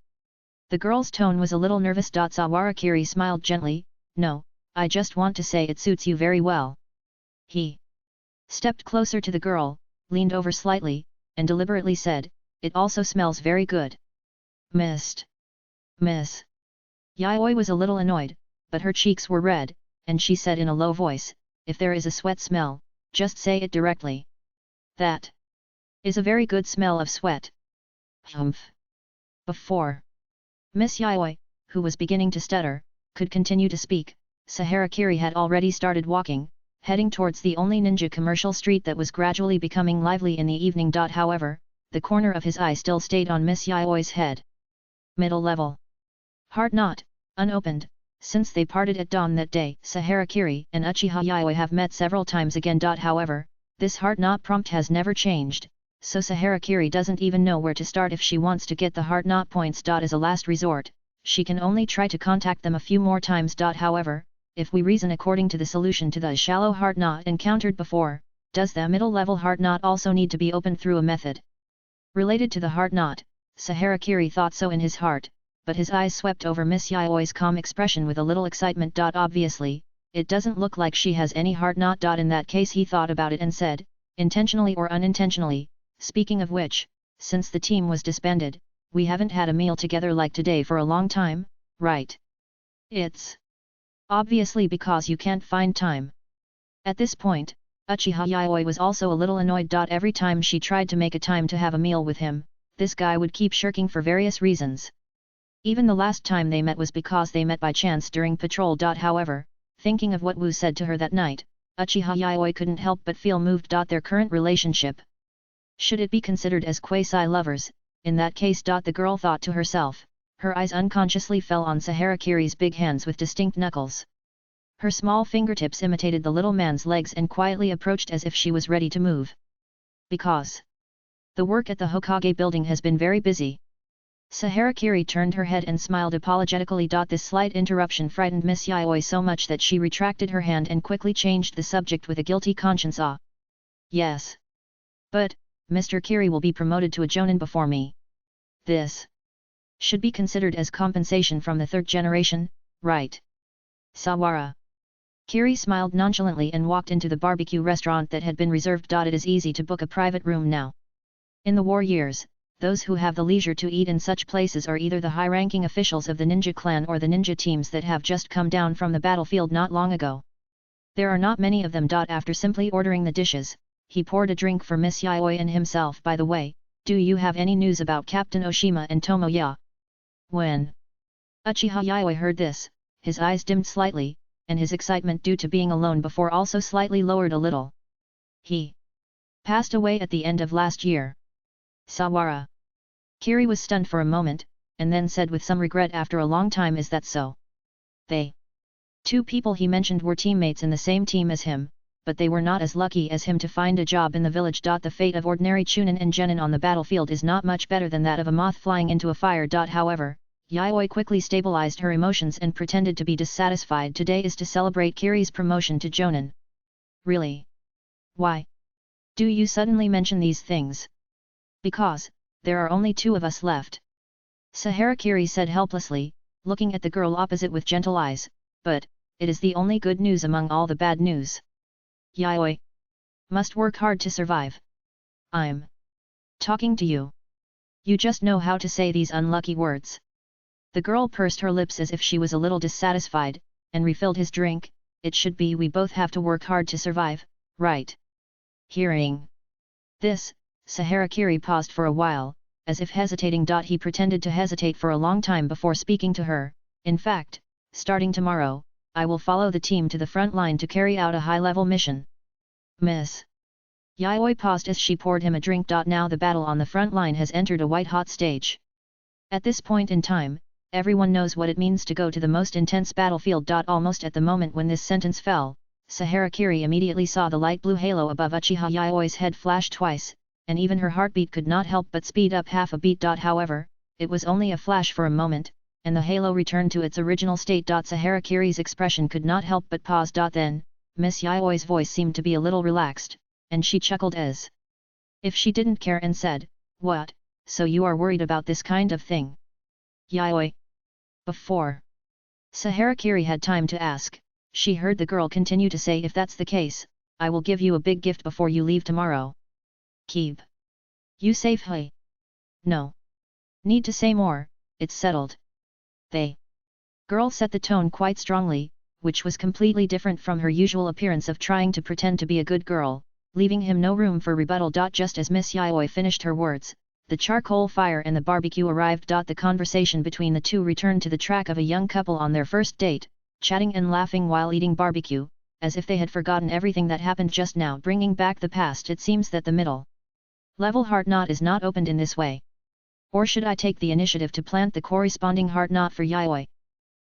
The girl's tone was a little nervous. Sawarakiri smiled gently. No, I just want to say it suits you very well. He stepped closer to the girl, leaned over slightly, and deliberately said, it also smells very good. Miss. Yayoi was a little annoyed, but her cheeks were red, and she said in a low voice, if there is a sweat smell, just say it directly. That is a very good smell of sweat. Humph. Before Miss Yayoi, who was beginning to stutter, could continue to speak, Saharakiri had already started walking, heading towards the only ninja commercial street that was gradually becoming lively in the evening. However, the corner of his eye still stayed on Miss Yayoi's head. Middle level. Heart knot, unopened. Since they parted at dawn that day, Saharakiri and Uchiha Yayoi have met several times again. However, this heart knot prompt has never changed, so Saharakiri doesn't even know where to start if she wants to get the heart knot points. As a last resort, she can only try to contact them a few more times. However, if we reason according to the solution to the shallow heart knot encountered before, does the middle level heart knot also need to be opened through a method Related to the heart knot, Saharakiri thought so in his heart, but his eyes swept over Miss Yaoi's calm expression with a little excitement. Obviously, it doesn't look like she has any heart knot. In that case, he thought about it and said, intentionally or unintentionally, speaking of which, since the team was disbanded, we haven't had a meal together like today for a long time, right? It's obviously because you can't find time. At this point, Uchiha Yaoi was also a little annoyed. Every time she tried to make a time to have a meal with him, this guy would keep shirking for various reasons. Even the last time they met was because they met by chance during patrol. However, thinking of what Wu said to her that night, Uchiha Yaoi couldn't help but feel moved. Their current relationship, should it be considered as quasi-lovers, in that case? The girl thought to herself. Her eyes unconsciously fell on Saharakiri's big hands with distinct knuckles. Her small fingertips imitated the little man's legs and quietly approached as if she was ready to move. Because the work at the Hokage building has been very busy. Saharakiri turned her head and smiled apologetically. This slight interruption frightened Miss Yaoi so much that she retracted her hand and quickly changed the subject with a guilty conscience. Ah. Yes. But, Mr. Kiri will be promoted to a jonin before me. This should be considered as compensation from the third generation, right? Sawara. Kiri smiled nonchalantly and walked into the barbecue restaurant that had been reserved. It is easy to book a private room now. In the war years, those who have the leisure to eat in such places are either the high-ranking officials of the ninja clan or the ninja teams that have just come down from the battlefield not long ago. There are not many of them. After simply ordering the dishes, he poured a drink for Miss Yaoi and himself. By the way, do you have any news about Captain Oshima and Tomoya? When Uchiha Yaoi heard this, his eyes dimmed slightly, and his excitement due to being alone before also slightly lowered a little. He passed away at the end of last year. Sawara. Kiri was stunned for a moment, and then said with some regret after a long time, is that so? They two people he mentioned were teammates in the same team as him, but they were not as lucky as him to find a job in the village. The fate of ordinary chunin and genin on the battlefield is not much better than that of a moth flying into a fire. However, Yaoi quickly stabilized her emotions and pretended to be dissatisfied. Today is to celebrate Kiri's promotion to jonin. Really? Why do you suddenly mention these things? Because there are only two of us left. Saharakiri said helplessly, looking at the girl opposite with gentle eyes, but it is the only good news among all the bad news. Yaoi must work hard to survive. I'm talking to you. You just know how to say these unlucky words. The girl pursed her lips as if she was a little dissatisfied, and refilled his drink. It should be we both have to work hard to survive, right? Hearing this, Saharakiri paused for a while, as if hesitating. He pretended to hesitate for a long time before speaking to her. In fact, starting tomorrow, I will follow the team to the front line to carry out a high-level mission. Miss Yaoi paused as she poured him a drink. Now the battle on the front line has entered a white-hot stage. At this point in time, everyone knows what it means to go to the most intense battlefield. Almost at the moment when this sentence fell, Saharakiri immediately saw the light blue halo above Uchiha Yaoi's head flash twice, and even her heartbeat could not help but speed up half a beat. However, it was only a flash for a moment, and the halo returned to its original state. Saharakiri's expression could not help but pause. Then, Miss Yaoi's voice seemed to be a little relaxed, and she chuckled as if she didn't care and said, "What, so you are worried about this kind of thing?" Yaoi. Before Saharakiri had time to ask, she heard the girl continue to say, "If that's the case, I will give you a big gift before you leave tomorrow. Keep you safe." Hey. No need to say more, it's settled. They girl set the tone quite strongly, which was completely different from her usual appearance of trying to pretend to be a good girl, leaving him no room for rebuttal. Just as Miss Yaoi finished her words, the charcoal fire and the barbecue arrived. The conversation between the two returned to the track of a young couple on their first date, chatting and laughing while eating barbecue, as if they had forgotten everything that happened just now. Bringing back the past, it seems that the middle level heart knot is not opened in this way. Or should I take the initiative to plant the corresponding heart knot for Yaoi?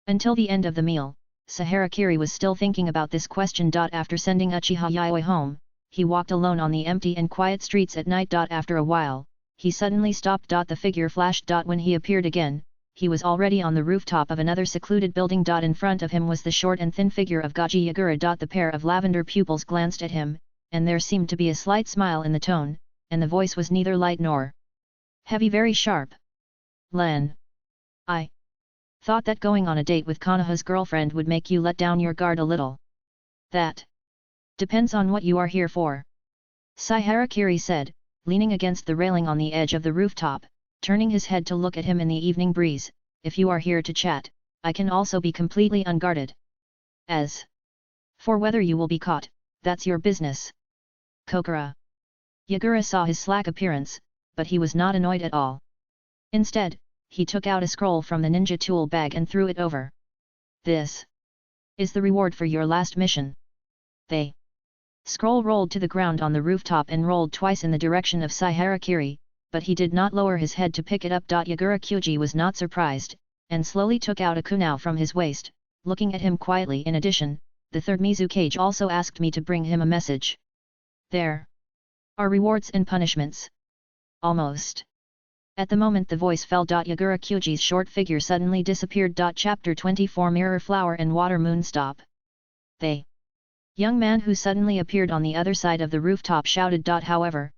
Until the end of the meal, Saharakiri was still thinking about this question. After sending Uchiha Yaoi home, he walked alone on the empty and quiet streets at night. After a while, he suddenly stopped. The figure flashed. When he appeared again, he was already on the rooftop of another secluded building. In front of him was the short and thin figure of Gaji Yagura. The pair of lavender pupils glanced at him, and there seemed to be a slight smile in the tone, and the voice was neither light nor Heavy, very sharp. Len. I thought that going on a date with Konoha's girlfriend would make you let down your guard a little. That depends on what you are here for. Kiri said, leaning against the railing on the edge of the rooftop, turning his head to look at him in the evening breeze. If you are here to chat, I can also be completely unguarded. As for whether you will be caught, that's your business. Kokura. Yagura saw his slack appearance, but he was not annoyed at all. Instead, he took out a scroll from the ninja tool bag and threw it over. This is the reward for your last mission. The scroll rolled to the ground on the rooftop and rolled twice in the direction of Kiri, but he did not lower his head to pick it up. Yagura Kyuji was not surprised, and slowly took out a kunao from his waist, looking at him quietly. In addition, the third Mizukage also asked me to bring him a message. There are rewards and punishments. Almost. At the moment the voice fell. Yagura Kyuji's short figure suddenly disappeared. Chapter 24 Mirror Flower and Water Moon Stop. The young man who suddenly appeared on the other side of the rooftop shouted. However,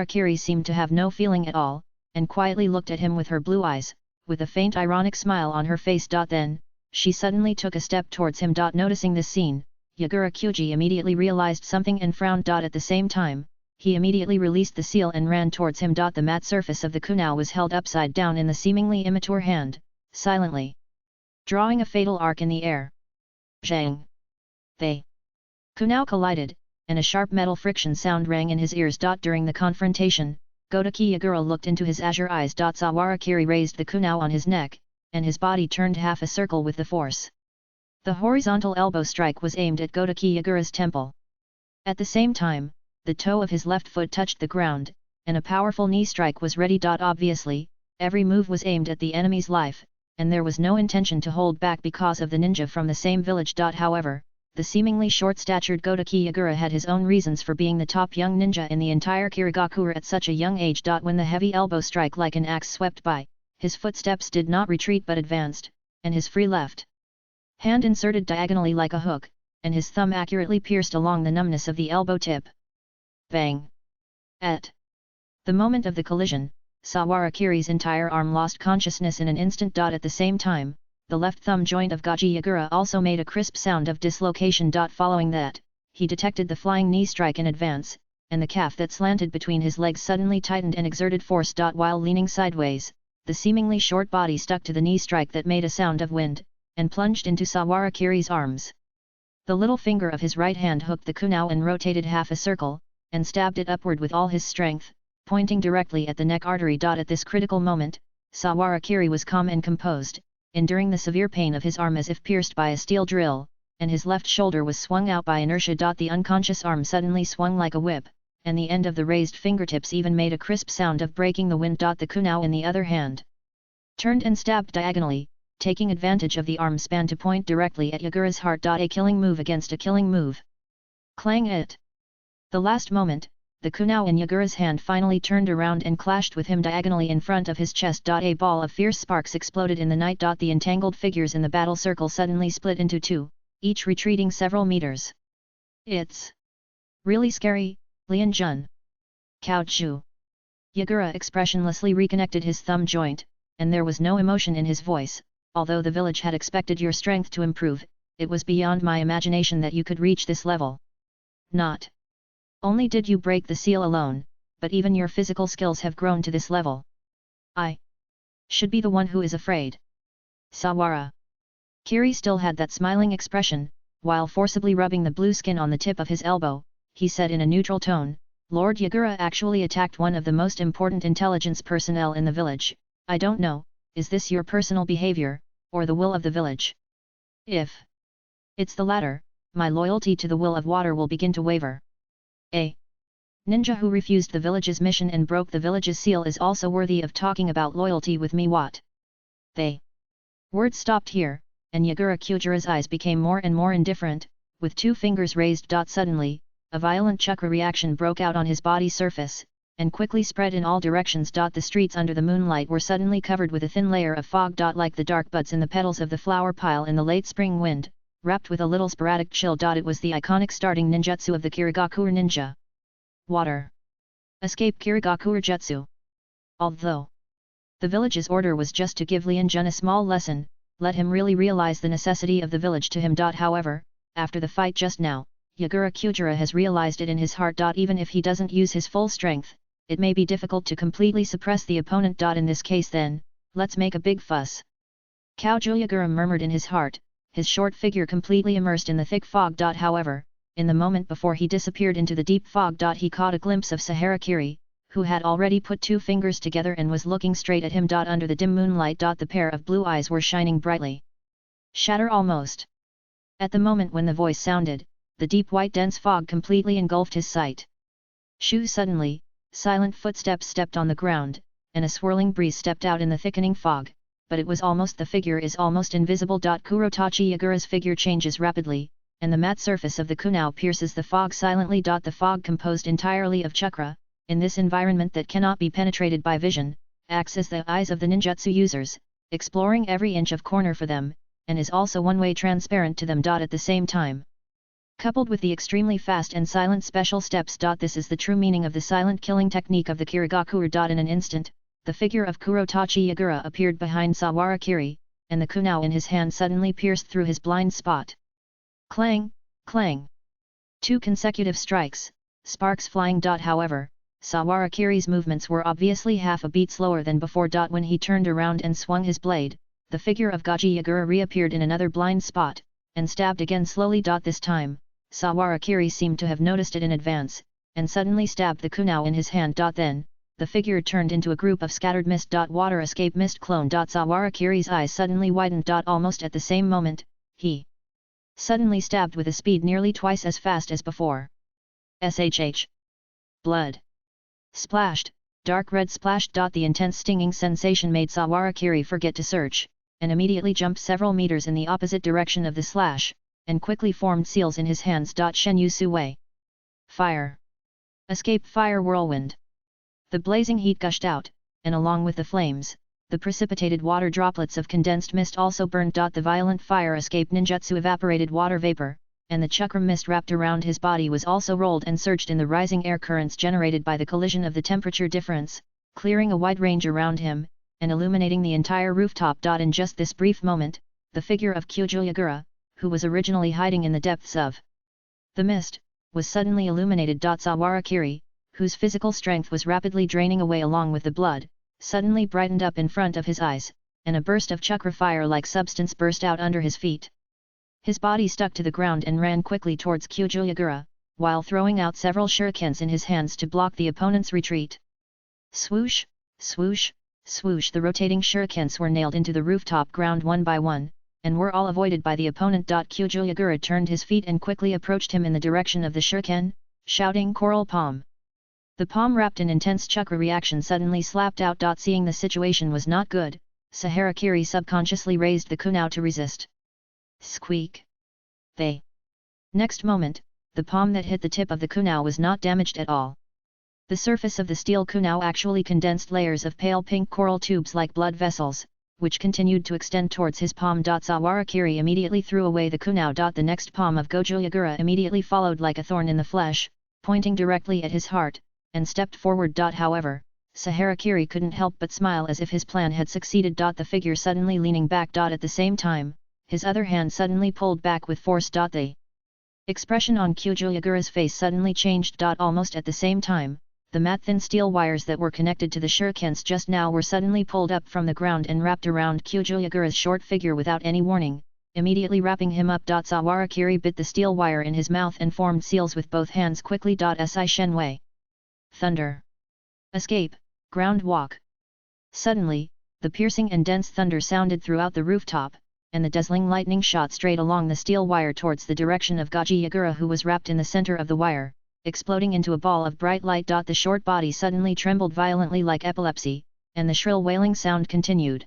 Kiri seemed to have no feeling at all, and quietly looked at him with her blue eyes, with a faint ironic smile on her face. Then, she suddenly took a step towards him. Noticing this scene, Yagura Kyuji immediately realized something and frowned. At the same time, he immediately released the seal and ran towards him. The matte surface of the kunao was held upside down in the seemingly immature hand, silently drawing a fatal arc in the air. Zhang! The kunao collided, and a sharp metal friction sound rang in his ears. During the confrontation, Godaki Yagura looked into his azure eyes. Kiri raised the kunao on his neck, and his body turned half a circle with the force. The horizontal elbow strike was aimed at Godaki Yagura's temple. At the same time, the toe of his left foot touched the ground, and a powerful knee strike was ready. Obviously, every move was aimed at the enemy's life, and there was no intention to hold back because of the ninja from the same village. However, the seemingly short-statured Godaki Yagura had his own reasons for being the top young ninja in the entire Kirigakure at such a young age. When the heavy elbow strike like an axe swept by, his footsteps did not retreat but advanced, and his free left hand inserted diagonally like a hook, and his thumb accurately pierced along the numbness of the elbow tip. Bang! At the moment of the collision, Kiri's entire arm lost consciousness in an instant. At the same time, the left thumb joint of Gaji Yagura also made a crisp sound of dislocation. Following that, he detected the flying knee strike in advance, and the calf that slanted between his legs suddenly tightened and exerted force. While leaning sideways, the seemingly short body stuck to the knee strike that made a sound of wind, and plunged into Kiri's arms. The little finger of his right hand hooked the kunao and rotated half a circle, and stabbed it upward with all his strength, pointing directly at the neck artery. At this critical moment, Kiri was calm and composed, enduring the severe pain of his arm as if pierced by a steel drill, and his left shoulder was swung out by inertia. The unconscious arm suddenly swung like a whip, and the end of the raised fingertips even made a crisp sound of breaking the wind. The kunao in the other hand turned and stabbed diagonally, taking advantage of the arm span to point directly at Yagura's heart. A killing move against a killing move. Clang it! The last moment, the kunao in Yagura's hand finally turned around and clashed with him diagonally in front of his chest. A ball of fierce sparks exploded in the night. The entangled figures in the battle circle suddenly split into two, each retreating several meters. It's really scary, Lian Jun. Kaochu. Yagura expressionlessly reconnected his thumb joint, and there was no emotion in his voice. Although the village had expected your strength to improve, it was beyond my imagination that you could reach this level. Not only did you break the seal alone, but even your physical skills have grown to this level. I should be the one who is afraid. Kiri still had that smiling expression, while forcibly rubbing the blue skin on the tip of his elbow. He said in a neutral tone, Lord Yagura actually attacked one of the most important intelligence personnel in the village. I don't know, is this your personal behavior, or the will of the village? If it's the latter, my loyalty to the will of water will begin to waver. A ninja who refused the village's mission and broke the village's seal is also worthy of talking about loyalty with me. What? They words stopped here, and Yagura Kyujira's eyes became more and more indifferent, with two fingers raised. Suddenly, a violent chakra reaction broke out on his body surface, and quickly spread in all directions. The streets under the moonlight were suddenly covered with a thin layer of fog. Like the dark buds in the petals of the flower pile in the late spring wind, wrapped with a little sporadic chill. It was the iconic starting ninjutsu of the Kirigakure ninja. Water. Escape Kirigakure jutsu. Although the village's order was just to give Lian Jun a small lesson, let him really realize the necessity of the village to him. However, after the fight just now, Yagura Kujira has realized it in his heart. Even if he doesn't use his full strength, it may be difficult to completely suppress the opponent. In this case then, let's make a big fuss. Kujira Yagura murmured in his heart, his short figure completely immersed in the thick fog. However, in the moment before he disappeared into the deep fog, he caught a glimpse of Saharakiri, who had already put two fingers together and was looking straight at him. Under the dim moonlight, the pair of blue eyes were shining brightly. Shatter almost. At the moment when the voice sounded, the deep white dense fog completely engulfed his sight. Shoo! Suddenly, silent footsteps stepped on the ground, and a swirling breeze stepped out in the thickening fog, but it was almost the figure is almost invisible. Kurotachi Yagura's figure changes rapidly, and the matte surface of the kunao pierces the fog silently. The fog, composed entirely of chakra, in this environment that cannot be penetrated by vision, acts as the eyes of the ninjutsu users, exploring every inch of corner for them, and is also one-way transparent to them. At the same time, coupled with the extremely fast and silent special steps, this is the true meaning of the silent killing technique of the Kirigakure. In an instant, the figure of Kurotachi Yagura appeared behind Sawarakiri, and the kunao in his hand suddenly pierced through his blind spot. Clang! Clang! 2 consecutive strikes, sparks flying. However, Sawarakiri's movements were obviously half a beat slower than before. When he turned around and swung his blade, the figure of Gaji Yagura reappeared in another blind spot, and stabbed again slowly. This time, Sawarakiri seemed to have noticed it in advance, and suddenly stabbed the kunao in his hand. Then, the figure turned into a group of scattered mist. Water escape mist clone. Sawarakiri's eyes suddenly widened. Almost at the same moment, he suddenly stabbed with a speed nearly twice as fast as before. Shh! Blood splashed, dark red splashed. The intense stinging sensation made Sawarakiri forget to search, and immediately jumped several meters in the opposite direction of the slash, and quickly formed seals in his hands. Shenyu Sui. Fire! Escape fire whirlwind! The blazing heat gushed out, and along with the flames, the precipitated water droplets of condensed mist also burned. The violent fire escape ninjutsu evaporated water vapor, and the chakra mist wrapped around his body was also rolled and surged in the rising air currents generated by the collision of the temperature difference, clearing a wide range around him, and illuminating the entire rooftop. In just this brief moment, the figure of Kujira Yagura, who was originally hiding in the depths of the mist, was suddenly illuminated. Sawarakiri, whose physical strength was rapidly draining away along with the blood, suddenly brightened up in front of his eyes, and a burst of chakra fire-like substance burst out under his feet. His body stuck to the ground and ran quickly towards Kujira Yagura, while throwing out several shurikens in his hands to block the opponent's retreat. Swoosh, swoosh, swoosh! The rotating shurikens were nailed into the rooftop ground one by one, and were all avoided by the opponent. Kujira Yagura turned his feet and quickly approached him in the direction of the shuriken, shouting "Coral Palm!" The palm wrapped in intense chakra reaction suddenly slapped out. Seeing the situation was not good, Saharakiri subconsciously raised the kunao to resist. Squeak! They. Next moment, the palm that hit the tip of the kunao was not damaged at all. The surface of the steel kunao actually condensed layers of pale pink coral tubes like blood vessels, which continued to extend towards his palm. Sawarakiri immediately threw away the kunao. The next palm of Gojo Yagura immediately followed like a thorn in the flesh, pointing directly at his heart, and stepped forward. However, Saharakiri couldn't help but smile as if his plan had succeeded. The figure suddenly leaning back. At the same time, his other hand suddenly pulled back with force. The expression on Kujira Yagura's face suddenly changed. Almost at the same time, the matte thin steel wires that were connected to the shurikens just now were suddenly pulled up from the ground and wrapped around Kujira Yagura's short figure without any warning, immediately wrapping him up. Sawarakiri bit the steel wire in his mouth and formed seals with both hands quickly. Si Shenwei. Thunder. Escape, ground walk. Suddenly, the piercing and dense thunder sounded throughout the rooftop, and the dazzling lightning shot straight along the steel wire towards the direction of Gaji Yagura, who was wrapped in the center of the wire, exploding into a ball of bright light. The short body suddenly trembled violently like epilepsy, and the shrill wailing sound continued.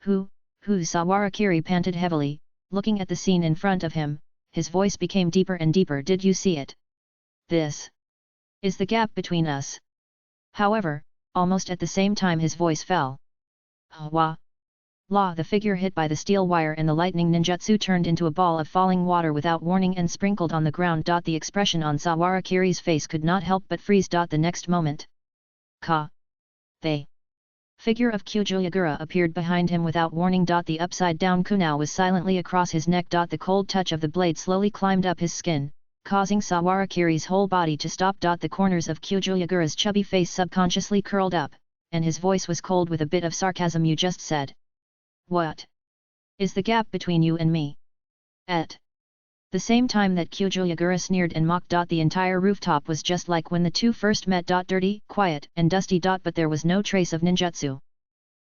Who, Sawarakiri panted heavily, looking at the scene in front of him, his voice became deeper and deeper. Did you see it? This is the gap between us. However, almost at the same time his voice fell. Wah! La! The figure hit by the steel wire and the lightning ninjutsu turned into a ball of falling water without warning and sprinkled on the ground. The expression on Sawarakiri's face could not help but freeze. The next moment. Ka! They. Figure of Kyujo Yagura appeared behind him without warning. The upside-down kunai was silently across his neck. The cold touch of the blade slowly climbed up his skin, causing Sawarakiri's whole body to stop. The corners of Kyujo Yagura's chubby face subconsciously curled up, and his voice was cold with a bit of sarcasm. You just said. What is the gap between you and me? At the same time that Kyujo Yagura sneered and mocked. The entire rooftop was just like when the two first met. Dirty, quiet, and dusty. But there was no trace of ninjutsu.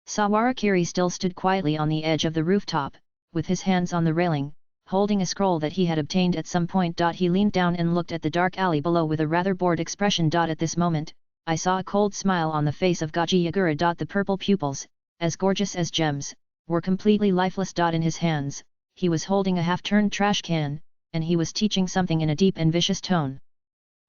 Sawarakiri still stood quietly on the edge of the rooftop, with his hands on the railing, holding a scroll that he had obtained at some point. He leaned down and looked at the dark alley below with a rather bored expression. At this moment, I saw a cold smile on the face of Gaji Yagura. The purple pupils, as gorgeous as gems, were completely lifeless. In his hands, he was holding a half-turned trash can, and he was teaching something in a deep and vicious tone.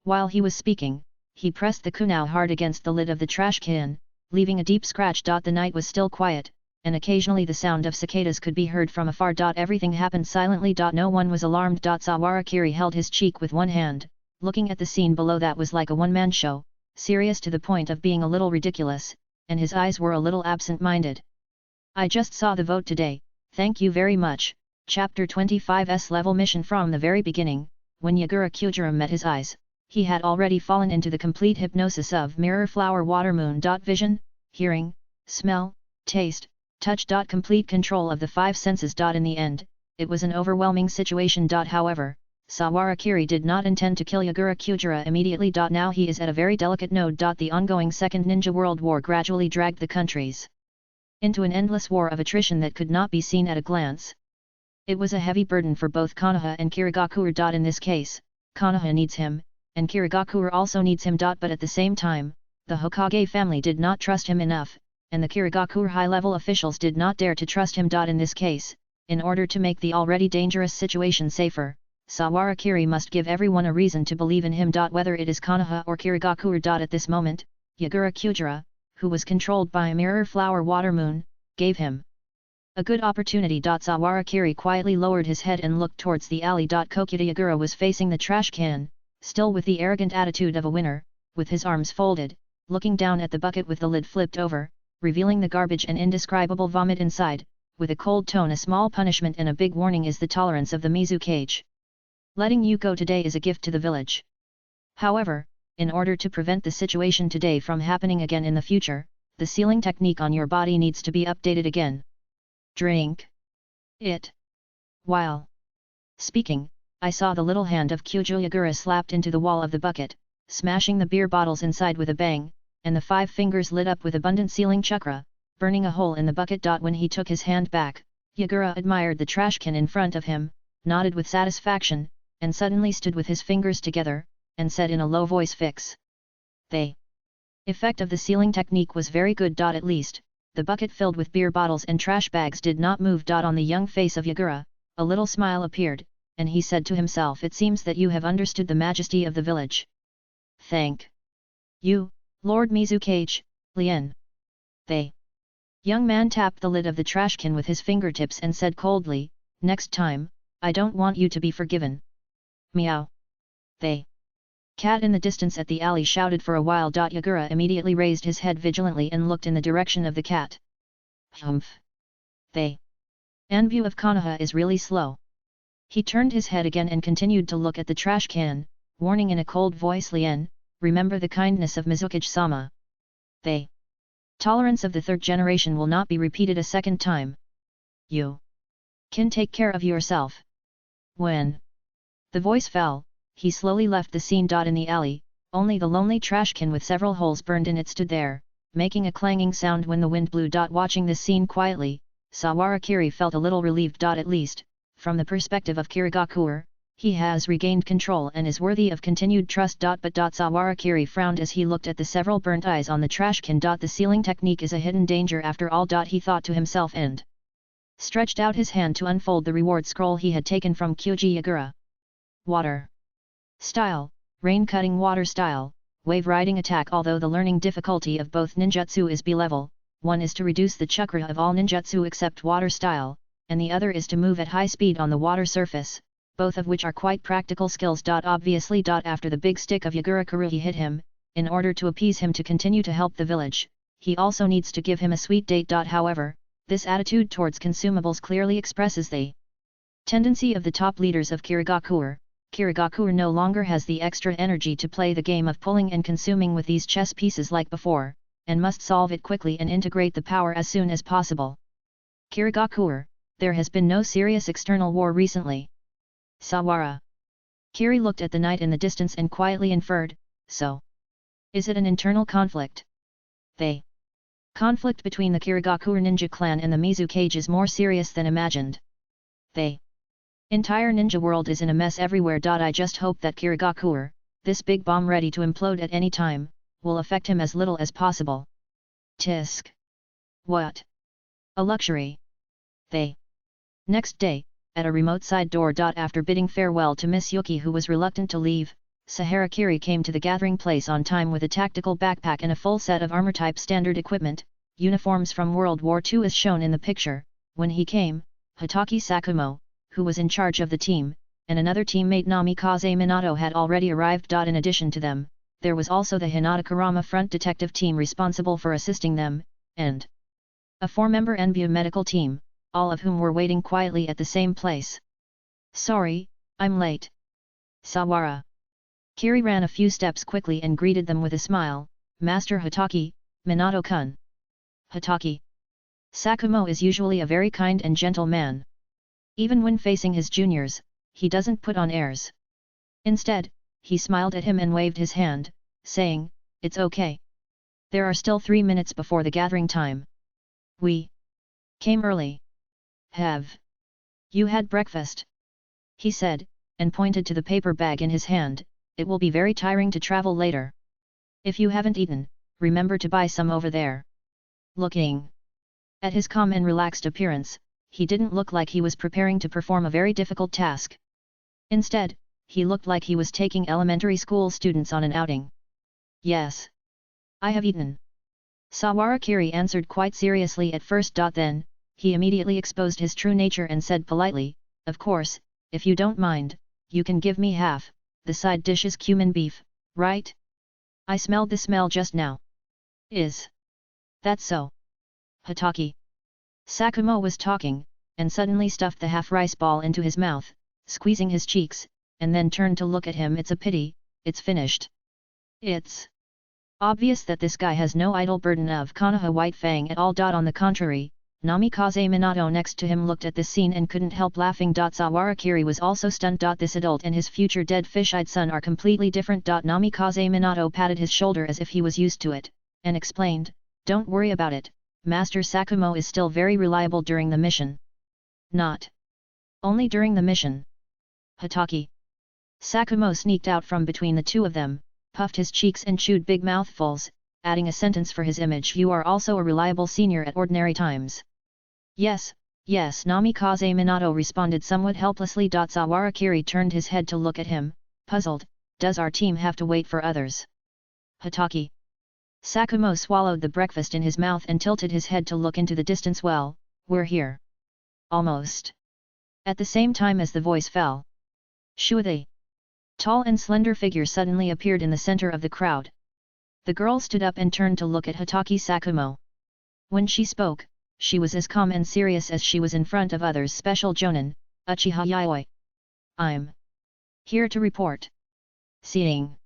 While he was speaking, he pressed the kunai hard against the lid of the trash can, leaving a deep scratch. The night was still quiet, and occasionally the sound of cicadas could be heard from afar. Everything happened silently. No one was alarmed. Sawarakiri held his cheek with one hand, looking at the scene below that was like a one-man show, serious to the point of being a little ridiculous, and his eyes were a little absent-minded. I just saw the vote today, thank you very much. Chapter 25's level mission. From the very beginning, when Yagura Kyujuro met his eyes, he had already fallen into the complete hypnosis of mirror flower water moon. Vision, hearing, smell, taste, touch. Complete control of the five senses. In the end, it was an overwhelming situation. However, Sawarakiri did not intend to kill Yagura Kyujuro immediately. Now he is at a very delicate node. The ongoing Second Ninja World War gradually dragged the countries into an endless war of attrition that could not be seen at a glance. It was a heavy burden for both Konoha and Kirigakure. In this case, Konoha needs him, and Kirigakure also needs him. But at the same time, the Hokage family did not trust him enough, and the Kirigakure high-level officials did not dare to trust him. In this case, in order to make the already dangerous situation safer, Sawarakiri must give everyone a reason to believe in him. Whether it is Konoha or Kirigakure. At this moment, Yagura Kyujuro, who was controlled by Mirror Flower Water Moon, gave him a good opportunity. Sawarakiri quietly lowered his head and looked towards the alley. Kokuta Yagura was facing the trash can, still with the arrogant attitude of a winner, with his arms folded, looking down at the bucket with the lid flipped over, revealing the garbage and indescribable vomit inside. With a cold tone, a small punishment and a big warning is the tolerance of the Mizukage. Letting you go today is a gift to the village. However, in order to prevent the situation today from happening again in the future, the sealing technique on your body needs to be updated again. Drink it. While speaking, I saw the little hand of Kyujo Yagura slapped into the wall of the bucket, smashing the beer bottles inside with a bang, and the 5 fingers lit up with abundant sealing chakra, burning a hole in the bucket. When he took his hand back, Yagura admired the trash can in front of him, nodded with satisfaction, and suddenly stood with his fingers together, and said in a low voice, "Fix." The effect of the sealing technique was very good. At least, the bucket filled with beer bottles and trash bags did not move. On the young face of Yagura, a little smile appeared, and he said to himself, "It seems that you have understood the majesty of the village. Thank you, Lord Mizukage, Lien." The young man tapped the lid of the trash can with his fingertips and said coldly, "Next time, I don't want you to be forgiven." Meow. The cat in the distance at the alley shouted for a while. Yagura immediately raised his head vigilantly and looked in the direction of the cat. Humph. The view of Konoha is really slow. He turned his head again and continued to look at the trash can, warning in a cold voice, "Lien, remember the kindness of Mizukage-sama. The tolerance of the 3rd generation will not be repeated a second time. You can take care of yourself." When the voice fell, he slowly left the scene. In the alley, only the lonely trash can with several holes burned in it stood there, making a clanging sound when the wind blew. Watching this scene quietly, Sawarakiri felt a little relieved. At least, from the perspective of Kirigakure, he has regained control and is worthy of continued trust. But Sawarakiri frowned as he looked at the several burnt eyes on the trash can. The sealing technique is a hidden danger after all. He thought to himself and stretched out his hand to unfold the reward scroll he had taken from Kyuji Yagura. Water style, rain cutting water style, wave riding attack. Although the learning difficulty of both ninjutsu is B-level, one is to reduce the chakra of all ninjutsu except water style, and the other is to move at high speed on the water surface, both of which are quite practical skills. Obviously, after the big stick of Yagura Kuruhi hit him, in order to appease him to continue to help the village, he also needs to give him a sweet date. However, this attitude towards consumables clearly expresses the tendency of the top leaders of Kirigakure. Kirigakure no longer has the extra energy to play the game of pulling and consuming with these chess pieces like before, and must solve it quickly and integrate the power as soon as possible. Kirigakure, there has been no serious external war recently. Sawara. Kiri looked at the night in the distance and quietly inferred, so. Is it an internal conflict? The conflict between the Kirigakure ninja clan and the Mizukage is more serious than imagined. The entire ninja world is in a mess everywhere. I just hope that Kirigakure, this big bomb ready to implode at any time, will affect him as little as possible. Tisk. What? A luxury. The next day, at a remote side door. After bidding farewell to Miss Yuki, who was reluctant to leave, Sahara Kiri came to the gathering place on time with a tactical backpack and a full set of armor-type standard equipment, uniforms from World War II as shown in the picture. When he came, Hotaki Sakumo, who was in charge of the team, and another teammate Namikaze Minato had already arrived. In addition to them, there was also the Hinata Kurama front detective team responsible for assisting them, and a 4-member NBU medical team, all of whom were waiting quietly at the same place. Sorry, I'm late. Sawara. Kiri ran a few steps quickly and greeted them with a smile. Master Hotaki, Minato-kun. Hotaki. Sakumo is usually a very kind and gentle man. Even when facing his juniors, he doesn't put on airs. Instead, he smiled at him and waved his hand, saying, "It's okay. There are still 3 minutes before the gathering time. We came early. Have you had breakfast?" he said, and pointed to the paper bag in his hand. "It will be very tiring to travel later. If you haven't eaten, remember to buy some over there." Looking at his calm and relaxed appearance, he didn't look like he was preparing to perform a very difficult task. Instead, he looked like he was taking elementary school students on an outing. "Yes. I have eaten." Sawara Kiri answered quite seriously at first. Then, he immediately exposed his true nature and said politely, "Of course, if you don't mind, you can give me half. The side dish is cumin beef, right? I smelled the smell just now." "Is that so?" Hotaki Sakumo was talking, and suddenly stuffed the half-rice ball into his mouth, squeezing his cheeks, and then turned to look at him. "It's a pity, it's finished. It's obvious that this guy has no idle burden of Konoha White Fang at all." On the contrary, Namikaze Minato next to him looked at this scene and couldn't help laughing. Sawara Kiri was also stunned. This adult and his future dead fish-eyed son are completely different. Namikaze Minato patted his shoulder as if he was used to it, and explained, "Don't worry about it, Master Sakumo is still very reliable during the mission." "Not only during the mission." Hotaki Sakumo sneaked out from between the two of them, puffed his cheeks and chewed big mouthfuls, adding a sentence for his image. "You are also a reliable senior at ordinary times." Yes, Namikaze Minato responded somewhat helplessly. Sawara Kiri turned his head to look at him, puzzled. "Does our team have to wait for others?" Hotaki Sakumo swallowed the breakfast in his mouth and tilted his head to look into the distance. "Well, we're here." Almost at the same time as the voice fell, Shua, the tall and slender figure, suddenly appeared in the center of the crowd. The girl stood up and turned to look at Hotaki Sakumo. When she spoke, she was as calm and serious as she was in front of others. "Special Jonin, Uchiha Yayoi. I'm here to report." Seeing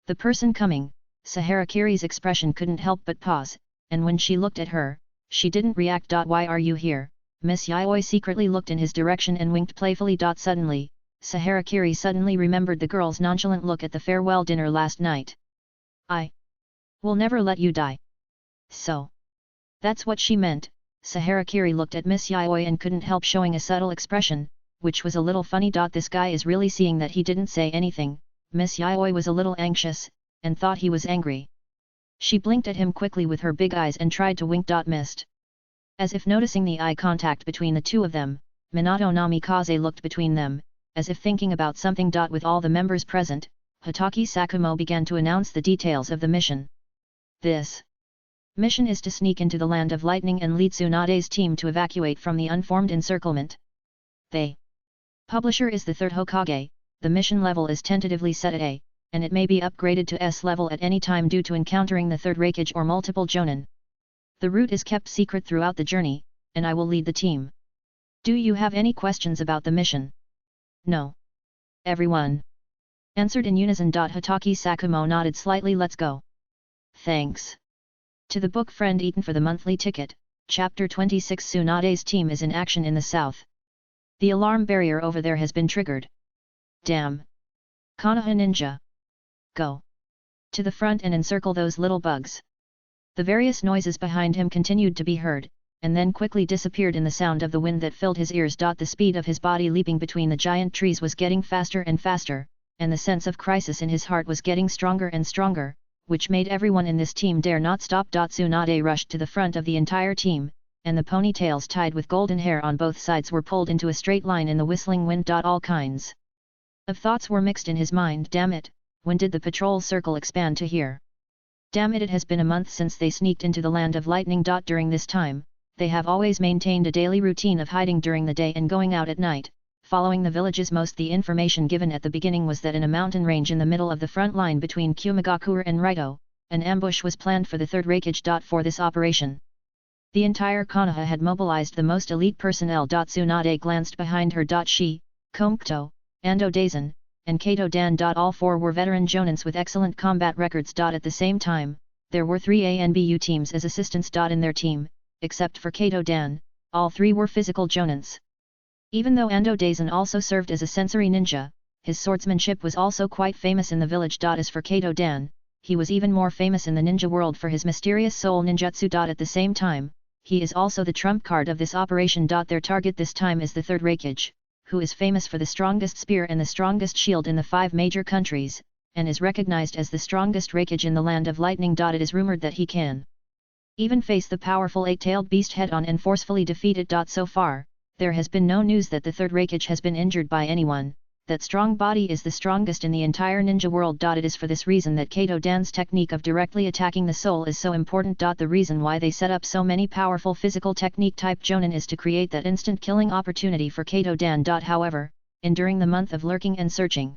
the person coming, Sahara Kiri's expression couldn't help but pause, and when she looked at her, she didn't react. "Why are you here?" Miss Yayoi secretly looked in his direction and winked playfully. Suddenly, Sahara Kiri suddenly remembered the girl's nonchalant look at the farewell dinner last night. "I will never let you die." So that's what she meant. Sahara Kiri looked at Miss Yayoi and couldn't help showing a subtle expression, which was a little funny. "This guy is really seeing that he didn't say anything." Miss Yayoi was a little anxious, and thought he was angry. She blinked at him quickly with her big eyes and tried to wink. Missed. As if noticing the eye contact between the two of them, Minato Namikaze looked between them, as if thinking about something. With all the members present, Hotaki Sakumo began to announce the details of the mission. This mission is to sneak into the Land of Lightning and lead Tsunade's team to evacuate from the unformed encirclement. The publisher is the 3rd Hokage. The mission level is tentatively set at A, and it may be upgraded to S level at any time due to encountering the 3rd Raikage or multiple Jonin. The route is kept secret throughout the journey, and I will lead the team. Do you have any questions about the mission? No. Everyone answered in unison. Hatake Sakumo nodded slightly. Let's go. Thanks. To the book friend eaten for the monthly ticket, Chapter 26. Tsunade's team is in action in the south. The alarm barrier over there has been triggered. Damn. Konoha ninja. Go. To the front and encircle those little bugs. The various noises behind him continued to be heard, and then quickly disappeared in the sound of the wind that filled his ears. The speed of his body leaping between the giant trees was getting faster and faster, and the sense of crisis in his heart was getting stronger and stronger, which made everyone in this team dare not stop. Tsunade rushed to the front of the entire team, and the ponytails tied with golden hair on both sides were pulled into a straight line in the whistling wind. All kinds of thoughts were mixed in his mind. Damn it, when did the patrol circle expand to here? Damn it, it has been a month since they sneaked into the land of lightning. During this time, they have always maintained a daily routine of hiding during the day and going out at night, following the villages. The information given at the beginning was that in a mountain range in the middle of the front line between Kirigakure and Raito, an ambush was planned for the third Raikage. For this operation, the entire Konoha had mobilized the most elite personnel. Tsunade glanced behind her. She, Komkuto, Ando Daisen, and Kato Dan. All four were veteran jonins with excellent combat records. At the same time, there were 3 ANBU teams as assistants. In their team, except for Kato Dan, all 3 were physical jonins. Even though Ando Daisen also served as a sensory ninja, his swordsmanship was also quite famous in the village. As for Kato Dan, he was even more famous in the ninja world for his mysterious soul ninjutsu. At the same time, he is also the trump card of this operation. Their target this time is the third Raikage, who is famous for the strongest spear and the strongest shield in the 5 major countries, and is recognized as the strongest Raikage in the land of lightning. It is rumored that he can even face the powerful 8-tailed beast head-on and forcefully defeat it. So far, there has been no news that the third Raikage has been injured by anyone. That strong body is the strongest in the entire ninja world. It is for this reason that Kato Dan's technique of directly attacking the soul is so important. The reason why they set up so many powerful physical technique type jonin is to create that instant killing opportunity for Kato Dan. However, during the month of lurking and searching,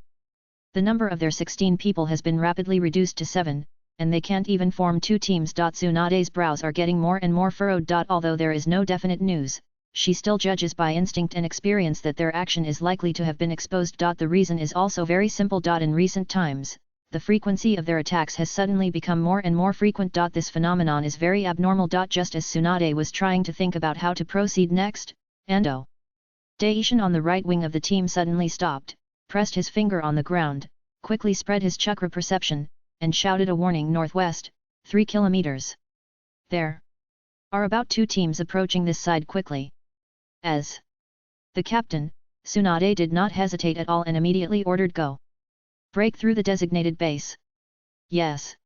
the number of their 16 people has been rapidly reduced to 7, and they can't even form 2 teams. Tsunade's brows are getting more and more furrowed. Although there is no definite news, she still judges by instinct and experience that their action is likely to have been exposed. The reason is also very simple. In recent times, the frequency of their attacks has suddenly become more and more frequent. This phenomenon is very abnormal. Just as Tsunade was trying to think about how to proceed next, Ando Daisen on the right wing of the team suddenly stopped, pressed his finger on the ground, quickly spread his chakra perception, and shouted a warning. Northwest, 3 kilometers. There are about 2 teams approaching this side quickly. As the captain, Tsunade did not hesitate at all and immediately ordered go. Break through the designated base. Yes.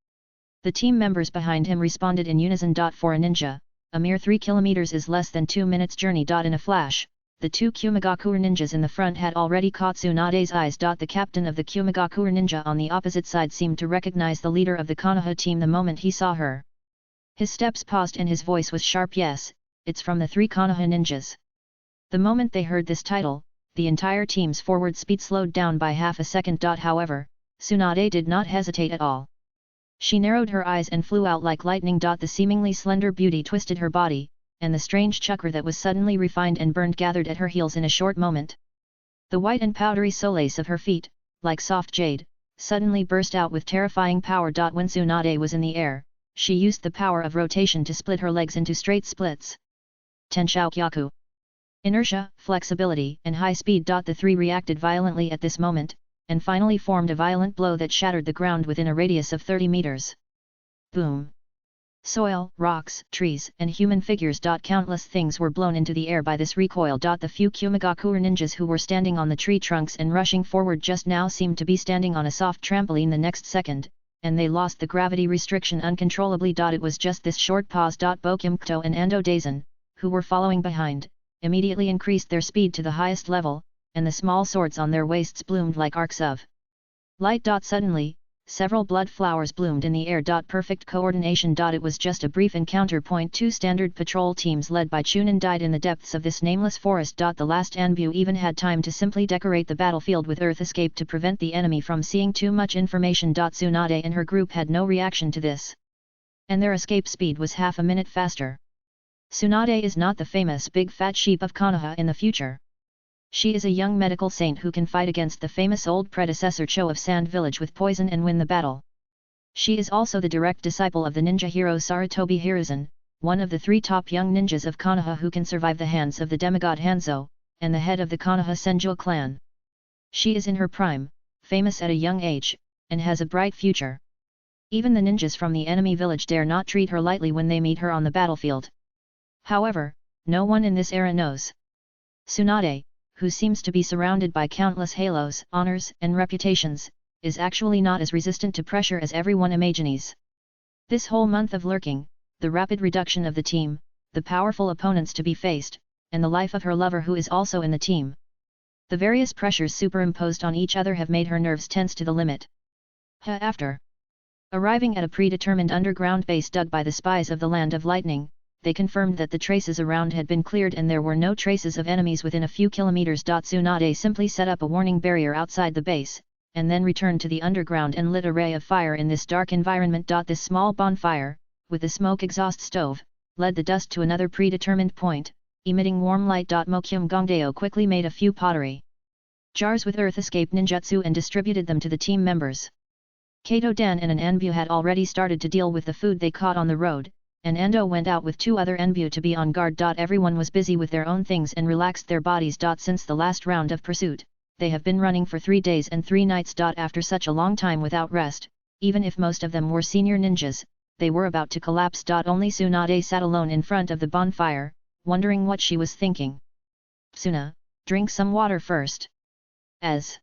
The team members behind him responded in unison. For a ninja, a mere 3 kilometers is less than 2 minutes journey. In a flash, the 2 Kirigakure ninjas in the front had already caught Tsunade's eyes. The captain of the Kirigakure ninja on the opposite side seemed to recognize the leader of the Konoha team the moment he saw her. His steps paused and his voice was sharp. Yes, it's from the 3 Konoha ninjas. The moment they heard this title, the entire team's forward speed slowed down by half a second. However, Tsunade did not hesitate at all. She narrowed her eyes and flew out like lightning. The seemingly slender beauty twisted her body, and the strange chakra that was suddenly refined and burned gathered at her heels in a short moment. The white and powdery solace of her feet, like soft jade, suddenly burst out with terrifying power. When Tsunade was in the air, she used the power of rotation to split her legs into straight splits. Tenshou-kyaku. Inertia, flexibility, and high speed. The 3 reacted violently at this moment, and finally formed a violent blow that shattered the ground within a radius of 30 meters. Boom! Soil, rocks, trees, and human figures. Countless things were blown into the air by this recoil. The few Kirigakure ninjas who were standing on the tree trunks and rushing forward just now seemed to be standing on a soft trampoline the next second, and they lost the gravity restriction uncontrollably. It was just this short pause. Bokimkuto and Ando Daisen, who were following behind, immediately increased their speed to the highest level, and the small swords on their waists bloomed like arcs of light. Suddenly, several blood flowers bloomed in the air. Perfect coordination. It was just a brief encounter. 2 standard patrol teams led by Chunin died in the depths of this nameless forest. The last Anbu even had time to simply decorate the battlefield with earth escape to prevent the enemy from seeing too much information. Tsunade and her group had no reaction to this. and their escape speed was half a minute faster. Tsunade is not the famous big fat sheep of Konoha in the future. She is a young medical saint who can fight against the famous old predecessor Cho of Sand Village with poison and win the battle. She is also the direct disciple of the ninja hero Sarutobi Hiruzen, one of the 3 top young ninjas of Konoha who can survive the hands of the demigod Hanzo, and the head of the Konoha Senju clan. She is in her prime, famous at a young age, and has a bright future. Even the ninjas from the enemy village dare not treat her lightly when they meet her on the battlefield. However, no one in this era knows. Tsunade, who seems to be surrounded by countless halos, honors, and reputations, is actually not as resistant to pressure as everyone imagines. This whole month of lurking, the rapid reduction of the team, the powerful opponents to be faced, and the life of her lover who is also in the team. The various pressures superimposed on each other have made her nerves tense to the limit. After arriving at a predetermined underground base dug by the spies of the Land of Lightning, they confirmed that the traces around had been cleared and there were no traces of enemies within a few kilometers. Tsunade simply set up a warning barrier outside the base, and then returned to the underground and lit a ray of fire in this dark environment. This small bonfire, with the smoke exhaust stove, led the dust to another predetermined point, emitting warm light. Mokyum Gongdeo quickly made a few pottery jars with earth escape ninjutsu and distributed them to the team members. Kato Dan and an Enbu had already started to deal with the food they caught on the road, and Endo went out with 2 other Enbu to be on guard. Everyone was busy with their own things and relaxed their bodies. Since the last round of pursuit, they have been running for 3 days and 3 nights. After such a long time without rest, even if most of them were senior ninjas, they were about to collapse. Only Tsunade sat alone in front of the bonfire, wondering what she was thinking. Tsuna, drink some water first. As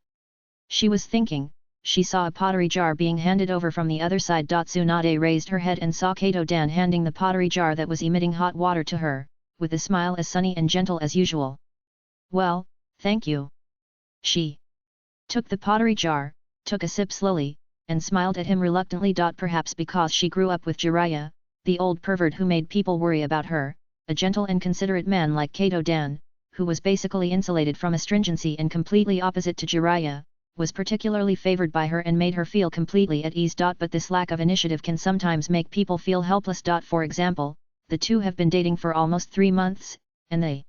she was thinking, she saw a pottery jar being handed over from the other side. Tsunade raised her head and saw Kato Dan handing the pottery jar that was emitting hot water to her, with a smile as sunny and gentle as usual. Well, thank you. She took the pottery jar, took a sip slowly, and smiled at him reluctantly. Perhaps because she grew up with Jiraiya, the old pervert who made people worry about her, a gentle and considerate man like Kato Dan, who was basically insulated from astringency and completely opposite to Jiraiya, was particularly favored by her and made her feel completely at ease. But this lack of initiative can sometimes make people feel helpless. For example, the two have been dating for almost 3 months, and they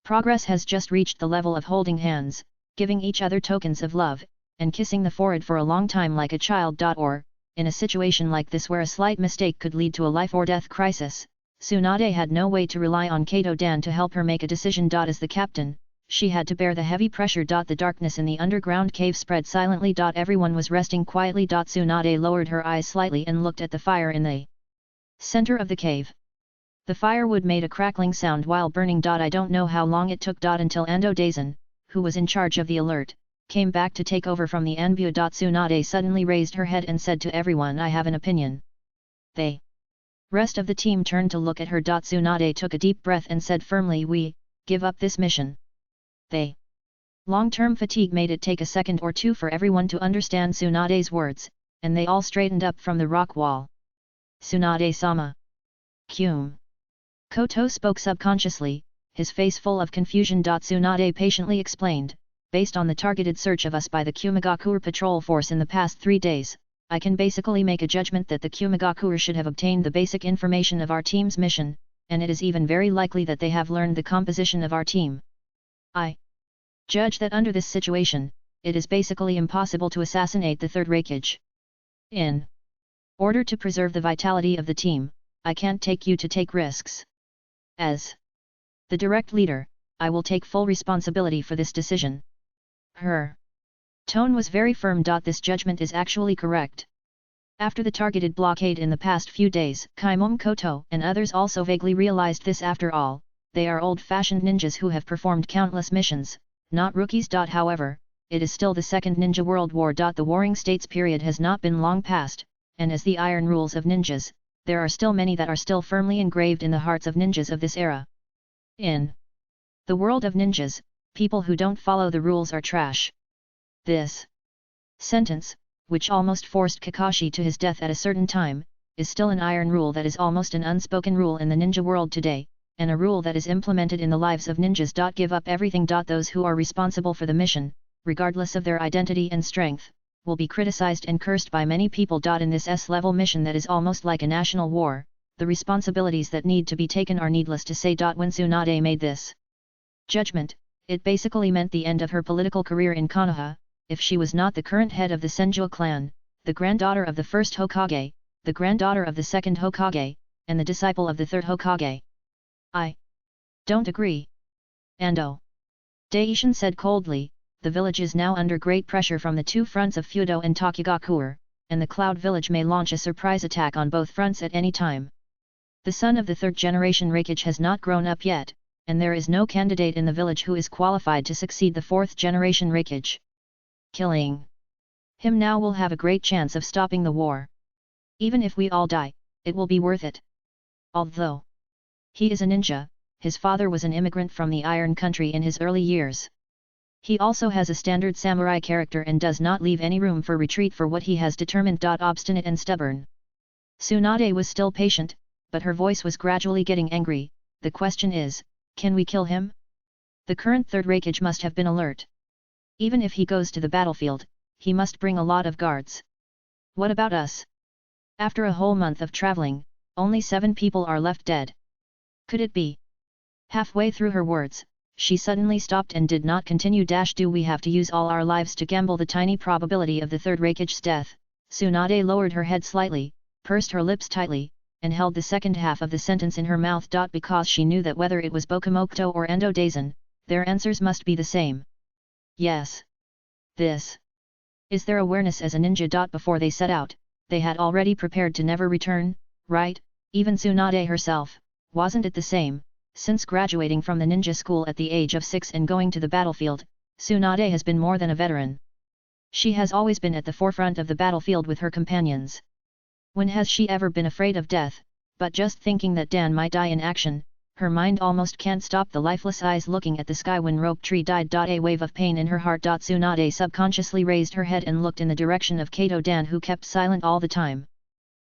progress has just reached the level of holding hands, giving each other tokens of love, and kissing the forehead for a long time like a child. Or, in a situation like this where a slight mistake could lead to a life or death crisis, Tsunade had no way to rely on Kato Dan to help her make a decision. As the captain, she had to bear the heavy pressure. The darkness in the underground cave spread silently. Everyone was resting quietly. Tsunade lowered her eyes slightly and looked at the fire in the center of the cave. The firewood made a crackling sound while burning. I don't know how long it took. Until Ando Daisen, who was in charge of the alert, came back to take over from the Anbu. Tsunade suddenly raised her head and said to everyone, I have an opinion. The rest of the team turned to look at her. Tsunade took a deep breath and said firmly, we give up this mission. The long-term fatigue made it take a second or two for everyone to understand Tsunade's words, and they all straightened up from the rock wall. Tsunade-sama. Kyum. Koto spoke subconsciously, his face full of confusion. Tsunade patiently explained, based on the targeted search of us by the Kirigakure patrol force in the past 3 days, I can basically make a judgment that the Kirigakure should have obtained the basic information of our team's mission, and it is even very likely that they have learned the composition of our team. I judge that under this situation, it is basically impossible to assassinate the third Raikage. In order to preserve the vitality of the team, I can't take you to take risks. As the direct leader, I will take full responsibility for this decision. Her tone was very firm. This judgment is actually correct. After the targeted blockade in the past few days, Kaimon Koto and others also vaguely realized this. After all, they are old-fashioned ninjas who have performed countless missions, not rookies. However, it is still the Second Ninja World War. The Warring States period has not been long past, and as the iron rules of ninjas, there are still many that are still firmly engraved in the hearts of ninjas of this era. In the world of ninjas, people who don't follow the rules are trash. This sentence, which almost forced Kakashi to his death at a certain time, is still an iron rule that is almost an unspoken rule in the ninja world today, and a rule that is implemented in the lives of ninjas. Give up everything. Those who are responsible for the mission, regardless of their identity and strength, will be criticized and cursed by many people. In this S-level mission that is almost like a national war, the responsibilities that need to be taken are needless to say. When Tsunade made this judgment, it basically meant the end of her political career in Konoha. If she was not the current head of the Senju clan, the granddaughter of the first Hokage, the granddaughter of the second Hokage, and the disciple of the third Hokage. I don't agree. Ando Daishin said coldly, the village is now under great pressure from the two fronts of Fudo and Tokigakure, and the Cloud Village may launch a surprise attack on both fronts at any time. The son of the third generation Raikage has not grown up yet, and there is no candidate in the village who is qualified to succeed the fourth generation Raikage. Killing him now will have a great chance of stopping the war. Even if we all die, it will be worth it. Although he is a ninja, his father was an immigrant from the Iron Country in his early years. He also has a standard samurai character and does not leave any room for retreat for what he has determined. Obstinate and stubborn. Tsunade was still patient, but her voice was gradually getting angry. The question is, can we kill him? The current third Raikage must have been alert. Even if he goes to the battlefield, he must bring a lot of guards. What about us? After a whole month of traveling, only 7 people are left dead. Could it be? Halfway through her words, she suddenly stopped and did not continue. Do we have to use all our lives to gamble the tiny probability of the third Raikage's death? Tsunade lowered her head slightly, pursed her lips tightly, and held the second half of the sentence in her mouth. Because she knew that whether it was Bokumokuto or Endo Daisen, their answers must be the same. Yes. This is their awareness as a ninja. Before they set out, they had already prepared to never return, right? Even Tsunade herself, wasn't it the same? Since graduating from the ninja school at the age of 6 and going to the battlefield, Tsunade has been more than a veteran. She has always been at the forefront of the battlefield with her companions. When has she ever been afraid of death? But just thinking that Dan might die in action, her mind almost can't stop the lifeless eyes looking at the sky when Rope Tree died. A wave of pain in her heart. Tsunade subconsciously raised her head and looked in the direction of Kato Dan, who kept silent all the time.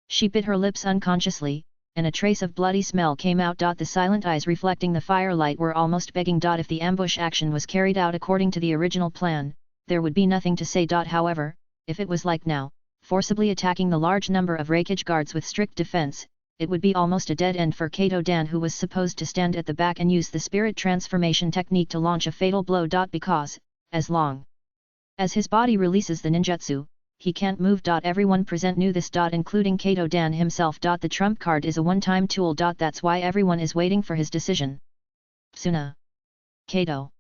She bit her lips unconsciously, and a trace of bloody smell came out. The silent eyes reflecting the firelight were almost begging. If the ambush action was carried out according to the original plan, there would be nothing to say. However, if it was like now, forcibly attacking the large number of Raikage guards with strict defense, it would be almost a dead end for Kato Dan, who was supposed to stand at the back and use the spirit transformation technique to launch a fatal blow. Because, as long as his body releases the ninjutsu, he can't move. Everyone present knew this. Including Kato Dan himself. The trump card is a one-time tool. That's why everyone is waiting for his decision. Tsuna. Kato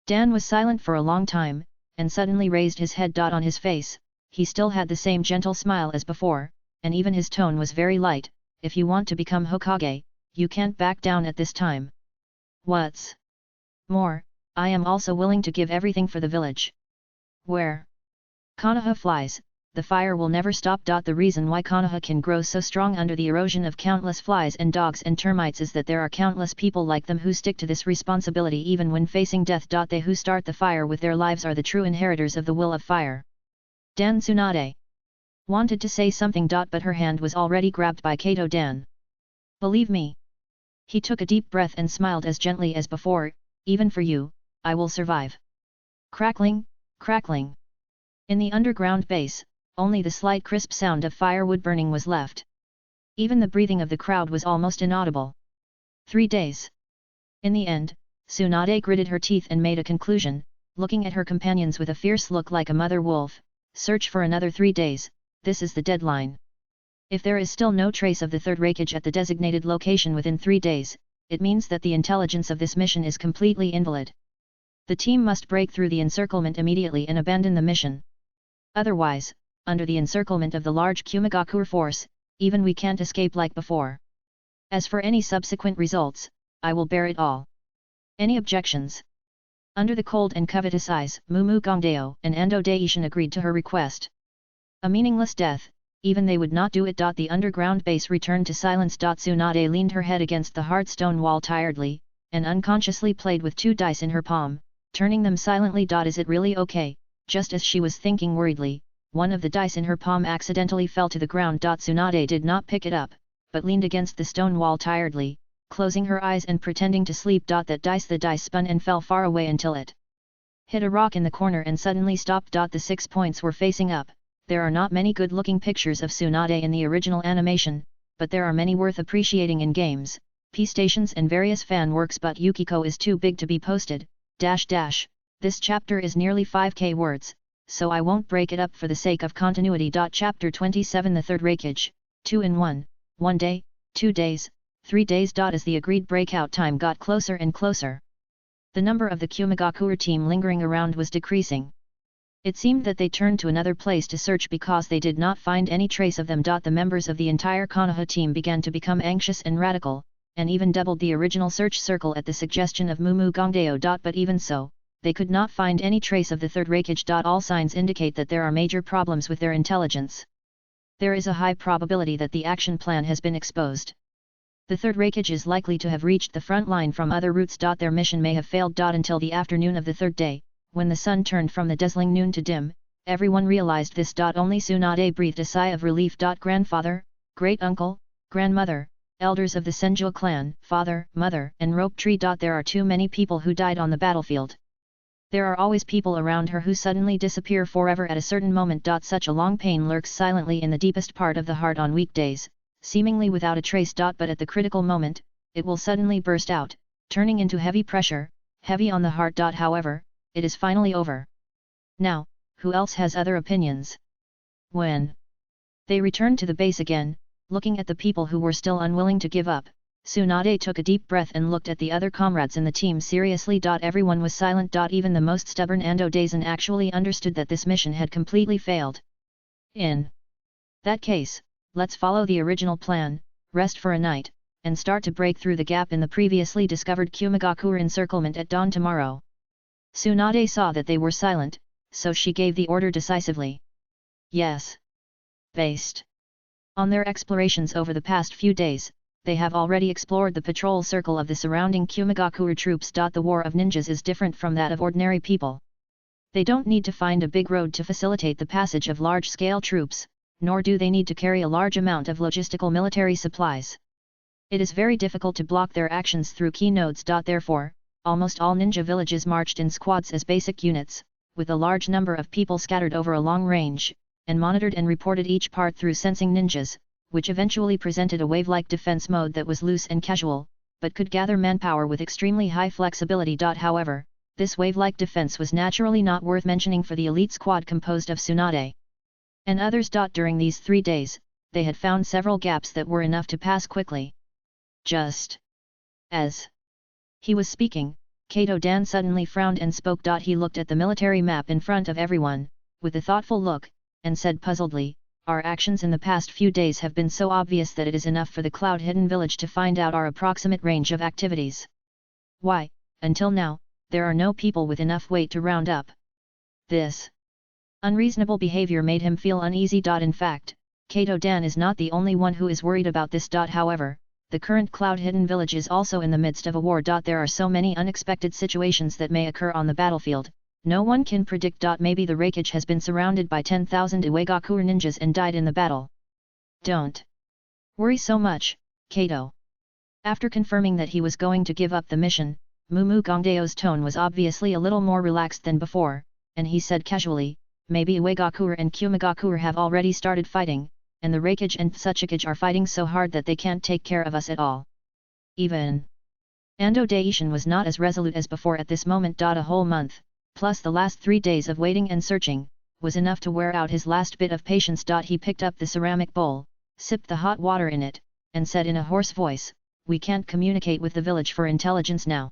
Dan was silent for a long time, and suddenly raised his head. On his face, he still had the same gentle smile as before, and even his tone was very light. If you want to become Hokage, you can't back down at this time. What's more, I am also willing to give everything for the village. Where Konoha flies, the fire will never stop. The reason why Konoha can grow so strong under the erosion of countless flies and dogs and termites is that there are countless people like them who stick to this responsibility even when facing death. They who start the fire with their lives are the true inheritors of the will of fire. Dan Tsunade wanted to say something. But her hand was already grabbed by Kato Dan. Believe me. He took a deep breath and smiled as gently as before. Even for you, I will survive. Crackling, crackling. In the underground base, only the slight crisp sound of firewood burning was left. Even the breathing of the crowd was almost inaudible. 3 days. In the end, Tsunade gritted her teeth and made a conclusion, looking at her companions with a fierce look like a mother wolf. Search for another 3 days, this is the deadline. If there is still no trace of the third Raikage at the designated location within 3 days, it means that the intelligence of this mission is completely invalid. The team must break through the encirclement immediately and abandon the mission. Otherwise, under the encirclement of the large Kirigakure force, even we can't escape like before. As for any subsequent results, I will bear it all. Any objections? Under the cold and covetous eyes, Mumu Gongdeo and Ando Daishin agreed to her request. A meaningless death, even they would not do it. The underground base returned to silence. Tsunade leaned her head against the hard stone wall tiredly, and unconsciously played with 2 dice in her palm, turning them silently. Is it really okay? Just as she was thinking worriedly, one of the dice in her palm accidentally fell to the ground. Tsunade did not pick it up, but leaned against the stone wall tiredly, closing her eyes and pretending to sleep. The dice spun and fell far away until it hit a rock in the corner and suddenly stopped. The 6 points were facing up. There are not many good-looking pictures of Tsunade in the original animation, but there are many worth appreciating in games, P-stations and various fan works, but Yukiko is too big to be posted, This chapter is nearly 5k words, so I won't break it up for the sake of continuity. Chapter 27 The Third Raikage, 2 in 1, 1 day, 2 days, 3 days. As the agreed breakout time got closer and closer, the number of the Kirigakure team lingering around was decreasing. It seemed that they turned to another place to search because they did not find any trace of them. The members of the entire Konoha team began to become anxious and radical, and even doubled the original search circle at the suggestion of Mumu Gongdeo. But even so, they could not find any trace of the Third Raikage. All signs indicate that there are major problems with their intelligence. There is a high probability that the action plan has been exposed. The Third Raikage is likely to have reached the front line from other routes. Their mission may have failed. Until the afternoon of the third day, when the sun turned from the dazzling noon to dim, everyone realized this. Only Tsunade breathed a sigh of relief. Grandfather, great-uncle, grandmother, elders of the Senju clan, father, mother, and rope tree. There are too many people who died on the battlefield. There are always people around her who suddenly disappear forever at a certain moment. Such a long pain lurks silently in the deepest part of the heart on weekdays, seemingly without a trace. But at the critical moment, it will suddenly burst out, turning into heavy pressure, heavy on the heart. However, it is finally over. Now, who else has other opinions? When they returned to the base again, looking at the people who were still unwilling to give up, Tsunade took a deep breath and looked at the other comrades in the team seriously. Everyone was silent. Even the most stubborn Ando Daisen actually understood that this mission had completely failed. In that case, let's follow the original plan, rest for a night, and start to break through the gap in the previously discovered Kirigakure encirclement at dawn tomorrow. Tsunade saw that they were silent, so she gave the order decisively. Yes. Based on their explorations over the past few days, they have already explored the patrol circle of the surrounding Kirigakure troops. The war of ninjas is different from that of ordinary people. They don't need to find a big road to facilitate the passage of large-scale troops, nor do they need to carry a large amount of logistical military supplies. It is very difficult to block their actions through key nodes. Therefore, almost all ninja villages marched in squads as basic units, with a large number of people scattered over a long range, and monitored and reported each part through sensing ninjas, which eventually presented a wave-like defense mode that was loose and casual, but could gather manpower with extremely high flexibility. However, this wave-like defense was naturally not worth mentioning for the elite squad composed of Tsunade and others. During these 3 days, they had found several gaps that were enough to pass quickly. Just as he was speaking, Kato Dan suddenly frowned and spoke. He looked at the military map in front of everyone, with a thoughtful look, and said puzzledly, "Our actions in the past few days have been so obvious that it is enough for the Cloud Hidden Village to find out our approximate range of activities. Why, until now, there are no people with enough weight to round up." This unreasonable behavior made him feel uneasy. In fact, Kato Dan is not the only one who is worried about this. However, the current Cloud Hidden Village is also in the midst of a war. There are so many unexpected situations that may occur on the battlefield, no one can predict. Maybe the Raikage has been surrounded by 10,000 Iwagakure ninjas and died in the battle. Don't worry so much, Kato. After confirming that he was going to give up the mission, Mumu Gongdeo's tone was obviously a little more relaxed than before, and he said casually, "Maybe Iwagakure and Kirigakure have already started fighting, and the Raikage and Tsuchikage are fighting so hard that they can't take care of us at all." Even Ando Daishin was not as resolute as before at this moment. A whole month, plus the last 3 days of waiting and searching, was enough to wear out his last bit of patience. He picked up the ceramic bowl, sipped the hot water in it, and said in a hoarse voice, "We can't communicate with the village for intelligence now.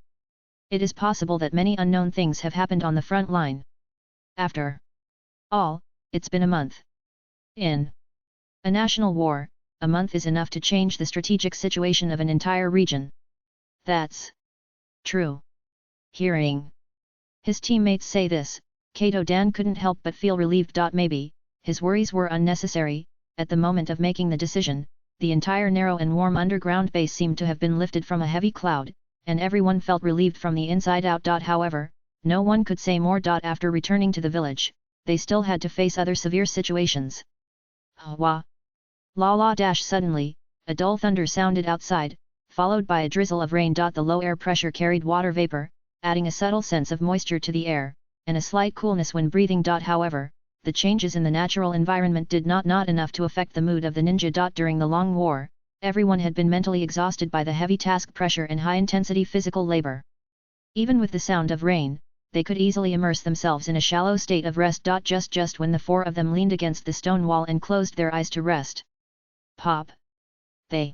It is possible that many unknown things have happened on the front line. After all, it's been a month. In a national war, a month is enough to change the strategic situation of an entire region." That's true. Hearing his teammates say this, Kato Dan couldn't help but feel relieved. Maybe his worries were unnecessary. At the moment of making the decision, the entire narrow and warm underground base seemed to have been lifted from a heavy cloud, and everyone felt relieved from the inside out. However, no one could say more. After returning to the village, they still had to face other severe situations. Wah! La la! Suddenly, a dull thunder sounded outside, followed by a drizzle of rain. The low air pressure carried water vapor, adding a subtle sense of moisture to the air, and a slight coolness when breathing. However, the changes in the natural environment did not enough to affect the mood of the ninja. During the long war, everyone had been mentally exhausted by the heavy task pressure and high-intensity physical labor. Even with the sound of rain, they could easily immerse themselves in a shallow state of rest. Just when the four of them leaned against the stone wall and closed their eyes to rest. Pop! The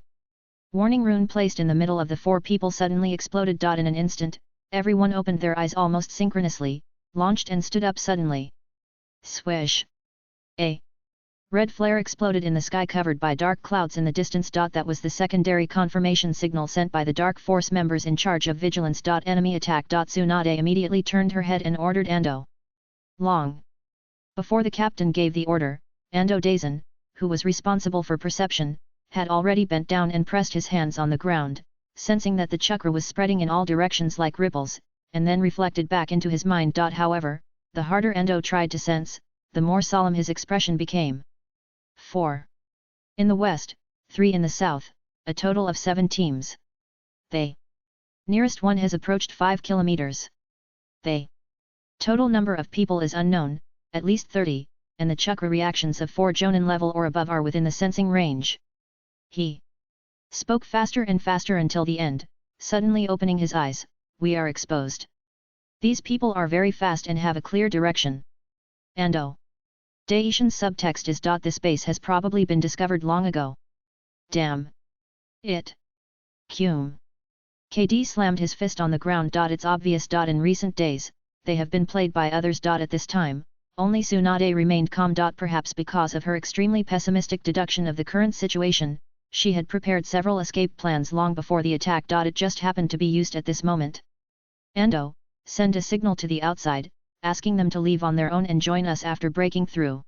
warning rune placed in the middle of the four people suddenly exploded. In an instant, everyone opened their eyes almost synchronously, launched and stood up suddenly. Swish! A red flare exploded in the sky covered by dark clouds in the distance. That was the secondary confirmation signal sent by the Dark Force members in charge of vigilance. Enemy attack. Tsunade immediately turned her head and ordered Ando. Long before the captain gave the order, Ando Daisen, who was responsible for perception, had already bent down and pressed his hands on the ground, sensing that the chakra was spreading in all directions like ripples, and then reflected back into his mind. However, the harder Endo tried to sense, the more solemn his expression became. 4. In the west, 3 in the south, a total of 7 teams. The nearest one has approached 5 kilometers. The total number of people is unknown, at least 30, and the chakra reactions of 4 Jonin level or above are within the sensing range. He spoke faster and faster until the end, suddenly opening his eyes. We are exposed. These people are very fast and have a clear direction. Ando Daishin's subtext is. This base has probably been discovered long ago. Damn it. Cum. KD slammed his fist on the ground. It's obvious. In recent days, they have been played by others. At this time, only Tsunade remained calm. Perhaps because of her extremely pessimistic deduction of the current situation, she had prepared several escape plans long before the attack. It just happened to be used at this moment. Ando, send a signal to the outside, asking them to leave on their own and join us after breaking through.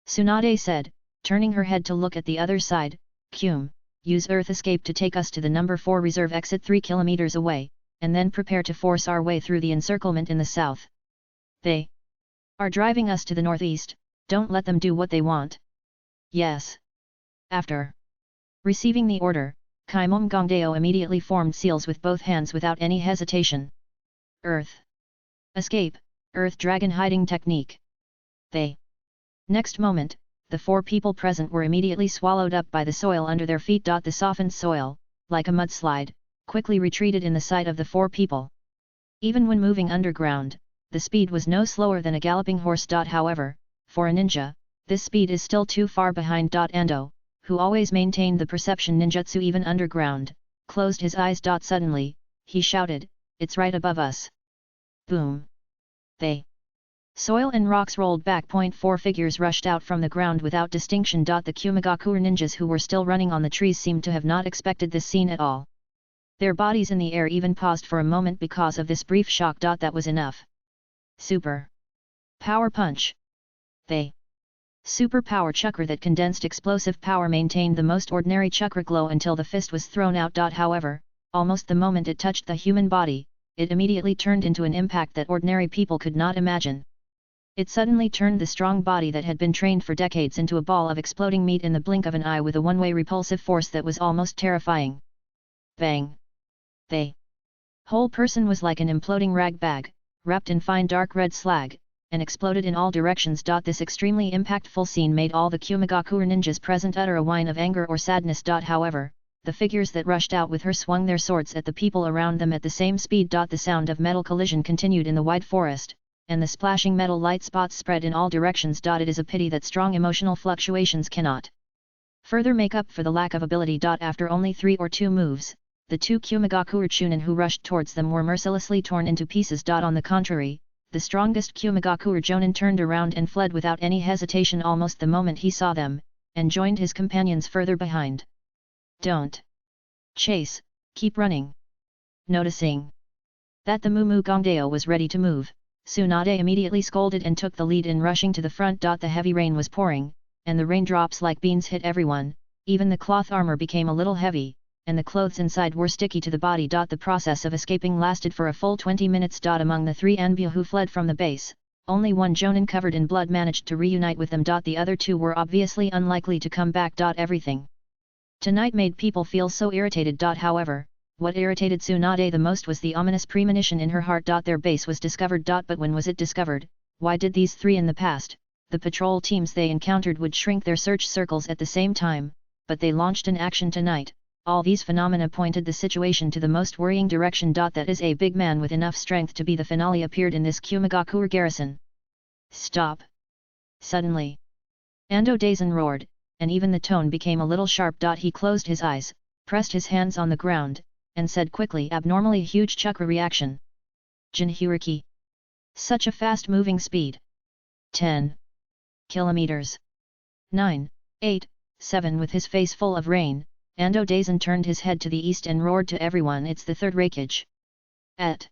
Tsunade said, turning her head to look at the other side. Cum, use Earth escape to take us to the number 4 reserve exit 3 kilometers away, and then prepare to force our way through the encirclement in the south. They are driving us to the northeast, don't let them do what they want. Yes. After receiving the order, Kaimom Gongdeo immediately formed seals with both hands without any hesitation. Earth escape, Earth Dragon hiding technique. They next moment, the 4 people present were immediately swallowed up by the soil under their feet. The softened soil, like a mudslide, quickly retreated in the sight of the 4 people. Even when moving underground, the speed was no slower than a galloping horse. However, for a ninja, this speed is still too far behind. Ando, who always maintained the perception ninjutsu even underground, closed his eyes. Suddenly, he shouted, "It's right above us." Boom! The soil and rocks rolled back. 4 figures rushed out from the ground without distinction. The Kirigakure ninjas who were still running on the trees seemed to have not expected this scene at all. Their bodies in the air even paused for a moment because of this brief shock. That was enough. Super power punch. The super power chakra that condensed explosive power maintained the most ordinary chakra glow until the fist was thrown out. However, almost the moment it touched the human body, it immediately turned into an impact that ordinary people could not imagine. It suddenly turned the strong body that had been trained for decades into a ball of exploding meat in the blink of an eye with a one-way repulsive force that was almost terrifying. Bang! The whole person was like an imploding rag bag, wrapped in fine dark red slag, and exploded in all directions. This extremely impactful scene made all the Kirigakure ninjas present utter a whine of anger or sadness. However, the figures that rushed out with her swung their swords at the people around them at the same speed. The sound of metal collision continued in the wide forest, and the splashing metal light spots spread in all directions. It is a pity that strong emotional fluctuations cannot further make up for the lack of ability. After only 3 or 2 moves, the 2 Kirigakure chunin who rushed towards them were mercilessly torn into pieces. On the contrary, the strongest Kirigakure jonin turned around and fled without any hesitation almost the moment he saw them, and joined his companions further behind. Don't chase, keep running. Noticing that the Mumu Gongdeo was ready to move, Tsunade immediately scolded and took the lead in rushing to the front. The heavy rain was pouring, and the raindrops like beans hit everyone, even the cloth armor became a little heavy, and the clothes inside were sticky to the body. The process of escaping lasted for a full 20 minutes. Among the 3 Anbyu who fled from the base, only one Jonin covered in blood managed to reunite with them. The other 2 were obviously unlikely to come back. Everything tonight made people feel so irritated. However, What irritated Tsunade the most was the ominous premonition in her heart. Their base was discovered. But when was it discovered? Why did these three in the past, the patrol teams they encountered would shrink their search circles at the same time, but they launched an action tonight? All these phenomena pointed the situation to the most worrying direction. That is, a big man with enough strength to be the finale appeared in this Kirigakure garrison. Stop! Suddenly, Ando Daisen roared, and even the tone became a little sharp. He closed his eyes, pressed his hands on the ground, and said quickly, abnormally huge chakra reaction. Jinhyuriki. Such a fast-moving speed. 10 kilometers. 9, 8, 7. With his face full of rain, Ando Daisen turned his head to the east and roared to everyone, it's the third Raikage. At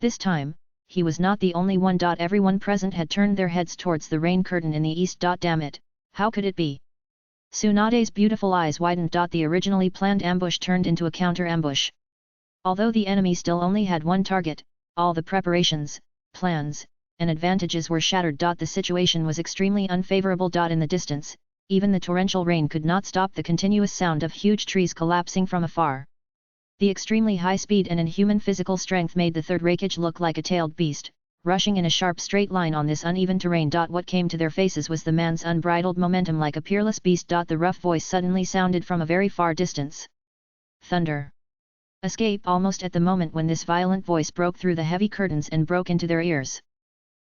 this time, he was not the only one. Everyone present had turned their heads towards the rain curtain in the east. Damn it, how could it be? Tsunade's beautiful eyes widened. The originally planned ambush turned into a counter-ambush. Although the enemy still only had one target, all the preparations, plans, and advantages were shattered. The situation was extremely unfavorable. In the distance, even the torrential rain could not stop the continuous sound of huge trees collapsing from afar. The extremely high speed and inhuman physical strength made the third Raikage look like a tailed beast, rushing in a sharp straight line on this uneven terrain. What came to their faces was the man's unbridled momentum like a peerless beast. The rough voice suddenly sounded from a very far distance. Thunder! Escape! Almost at the moment when this violent voice broke through the heavy curtains and broke into their ears.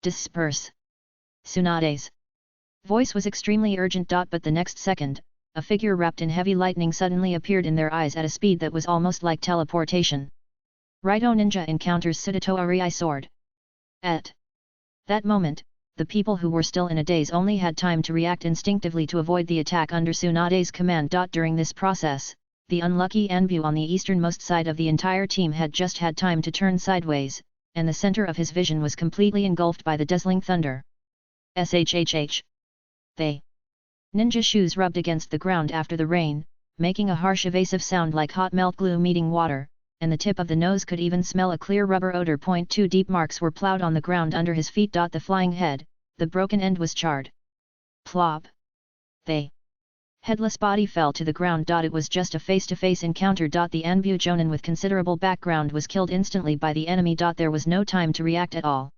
Disperse! Tsunade's voice was extremely urgent. But the next second, a figure wrapped in heavy lightning suddenly appeared in their eyes at a speed that was almost like teleportation. Raito Ninja encounters Sudato Arai sword. At that moment, the people who were still in a daze only had time to react instinctively to avoid the attack under Tsunade's command. During this process, the unlucky Anbu on the easternmost side of the entire team had just had time to turn sideways, and the center of his vision was completely engulfed by the dazzling thunder. Shhh! They ninja shoes rubbed against the ground after the rain, making a harsh evasive sound like hot melt glue meeting water, and the tip of the nose could even smell a clear rubber odor. 2 deep marks were plowed on the ground under his feet. The flying head, the broken end was charred. Plop! The headless body fell to the ground. It was just a face-to-face encounter. The Anbu Jonin with considerable background was killed instantly by the enemy. There was no time to react at all.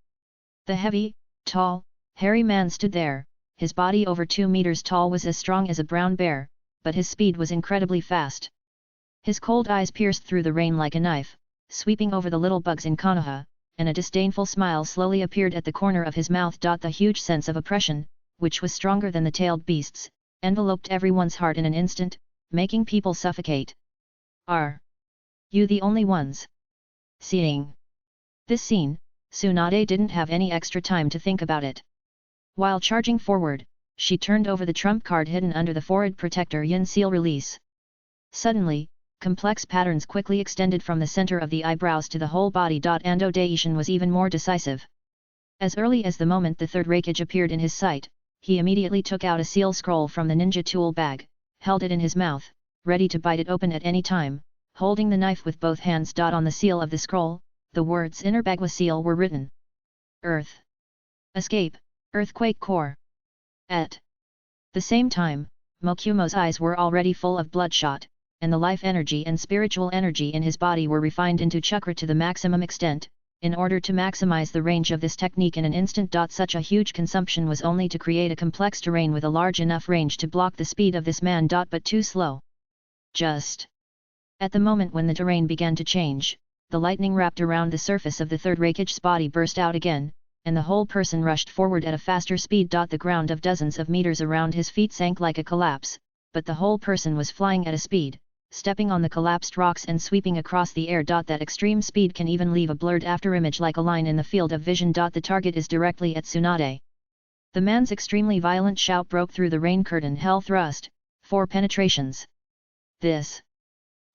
The heavy, tall, hairy man stood there. His body over 2 meters tall was as strong as a brown bear, but his speed was incredibly fast. His cold eyes pierced through the rain like a knife, sweeping over the little bugs in Konoha, and a disdainful smile slowly appeared at the corner of his mouth. The huge sense of oppression, which was stronger than the tailed beasts, enveloped everyone's heart in an instant, making people suffocate. Are you the only ones seeing this scene? Tsunade didn't have any extra time to think about it. While charging forward, she turned over the trump card hidden under the forehead protector Yin Seal Release. Suddenly, complex patterns quickly extended from the center of the eyebrows to the whole body. Ando Daisen was even more decisive. As early as the moment the third Raikage appeared in his sight, he immediately took out a seal scroll from the ninja tool bag, held it in his mouth, ready to bite it open at any time, holding the knife with both hands. On the seal of the scroll, the words Inner Bagua Seal were written. Earth. Escape. Earthquake Core. At the same time, Mokumo's eyes were already full of bloodshot, and the life energy and spiritual energy in his body were refined into chakra to the maximum extent, in order to maximize the range of this technique in an instant. Such a huge consumption was only to create a complex terrain with a large enough range to block the speed of this man. But too slow. Just at the moment when the terrain began to change, the lightning wrapped around the surface of the third Raikage's body burst out again, and the whole person rushed forward at a faster speed. The ground of dozens of meters around his feet sank like a collapse, but the whole person was flying at a speed, stepping on the collapsed rocks and sweeping across the air. That extreme speed can even leave a blurred afterimage like a line in the field of vision. The target is directly at Tsunade. The man's extremely violent shout broke through the rain curtain. Hell thrust, 4 penetrations. This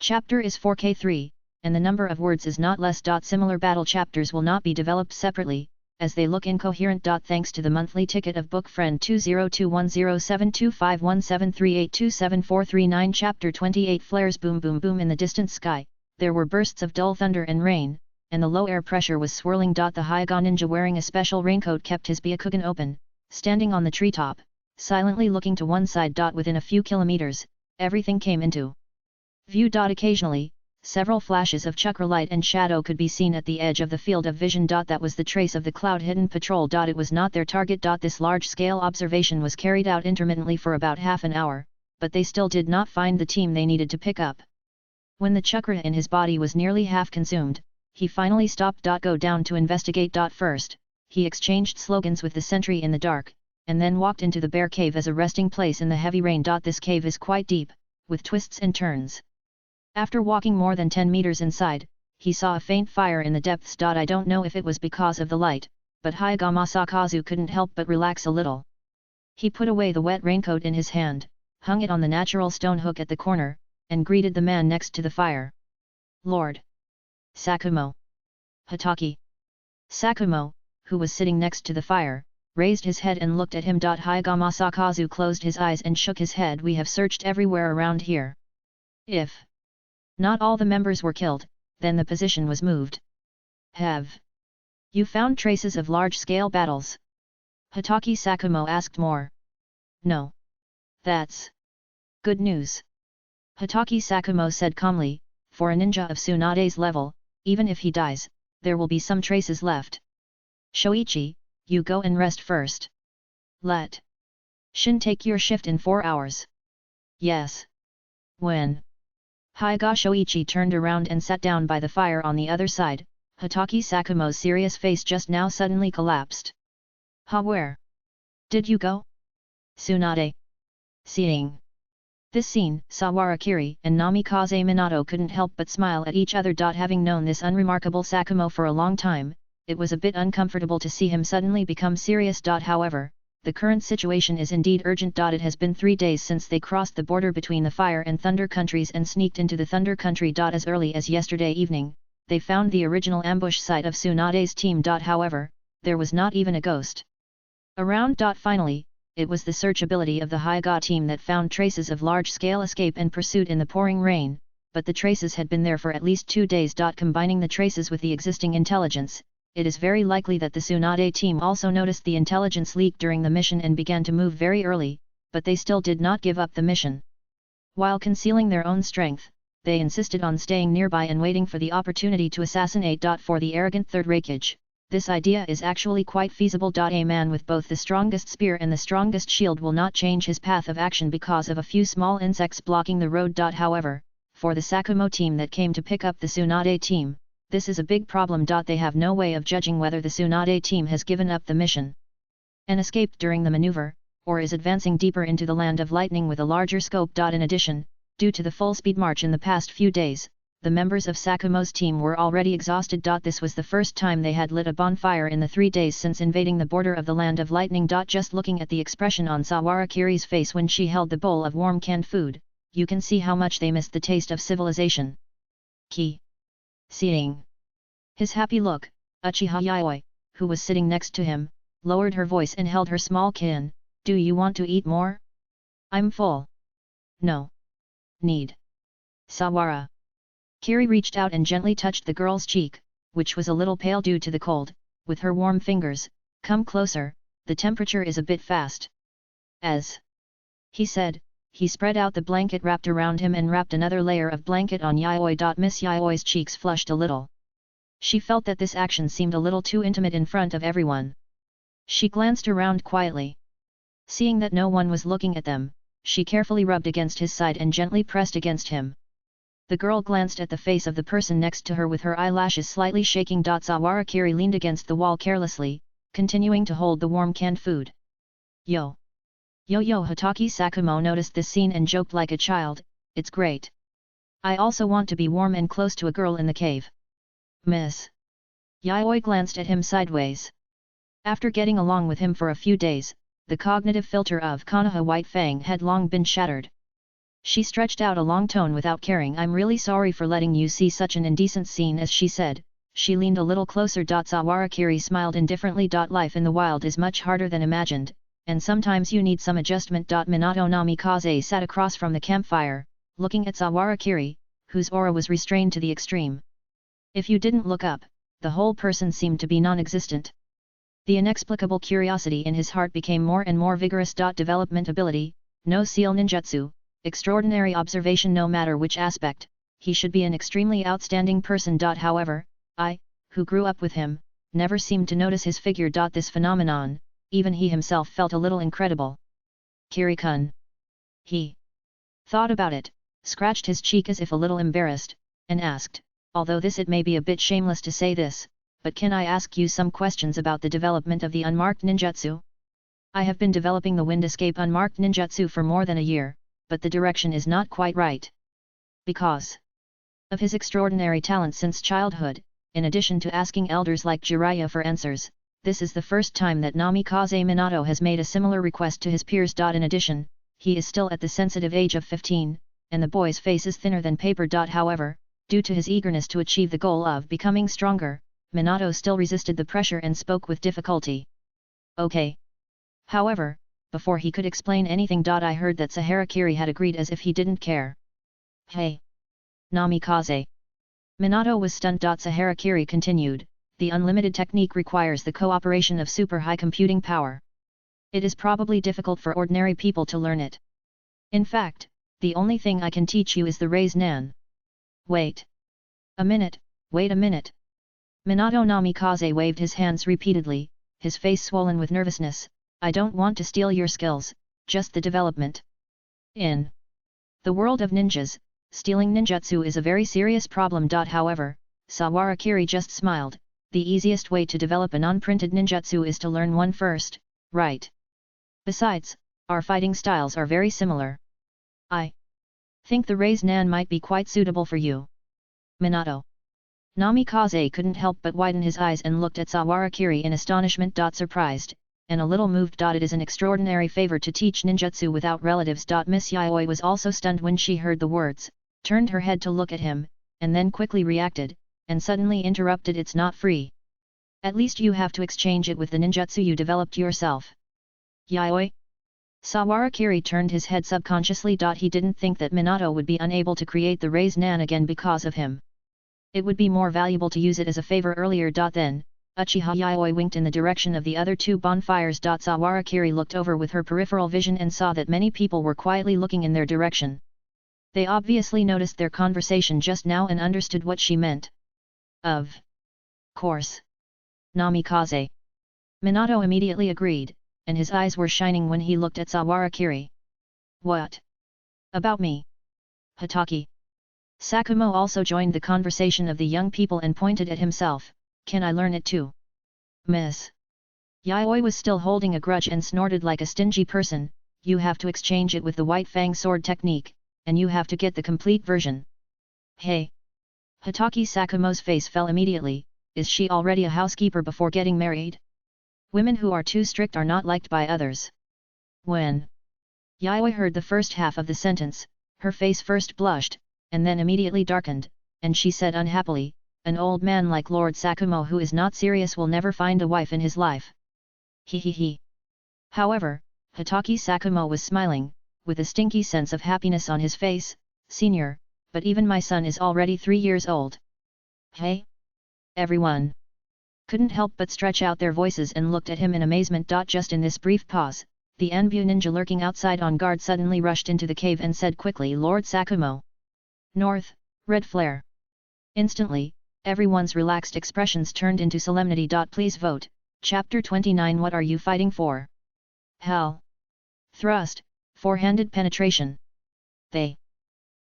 chapter is 4K3, and the number of words is not less. Similar battle chapters will not be developed separately, as they look incoherent. Thanks to the monthly ticket of book friend 20210725173827439. Chapter 28 Flares. Boom boom boom. In the distant sky, there were bursts of dull thunder and rain, and the low air pressure was swirling. The Hyuga ninja wearing a special raincoat kept his Byakugan open, standing on the treetop, silently looking to one side. Within a few kilometers, everything came into view. Occasionally, several flashes of chakra light and shadow could be seen at the edge of the field of vision. That was the trace of the cloud-hidden patrol. It was not their target. This large-scale observation was carried out intermittently for about half an hour, but they still did not find the team they needed to pick up. When the chakra in his body was nearly half consumed, he finally stopped. Go down to investigate. First, he exchanged slogans with the sentry in the dark, and then walked into the bear cave as a resting place in the heavy rain. This cave is quite deep, with twists and turns. After walking more than 10 meters inside, he saw a faint fire in the depths. I don't know if it was because of the light, but Hyuga Masakazu couldn't help but relax a little. He put away the wet raincoat in his hand, hung it on the natural stone hook at the corner, and greeted the man next to the fire. "Lord Sakumo." "Hotake." Sakumo, who was sitting next to the fire, raised his head and looked at him. Hyuga Masakazu closed his eyes and shook his head. "We have searched everywhere around here. If not all the members were killed, then the position was moved." "Have you found traces of large-scale battles?" Hotake Sakumo asked more. "No. That's good news." Hotake Sakumo said calmly, "For a ninja of Tsunade's level, even if he dies, there will be some traces left. Shoichi, you go and rest first. Let Shin take your shift in 4 hours." "Yes." When Hyuga Shoichi turned around and sat down by the fire on the other side, Hotake Sakumo's serious face just now suddenly collapsed. Where did you go?" "Tsunade." Seeing this scene, Sawarakiri and Namikaze Minato couldn't help but smile at each other. Having known this unremarkable Sakumo for a long time, it was a bit uncomfortable to see him suddenly become serious. However, the current situation is indeed urgent. It has been 3 days since they crossed the border between the Fire and Thunder countries and sneaked into the Thunder country. As early as yesterday evening, they found the original ambush site of Tsunade's team. However, there was not even a ghost around. Finally, it was the searchability of the Hyuga team that found traces of large-scale escape and pursuit in the pouring rain, but the traces had been there for at least 2 days. Combining the traces with the existing intelligence, it is very likely that the Tsunade team also noticed the intelligence leak during the mission and began to move very early, but they still did not give up the mission. While concealing their own strength, they insisted on staying nearby and waiting for the opportunity to assassinate. For the arrogant third Raikage, this idea is actually quite feasible. A man with both the strongest spear and the strongest shield will not change his path of action because of a few small insects blocking the road. However, for the Sakumo team that came to pick up the Tsunade team, this is a big problem. They have no way of judging whether the Tsunade team has given up the mission and escaped during the maneuver, or is advancing deeper into the land of lightning with a larger scope. In addition, due to the full-speed march in the past few days, the members of Sakumo's team were already exhausted. This was the first time they had lit a bonfire in the 3 days since invading the border of the land of lightning. Just looking at the expression on Sawarakiri's face when she held the bowl of warm canned food, you can see how much they missed the taste of civilization. Seeing his happy look, Uchiha Yayoi, who was sitting next to him, lowered her voice and held her small kin. "Do you want to eat more?" "I'm full." "No need." Sawara Kiri reached out and gently touched the girl's cheek, which was a little pale due to the cold, with her warm fingers. "Come closer, the temperature is a bit fast." As he said, he spread out the blanket wrapped around him and wrapped another layer of blanket on Yayoi. Miss Yayoi's cheeks flushed a little. She felt that this action seemed a little too intimate in front of everyone. She glanced around quietly. Seeing that no one was looking at them, she carefully rubbed against his side and gently pressed against him. The girl glanced at the face of the person next to her with her eyelashes slightly shaking. Sawarakiri leaned against the wall carelessly, continuing to hold the warm canned food. Yo! Hotake Sakumo noticed this scene and joked like a child, "It's great. I also want to be warm and close to a girl in the cave." Miss Yayoi glanced at him sideways. After getting along with him for a few days, the cognitive filter of Konoha White Fang had long been shattered. She stretched out a long tone without caring. "I'm really sorry for letting you see such an indecent scene." As she said, she leaned a little closer. Sawarakiri smiled indifferently. Life in the wild is much harder than imagined, and sometimes you need some adjustment. Minato Namikaze sat across from the campfire, looking at Sawarakiri, whose aura was restrained to the extreme. If you didn't look up, the whole person seemed to be non-existent. The inexplicable curiosity in his heart became more and more vigorous. Development ability, no seal ninjutsu, extraordinary observation. No matter which aspect, he should be an extremely outstanding person. However, I, who grew up with him, never seemed to notice his figure. This phenomenon, even he himself felt a little incredible. Kiri-kun. He thought about it, scratched his cheek as if a little embarrassed, and asked, although it may be a bit shameless to say this, but can I ask you some questions about the development of the unmarked ninjutsu? I have been developing the wind escape unmarked ninjutsu for more than a year, but the direction is not quite right. Because of his extraordinary talent since childhood, in addition to asking elders like Jiraiya for answers, this is the first time that Namikaze Minato has made a similar request to his peers. In addition, he is still at the sensitive age of 15, and the boy's face is thinner than paper. However, due to his eagerness to achieve the goal of becoming stronger, Minato still resisted the pressure and spoke with difficulty. Okay. However, before he could explain anything, I heard that Saharakiri had agreed as if he didn't care. Hey! Namikaze! Minato was stunned. Saharakiri continued, the unlimited technique requires the cooperation of super high computing power. It is probably difficult for ordinary people to learn it. In fact, the only thing I can teach you is the Raise Nan. Wait a minute, wait a minute. Minato Namikaze waved his hands repeatedly, his face swollen with nervousness. I don't want to steal your skills, just the development. In the world of ninjas, stealing ninjutsu is a very serious problem. However, Sawarakiri just smiled, the easiest way to develop a non-printed ninjutsu is to learn one first, right? Besides, our fighting styles are very similar. I think the Raise Nan might be quite suitable for you. Minato. Namikaze couldn't help but widen his eyes and looked at Sawarakiri in astonishment. Surprised, and a little moved. It is an extraordinary favor to teach ninjutsu without relatives. Miss Yayoi was also stunned when she heard the words, turned her head to look at him, and then quickly reacted, and suddenly interrupted. It's not free. At least you have to exchange it with the ninjutsu you developed yourself. Yayoi? Sawarakiri turned his head subconsciously. He didn't think that Minato would be unable to create the Raise Nan again because of him. It would be more valuable to use it as a favor earlier. Then, Uchiha Yayoi winked in the direction of the other two bonfires. Sawarakiri looked over with her peripheral vision and saw that many people were quietly looking in their direction. They obviously noticed their conversation just now and understood what she meant. Of course. Namikaze. Minato immediately agreed, and his eyes were shining when he looked at Sawarakiri. What about me? Hatake. Sakumo also joined the conversation of the young people and pointed at himself. Can I learn it too? Miss Yayoi was still holding a grudge and snorted like a stingy person. You have to exchange it with the White Fang sword technique, and you have to get the complete version. Hey! Hatake Sakumo's face fell immediately. Is she already a housekeeper before getting married? Women who are too strict are not liked by others. When Yayoi heard the first half of the sentence, her face first blushed, and then immediately darkened, and she said unhappily, an old man like Lord Sakumo who is not serious will never find a wife in his life. He. However, Hatake Sakumo was smiling, with a stinky sense of happiness on his face. Senior, but even my son is already 3 years old. Hey? Everyone couldn't help but stretch out their voices and looked at him in amazement. Just in this brief pause, the Anbu ninja lurking outside on guard suddenly rushed into the cave and said quickly, Lord Sakumo. North, red flare. Instantly, everyone's relaxed expressions turned into solemnity. Please vote. Chapter 29. What are you fighting for? Hell. Thrust, four-handed penetration. They.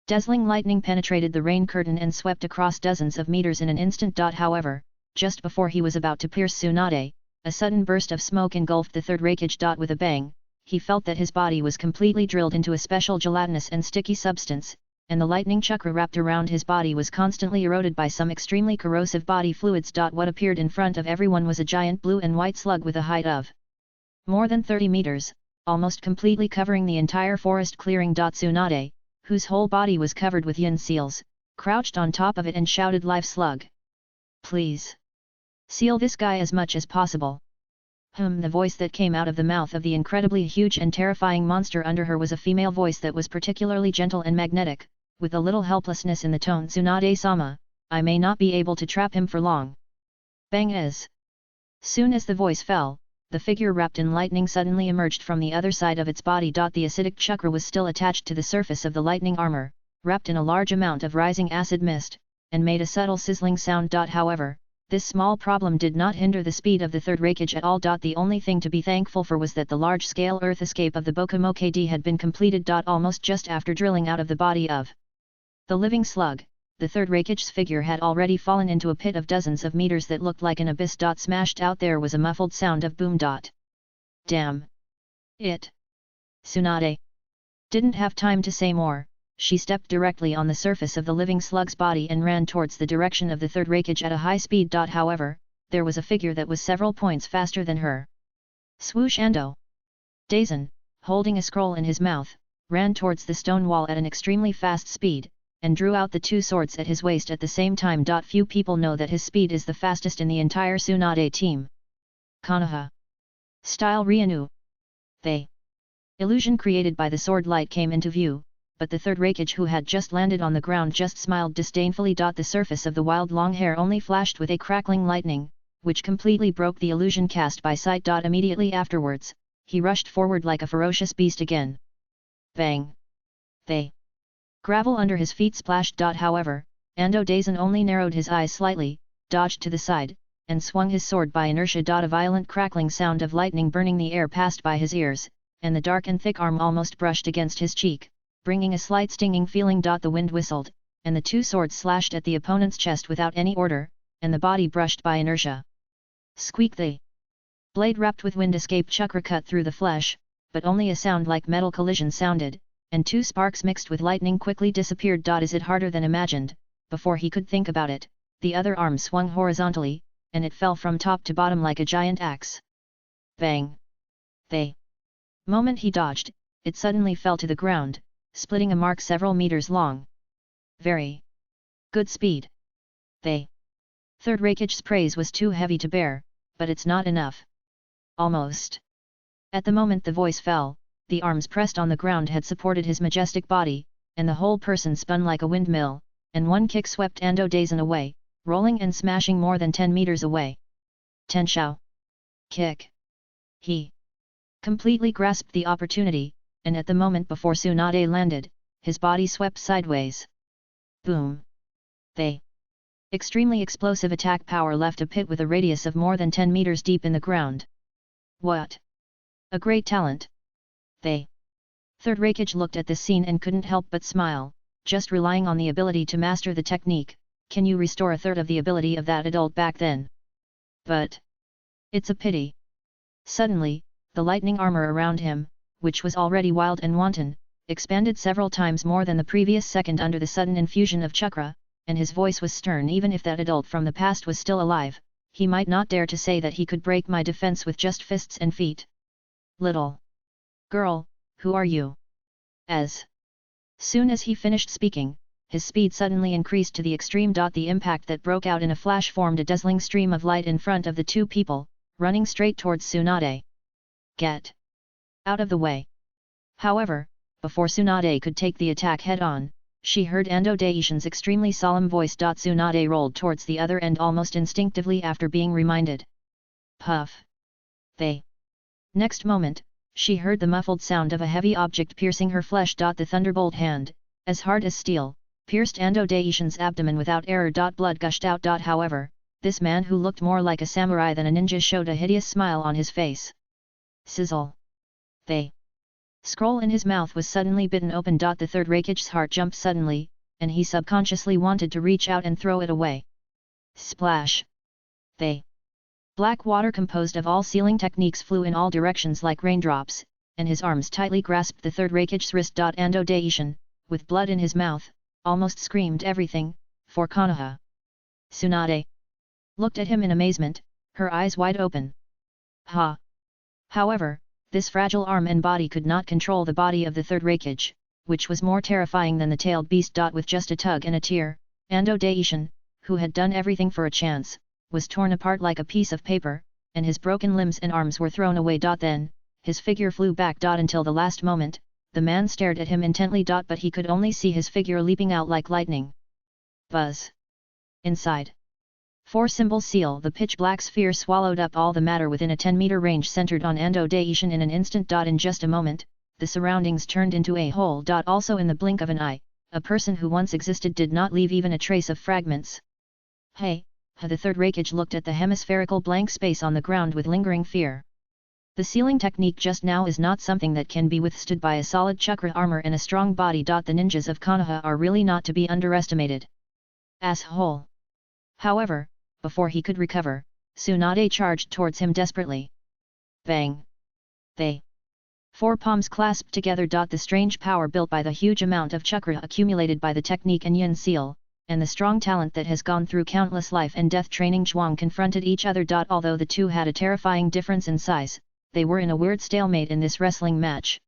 Dazzling lightning penetrated the rain curtain and swept across dozens of meters in an instant. However, just before he was about to pierce Tsunade, a sudden burst of smoke engulfed the third Raikage. With a bang, he felt that his body was completely drilled into a special gelatinous and sticky substance, and the lightning chakra wrapped around his body was constantly eroded by some extremely corrosive body fluids. What appeared in front of everyone was a giant blue and white slug with a height of more than 30 meters, almost completely covering the entire forest clearing. Tsunade, whose whole body was covered with yin seals, crouched on top of it and shouted, Live slug! Please! Seal this guy as much as possible. The voice that came out of the mouth of the incredibly huge and terrifying monster under her was a female voice that was particularly gentle and magnetic, with a little helplessness in the tone. Tsunade-sama, I may not be able to trap him for long. Bang! As soon as the voice fell, the figure wrapped in lightning suddenly emerged from the other side of its body. The acidic chakra was still attached to the surface of the lightning armor, wrapped in a large amount of rising acid mist, and made a subtle sizzling sound. However, this small problem did not hinder the speed of the third Raikage at all. The only thing to be thankful for was that the large-scale earth escape of the Bokumokd had been completed. Almost just after drilling out of the body of the living slug, the third Raikage's figure had already fallen into a pit of dozens of meters that looked like an abyss. Smashed out there was a muffled sound of boom. Damn it! Tsunade didn't have time to say more. She stepped directly on the surface of the living slug's body and ran towards the direction of the third Raikage at a high speed. However, there was a figure that was several points faster than her. Swoosh! Ando Daisen, holding a scroll in his mouth, ran towards the stone wall at an extremely fast speed, and drew out the two swords at his waist at the same time. Few people know that his speed is the fastest in the entire Tsunade team. Konoha style Ryanu. The illusion created by the sword light came into view, but the third Raikage, who had just landed on the ground, just smiled disdainfully. The surface of the wild long hair only flashed with a crackling lightning, which completely broke the illusion cast by sight. Immediately afterwards, he rushed forward like a ferocious beast again. Bang! The gravel under his feet splashed. However, Ando Daisen only narrowed his eyes slightly, dodged to the side, and swung his sword by inertia. A violent crackling sound of lightning burning the air passed by his ears, and the dark and thick arm almost brushed against his cheek, bringing a slight stinging feeling. The wind whistled, and the two swords slashed at the opponent's chest without any order, and the body brushed by inertia. Squeak! The blade wrapped with wind escaped chakra cut through the flesh, but only a sound like metal collision sounded, and two sparks mixed with lightning quickly disappeared. Is it harder than imagined? Before he could think about it, the other arm swung horizontally, and it fell from top to bottom like a giant axe. Bang! The moment he dodged, it suddenly fell to the ground, splitting a mark several meters long. Very good speed. The third Raikage's praise was too heavy to bear, but it's not enough. Almost. At the moment the voice fell, the arms pressed on the ground had supported his majestic body, and the whole person spun like a windmill, and one kick swept Ando Daisen away, rolling and smashing more than 10 meters away. Tenshou! Kick! He completely grasped the opportunity, and at the moment before Tsunade landed, his body swept sideways. Boom! The extremely explosive attack power left a pit with a radius of more than 10 meters deep in the ground. What a great talent! The third Raikage looked at this scene and couldn't help but smile. Just relying on the ability to master the technique, can you restore a third of the ability of that adult back then? But it's a pity. Suddenly, the lightning armor around him, which was already wild and wanton, expanded several times more than the previous second under the sudden infusion of chakra, and his voice was stern. Even if that adult from the past was still alive, he might not dare to say that he could break my defense with just fists and feet. Little girl, who are you? As soon as he finished speaking, his speed suddenly increased to the extreme. The impact that broke out in a flash formed a dazzling stream of light in front of the two people, running straight towards Tsunade. Get out of the way! However, before Tsunade could take the attack head-on, she heard Ando Daisen's extremely solemn voice. Tsunade rolled towards the other end almost instinctively after being reminded. Puff! The next moment, she heard the muffled sound of a heavy object piercing her flesh. The thunderbolt hand, as hard as steel, pierced Ando Daisen's abdomen without error. Blood gushed out. However, this man who looked more like a samurai than a ninja showed a hideous smile on his face. Sizzle! The scroll in his mouth was suddenly bitten open. The third Raikage's heart jumped suddenly, and he subconsciously wanted to reach out and throw it away. Splash! The black water composed of all sealing techniques flew in all directions like raindrops, and his arms tightly grasped the third Raikage's wrist. Ando Daisen, with blood in his mouth, almost screamed everything, for Konoha. Tsunade looked at him in amazement, her eyes wide open. Ha! However, this fragile arm and body could not control the body of the third Raikage, which was more terrifying than the tailed beast. With just a tug and a tear, Ando Daisen, who had done everything for a chance, was torn apart like a piece of paper, and his broken limbs and arms were thrown away. Then, his figure flew back. Until the last moment, the man stared at him intently. But he could only see his figure leaping out like lightning. Buzz! Inside 4 seal. The pitch-black sphere swallowed up all the matter within a 10-meter range centered on Ando Daisen in an instant. In just a moment, the surroundings turned into a hole. Also in the blink of an eye, a person who once existed did not leave even a trace of fragments. Hey, the third Raikage looked at the hemispherical blank space on the ground with lingering fear. The sealing technique just now is not something that can be withstood by a solid chakra armor and a strong body. The ninjas of Konoha are really not to be underestimated. Asshole! However, before he could recover, Tsunade charged towards him desperately. Bang! They four palms clasped together. The strange power built by the huge amount of chakra accumulated by the technique and yin seal, and the strong talent that has gone through countless life and death training Zhuang confronted each other. Although the two had a terrifying difference in size, they were in a weird stalemate in this wrestling match.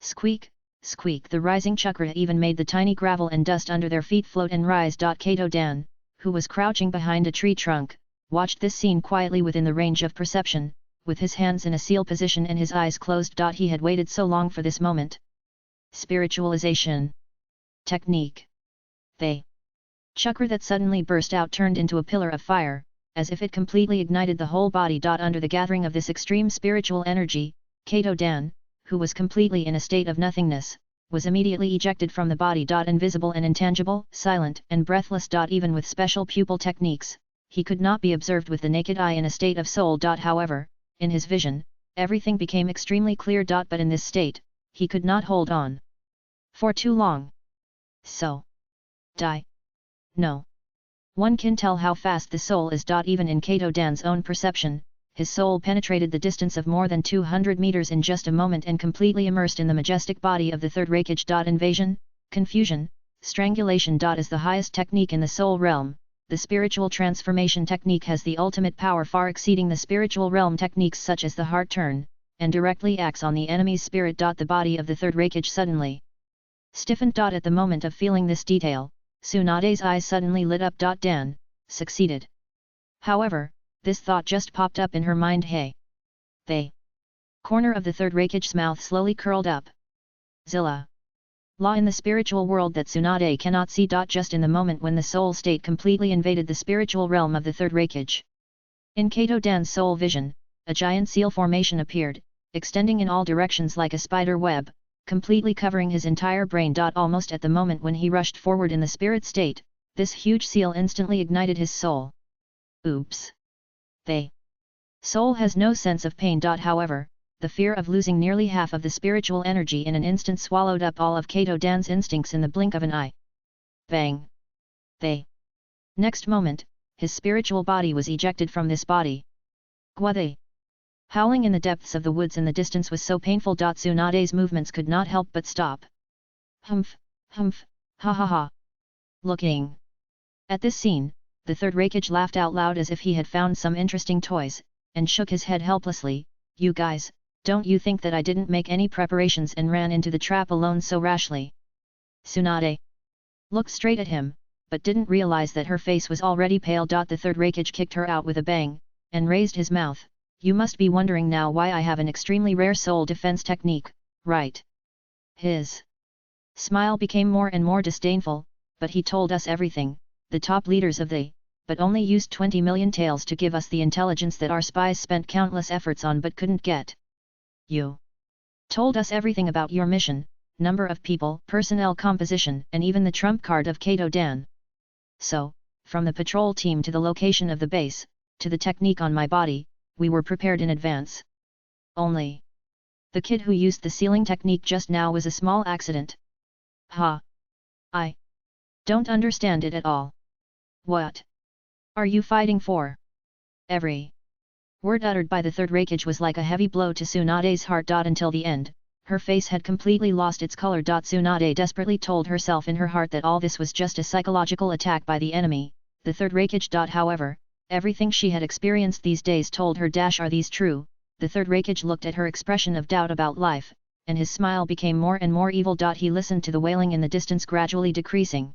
Squeak, squeak, the rising chakra even made the tiny gravel and dust under their feet float and rise. Kato Dan, who was crouching behind a tree trunk, watched this scene quietly within the range of perception, with his hands in a seal position and his eyes closed. He had waited so long for this moment. Spiritualization technique. They chakra that suddenly burst out turned into a pillar of fire, as if it completely ignited the whole body. Under the gathering of this extreme spiritual energy, Kato Dan, who was completely in a state of nothingness, was immediately ejected from the body. Invisible and intangible, silent and breathless. Even with special pupil techniques, he could not be observed with the naked eye in a state of soul. However, in his vision, everything became extremely clear. But in this state, he could not hold on for too long. So, die. No. One can tell how fast the soul is. Even in Kato Dan's own perception, his soul penetrated the distance of more than 200 meters in just a moment and completely immersed in the majestic body of the third Raikage. Invasion, confusion, strangulation. Is the highest technique in the soul realm. The spiritual transformation technique has the ultimate power far exceeding the spiritual realm techniques such as the heart turn, and directly acts on the enemy's spirit. The body of the third Raikage suddenly stiffened. At the moment of feeling this detail, Tsunade's eyes suddenly lit up. Dan succeeded. However, this thought just popped up in her mind. Hey! They corner of the third Raikage's mouth slowly curled up. Zilla. Law in the spiritual world that Tsunade cannot see. Just in the moment when the soul state completely invaded the spiritual realm of the third Raikage. In Kato Dan's soul vision, a giant seal formation appeared, extending in all directions like a spider web, completely covering his entire brain. Almost at the moment when he rushed forward in the spirit state, this huge seal instantly ignited his soul. Oops! They soul has no sense of pain. However, the fear of losing nearly half of the spiritual energy in an instant swallowed up all of Kato Dan's instincts in the blink of an eye. Bang! They next moment, his spiritual body was ejected from this body. Guade! Howling in the depths of the woods in the distance was so painful. Tsunade's movements could not help but stop. Humph, humph, ha ha ha. Looking at this scene, the third Raikage laughed out loud as if he had found some interesting toys, and shook his head helplessly. You guys, don't you think that I didn't make any preparations and ran into the trap alone so rashly? Tsunade looked straight at him, but didn't realize that her face was already pale. The third Raikage kicked her out with a bang, and raised his mouth. You must be wondering now why I have an extremely rare soul defense technique, right? His smile became more and more disdainful, but he told us everything. The top leaders of the, but only used 20 million taels to give us the intelligence that our spies spent countless efforts on but couldn't get. You told us everything about your mission, number of people, personnel composition, and even the trump card of Kato Dan. So, from the patrol team to the location of the base, to the technique on my body, we were prepared in advance. Only the kid who used the sealing technique just now was a small accident. Ha! I don't understand it at all. What are you fighting for? Every word uttered by the third Raikage was like a heavy blow to Tsunade's heart. Until the end, her face had completely lost its color. Tsunade desperately told herself in her heart that all this was just a psychological attack by the enemy, the third Raikage. However, everything she had experienced these days told her are these true. The third Raikage looked at her expression of doubt about life, and his smile became more and more evil. He listened to the wailing in the distance gradually decreasing,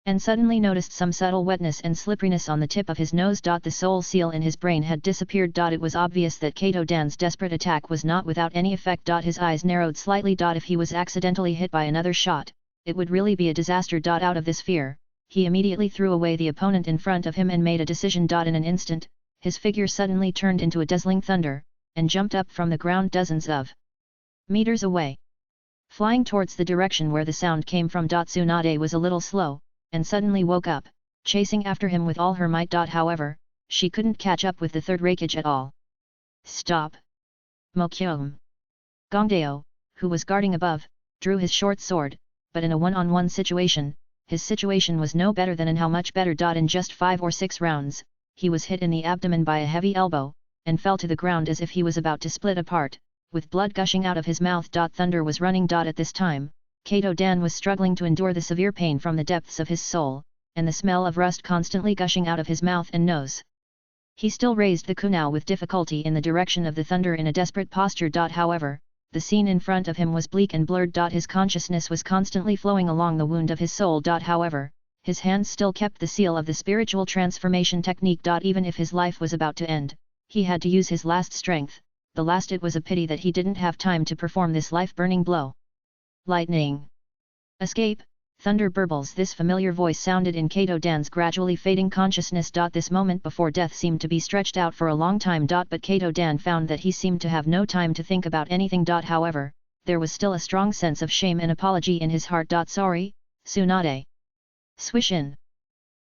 and suddenly noticed some subtle wetness and slipperiness on the tip of his nose. The soul seal in his brain had disappeared. It was obvious that Kato Dan's desperate attack was not without any effect. His eyes narrowed slightly. If he was accidentally hit by another shot, it would really be a disaster. Out of this fear, he immediately threw away the opponent in front of him and made a decision. In an instant, his figure suddenly turned into a dazzling thunder, and jumped up from the ground dozens of meters away. Flying towards the direction where the sound came from. Tsunade was a little slow, and suddenly woke up, chasing after him with all her might. However, she couldn't catch up with the third Raikage at all. Stop! Mokyom! Gongdeo, who was guarding above, drew his short sword, but in a one-on-one situation, his situation was no better than and how much better. In just 5 or 6 rounds, he was hit in the abdomen by a heavy elbow, and fell to the ground as if he was about to split apart, with blood gushing out of his mouth. Thunder was running. At this time, Kato Dan was struggling to endure the severe pain from the depths of his soul, and the smell of rust constantly gushing out of his mouth and nose. He still raised the kunao with difficulty in the direction of the thunder in a desperate posture. However, the scene in front of him was bleak and blurred. His consciousness was constantly flowing along the wound of his soul. However, his hands still kept the seal of the spiritual transformation technique. Even if his life was about to end, he had to use his last strength, the last. It was a pity that he didn't have time to perform this life-burning blow. Lightning! Escape! Thunder burbles! This familiar voice sounded in Kato Dan's gradually fading consciousness. This moment before death seemed to be stretched out for a long time. But Kato Dan found that he seemed to have no time to think about anything. However, there was still a strong sense of shame and apology in his heart. Sorry, Tsunade. Swish in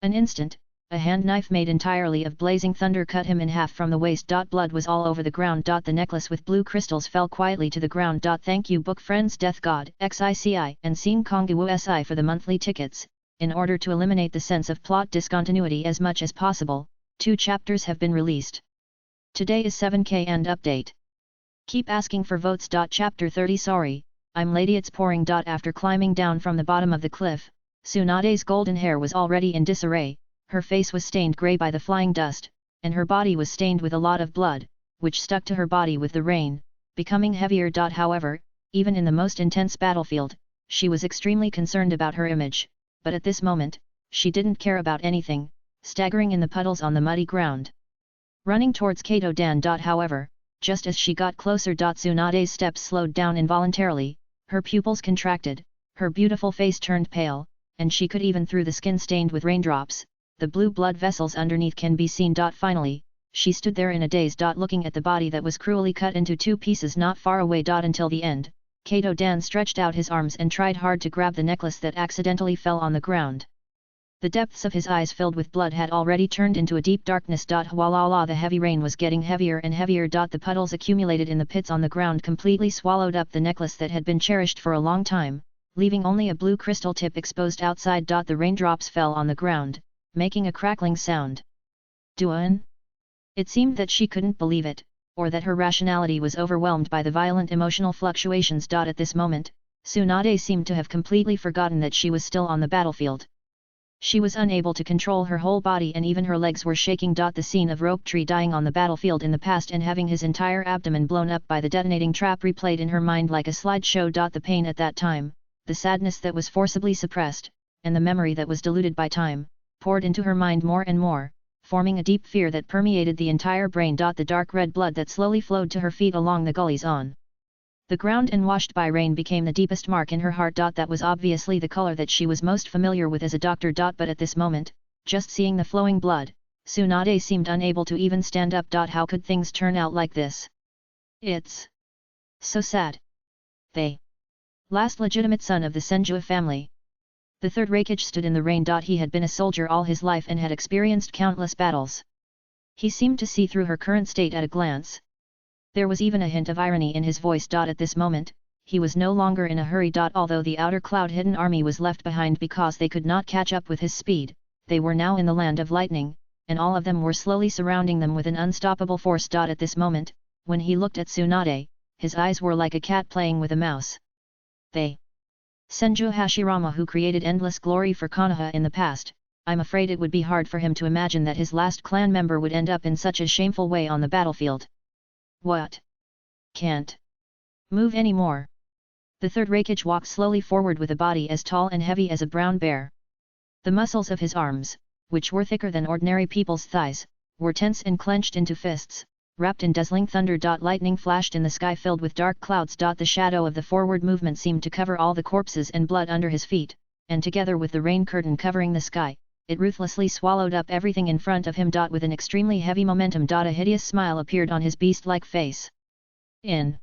an instant, a hand knife made entirely of blazing thunder cut him in half from the waist. Blood was all over the ground. The necklace with blue crystals fell quietly to the ground. Thank you book friends Death God, XICI and Scene Kongu SI for the monthly tickets. In order to eliminate the sense of plot discontinuity as much as possible, 2 chapters have been released. Today is 7K and update. Keep asking for votes. Chapter 30 Sorry, I'm Lady It's Pouring. After climbing down from the bottom of the cliff, Tsunade's golden hair was already in disarray. Her face was stained grey by the flying dust, and her body was stained with a lot of blood, which stuck to her body with the rain, becoming heavier. However, even in the most intense battlefield, she was extremely concerned about her image, but at this moment, she didn't care about anything, staggering in the puddles on the muddy ground. Running towards Kato Dan. However, just as she got closer, Tsunade's steps slowed down involuntarily, her pupils contracted, her beautiful face turned pale, and she could even through the skin stained with raindrops. The blue blood vessels underneath can be seen. Finally, she stood there in a daze. Looking at the body that was cruelly cut into 2 pieces not far away. Until the end, Kato Dan stretched out his arms and tried hard to grab the necklace that accidentally fell on the ground. The depths of his eyes filled with blood had already turned into a deep darkness. While the heavy rain was getting heavier and heavier. The puddles accumulated in the pits on the ground completely swallowed up the necklace that had been cherished for a long time, leaving only a blue crystal tip exposed outside. The raindrops fell on the ground, making a crackling sound. Duan? It seemed that she couldn't believe it, or that her rationality was overwhelmed by the violent emotional fluctuations. At this moment, Tsunade seemed to have completely forgotten that she was still on the battlefield. She was unable to control her whole body and even her legs were shaking. The scene of Rope Tree dying on the battlefield in the past and having his entire abdomen blown up by the detonating trap replayed in her mind like a slideshow. The pain at that time, the sadness that was forcibly suppressed, and the memory that was diluted by time, poured into her mind more and more, forming a deep fear that permeated the entire brain. The dark red blood that slowly flowed to her feet along the gullies on the ground and washed by rain became the deepest mark in her heart. That was obviously the color that she was most familiar with as a doctor. But at this moment, just seeing the flowing blood, Tsunade seemed unable to even stand up. How could things turn out like this? It's so sad. The last legitimate son of the Senju family. The third Raikage stood in the rain. He had been a soldier all his life and had experienced countless battles. He seemed to see through her current state at a glance. There was even a hint of irony in his voice. At this moment, he was no longer in a hurry. Although the outer cloud-hidden army was left behind because they could not catch up with his speed, they were now in the land of lightning, and all of them were slowly surrounding them with an unstoppable force. At this moment, when he looked at Tsunade, his eyes were like a cat playing with a mouse. They Senju Hashirama, who created endless glory for Konoha in the past, I'm afraid it would be hard for him to imagine that his last clan member would end up in such a shameful way on the battlefield. What? Can't move anymore. The third Raikage walked slowly forward with a body as tall and heavy as a brown bear. The muscles of his arms, which were thicker than ordinary people's thighs, were tense and clenched into fists, wrapped in dazzling thunder. Lightning flashed in the sky filled with dark clouds. The shadow of the forward movement seemed to cover all the corpses and blood under his feet, and together with the rain curtain covering the sky, it ruthlessly swallowed up everything in front of him. With an extremely heavy momentum. A hideous smile appeared on his beast-like face. In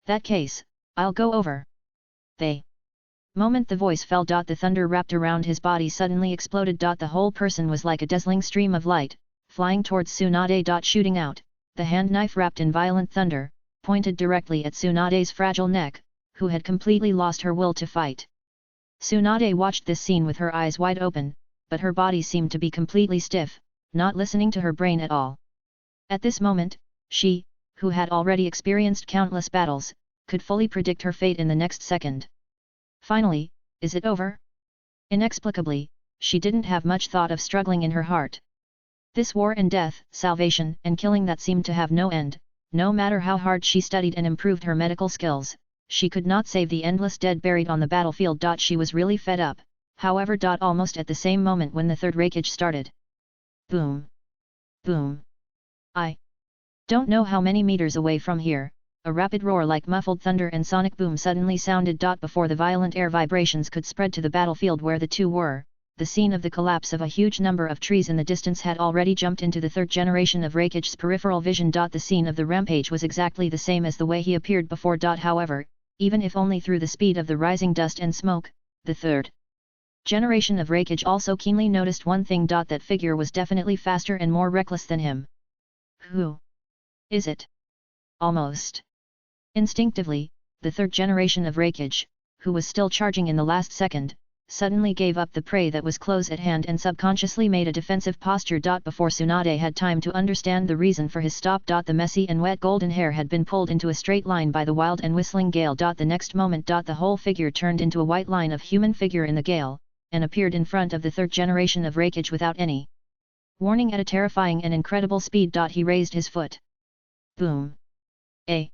that case, I'll go over. The moment the voice fell. The thunder wrapped around his body suddenly exploded. The whole person was like a dazzling stream of light, flying towards Tsunade. Shooting out, the hand knife wrapped in violent thunder, pointed directly at Tsunade's fragile neck, who had completely lost her will to fight. Tsunade watched this scene with her eyes wide open, but her body seemed to be completely stiff, not listening to her brain at all. At this moment, she, who had already experienced countless battles, could fully predict her fate in the next second. Finally, is it over? Inexplicably, she didn't have much thought of struggling in her heart. This war and death, salvation and killing that seemed to have no end, no matter how hard she studied and improved her medical skills, she could not save the endless dead buried on the battlefield. She was really fed up, however. Almost at the same moment when the third Raikage started. Boom! Boom! I don't know how many meters away from here, a rapid roar like muffled thunder and sonic boom suddenly sounded. Before the violent air vibrations could spread to the battlefield where the two were, the scene of the collapse of a huge number of trees in the distance had already jumped into the third generation of Raikage's peripheral vision. The scene of the rampage was exactly the same as the way he appeared before. However, even if only through the speed of the rising dust and smoke, the third generation of Raikage also keenly noticed one thing. That figure was definitely faster and more reckless than him. Who is it? Almost instinctively, the third generation of Raikage, who was still charging in the last second, suddenly gave up the prey that was close at hand and subconsciously made a defensive posture. Before Tsunade had time to understand the reason for his stop. The messy and wet golden hair had been pulled into a straight line by the wild and whistling gale. The next moment. The whole figure turned into a white line of human figure in the gale, and appeared in front of the third generation of Raikage without any warning. At a terrifying and incredible speed. He raised his foot. Boom! A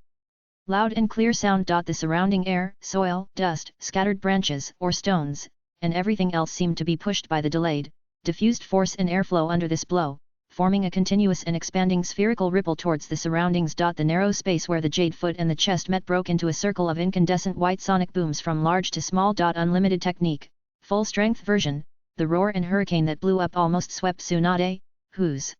loud and clear sound. The surrounding air, soil, dust, scattered branches or stones, and everything else seemed to be pushed by the delayed, diffused force and airflow under this blow, forming a continuous and expanding spherical ripple towards the surroundings. The narrow space where the jade foot and the chest met broke into a circle of incandescent white sonic booms from large to small. Unlimited technique, full strength version, the roar and hurricane that blew up almost swept Tsunade, whose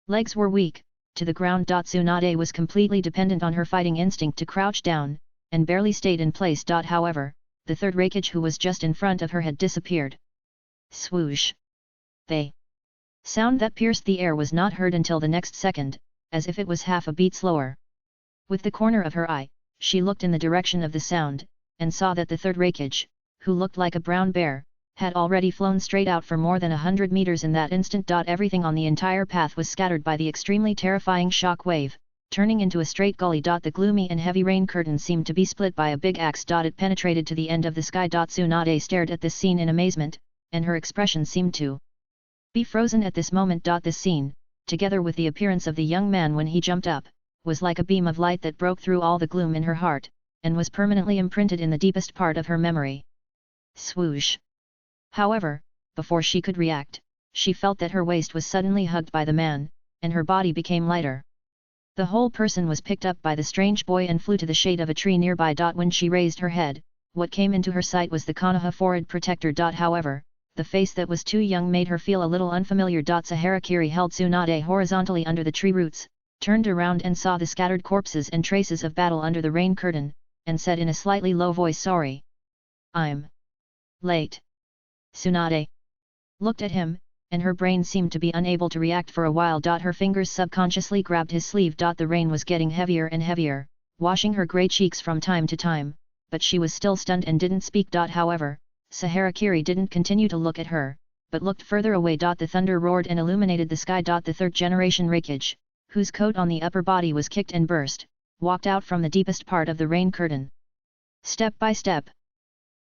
legs were weak, to the ground. Tsunade was completely dependent on her fighting instinct to crouch down, and barely stayed in place. However, the third Raikage who was just in front of her had disappeared. Swoosh! The sound that pierced the air was not heard until the next second, as if it was half a beat slower. With the corner of her eye, she looked in the direction of the sound, and saw that the third Raikage, who looked like a brown bear, had already flown straight out for more than 100 meters in that instant. Everything on the entire path was scattered by the extremely terrifying shock wave, turning into a straight gully. The gloomy and heavy rain curtain seemed to be split by a big axe. It penetrated to the end of the sky. Tsunade stared at this scene in amazement, and her expression seemed to be frozen at this moment. This scene, together with the appearance of the young man when he jumped up, was like a beam of light that broke through all the gloom in her heart, and was permanently imprinted in the deepest part of her memory. Swoosh! However, before she could react, she felt that her waist was suddenly hugged by the man, and her body became lighter. The whole person was picked up by the strange boy and flew to the shade of a tree nearby. When she raised her head, what came into her sight was the Konoha forehead protector. However, the face that was too young made her feel a little unfamiliar. Saharakiri held Tsunade horizontally under the tree roots, turned around and saw the scattered corpses and traces of battle under the rain curtain, and said in a slightly low voice, "Sorry. I'm late." Tsunade looked at him, and her brain seemed to be unable to react for a while. Her fingers subconsciously grabbed his sleeve. The rain was getting heavier and heavier, washing her grey cheeks from time to time, but she was still stunned and didn't speak. However, Saharakiri didn't continue to look at her, but looked further away. The thunder roared and illuminated the sky. The third generation Raikage, whose coat on the upper body was kicked and burst, walked out from the deepest part of the rain curtain. Step by step.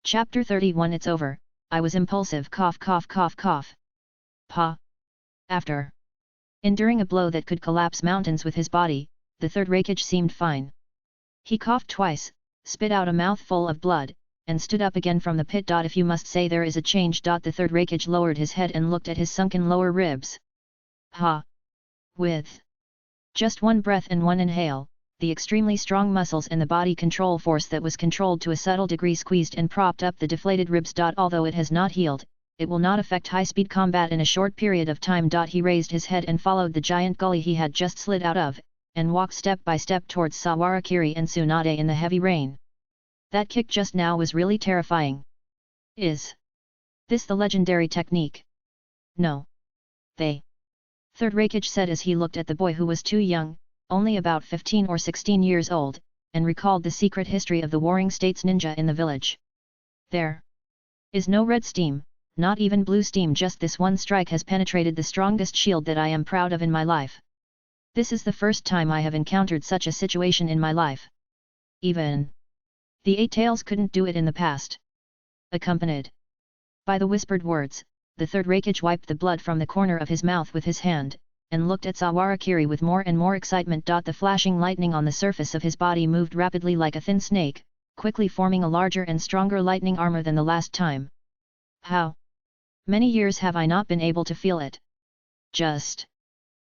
Chapter 31. It's over. I was impulsive. Cough cough cough cough. Pa. After enduring a blow that could collapse mountains with his body, the third Raikage seemed fine. He coughed twice, spit out a mouthful of blood, and stood up again from the pit. If you must say there is a change. The third Raikage lowered his head and looked at his sunken lower ribs. Ha! With just one breath and one inhale, the extremely strong muscles and the body control force that was controlled to a subtle degree squeezed and propped up the deflated ribs. Although it has not healed, it will not affect high-speed combat in a short period of time. He raised his head and followed the giant gully he had just slid out of, and walked step by step towards Saharakiri and Tsunade in the heavy rain. That kick just now was really terrifying. Is this the legendary technique? No. They. Third Raikage said as he looked at the boy who was too young, only about 15 or 16 years old, and recalled the secret history of the Warring States ninja in the village. There is no red steam, not even blue steam, just this one strike has penetrated the strongest shield that I am proud of in my life. This is the first time I have encountered such a situation in my life. Even the Eight Tails couldn't do it in the past. Accompanied by the whispered words, the third Raikage wiped the blood from the corner of his mouth with his hand, and looked at Sawarakiri with more and more excitement. The flashing lightning on the surface of his body moved rapidly like a thin snake, quickly forming a larger and stronger lightning armor than the last time. How many years have I not been able to feel it? Just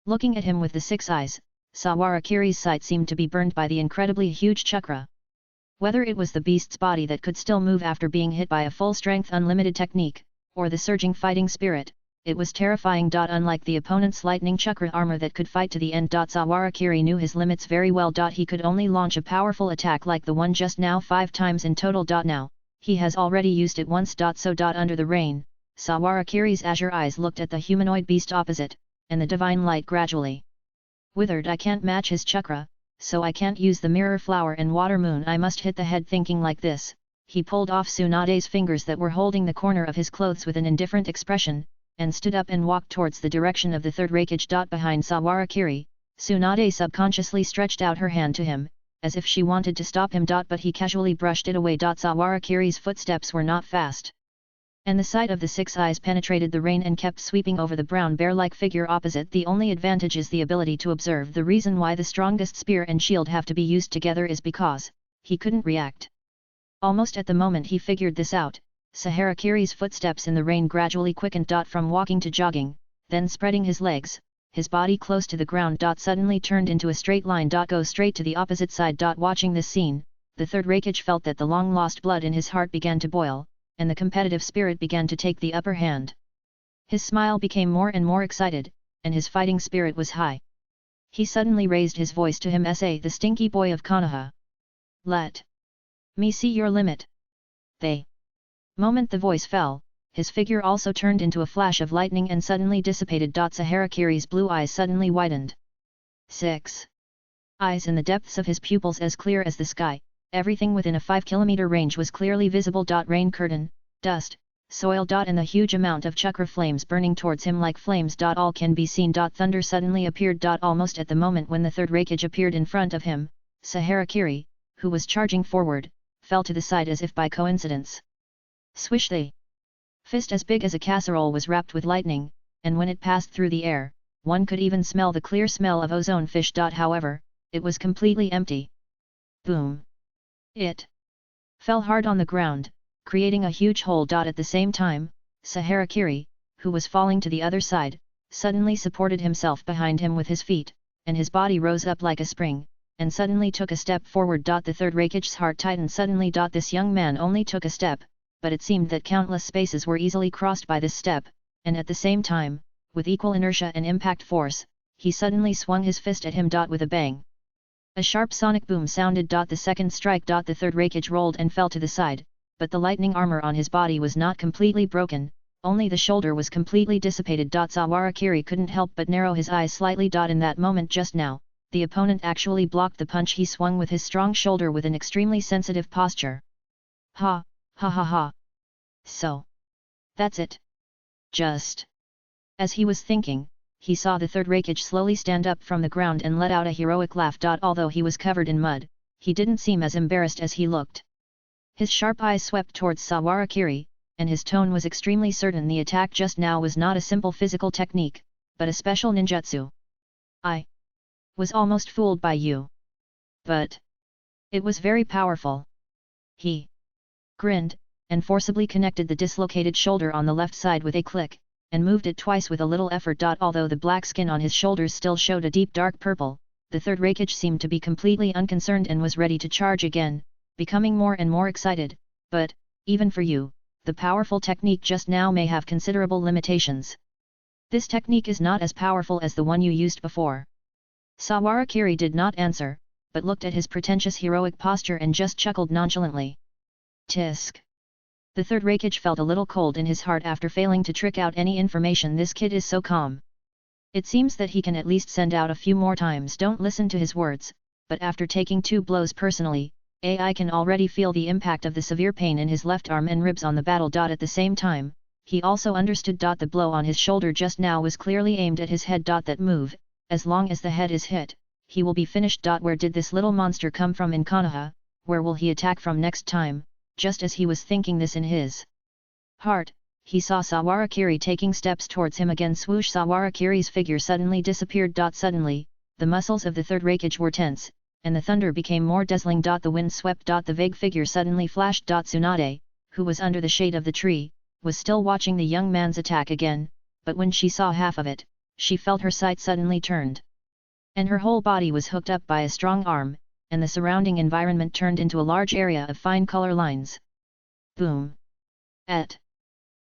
looking at him with the six eyes, Sawarakiri's sight seemed to be burned by the incredibly huge chakra. Whether it was the beast's body that could still move after being hit by a full-strength unlimited technique, or the surging fighting spirit, it was terrifying. Unlike the opponent's lightning chakra armor that could fight to the end. Sawarakiri knew his limits very well. He could only launch a powerful attack like the one just now 5 times in total. Now, he has already used it once. So under the rain, Sawarakiri's azure eyes looked at the humanoid beast opposite, and the divine light gradually withered. I can't match his chakra, so I can't use the mirror flower and water moon. I must hit the head. Thinking like this, he pulled off Tsunade's fingers that were holding the corner of his clothes with an indifferent expression, and stood up and walked towards the direction of the third Raikage. Behind Sawarakiri, Tsunade subconsciously stretched out her hand to him, as if she wanted to stop him. But he casually brushed it away. Sawarakiri's footsteps were not fast, and the sight of the six eyes penetrated the rain and kept sweeping over the brown bear-like figure opposite. The only advantage is the ability to observe. The reason why the strongest spear and shield have to be used together is because he couldn't react. Almost at the moment he figured this out, Saharakiri's footsteps in the rain gradually quickened. From walking to jogging, then spreading his legs, his body close to the ground. Suddenly turned into a straight line. Go straight to the opposite side. Watching this scene, the third Raikage felt that the long-lost blood in his heart began to boil, and the competitive spirit began to take the upper hand. His smile became more and more excited, and his fighting spirit was high. He suddenly raised his voice to him. Say, the stinky boy of Konoha. Let me see your limit. The moment the voice fell, his figure also turned into a flash of lightning and suddenly dissipated. Saharakiri's blue eyes suddenly widened. 6 eyes in the depths of his pupils as clear as the sky, everything within a 5-kilometer range was clearly visible. Rain curtain, dust, soil. And the huge amount of chakra flames burning towards him like flames. All can be seen. Thunder suddenly appeared. Almost at the moment when the third Raikage appeared in front of him, Saharakiri, who was charging forward, fell to the side as if by coincidence. Swish! The fist as big as a casserole was wrapped with lightning, and when it passed through the air, one could even smell the clear smell of ozone fish. However, it was completely empty. Boom! It fell hard on the ground, creating a huge hole. At the same time, Saharakiri, who was falling to the other side, suddenly supported himself behind him with his feet, and his body rose up like a spring, and suddenly took a step forward. The third Raikage's heart tightened suddenly. This young man only took a step, but it seemed that countless spaces were easily crossed by this step, and at the same time, with equal inertia and impact force, he suddenly swung his fist at him. With a bang, a sharp sonic boom sounded. The second strike. The third Raikage rolled and fell to the side, but the lightning armor on his body was not completely broken, only the shoulder was completely dissipated. Sawarakiri couldn't help but narrow his eyes slightly. In that moment just now, the opponent actually blocked the punch he swung with his strong shoulder with an extremely sensitive posture. Ha! Ha ha ha! So that's it. Just as he was thinking, he saw the third Raikage slowly stand up from the ground and let out a heroic laugh. Although he was covered in mud, he didn't seem as embarrassed as he looked. His sharp eyes swept towards Sawarakiri, and his tone was extremely certain. The attack just now was not a simple physical technique, but a special ninjutsu. I was almost fooled by you. But it was very powerful. He grinned, and forcibly connected the dislocated shoulder on the left side with a click, and moved it twice with a little effort. Although the black skin on his shoulders still showed a deep dark purple, the third Raikage seemed to be completely unconcerned and was ready to charge again, becoming more and more excited. But, even for you, the powerful technique just now may have considerable limitations. This technique is not as powerful as the one you used before. Sawarakiri did not answer, but looked at his pretentious heroic posture and just chuckled nonchalantly. Tisk. The third Raikage felt a little cold in his heart after failing to trick out any information. This kid is so calm. It seems that he can at least send out a few more times. Don't listen to his words, but after taking 2 blows personally, AI can already feel the impact of the severe pain in his left arm and ribs on the battle. At the same time, he also understood. The blow on his shoulder just now was clearly aimed at his head. That move, as long as the head is hit, he will be finished. Where did this little monster come from in Konoha? Where will he attack from next time? Just as he was thinking this in his heart, he saw Sawarakiri taking steps towards him again. Swoosh! Sawarakiri's figure suddenly disappeared. Suddenly, the muscles of the third Raikage were tense, and the thunder became more dazzling. The wind swept. The vague figure suddenly flashed. Tsunade, who was under the shade of the tree, was still watching the young man's attack again, but when she saw half of it, she felt her sight suddenly turned. And her whole body was hooked up by a strong arm, and the surrounding environment turned into a large area of fine color lines. Boom! At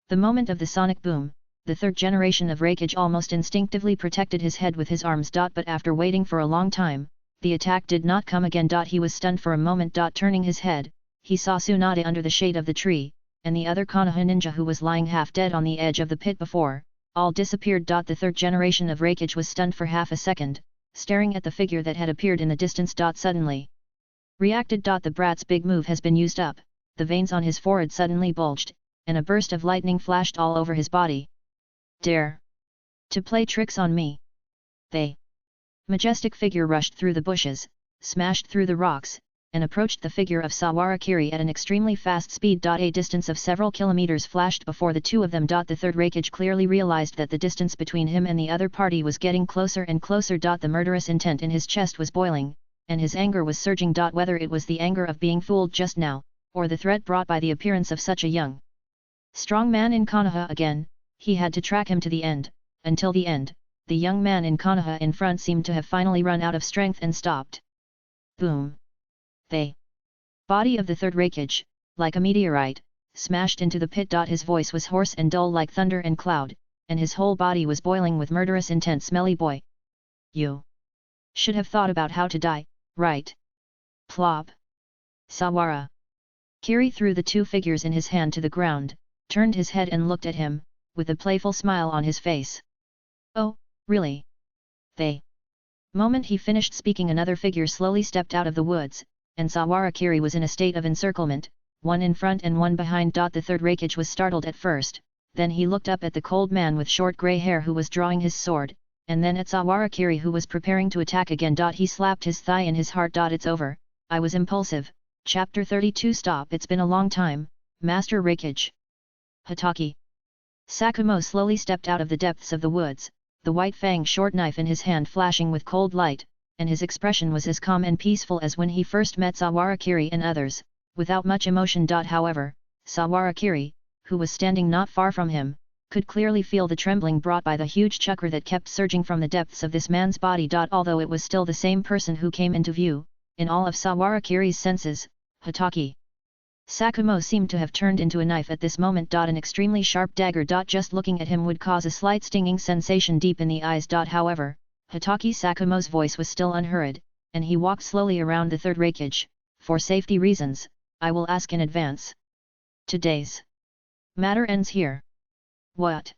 the moment of the sonic boom, the third generation of Raikage almost instinctively protected his head with his arms. But after waiting for a long time, the attack did not come again. He was stunned for a moment. Turning his head, he saw Tsunade under the shade of the tree, and the other Konoha ninja who was lying half dead on the edge of the pit before, all disappeared. The third generation of Raikage was stunned for half a second, staring at the figure that had appeared in the distance. Suddenly reacted. The brat's big move has been used up. The veins on his forehead suddenly bulged, and a burst of lightning flashed all over his body. Dare to play tricks on me? The majestic figure rushed through the bushes, smashed through the rocks, and approached the figure of Sawarakiri at an extremely fast speed. A distance of several kilometers flashed before the two of them. The third Raikage clearly realized that the distance between him and the other party was getting closer and closer. The murderous intent in his chest was boiling, and his anger was surging. Whether it was the anger of being fooled just now, or the threat brought by the appearance of such a young strong man in Konoha again, he had to track him to the end. Until the end, the young man in Konoha in front seemed to have finally run out of strength and stopped. Boom! The body of the third Raikage, like a meteorite, smashed into the pit. His voice was hoarse and dull like thunder and cloud, and his whole body was boiling with murderous intent. Smelly boy! You should have thought about how to die, right? Plop! Sawara Kiri threw the 2 figures in his hand to the ground, turned his head and looked at him, with a playful smile on his face. Oh, really? The moment he finished speaking, another figure slowly stepped out of the woods, and Sawarakiri was in a state of encirclement, one in front and one behind. The third Raikage was startled at first, then he looked up at the cold man with short grey hair who was drawing his sword, and then at Sawarakiri who was preparing to attack again. He slapped his thigh in his heart. It's over, I was impulsive. Chapter 32. Stop! It's been a long time, Master Raikage. Hotake Sakumo slowly stepped out of the depths of the woods, the white fang short knife in his hand flashing with cold light, and his expression was as calm and peaceful as when he first met Sawarakiri and others, without much emotion. However, Sawarakiri, who was standing not far from him, could clearly feel the trembling brought by the huge chakra that kept surging from the depths of this man's body. Although it was still the same person who came into view, in all of Sawarakiri's senses, Hotake Sakumo seemed to have turned into a knife at this moment. An extremely sharp dagger. Just looking at him would cause a slight stinging sensation deep in the eyes. However, Hotake Sakumo's voice was still unhurried, and he walked slowly around the third Raikage. For safety reasons, I will ask in advance. Today's matter ends here. What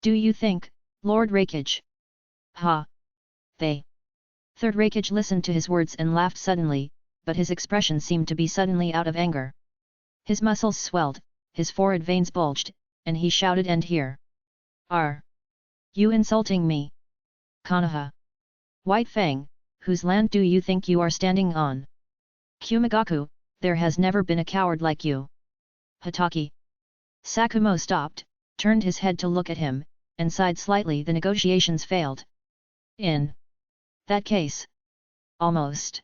do you think, Lord Raikage? Ha! The third Raikage listened to his words and laughed suddenly, but his expression seemed to be suddenly out of anger. His muscles swelled, his forehead veins bulged, and he shouted, "And here! Are you insulting me? Konoha White Fang, whose land do you think you are standing on? Kumagaku, there has never been a coward like you." Hotake Sakumo stopped, turned his head to look at him, and sighed slightly. The negotiations failed. In that case. Almost.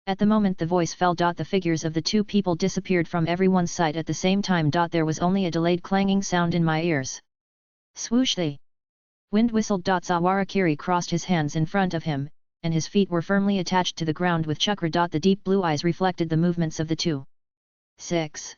At the moment the voice fell. The figures of the 2 people disappeared from everyone's sight at the same time. There was only a delayed clanging sound in my ears. Swoosh! The wind whistled. Sawarakiri crossed his hands in front of him, and his feet were firmly attached to the ground with chakra. The deep blue eyes reflected the movements of the 2. 6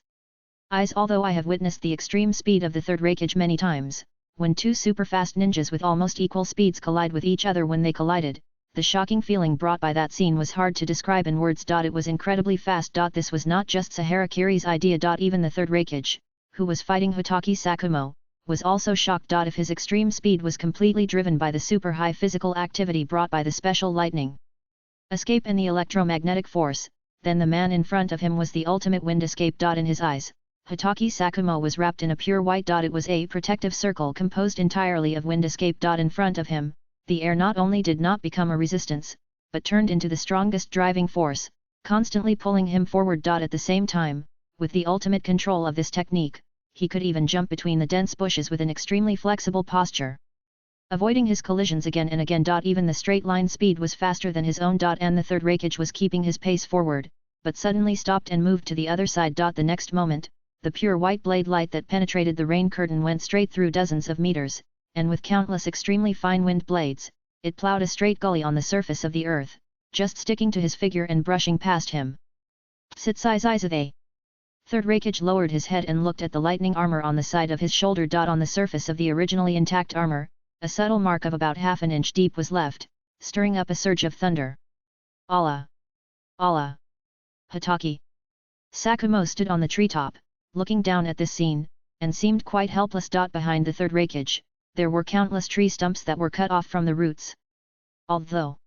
eyes. Although I have witnessed the extreme speed of the third Raikage many times, when 2 super-fast ninjas with almost equal speeds collide with each other, when they collided, The shocking feeling brought by that scene was hard to describe in words. It was incredibly fast. This was not just Saharakiri's idea. Even the third Raikage, who was fighting Hotaki Sakumo, was also shocked. If his extreme speed was completely driven by the super high physical activity brought by the special lightning escape and the electromagnetic force, then the man in front of him was the ultimate wind escape. In his eyes, Hotaki Sakumo was wrapped in a pure white. It was a protective circle composed entirely of wind escape. In front of him, the air not only did not become a resistance, but turned into the strongest driving force, constantly pulling him forward. At the same time, with the ultimate control of this technique, he could even jump between the dense bushes with an extremely flexible posture, avoiding his collisions again and again. Even the straight line speed was faster than his own. And the third Raikage was keeping his pace forward, but suddenly stopped and moved to the other side. The next moment, the pure white blade light that penetrated the rain curtain went straight through dozens of meters, and with countless extremely fine wind blades, it plowed a straight gully on the surface of the earth, just sticking to his figure and brushing past him. Sitsai. Third Raikage lowered his head and looked at the lightning armor on the side of his shoulder. On the surface of the originally intact armor, a subtle mark of about half an inch deep was left, stirring up a surge of thunder. Allah! Allah! Hotaki! Sakumo stood on the treetop, looking down at this scene, and seemed quite helpless. Behind the third Raikage, there were countless tree stumps that were cut off from the roots. Although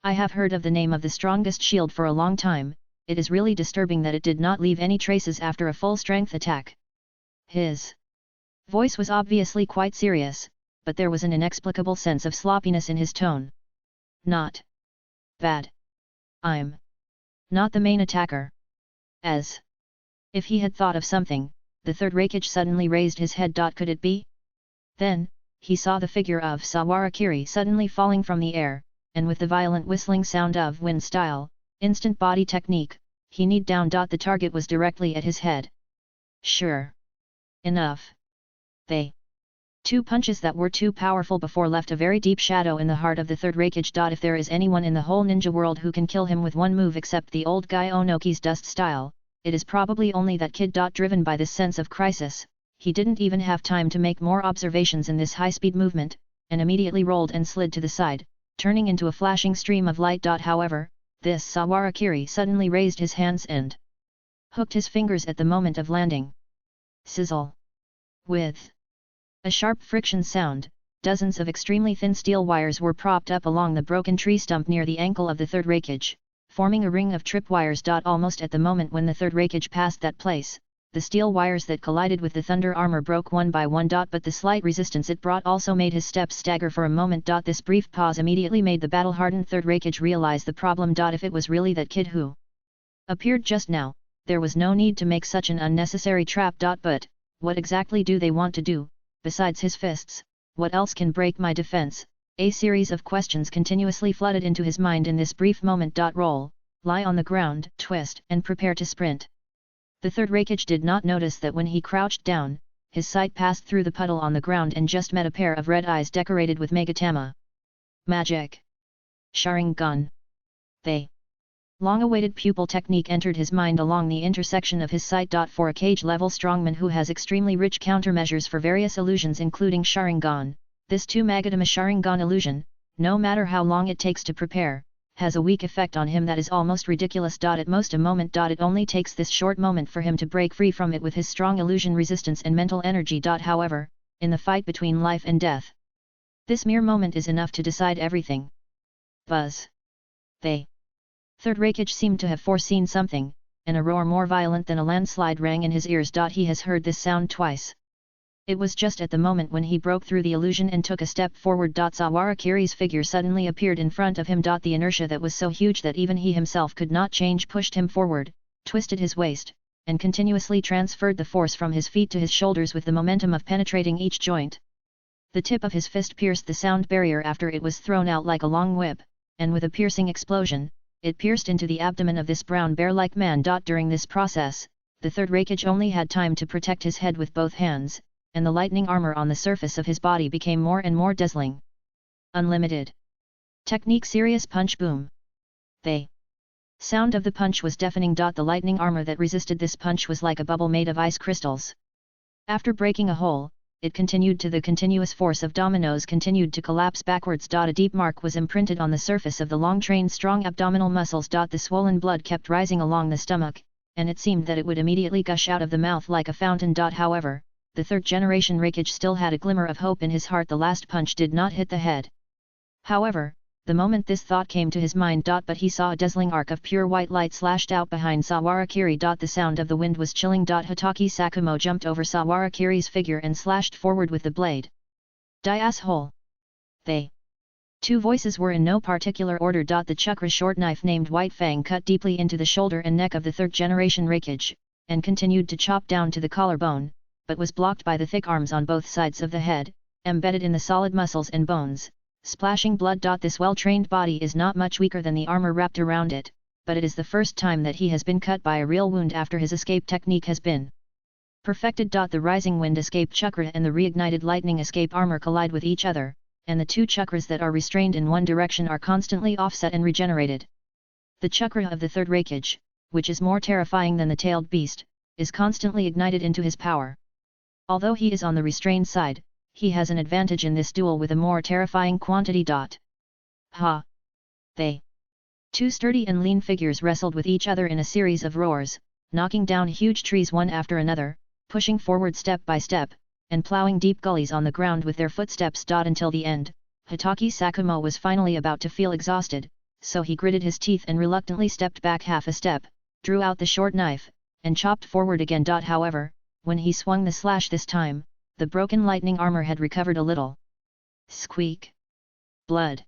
I have heard of the name of the strongest shield for a long time, it is really disturbing that it did not leave any traces after a full-strength attack. His voice was obviously quite serious, but there was an inexplicable sense of sloppiness in his tone. Not bad. I'm not the main attacker. As if he had thought of something, the third Raikage suddenly raised his head. Could it be? Then, he saw the figure of Sawarakiri suddenly falling from the air, and with the violent whistling sound of wind style, instant body technique, he kneed down. The target was directly at his head. Sure enough, they two punches that were too powerful before left a very deep shadow in the heart of the third Raikage. If there is anyone in the whole ninja world who can kill him with one move except the old guy Onoki's dust style, it is probably only that kid. Driven by this sense of crisis, he didn't even have time to make more observations in this high-speed movement, and immediately rolled and slid to the side, turning into a flashing stream of light. However, this Sawarakiri suddenly raised his hands and hooked his fingers at the moment of landing. Sizzle! With a sharp friction sound, dozens of extremely thin steel wires were propped up along the broken tree stump near the ankle of the third Raikage, forming a ring of tripwires. Almost at the moment when the third Raikage passed that place, the steel wires that collided with the thunder armor broke one by one. But the slight resistance it brought also made his steps stagger for a moment. This brief pause immediately made the battle-hardened third Raikage realize the problem. If it was really that kid who appeared just now, there was no need to make such an unnecessary trap. But what exactly do they want to do? Besides his fists, what else can break my defense? A series of questions continuously flooded into his mind in this brief moment. Roll, lie on the ground, twist, and prepare to sprint. The third Raikage did not notice that when he crouched down, his sight passed through the puddle on the ground and just met a pair of red eyes decorated with Megatama magic Sharingan. The long-awaited pupil technique entered his mind along the intersection of his sight. For a cage-level strongman who has extremely rich countermeasures for various illusions including Sharingan, this 2 Magatama Sharingan illusion, no matter how long it takes to prepare, has a weak effect on him that is almost ridiculous. At most a moment. It only takes this short moment for him to break free from it with his strong illusion resistance and mental energy. However, in the fight between life and death, this mere moment is enough to decide everything. Buzz! The third Raikage seemed to have foreseen something, and a roar more violent than a landslide rang in his ears. He has heard this sound twice. It was just at the moment when he broke through the illusion and took a step forward. Sawarakiri's figure suddenly appeared in front of him. The inertia that was so huge that even he himself could not change pushed him forward, twisted his waist, and continuously transferred the force from his feet to his shoulders with the momentum of penetrating each joint. The tip of his fist pierced the sound barrier after it was thrown out like a long whip, and with a piercing explosion, it pierced into the abdomen of this brown bear-like man. During this process, the third Raikage only had time to protect his head with both hands, and the lightning armor on the surface of his body became more and more dazzling. Unlimited technique serious punch boom. The sound of the punch was deafening. The lightning armor that resisted this punch was like a bubble made of ice crystals. After breaking a hole, it continued to the continuous force of dominoes continued to collapse backwards. A deep mark was imprinted on the surface of the long trained strong abdominal muscles. The swollen blood kept rising along the stomach, and it seemed that it would immediately gush out of the mouth like a fountain. However, the third generation Raikage still had a glimmer of hope in his heart. The last punch did not hit the head. However, the moment this thought came to his mind. But he saw a dazzling arc of pure white light slashed out behind Sawarakiri. The sound of the wind was chilling. Hotaki Sakumo jumped over Sawarakiri's figure and slashed forward with the blade. Die asshole! They. Two voices were in no particular order. The chakra short knife named White Fang cut deeply into the shoulder and neck of the third generation Raikage, and continued to chop down to the collarbone, but was blocked by the thick arms on both sides of the head, embedded in the solid muscles and bones, splashing blood. This well-trained body is not much weaker than the armor wrapped around it, but it is the first time that he has been cut by a real wound after his escape technique has been perfected. The rising wind escape chakra and the reignited lightning escape armor collide with each other, and the two chakras that are restrained in one direction are constantly offset and regenerated. The chakra of the third Raikage, which is more terrifying than the tailed beast, is constantly ignited into his power. Although he is on the restrained side, he has an advantage in this duel with a more terrifying quantity. Ha! They. Two sturdy and lean figures wrestled with each other in a series of roars, knocking down huge trees one after another, pushing forward step by step, and plowing deep gullies on the ground with their footsteps. Until the end, Hotaki Sakumo was finally about to feel exhausted, so he gritted his teeth and reluctantly stepped back half a step, drew out the short knife, and chopped forward again. However, when he swung the slash this time, the broken lightning armor had recovered a little. Squeak! Blood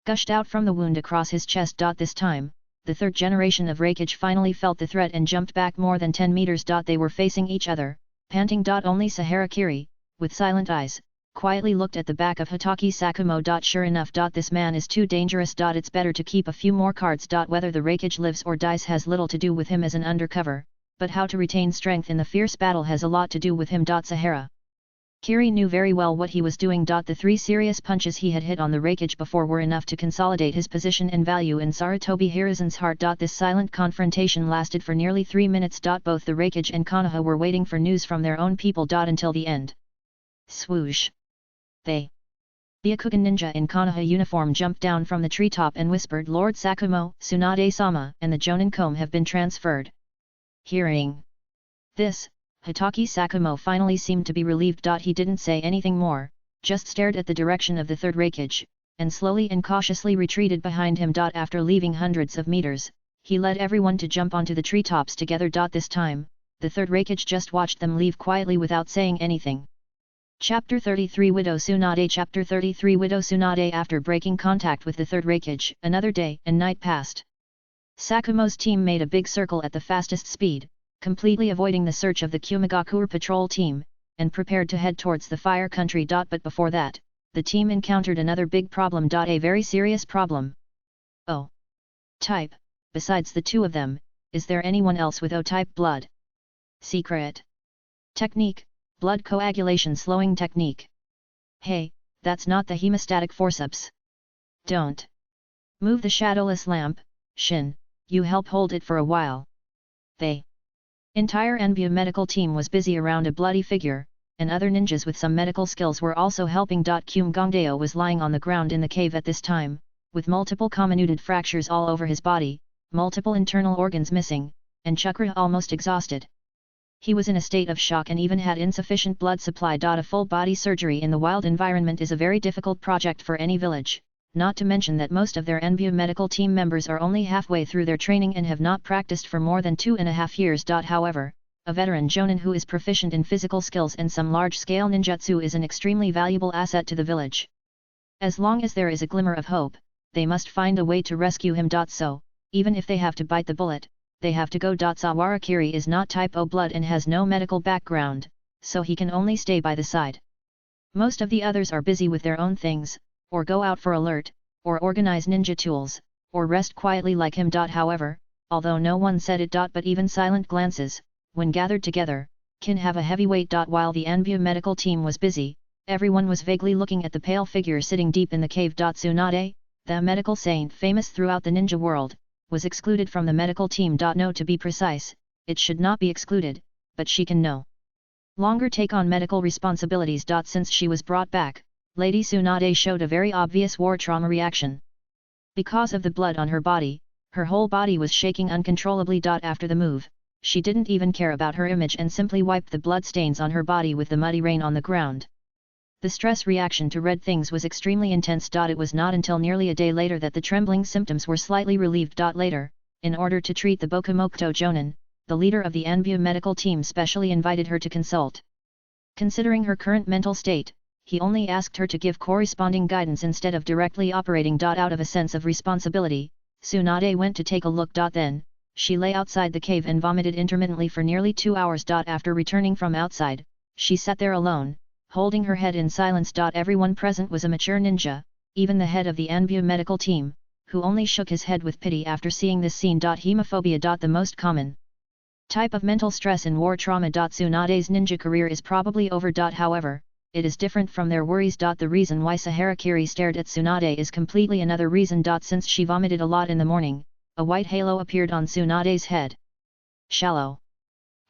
gushed out from the wound across his chest. This time, the third generation of Raikage finally felt the threat and jumped back more than 10 meters. They were facing each other, panting. Only Saharakiri, with silent eyes, quietly looked at the back of Hotaki Sakumo. Sure enough, this man is too dangerous. It's better to keep a few more cards. Whether the Raikage lives or dies has little to do with him as an undercover, but how to retain strength in the fierce battle has a lot to do with him. Sahara Kiri knew very well what he was doing. The 3 serious punches he had hit on the Raikage before were enough to consolidate his position and value in Sarutobi Hiruzen's heart. This silent confrontation lasted for nearly 3 minutes. Both the Raikage and Konoha were waiting for news from their own people. Until the end. Swoosh! They. The Akugan ninja in Konoha uniform jumped down from the treetop and whispered, "Lord Sakumo, Tsunade-sama, and the Jonin comb have been transferred." Hearing this, Hotaki Sakumo finally seemed to be relieved. He didn't say anything more, just stared at the direction of the third Raikage, and slowly and cautiously retreated behind him. After leaving hundreds of meters, he led everyone to jump onto the treetops together. This time, the third Raikage just watched them leave quietly without saying anything. Chapter 33 Widow Tsunade Chapter 33 Widow Tsunade After breaking contact with the third Raikage, another day and night passed. Sakumo's team made a big circle at the fastest speed, completely avoiding the search of the Kirigakure patrol team, and prepared to head towards the fire country. But before that, the team encountered another big problem. A very serious problem. O-type, besides the two of them, is there anyone else with O-type blood? Secret technique, blood coagulation slowing technique. Hey, that's not the hemostatic forceps. Don't move the shadowless lamp, Shin, you help hold it for a while. The entire NBU medical team was busy around a bloody figure, and other ninjas with some medical skills were also helping. Kyum Gongdeo was lying on the ground in the cave at this time, with multiple comminuted fractures all over his body, multiple internal organs missing, and chakra almost exhausted. He was in a state of shock and even had insufficient blood supply. A full body surgery in the wild environment is a very difficult project for any village, not to mention that most of their NBU medical team members are only halfway through their training and have not practiced for more than 2.5 years. However, a veteran jonin who is proficient in physical skills and some large-scale ninjutsu is an extremely valuable asset to the village. As long as there is a glimmer of hope, they must find a way to rescue him. So, even if they have to bite the bullet, they have to go. Sawarakiri is not type O blood and has no medical background, so he can only stay by the side. Most of the others are busy with their own things, or go out for alert, or organize ninja tools, or rest quietly like him. However, although no one said it. But even silent glances, when gathered together, can have a heavy weight. While the NBU medical team was busy, everyone was vaguely looking at the pale figure sitting deep in the cave. Tsunade, the medical saint famous throughout the ninja world, was excluded from the medical team. No, to be precise, it should not be excluded, but she can know. longer take on medical responsibilities. Since she was brought back, Lady Tsunade showed a very obvious war trauma reaction. Because of the blood on her body, her whole body was shaking uncontrollably. After the move, she didn't even care about her image and simply wiped the blood stains on her body with the muddy rain on the ground. The stress reaction to red things was extremely intense. It was not until nearly a day later that the trembling symptoms were slightly relieved. Later, in order to treat the Bokumokuto Jonin, the leader of the Anbu medical team specially invited her to consult. Considering her current mental state, he only asked her to give corresponding guidance instead of directly operating. Out of a sense of responsibility, Tsunade went to take a look. Then, she lay outside the cave and vomited intermittently for nearly 2 hours. After returning from outside, she sat there alone, holding her head in silence. Everyone present was a mature ninja, even the head of the Anbu medical team, who only shook his head with pity after seeing this scene. Hemophobia. The most common type of mental stress in war trauma. Tsunade's ninja career is probably over. However, it is different from their worries. The reason why Saharakiri stared at Tsunade is completely another reason. Since she vomited a lot in the morning, a white halo appeared on Tsunade's head. Shallow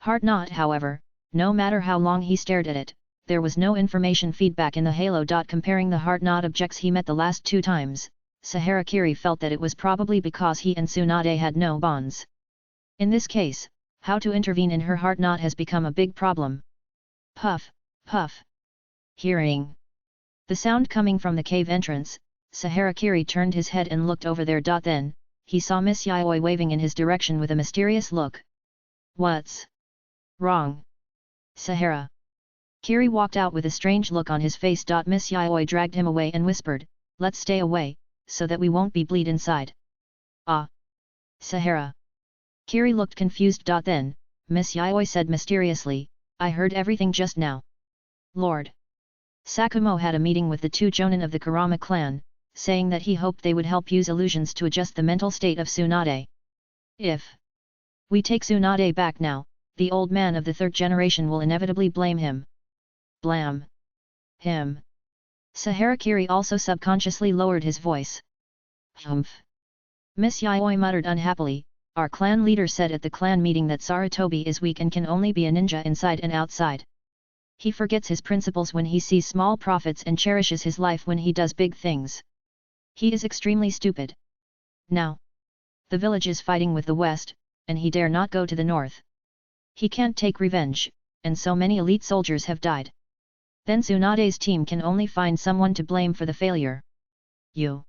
heart knot. However, no matter how long he stared at it, there was no information feedback in the halo. Comparing the heart knot objects he met the last 2 times, Saharakiri felt that it was probably because he and Tsunade had no bonds. In this case, how to intervene in her heart knot has become a big problem. Puff, puff. Hearing the sound coming from the cave entrance, Saharakiri turned his head and looked over there. Then, he saw Miss Yayoi waving in his direction with a mysterious look. What's wrong, Sahara? Kiri walked out with a strange look on his face. Miss Yayoi dragged him away and whispered, "Let's stay away, so that we won't be bleed inside." Ah! Sahara. Kiri looked confused. Then, Miss Yayoi said mysteriously, "I heard everything just now. Lord Sakumo had a meeting with the 2 Jonin of the Kurama clan, saying that he hoped they would help use illusions to adjust the mental state of Tsunade. If we take Tsunade back now, the old man of the 3rd generation will inevitably blame him." Blam him. Saharakiri also subconsciously lowered his voice. Humph. Miss Yayoi muttered unhappily, "Our clan leader said at the clan meeting that Sarutobi is weak and can only be a ninja inside and outside. He forgets his principles when he sees small profits and cherishes his life when he does big things. He is extremely stupid. Now, the village is fighting with the west, and he dare not go to the north. He can't take revenge, and so many elite soldiers have died. Then Tsunade's team can only find someone to blame for the failure. You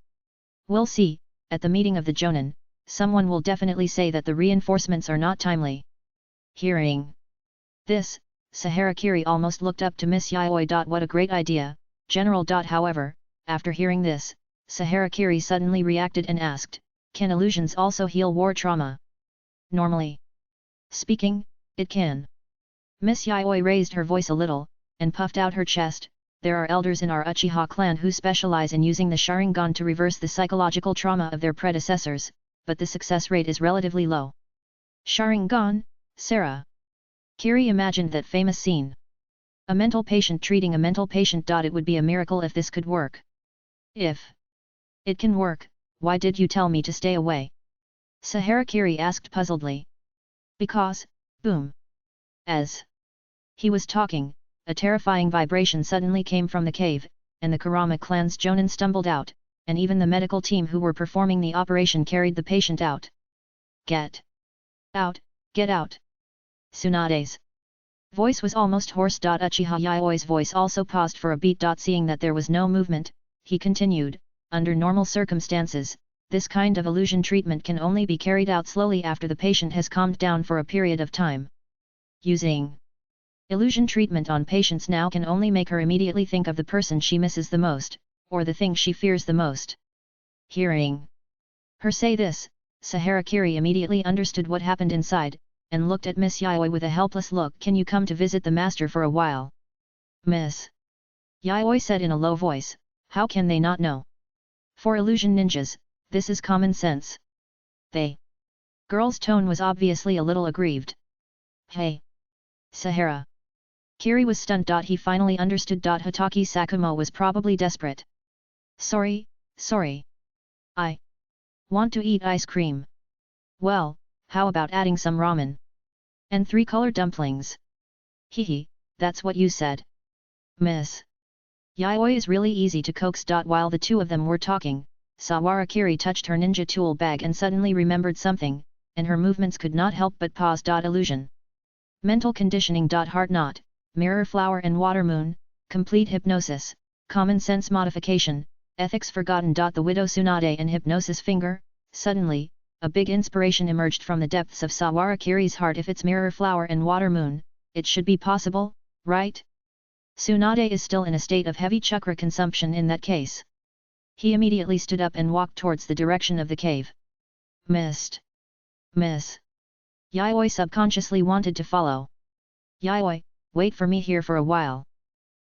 will see, at the meeting of the Jonin, someone will definitely say that the reinforcements are not timely." Hearing this, Saharakiri almost looked up to Miss Yayoi. What a great idea, General. However, after hearing this, Saharakiri suddenly reacted and asked, "Can illusions also heal war trauma?" Normally speaking, it can. Miss Yayoi raised her voice a little, and puffed out her chest. "There are elders in our Uchiha clan who specialize in using the Sharingan to reverse the psychological trauma of their predecessors, but the success rate is relatively low." Sharingan, Sarah. Kiri imagined that famous scene. A mental patient treating a mental patient. It would be a miracle if this could work. If it can work, why did you tell me to stay away? Saharakiri asked puzzledly. Because, boom. As he was talking, a terrifying vibration suddenly came from the cave, and the Kurama clan's Jonin stumbled out, and even the medical team who were performing the operation carried the patient out. Get out, get out. Tsunade's voice was almost hoarse. Uchiha Yayoi's voice also paused for a beat. Seeing that there was no movement, he continued, "Under normal circumstances, this kind of illusion treatment can only be carried out slowly after the patient has calmed down for a period of time. Using illusion treatment on patients now can only make her immediately think of the person she misses the most, or the thing she fears the most." Hearing her say this, Saharakiri immediately understood what happened inside, and looked at Miss Yayoi with a helpless look. "Can you come to visit the master for a while?" Miss Yayoi said in a low voice, "How can they not know? For illusion ninjas, this is common sense." They. Girl's tone was obviously a little aggrieved. "Hey, Sahara." Kiri was stunned. He finally understood. Hitaki Sakumo was probably desperate. Sorry. I want to eat ice cream." "Well, how about adding some ramen? And 3 color dumplings?" "Hehe, that's what you said. Miss Yayoi is really easy to coax. While the two of them were talking, Sawara Kiri touched her ninja tool bag and suddenly remembered something, and her movements could not help but pause. Illusion. Mental conditioning. Heart knot, mirror flower and water moon, complete hypnosis, common sense modification, ethics forgotten. The widow Tsunade and hypnosis finger. Suddenly, a big inspiration emerged from the depths of Sawara Kiri's heart. If it's mirror flower and water moon, it should be possible, right? Tsunade is still in a state of heavy chakra consumption in that case. He immediately stood up and walked towards the direction of the cave. Missed. Miss Yayoi subconsciously wanted to follow. Yayoi, wait for me here for a while.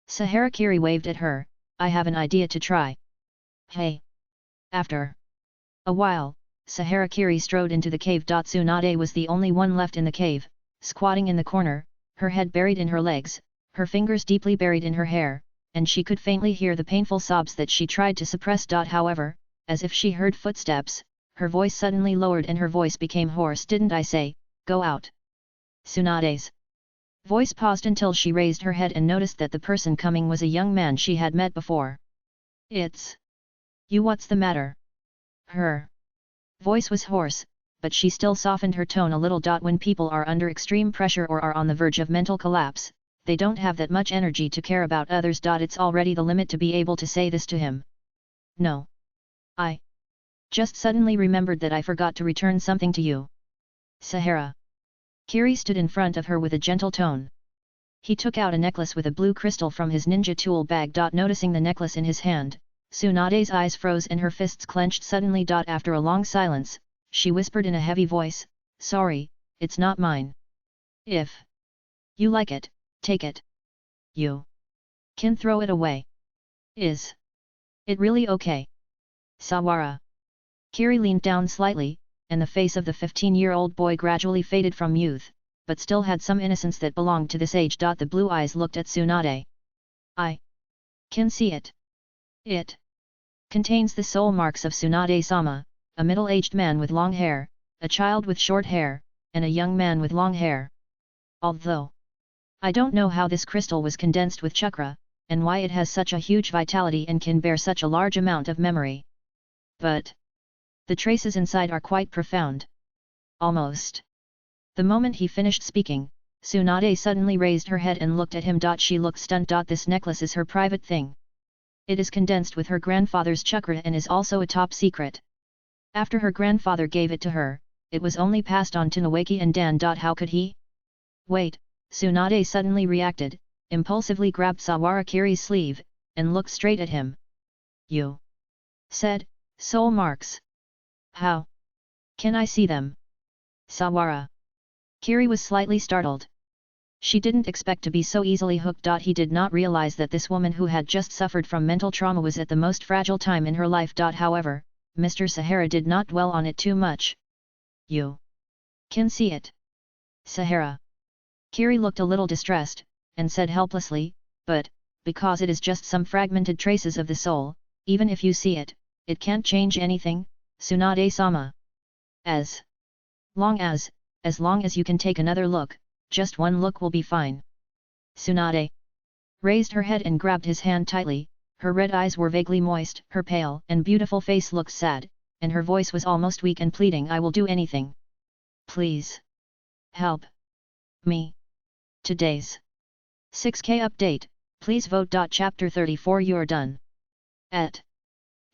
Sahara Kiri waved at her. I have an idea to try. Hey. After a while, Sahara Kiri strode into the cave. Tsunade was the only one left in the cave, squatting in the corner, her head buried in her legs, her fingers deeply buried in her hair, and she could faintly hear the painful sobs that she tried to suppress. However, as if she heard footsteps, her voice suddenly lowered and her voice became hoarse. Didn't I say, go out? Tsunade's voice paused until she raised her head and noticed that the person coming was a young man she had met before. It's you. What's the matter? Her voice was hoarse, but she still softened her tone a little. When people are under extreme pressure or are on the verge of mental collapse, they don't have that much energy to care about others. It's already the limit to be able to say this to him. No. I just suddenly remembered that I forgot to return something to you. Sahara Kiri stood in front of her with a gentle tone. He took out a necklace with a blue crystal from his ninja tool bag. Noticing the necklace in his hand, Tsunade's eyes froze and her fists clenched suddenly. After a long silence, she whispered in a heavy voice, sorry, it's not mine. If you like it, take it. You can throw it away. Is it really okay? Sawara Kiri leaned down slightly, and the face of the 15-year-old boy gradually faded from youth, but still had some innocence that belonged to this age. The blue eyes looked at Tsunade. I can see it. It contains the soul marks of Tsunade-sama, a middle-aged man with long hair, a child with short hair, and a young man with long hair. Although I don't know how this crystal was condensed with chakra, and why it has such a huge vitality and can bear such a large amount of memory. But the traces inside are quite profound. Almost. The moment he finished speaking, Tsunade suddenly raised her head and looked at him. She looked stunned. This necklace is her private thing. It is condensed with her grandfather's chakra and is also a top secret. After her grandfather gave it to her, it was only passed on to Nawaki and Dan. How could he? Wait, Tsunade suddenly reacted, impulsively grabbed Sawara Kiri's sleeve, and looked straight at him. You said, soul marks. How can I see them? Sawara Kiri was slightly startled. She didn't expect to be so easily hooked. He did not realize that this woman who had just suffered from mental trauma was at the most fragile time in her life. However, Mr. Sahara did not dwell on it too much. You can see it. Sahara Kiri looked a little distressed, and said helplessly, but, because it is just some fragmented traces of the soul, even if you see it, it can't change anything, Tsunade-sama. As long as you can take another look, just one look will be fine. Tsunade raised her head and grabbed his hand tightly, her red eyes were vaguely moist, her pale and beautiful face looked sad, and her voice was almost weak and pleading. I will do anything. Please help me. Today's 6K update, please vote. Chapter 34. You're done. At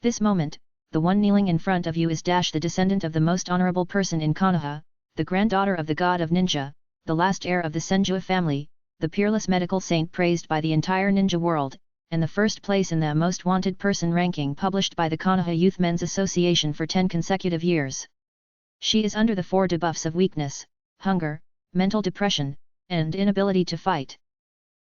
this moment, the one kneeling in front of you is the descendant of the most honorable person in Konoha, the granddaughter of the god of ninja, the last heir of the Senjua family, the peerless medical saint praised by the entire ninja world, and the first place in the most wanted person ranking published by the Konoha Youth Men's Association for 10 consecutive years. She is under the 4 debuffs of weakness, hunger, mental depression, and inability to fight.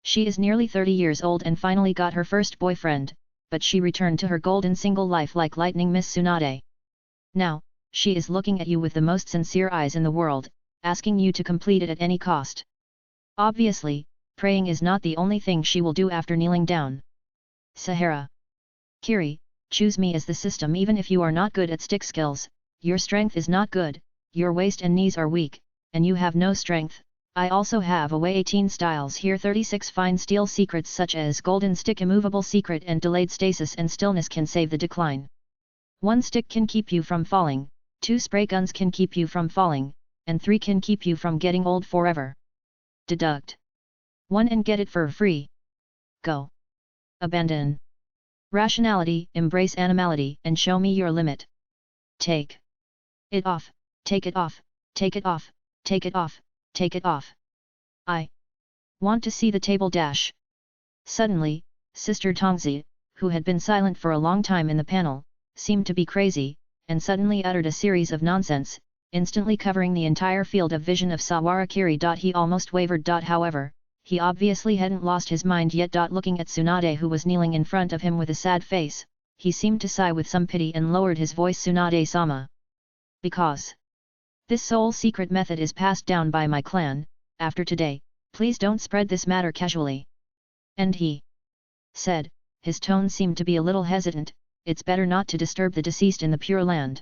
She is nearly 30 years old and finally got her first boyfriend, but she returned to her golden single life like lightning. Miss Tsunade. Now, she is looking at you with the most sincere eyes in the world, asking you to complete it at any cost. Obviously, praying is not the only thing she will do after kneeling down. Sahara Kiri, choose me as the system. Even if you are not good at stick skills, your strength is not good, your waist and knees are weak, and you have no strength, I also have a way 18 styles here, 36 fine steel secrets such as golden stick, immovable secret, and delayed stasis and stillness can save the decline. 1 stick can keep you from falling, 2 spray guns can keep you from falling, and 3 can keep you from getting old forever. Deduct 1 and get it for free. Go. Abandon rationality, embrace animality, and show me your limit. Take it off, take it off, take it off, take it off, take it off. I want to see the table dash. Suddenly, Sister Tongzi, who had been silent for a long time in the panel, seemed to be crazy, and suddenly uttered a series of nonsense, instantly covering the entire field of vision of Sawara Kiri. He almost wavered. However, he obviously hadn't lost his mind yet. Looking at Tsunade, who was kneeling in front of him with a sad face, he seemed to sigh with some pity and lowered his voice. Tsunade-sama. Because this sole secret method is passed down by my clan, after today, please don't spread this matter casually. And he said, his tone seemed to be a little hesitant, it's better not to disturb the deceased in the Pure Land.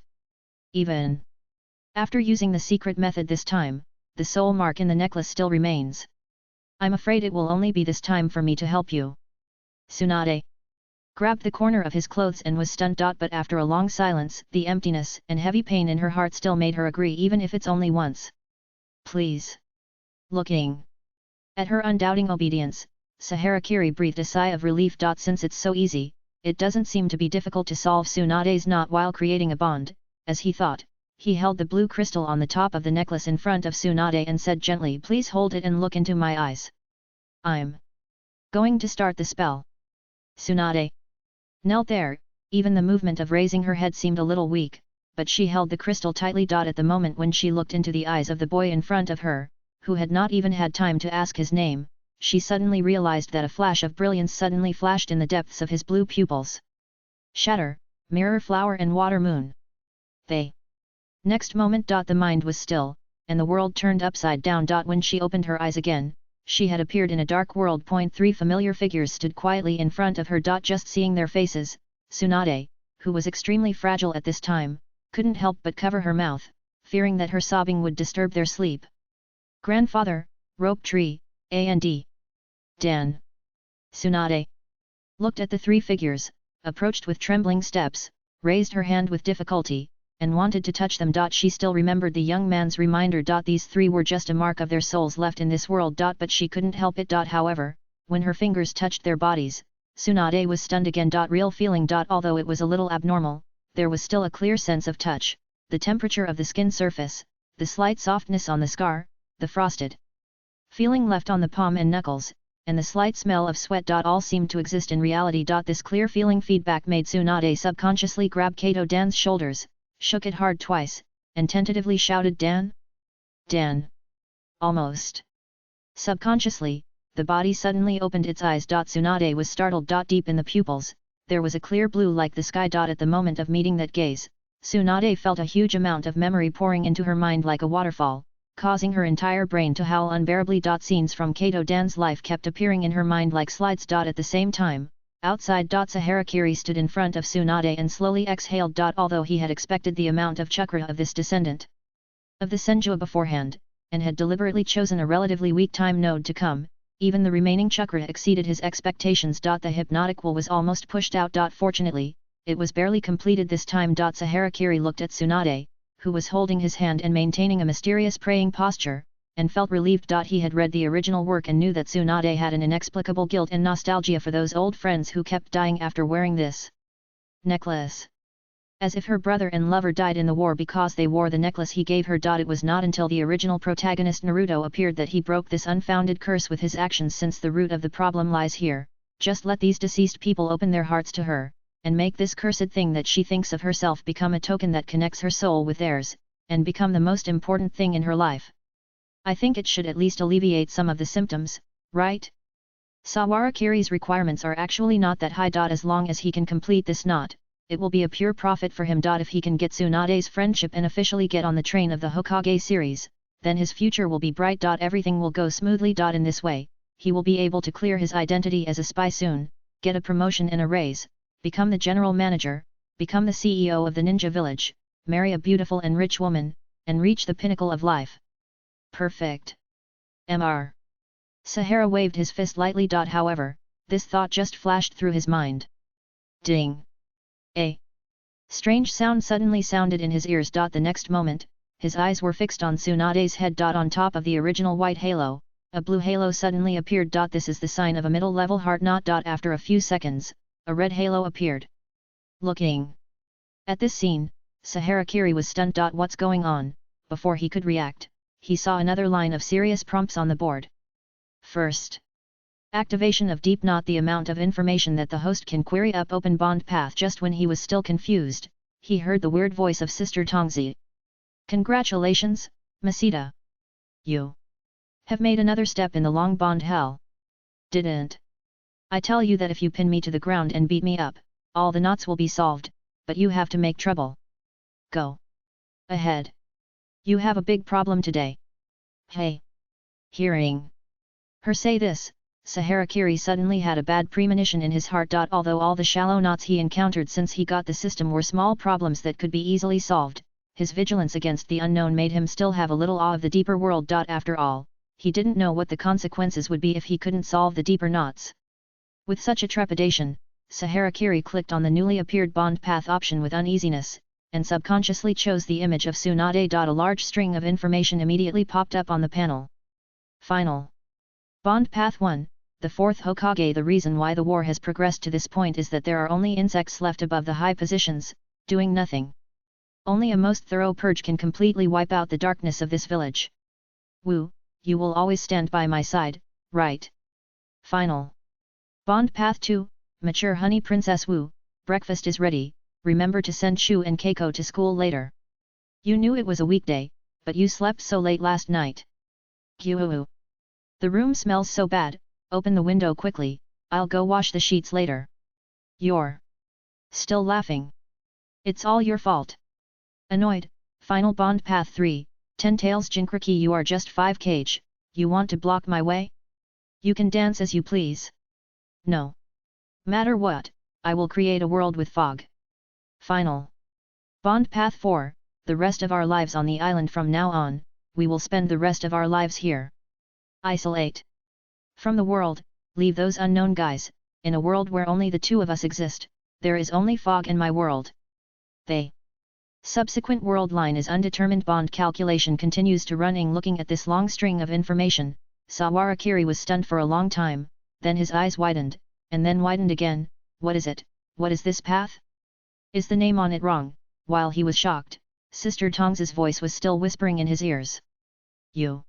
Even after using the secret method this time, the soul mark in the necklace still remains. I'm afraid it will only be this time for me to help you. Tsunade grabbed the corner of his clothes and was stunned. But after a long silence, the emptiness and heavy pain in her heart still made her agree, even if it's only once. Please. Looking at her undoubting obedience, Saharakiri breathed a sigh of relief. Since it's so easy, it doesn't seem to be difficult to solve Tsunade's knot while creating a bond, as he thought. He held the blue crystal on the top of the necklace in front of Tsunade and said gently, please hold it and look into my eyes. I'm going to start the spell. Tsunade knelt there, even the movement of raising her head seemed a little weak, but she held the crystal tightly. At the moment when she looked into the eyes of the boy in front of her, who had not even had time to ask his name, she suddenly realized that a flash of brilliance suddenly flashed in the depths of his blue pupils. Shatter, mirror flower and water moon. They. Next moment. The mind was still, and the world turned upside down. When she opened her eyes again, she had appeared in a dark world. 3 familiar figures stood quietly in front of her. Just seeing their faces, Tsunade, who was extremely fragile at this time, couldn't help but cover her mouth, fearing that her sobbing would disturb their sleep. Grandfather, Rope Tree, and Dan. Tsunade looked at the 3 figures, approached with trembling steps, raised her hand with difficulty, and wanted to touch them. She still remembered the young man's reminder. These 3 were just a mark of their souls left in this world. But she couldn't help it. However, when her fingers touched their bodies, Tsunade was stunned again. Real feeling. Although it was a little abnormal, there was still a clear sense of touch, the temperature of the skin surface, the slight softness on the scar, the frosted feeling left on the palm and knuckles, and the slight smell of sweat. All seemed to exist in reality. This clear feeling feedback made Tsunade subconsciously grab Kato Dan's shoulders, shook it hard twice, and tentatively shouted, Dan? Dan. Almost subconsciously, the body suddenly opened its eyes. Tsunade was startled. Deep in the pupils, there was a clear blue like the sky. At the moment of meeting that gaze, Tsunade felt a huge amount of memory pouring into her mind like a waterfall, causing her entire brain to howl unbearably. Scenes from Kato Dan's life kept appearing in her mind like slides. At the same time, outside. Saharakiri stood in front of Tsunade and slowly exhaled. Although he had expected the amount of chakra of this descendant of the Senjua beforehand, and had deliberately chosen a relatively weak time node to come, even the remaining chakra exceeded his expectations. The hypnotic will was almost pushed out. Fortunately, it was barely completed this time. Saharakiri looked at Tsunade, who was holding his hand and maintaining a mysterious praying posture, and felt relieved. He had read the original work and knew that Tsunade had an inexplicable guilt and nostalgia for those old friends who kept dying after wearing this necklace. As if her brother and lover died in the war because they wore the necklace he gave her. It was not until the original protagonist Naruto appeared that he broke this unfounded curse with his actions. Since the root of the problem lies here, just let these deceased people open their hearts to her, and make this cursed thing that she thinks of herself become a token that connects her soul with theirs, and become the most important thing in her life. I think it should at least alleviate some of the symptoms, right? Sawarakiri's requirements are actually not that high. As long as he can complete this knot, it will be a pure profit for him. If he can get Tsunade's friendship and officially get on the train of the Hokage series, then his future will be bright. Everything will go smoothly. In this way, he will be able to clear his identity as a spy soon, get a promotion and a raise, become the general manager, become the CEO of the ninja village, marry a beautiful and rich woman, and reach the pinnacle of life. Perfect. Mr. Sahara waved his fist lightly. However, this thought just flashed through his mind. Ding! A strange sound suddenly sounded in his ears. The next moment, his eyes were fixed on Tsunade's head. On top of the original white halo, a blue halo suddenly appeared. This is the sign of a middle-level heart knot. After a few seconds, a red halo appeared. Looking at this scene, Kirigakure was stunned. What's going on? Before he could react, he saw another line of serious prompts on the board. First, activation of deep knot. The amount of information that the host can query up open bond path. Just when he was still confused, he heard the weird voice of Sister Tongzi. Congratulations, Masita. You have made another step in the long bond hell. Didn't I tell you that if you pin me to the ground and beat me up, all the knots will be solved, but you have to make trouble. Go ahead. You have a big problem today. Hey. Hearing her say this, Kirigakure suddenly had a bad premonition in his heart. Although all the shallow knots he encountered since he got the system were small problems that could be easily solved, his vigilance against the unknown made him still have a little awe of the deeper world. After all, he didn't know what the consequences would be if he couldn't solve the deeper knots. With such a trepidation, Kirigakure clicked on the newly appeared bond path option with uneasiness, and subconsciously chose the image of Tsunade. A large string of information immediately popped up on the panel. Final Bond Path 1, the fourth Hokage. The reason why the war has progressed to this point is that there are only insects left above the high positions, doing nothing. Only a most thorough purge can completely wipe out the darkness of this village. Wu, you will always stand by my side, right? Final Bond Path 2, Mature Honey Princess Wu, breakfast is ready, remember to send Shu and Keiko to school later. You knew it was a weekday, but you slept so late last night. Kyuu. The room smells so bad, open the window quickly, I'll go wash the sheets later. You're still laughing. It's all your fault. Annoyed, Final Bond Path 3, Ten Tails Jinkriki. You are just 5 kg, you want to block my way? You can dance as you please. No matter what, I will create a world with fog. Final Bond Path 4, the rest of our lives on the island. From now on, we will spend the rest of our lives here. Isolate from the world, leave those unknown guys, in a world where only the two of us exist, there is only fog in my world. The subsequent world line is undetermined. Bond calculation continues to running. Looking at this long string of information, Kirigakure was stunned for a long time, then his eyes widened, and then widened again. What is it? What is this path? Is the name on it wrong? While he was shocked, Sister Tongzi's voice was still whispering in his ears. You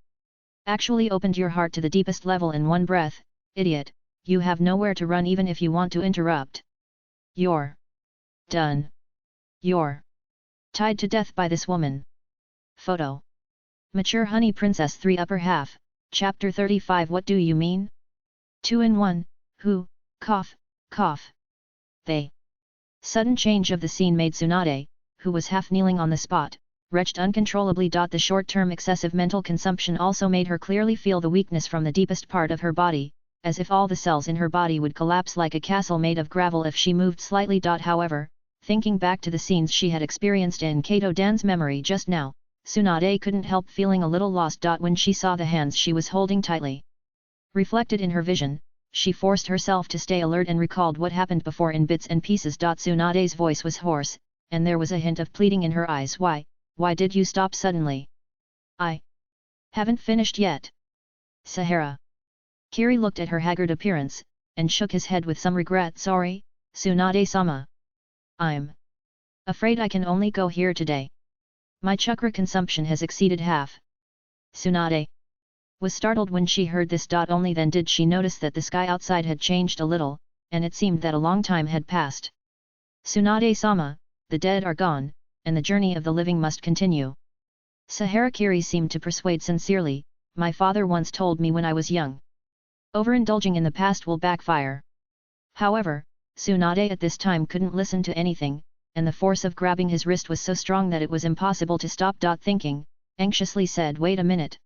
actually opened your heart to the deepest level in one breath, idiot, you have nowhere to run even if you want to interrupt. You're done. You're tied to death by this woman. Photo. Mature Honey Princess 3 Upper Half, Chapter 35. What do you mean? 2 in 1, who, cough, cough. The sudden change of the scene made Tsunade, who was half kneeling on the spot, retched uncontrollably. The short-term excessive mental consumption also made her clearly feel the weakness from the deepest part of her body, as if all the cells in her body would collapse like a castle made of gravel if she moved slightly. However, thinking back to the scenes she had experienced in Kato Dan's memory just now, Tsunade couldn't help feeling a little lost. When she saw the hands she was holding tightly reflected in her vision, she forced herself to stay alert and recalled what happened before in bits and pieces. Tsunade's voice was hoarse, and there was a hint of pleading in her eyes. Why did you stop suddenly? I haven't finished yet. Kirigakure looked at her haggard appearance, and shook his head with some regret. Sorry, Tsunade-sama. I'm afraid I can only go here today. My chakra consumption has exceeded half. Tsunade was startled when she heard this. Only then did she notice that the sky outside had changed a little, and it seemed that a long time had passed. Tsunade-sama, the dead are gone, and the journey of the living must continue. Kirigakure seemed to persuade sincerely, my father once told me when I was young. Overindulging in the past will backfire. However, Tsunade at this time couldn't listen to anything, and the force of grabbing his wrist was so strong that it was impossible to stop. Thinking, anxiously said, wait a minute.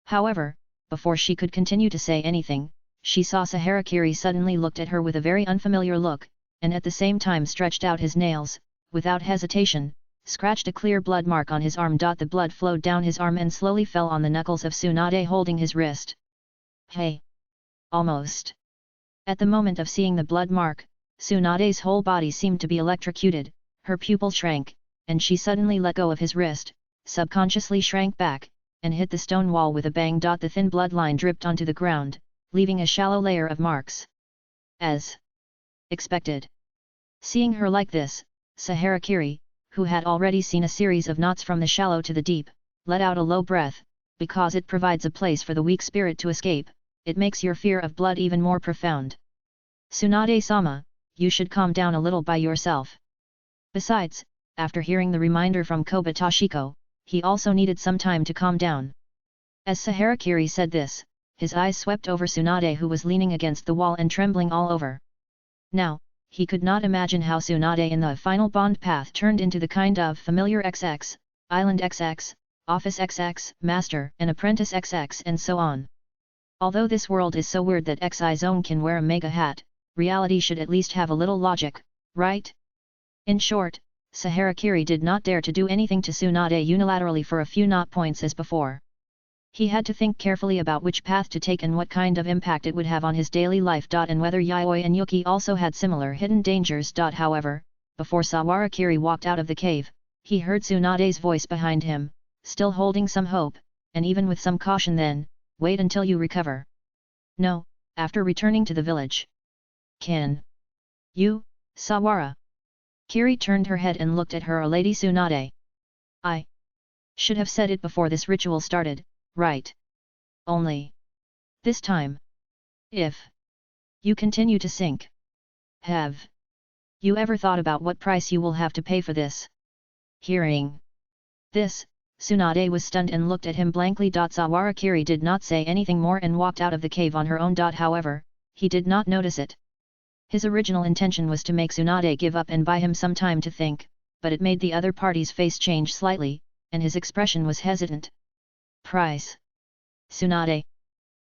However, before she could continue to say anything, she saw Kirigakure suddenly looked at her with a very unfamiliar look, and at the same time stretched out his nails. Without hesitation, scratched a clear blood mark on his arm. The blood flowed down his arm and slowly fell on the knuckles of Tsunade holding his wrist. Hey! Almost. At the moment of seeing the blood mark, Tsunade's whole body seemed to be electrocuted, her pupil shrank, and she suddenly let go of his wrist, subconsciously shrank back, and hit the stone wall with a bang. The thin bloodline dripped onto the ground, leaving a shallow layer of marks. As expected. Seeing her like this, Saharakiri, who had already seen a series of knots from the shallow to the deep, let out a low breath, because it provides a place for the weak spirit to escape, it makes your fear of blood even more profound. Tsunade-sama, you should calm down a little by yourself. Besides, after hearing the reminder from Koba Toshiko, he also needed some time to calm down. As Saharakiri said this, his eyes swept over Tsunade, who was leaning against the wall and trembling all over. Now, he could not imagine how Tsunade in the final bond path turned into the kind of familiar XX, Island XX, Office XX, Master and Apprentice XX and so on. Although this world is so weird that XI Zone can wear a mega hat, reality should at least have a little logic, right? In short, Saharakiri did not dare to do anything to Tsunade unilaterally for a few knot points as before. He had to think carefully about which path to take and what kind of impact it would have on his daily life. And whether Yayoi and Yuki also had similar hidden dangers. However, before Saharakiri walked out of the cave, he heard Tsunade's voice behind him, still holding some hope, and even with some caution. Then, wait until you recover. No, after returning to the village. Can you, Sawara? Kiri turned her head and looked at her Lady Tsunade. I should have said it before this ritual started, right? Only this time, if you continue to sink, have you ever thought about what price you will have to pay for this? Hearing this, Tsunade was stunned and looked at him blankly. Sawarakiri did not say anything more and walked out of the cave on her own. However, he did not notice it. His original intention was to make Tsunade give up and buy him some time to think, but it made the other party's face change slightly, and his expression was hesitant. Price. Tsunade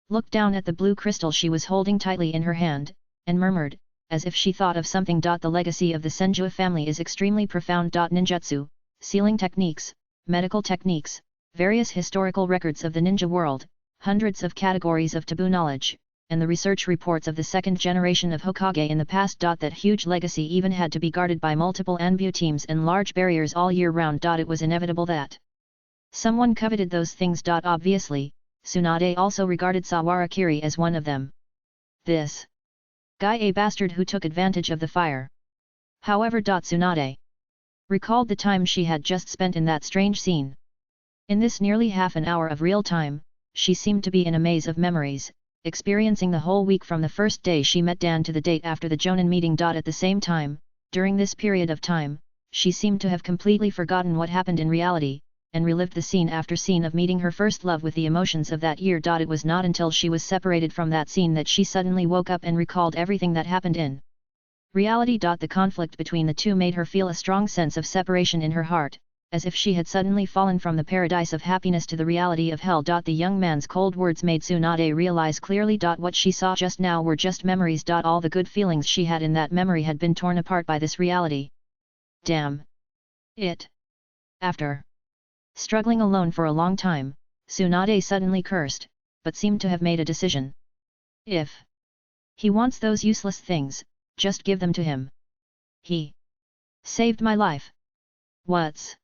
looked down at the blue crystal she was holding tightly in her hand, and murmured, as if she thought of something. The legacy of the Senjua family is extremely profound. Ninjutsu, sealing techniques, medical techniques, various historical records of the ninja world, hundreds of categories of taboo knowledge, and the research reports of the second generation of Hokage in the past. That huge legacy even had to be guarded by multiple Anbu teams and large barriers all year round. It was inevitable that someone coveted those things. Obviously, Tsunade also regarded Sawarakiri as one of them. This guy, a bastard who took advantage of the fire. However, Tsunade recalled the time she had just spent in that strange scene. In this nearly half an hour of real time, she seemed to be in a maze of memories, experiencing the whole week from the first day she met Dan to the date after the Jonin meeting. At the same time, during this period of time, she seemed to have completely forgotten what happened in reality, and relived the scene after scene of meeting her first love with the emotions of that year. It was not until she was separated from that scene that she suddenly woke up and recalled everything that happened in reality. The conflict between the two made her feel a strong sense of separation in her heart, as if she had suddenly fallen from the paradise of happiness to the reality of hell. The young man's cold words made Tsunade realize clearly what she saw just now were just memories. All the good feelings she had in that memory had been torn apart by this reality. Damn it! After struggling alone for a long time, Tsunade suddenly cursed, but seemed to have made a decision. If he wants those useless things, just give them to him. He saved my life. What's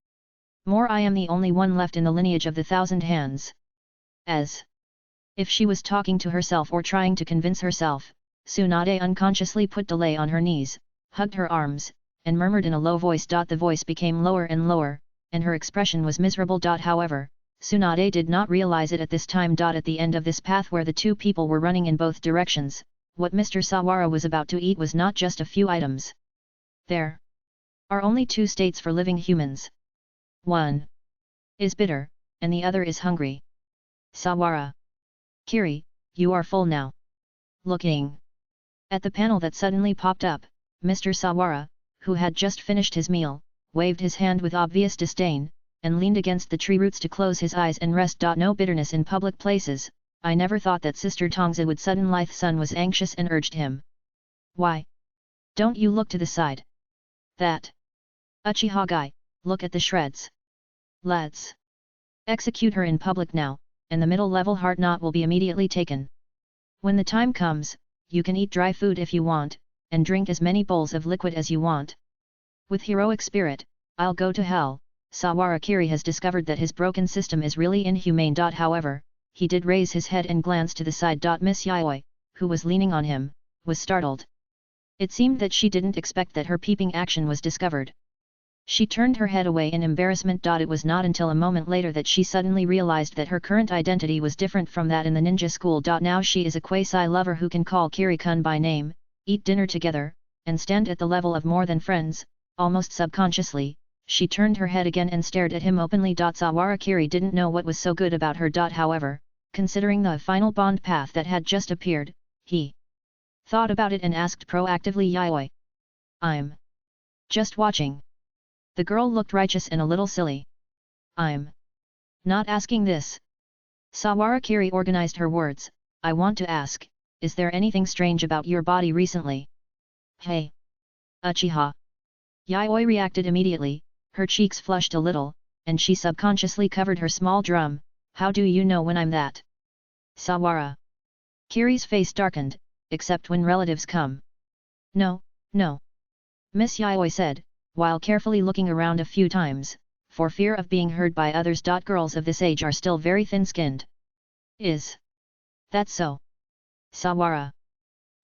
more, I am the only one left in the lineage of the Thousand Hands. As if she was talking to herself or trying to convince herself, Tsunade unconsciously put delay on her knees, hugged her arms, and murmured in a low voice. The voice became lower and lower, and her expression was miserable. However, Tsunade did not realize it at this time. At the end of this path where the two people were running in both directions, what Mr. Sawara was about to eat was not just a few items. There are only two states for living humans. One is bitter, and the other is hungry. Sawara. Kiri, you are full now. Looking at the panel that suddenly popped up, Mr. Sawara, who had just finished his meal, waved his hand with obvious disdain, and leaned against the tree roots to close his eyes and rest. No bitterness in public places. I never thought that Sister Tongza would sudden lithe son was anxious and urged him. Why don't you look to the side? That Uchiha guy, look at the shreds. Let's execute her in public now, and the middle-level heart knot will be immediately taken. When the time comes, you can eat dry food if you want, and drink as many bowls of liquid as you want. With heroic spirit, I'll go to hell. Sawara Kiri has discovered that his broken system is really inhumane. However, he did raise his head and glance to the side. Miss Yayoi, who was leaning on him, was startled. It seemed that she didn't expect that her peeping action was discovered. She turned her head away in embarrassment. It was not until a moment later that she suddenly realized that her current identity was different from that in the ninja school. Now she is a quasi-lover who can call Kiri-kun by name, eat dinner together, and stand at the level of more than friends. Almost subconsciously, she turned her head again and stared at him openly. Sawara Kiri didn't know what was so good about her. However, considering the final bond path that had just appeared, he thought about it and asked proactively, Yayoi. I'm just watching. The girl looked righteous and a little silly. I'm not asking this. Sawara Kiri organized her words. I want to ask, is there anything strange about your body recently? Hey. Uchiha. Yayoi reacted immediately, her cheeks flushed a little, and she subconsciously covered her small drum. How do you know when I'm that? Sawara Kiri's face darkened, except when relatives come. No, no. Miss Yayoi said, while carefully looking around a few times, for fear of being heard by others. Girls of this age are still very thin-skinned. Is that so? Sawara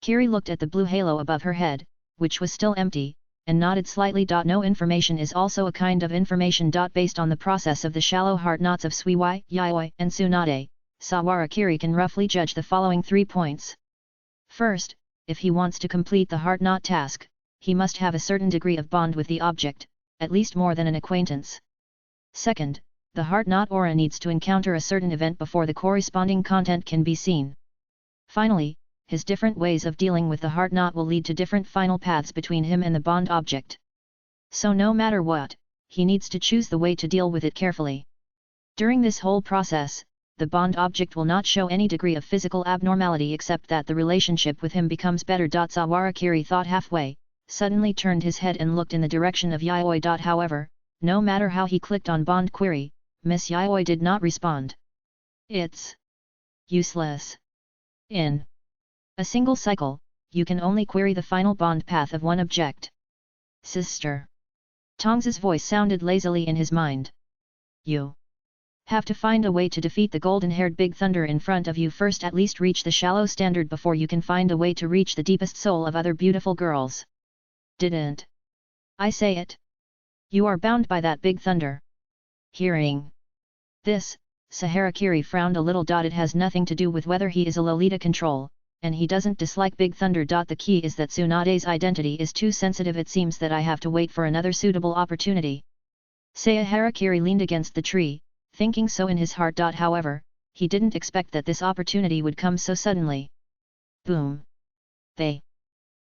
Kiri looked at the blue halo above her head, which was still empty, and nodded slightly. No, information is also a kind of information. Based on the process of the shallow heart knots of Suiwai, Yayoi, and Tsunade, Sawara Kiri can roughly judge the following 3 points. First, if he wants to complete the heart knot task, he must have a certain degree of bond with the object, at least more than an acquaintance. Second, the heart knot aura needs to encounter a certain event before the corresponding content can be seen. Finally, his different ways of dealing with the heart knot will lead to different final paths between him and the bond object. So no matter what, he needs to choose the way to deal with it carefully. During this whole process, the bond object will not show any degree of physical abnormality except that the relationship with him becomes better. Sawara Kiri thought halfway, suddenly turned his head and looked in the direction of Yayoi. However, no matter how he clicked on bond query, Miss Yayoi did not respond. It's useless. In a single cycle, you can only query the final bond path of one object. Sister. Tongs's voice sounded lazily in his mind. You have to find a way to defeat the golden-haired Big Thunder in front of you first. At least reach the shallow standard before you can find a way to reach the deepest soul of other beautiful girls. Didn't I say it? You are bound by that Big Thunder. Hearing this, Sahara Kiri frowned a little. It has nothing to do with whether he is a Lolita control, and he doesn't dislike Big Thunder. The key is that Tsunade's identity is too sensitive. It seems that I have to wait for another suitable opportunity. Sahara Kiri leaned against the tree, thinking so in his heart. However, he didn't expect that this opportunity would come so suddenly. Boom. The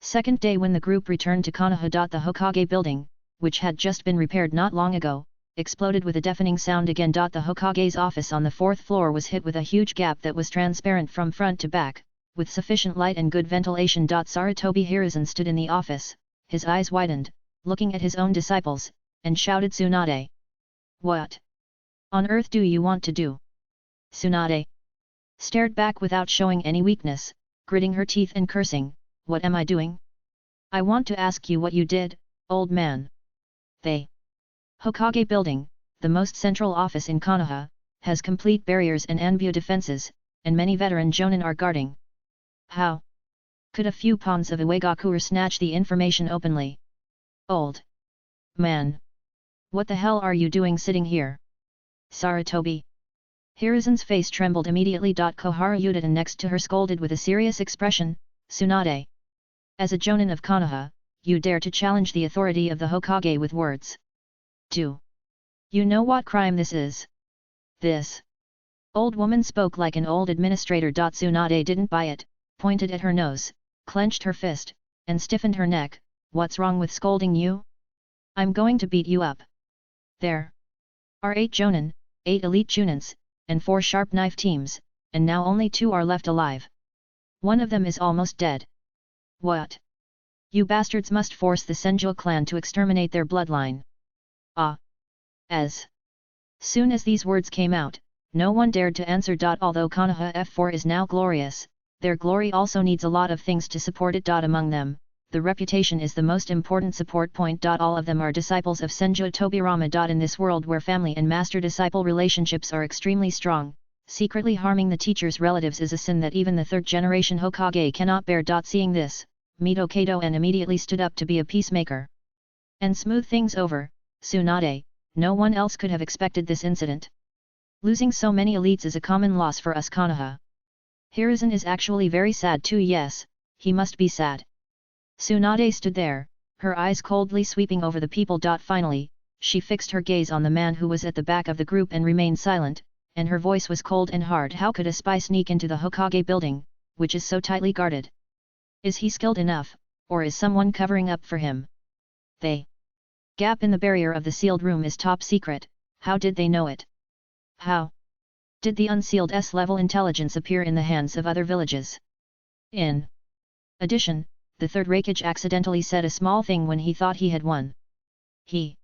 second day when the group returned to Konoha. The Hokage building, which had just been repaired not long ago, exploded with a deafening sound again. The Hokage's office on the 4th floor was hit with a huge gap that was transparent from front to back, with sufficient light and good ventilation. Sarutobi Hiruzen stood in the office, his eyes widened, looking at his own disciples, and shouted, Tsunade. What on earth do you want to do? Tsunade stared back without showing any weakness, gritting her teeth and cursing, what am I doing? I want to ask you what you did, old man. The Hokage building, the most central office in Konoha, has complete barriers and Anbu defenses, and many veteran jonin are guarding. How could a few pawns of Iwagakure snatch the information openly? Old man. What the hell are you doing sitting here? Sarutobi Hiruzen's face trembled immediately. Kohara Yudata next to her scolded with a serious expression, Tsunade. As a jonin of Konoha, you dare to challenge the authority of the Hokage with words. Do you know what crime this is? This old woman spoke like an old administrator. Tsunade didn't buy it, pointed at her nose, clenched her fist, and stiffened her neck. What's wrong with scolding you? I'm going to beat you up. There are 8 jonin, 8 elite chunins, and 4 sharp knife teams, and now only 2 are left alive. One of them is almost dead. What? You bastards must force the Senjo clan to exterminate their bloodline. Ah, As soon as these words came out, no one dared to answer. Although Konoha F4 is now glorious, their glory also needs a lot of things to support it. Among them, the reputation is the most important support point. All of them are disciples of Senju Tobirama. In this world where family and master-disciple relationships are extremely strong, secretly harming the teacher's relatives is a sin that even the third-generation Hokage cannot bear. Seeing this, Mito Kato-en immediately stood up to be a peacemaker and smooth things over. Tsunade, no one else could have expected this incident. Losing so many elites is a common loss for us Konoha. Hiruzen is actually very sad too. Yes, he must be sad. Tsunade stood there, her eyes coldly sweeping over the people. Finally, she fixed her gaze on the man who was at the back of the group and remained silent, and her voice was cold and hard. How could a spy sneak into the Hokage building, which is so tightly guarded? Is he skilled enough, or is someone covering up for him? The gap in the barrier of the sealed room is top secret. How did they know it? How did the unsealed S-level intelligence appear in the hands of other villages? In addition, the third Raikage accidentally said a small thing when he thought he had won. He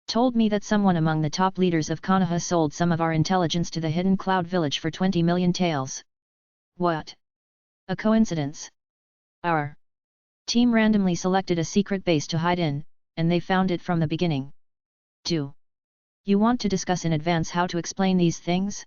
told me that someone among the top leaders of Konoha sold some of our intelligence to the hidden cloud village for 20 million taels. What a coincidence! Our team randomly selected a secret base to hide in, and they found it from the beginning. Do you want to discuss in advance how to explain these things?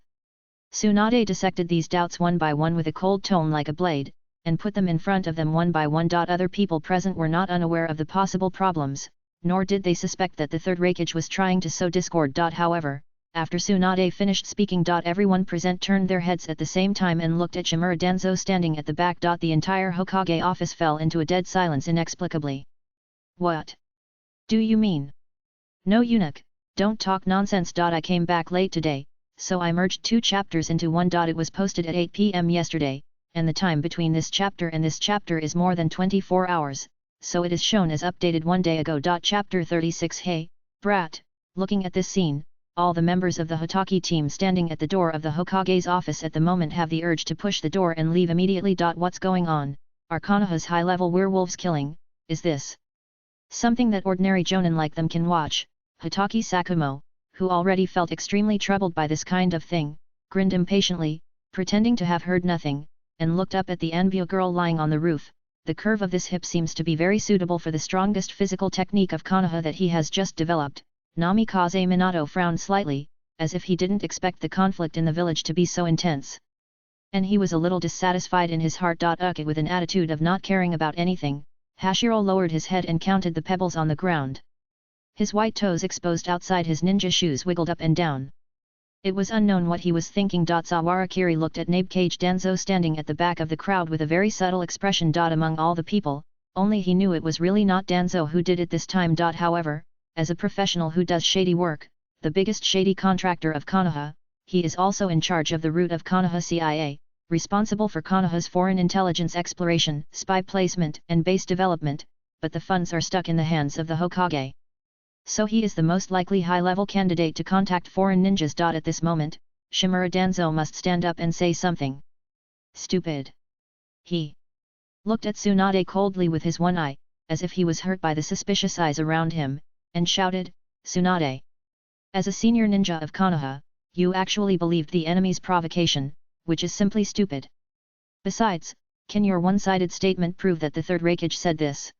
Tsunade dissected these doubts one by one with a cold tone like a blade, and put them in front of them one by one. Other people present were not unaware of the possible problems, nor did they suspect that the third Raikage was trying to sow discord. However, after Tsunade finished speaking, everyone present turned their heads at the same time and looked at Shimura Danzo standing at the back. The entire Hokage office fell into a dead silence inexplicably. What do you mean? No, eunuch, don't talk nonsense. I came back late today, so I merged 2 chapters into one. It was posted at 8 PM yesterday, and the time between this chapter and this chapter is more than 24 hours, so it is shown as updated 1 day ago. Chapter 36. Hey, brat, looking at this scene, all the members of the Hotaki team standing at the door of the Hokage's office at the moment have the urge to push the door and leave immediately. What's going on? Are Konoha's high-level werewolves killing? Is this something that ordinary jonin like them can watch? Hotaki Sakumo, who already felt extremely troubled by this kind of thing, grinned impatiently, pretending to have heard nothing, and looked up at the Anbyo girl lying on the roof. The curve of this hip seems to be very suitable for the strongest physical technique of Konoha that he has just developed. Namikaze Minato frowned slightly, as if he didn't expect the conflict in the village to be so intense. And he was a little dissatisfied in his heart. With an attitude of not caring about anything, Hashiro lowered his head and counted the pebbles on the ground. His white toes exposed outside his ninja shoes wiggled up and down. It was unknown what he was thinking. Sawarakiri looked at Nabekage Danzo standing at the back of the crowd with a very subtle expression. Among all the people, only he knew it was really not Danzo who did it this time. However, as a professional who does shady work, the biggest shady contractor of Konoha, he is also in charge of the root of Konoha CIA, responsible for Konoha's foreign intelligence exploration, spy placement and base development, but the funds are stuck in the hands of the Hokage. So he is the most likely high-level candidate to contact foreign ninjas. At this moment, Shimura Danzo must stand up and say something. Stupid. He looked at Tsunade coldly with his one eye, as if he was hurt by the suspicious eyes around him, and shouted, Tsunade. As a senior ninja of Konoha, you actually believed the enemy's provocation, which is simply stupid. Besides, can your one-sided statement prove that the third Raikage said this?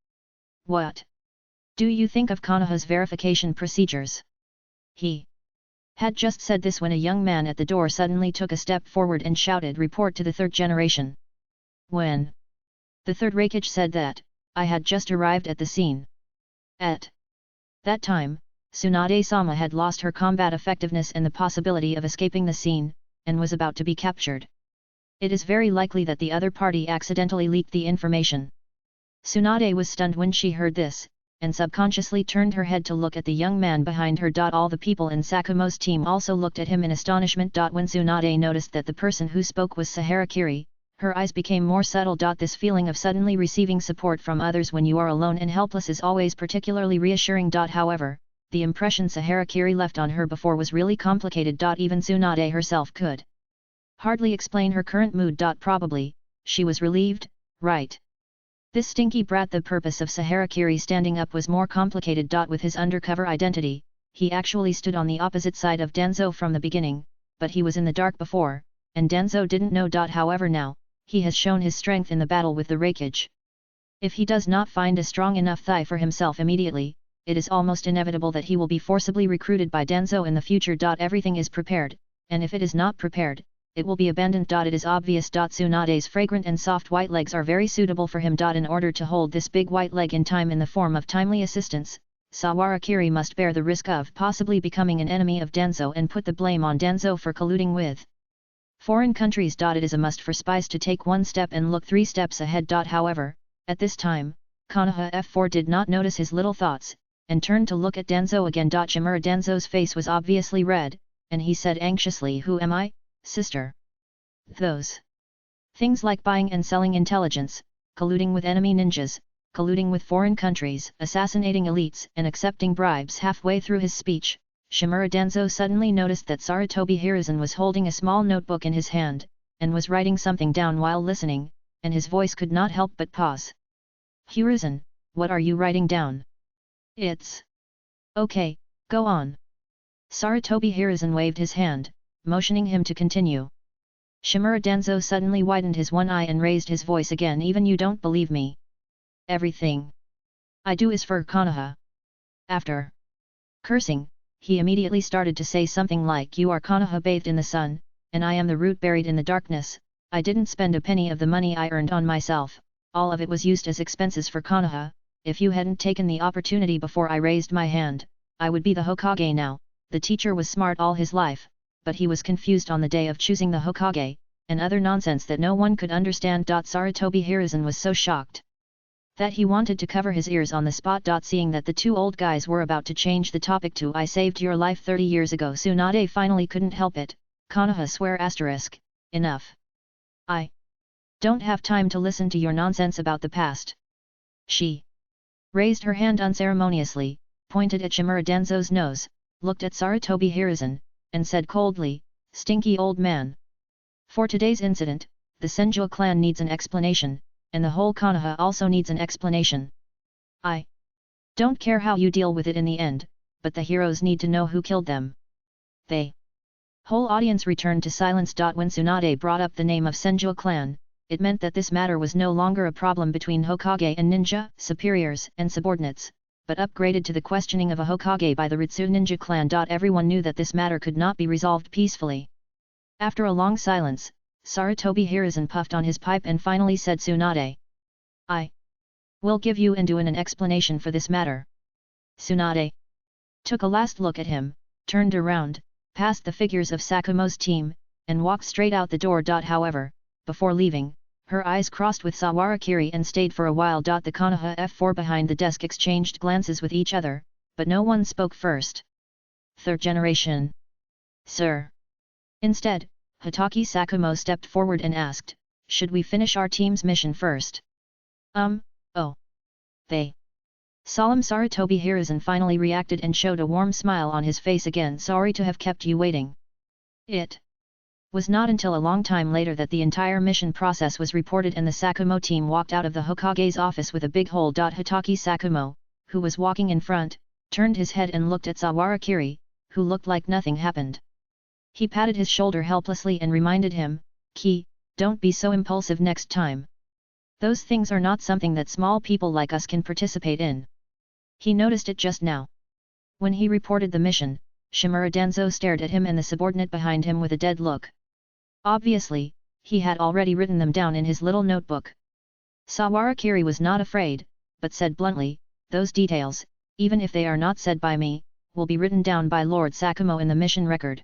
What do you think of Konoha's verification procedures? He had just said this when a young man at the door suddenly took a step forward and shouted, report to the third generation. When the third Raikage said that, I had just arrived at the scene. At that time, Tsunade-sama had lost her combat effectiveness and the possibility of escaping the scene, and was about to be captured. It is very likely that the other party accidentally leaked the information. Tsunade was stunned when she heard this, and subconsciously turned her head to look at the young man behind her. All the people in Sakumo's team also looked at him in astonishment. When Tsunade noticed that the person who spoke was Saharakiri, her eyes became more subtle. This feeling of suddenly receiving support from others when you are alone and helpless is always particularly reassuring. However, the impression Saharakiri left on her before was really complicated. Even Tsunade herself could hardly explain her current mood. Probably, she was relieved, right? This stinky brat. The purpose of Saharakiri standing up was more complicated. With his undercover identity, he actually stood on the opposite side of Danzo from the beginning, but he was in the dark before, and Danzo didn't know. However now, he has shown his strength in the battle with the Raikage. If he does not find a strong enough thigh for himself immediately, it is almost inevitable that he will be forcibly recruited by Danzo in the future. Everything is prepared, and if it is not prepared, it will be abandoned. It is obvious. Tsunade's fragrant and soft white legs are very suitable for him. In order to hold this big white leg in time in the form of timely assistance, Sawarakiri must bear the risk of possibly becoming an enemy of Danzo and put the blame on Danzo for colluding with foreign countries. It is a must for spies to take one step and look 3 steps ahead. However, at this time, Konoha F4 did not notice his little thoughts, and turned to look at Danzo again. Shimura Danzo's face was obviously red, and he said anxiously, "Who am I, sister?" "Those things like buying and selling intelligence, colluding with enemy ninjas, colluding with foreign countries, assassinating elites and accepting bribes." Halfway through his speech, Shimura Danzo suddenly noticed that Sarutobi Hiruzen was holding a small notebook in his hand, and was writing something down while listening, and his voice could not help but pause. "Hiruzen, what are you writing down?" "It's okay, go on." Sarutobi Hiruzen waved his hand, motioning him to continue. Shimura Danzo suddenly widened his one eye and raised his voice again. "Even you don't believe me? Everything I do is for Konoha." After cursing, he immediately started to say something like, "You are Konoha bathed in the sun, and I am the root buried in the darkness. I didn't spend a penny of the money I earned on myself, all of it was used as expenses for Konoha. If you hadn't taken the opportunity before I raised my hand, I would be the Hokage now." The teacher was smart all his life, but he was confused on the day of choosing the Hokage, and other nonsense that no one could understand. Sarutobi Hiruzen was so shocked that he wanted to cover his ears on the spot. Seeing that the 2 old guys were about to change the topic to "I saved your life 30 years ago," Tsunade finally couldn't help it. "Konoha swear asterisk, enough. I don't have time to listen to your nonsense about the past." She raised her hand unceremoniously, pointed at Shimura Danzo's nose, looked at Sarutobi Hiruzen, and said coldly, "Stinky old man. For today's incident, the Senju clan needs an explanation, and the whole Konoha also needs an explanation. I don't care how you deal with it in the end, but the heroes need to know who killed them." The whole audience returned to silence. When Tsunade brought up the name of Senju clan, it meant that this matter was no longer a problem between Hokage and ninja, superiors and subordinates, but upgraded to the questioning of a Hokage by the Ritsu ninja clan. Everyone knew that this matter could not be resolved peacefully. After a long silence, Sarutobi Hiruzen puffed on his pipe and finally said, "Tsunade, I will give you and Duin an explanation for this matter." Tsunade took a last look at him, turned around, passed the figures of Sakumo's team, and walked straight out the door. However, before leaving, her eyes crossed with Sawarakiri and stayed for a while. The Konoha F4 behind the desk exchanged glances with each other, but no one spoke first. "Third generation, sir." Instead, Hatake Sakumo stepped forward and asked, "Should we finish our team's mission first?" Oh. The solemn Sarutobi Hiruzen finally reacted and showed a warm smile on his face again. "Sorry to have kept you waiting." It was not until a long time later that the entire mission process was reported and the Sakumo team walked out of the Hokage's office with a big hole. Hatake Sakumo, who was walking in front, turned his head and looked at Sawarakiri, who looked like nothing happened. He patted his shoulder helplessly and reminded him, "Ki, don't be so impulsive next time. Those things are not something that small people like us can participate in." He noticed it just now. When he reported the mission, Shimura Danzo stared at him and the subordinate behind him with a dead look. Obviously, he had already written them down in his little notebook. Sawarakiri was not afraid, but said bluntly, "Those details, even if they are not said by me, will be written down by Lord Sakumo in the mission record.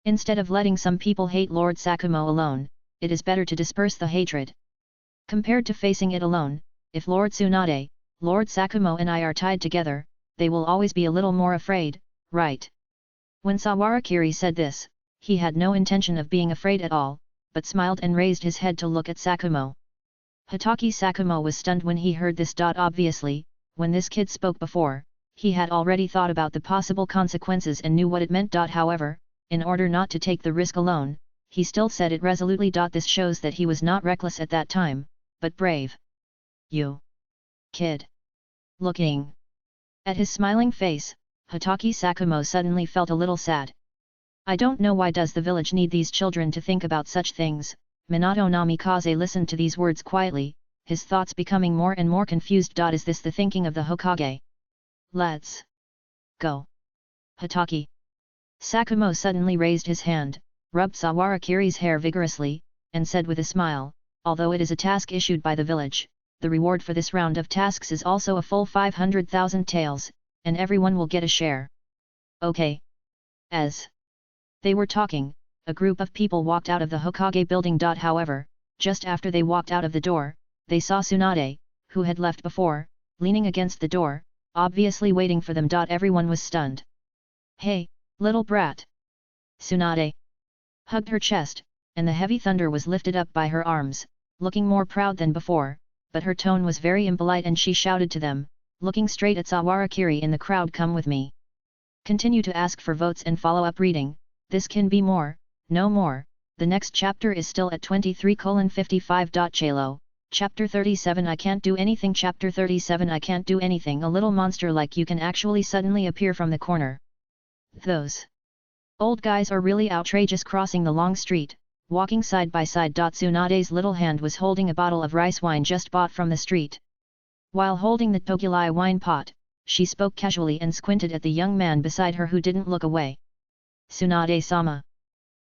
Instead of letting some people hate Lord Sakumo alone, it is better to disperse the hatred. Compared to facing it alone, if Lord Tsunade, Lord Sakumo and I are tied together, they will always be a little more afraid, right?" When Sawarakiri said this, he had no intention of being afraid at all, but smiled and raised his head to look at Sakumo. Hatake Sakumo was stunned when he heard this. Obviously, when this kid spoke before, he had already thought about the possible consequences and knew what it meant. However, in order not to take the risk alone, he still said it resolutely. This shows that he was not reckless at that time, but brave. "You kid." Looking at his smiling face, Hatake Sakumo suddenly felt a little sad. I don't know why does the village need these children to think about such things. Minato Namikaze listened to these words quietly, his thoughts becoming more and more confused. Is this the thinking of the Hokage? Let's go. Hatake Sakumo suddenly raised his hand, rubbed Sawarakiri's hair vigorously, and said with a smile, although it is a task issued by the village, the reward for this round of tasks is also a full 500,000 taels, and everyone will get a share. Okay. As they were talking, a group of people walked out of the Hokage building. However, just after they walked out of the door, they saw Tsunade, who had left before, leaning against the door, obviously waiting for them. Everyone was stunned. Hey, little brat! Tsunade hugged her chest, and the heavy thunder was lifted up by her arms, looking more proud than before, but her tone was very impolite and she shouted to them, looking straight at Sawarakiri in the crowd, come with me. Continue to ask for votes and follow up reading, this can be more, no more. The next chapter is still at 23:55. Chalo, Chapter 37 I can't do anything. Chapter 37 I can't do anything. A little monster like you can actually suddenly appear from the corner. Those old guys are really outrageous. Crossing the long street, walking side by side. Tsunade's little hand was holding a bottle of rice wine just bought from the street. While holding the Togulai wine pot, she spoke casually and squinted at the young man beside her who didn't look away. Tsunade-sama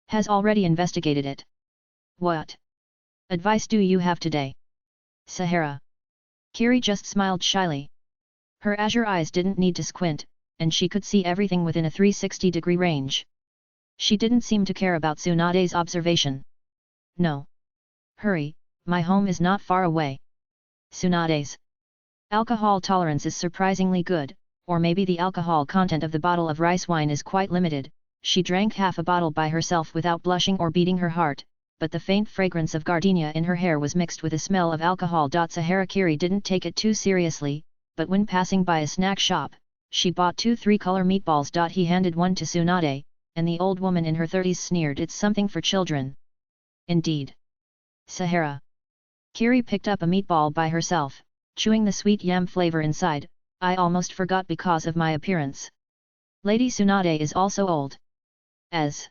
has already investigated it. What advice do you have today? Sahara. Kiri just smiled shyly. Her azure eyes didn't need to squint, and she could see everything within a 360-degree range. She didn't seem to care about Tsunade's observation. No. Hurry, my home is not far away. Tsunade's alcohol tolerance is surprisingly good, or maybe the alcohol content of the bottle of rice wine is quite limited. She drank half a bottle by herself without blushing or beating her heart, but the faint fragrance of gardenia in her hair was mixed with a smell of alcohol. Saharakiri didn't take it too seriously, but when passing by a snack shop, she bought 2 3-color meatballs. He handed one to Tsunade, and the old woman in her 30s sneered, it's something for children. Indeed. Sahara. Kiri picked up a meatball by herself, chewing the sweet yam flavor inside. I almost forgot because of my appearance. Lady Tsunade is also old. As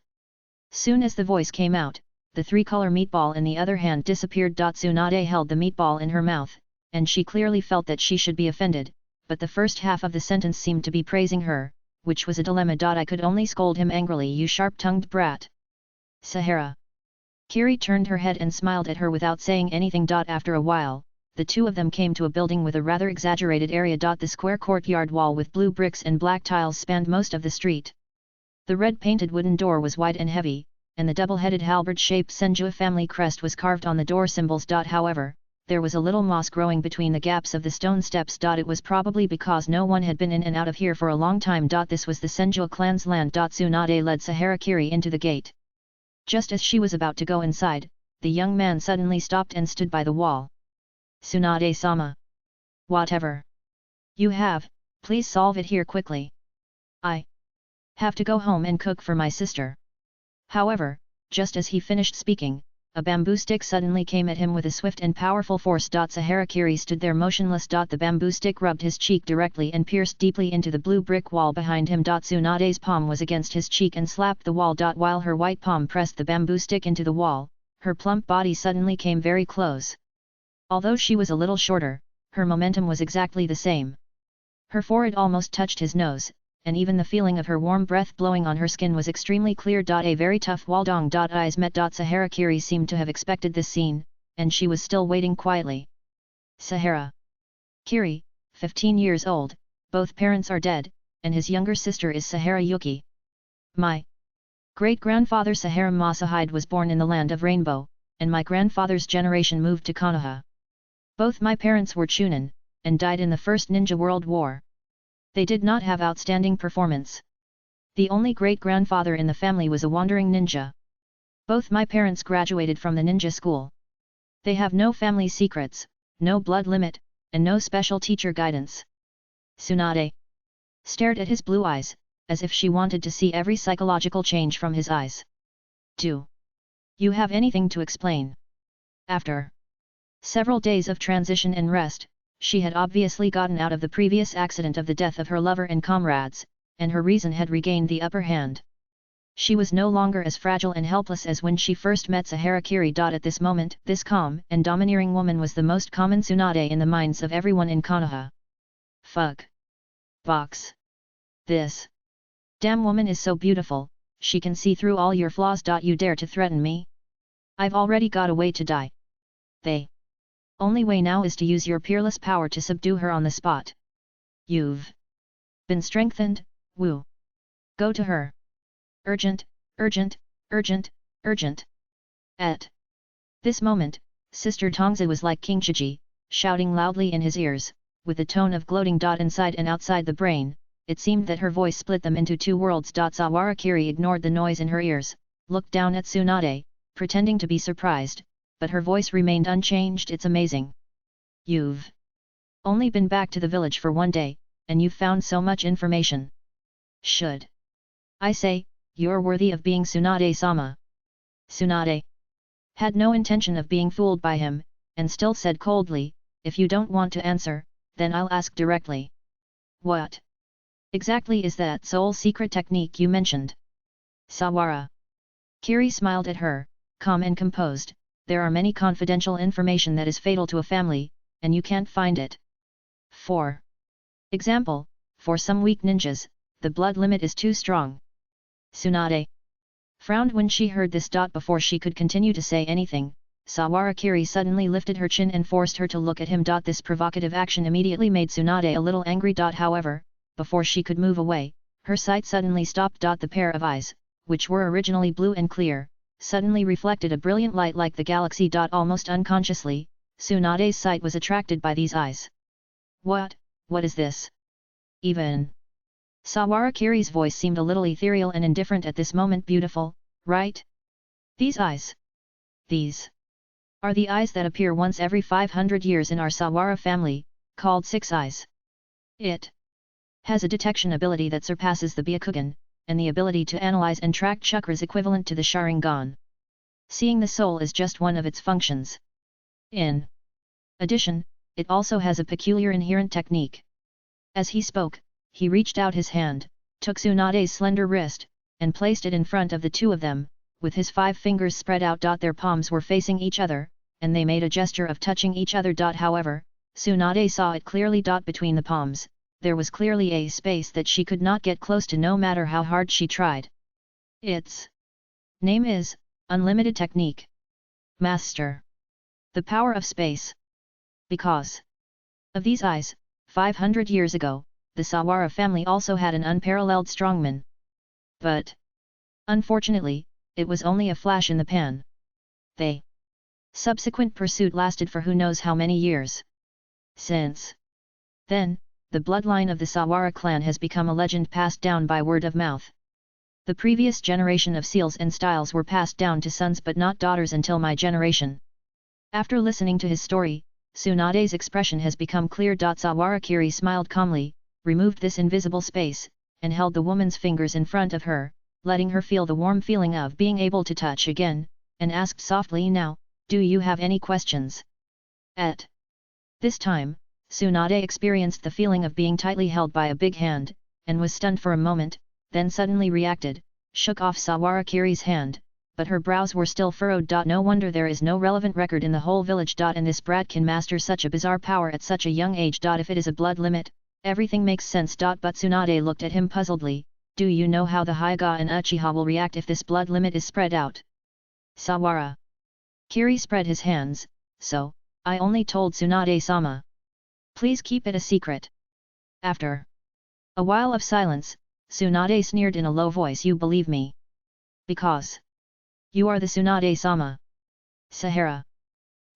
soon as the voice came out, the 3-color meatball in the other hand disappeared. Tsunade held the meatball in her mouth, and she clearly felt that she should be offended, but the first half of the sentence seemed to be praising her, which was a dilemma. I could only scold him angrily, you sharp-tongued brat. Sahara. Kiri turned her head and smiled at her without saying anything. After a while, the two of them came to a building with a rather exaggerated area. The square courtyard wall with blue bricks and black tiles spanned most of the street. The red-painted wooden door was wide and heavy, and the double-headed halberd-shaped Senju family crest was carved on the door symbols. However, there was a little moss growing between the gaps of the stone steps. It was probably because no one had been in and out of here for a long time. This was the Senju clan's land. Tsunade led Saharakiri into the gate. Just as she was about to go inside, the young man suddenly stopped and stood by the wall. Tsunade-sama. Whatever you have, please solve it here quickly. I have to go home and cook for my sister. However, just as he finished speaking, a bamboo stick suddenly came at him with a swift and powerful force. Saharakiri stood there motionless. The bamboo stick rubbed his cheek directly and pierced deeply into the blue brick wall behind him. Tsunade's palm was against his cheek and slapped the wall. While her white palm pressed the bamboo stick into the wall, her plump body suddenly came very close. Although she was a little shorter, her momentum was exactly the same. Her forehead almost touched his nose, and even the feeling of her warm breath blowing on her skin was extremely clear. A very tough waldong. Eyes met. Saharakiri seemed to have expected this scene, and she was still waiting quietly. Sahara. Kiri, 15 years old, both parents are dead, and his younger sister is Sahara Yuki. My great-grandfather Sahara Masahide was born in the land of Rainbow, and my grandfather's generation moved to Konoha. Both my parents were Chunin, and died in the First Ninja World War. They did not have outstanding performance. The only great-grandfather in the family was a wandering ninja. Both my parents graduated from the ninja school. They have no family secrets, no blood limit, and no special teacher guidance. Tsunade stared at his blue eyes, as if she wanted to see every psychological change from his eyes. Do you have anything to explain? After several days of transition and rest, she had obviously gotten out of the previous accident of the death of her lover and comrades, and her reason had regained the upper hand. She was no longer as fragile and helpless as when she first met Saharakiri. At this moment, this calm and domineering woman was the most common Tsunade in the minds of everyone in Konoha. Fuck. Box. This. Damn woman is so beautiful, she can see through all your flaws. You dare to threaten me? I've already got a way to die. The only way now is to use your peerless power to subdue her on the spot. You've been strengthened, woo. Go to her. Urgent, urgent, urgent, urgent. At this moment, Sister Tongzi was like King Shiji, shouting loudly in his ears, with a tone of gloating. Inside and outside the brain, it seemed that her voice split them into two worlds. Saharakiri ignored the noise in her ears, looked down at Tsunade, pretending to be surprised, but her voice remained unchanged. It's amazing. You've only been back to the village for 1 day, and you've found so much information. Should I say, you're worthy of being Tsunade-sama. Tsunade had no intention of being fooled by him, and still said coldly, if you don't want to answer, then I'll ask directly. What exactly is that soul secret technique you mentioned? Sawara Kiri smiled at her, calm and composed. There are many confidential information that is fatal to a family, and you can't find it. For example, for some weak ninjas, the blood limit is too strong. Tsunade frowned when she heard this. Before she could continue to say anything, Saharakiri suddenly lifted her chin and forced her to look at him. This provocative action immediately made Tsunade a little angry. However, before she could move away, her sight suddenly stopped. The pair of eyes, which were originally blue and clear, suddenly reflected a brilliant light like the galaxy. Almost unconsciously, Tsunade's sight was attracted by these eyes. What is this? Even Saharakiri's voice seemed a little ethereal and indifferent at this moment. Beautiful, right? These eyes. These are the eyes that appear once every 500 years in our Sawara family, called Six Eyes. It has a detection ability that surpasses the Byakugan, and the ability to analyze and track chakras equivalent to the Sharingan. Seeing the soul is just one of its functions. In addition, it also has a peculiar inherent technique. As he spoke, he reached out his hand, took Tsunade's slender wrist, and placed it in front of the two of them, with his 5 fingers spread out. Their palms were facing each other, and they made a gesture of touching each other. However, Tsunade saw it clearly. Between the palms, there was clearly a space that she could not get close to no matter how hard she tried. Its name is Unlimited Technique. Master. The power of space. Because of these eyes, 500 years ago, the Sawara family also had an unparalleled strongman. But unfortunately, it was only a flash in the pan. The subsequent pursuit lasted for who knows how many years. Since then, the bloodline of the Sawara clan has become a legend passed down by word of mouth. The previous generation of seals and styles were passed down to sons but not daughters until my generation. After listening to his story, Tsunade's expression has become clear. Saharakiri smiled calmly, removed this invisible space, and held the woman's fingers in front of her, letting her feel the warm feeling of being able to touch again, and asked softly, now, do you have any questions? At this time, Tsunade experienced the feeling of being tightly held by a big hand, and was stunned for a moment, then suddenly reacted, shook off Saharakiri's hand, but her brows were still furrowed. No wonder there is no relevant record in the whole village. And this brat can master such a bizarre power at such a young age. If it is a blood limit, everything makes sense. But Tsunade looked at him puzzledly. Do you know how the Hyuga and Uchiha will react if this blood limit is spread out? Sawara Kiri spread his hands. So, I only told Tsunade-sama. Please keep it a secret. After a while of silence, Tsunade sneered in a low voice, you believe me? Because you are the Tsunade-sama. Sahara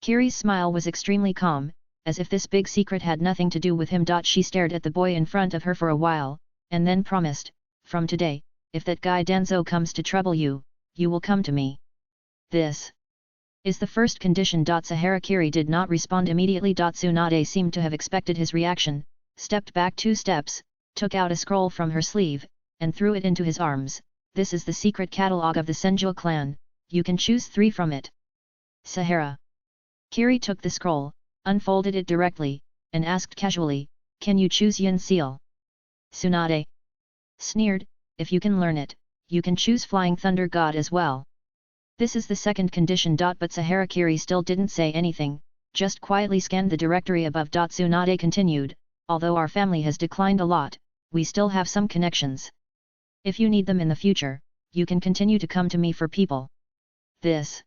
Kiri's smile was extremely calm, as if this big secret had nothing to do with him. She stared at the boy in front of her for a while, and then promised, from today, if that guy Danzo comes to trouble you, you will come to me. This is the first condition. Saharakiri did not respond immediately. Tsunade seemed to have expected his reaction, stepped back 2 steps, took out a scroll from her sleeve, and threw it into his arms. This is the secret catalogue of the Senju clan, you can choose 3 from it. Sahara Kiri took the scroll, unfolded it directly, and asked casually, can you choose Yin Seal? Tsunade Sneered, if you can learn it, you can choose Flying Thunder God as well. This is the second condition. But Saharakiri still didn't say anything, just quietly scanned the directory above. Tsunade continued, although our family has declined a lot, we still have some connections. If you need them in the future, you can continue to come to me for people. This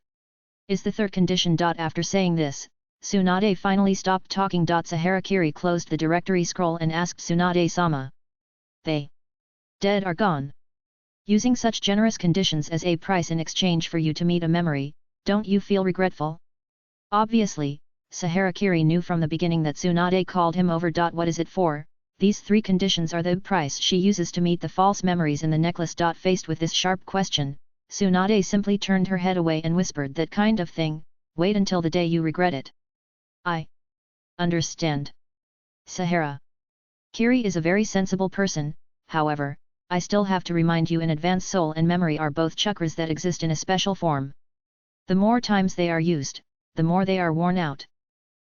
is the third condition. After saying this, Tsunade finally stopped talking. Saharakiri closed the directory scroll and asked Tsunade-sama. They dead are gone. Using such generous conditions as a price in exchange for you to meet a memory, don't you feel regretful? Obviously, Saharakiri knew from the beginning that Tsunade called him over. What is it for? These three conditions are the price she uses to meet the false memories in the necklace. Faced with this sharp question, Tsunade simply turned her head away and whispered, that kind of thing, wait until the day you regret it. I understand. Sahara Kiri is a very sensible person, however, I still have to remind you in advance, soul and memory are both chakras that exist in a special form. The more times they are used, the more they are worn out.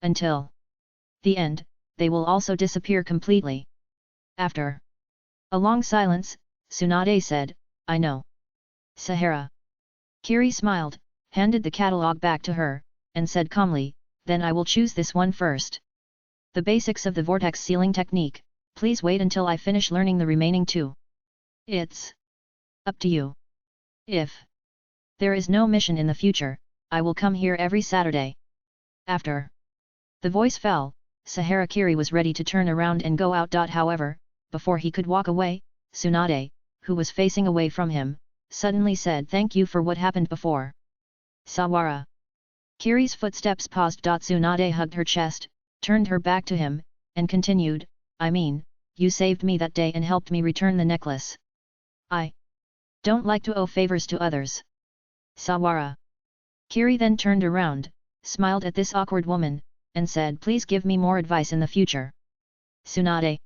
Until the end, they will also disappear completely. After a long silence, Tsunade said, I know. Sahara Kiri smiled, handed the catalogue back to her, and said calmly, then I will choose this one first. The basics of the vortex sealing technique, please wait until I finish learning the remaining two. It's up to you. If there is no mission in the future, I will come here every Saturday. After the voice fell, Saharakiri was ready to turn around and go out. However, before he could walk away, Tsunade, who was facing away from him, suddenly said, thank you for what happened before. Sawara Kiri's footsteps paused. Tsunade hugged her chest, turned her back to him, and continued, I mean, you saved me that day and helped me return the necklace. I don't like to owe favors to others. Sawara Kiri then turned around, smiled at this awkward woman, and said, please give me more advice in the future. Tsunade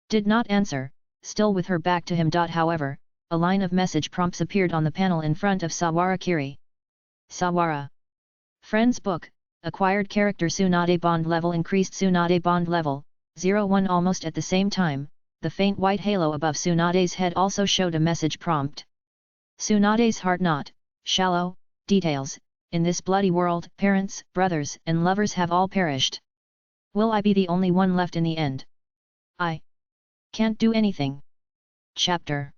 did not answer, still with her back to him. However, a line of message prompts appeared on the panel in front of Sawara Kiri. Sawara Friends Book, acquired character Tsunade bond level increased. Tsunade bond level, 01. Almost at the same time, the faint white halo above Tsunade's head also showed a message prompt. Tsunade's heart not shallow, details, in this bloody world, parents, brothers, and lovers have all perished. Will I be the only one left in the end? I can't do anything. Chapter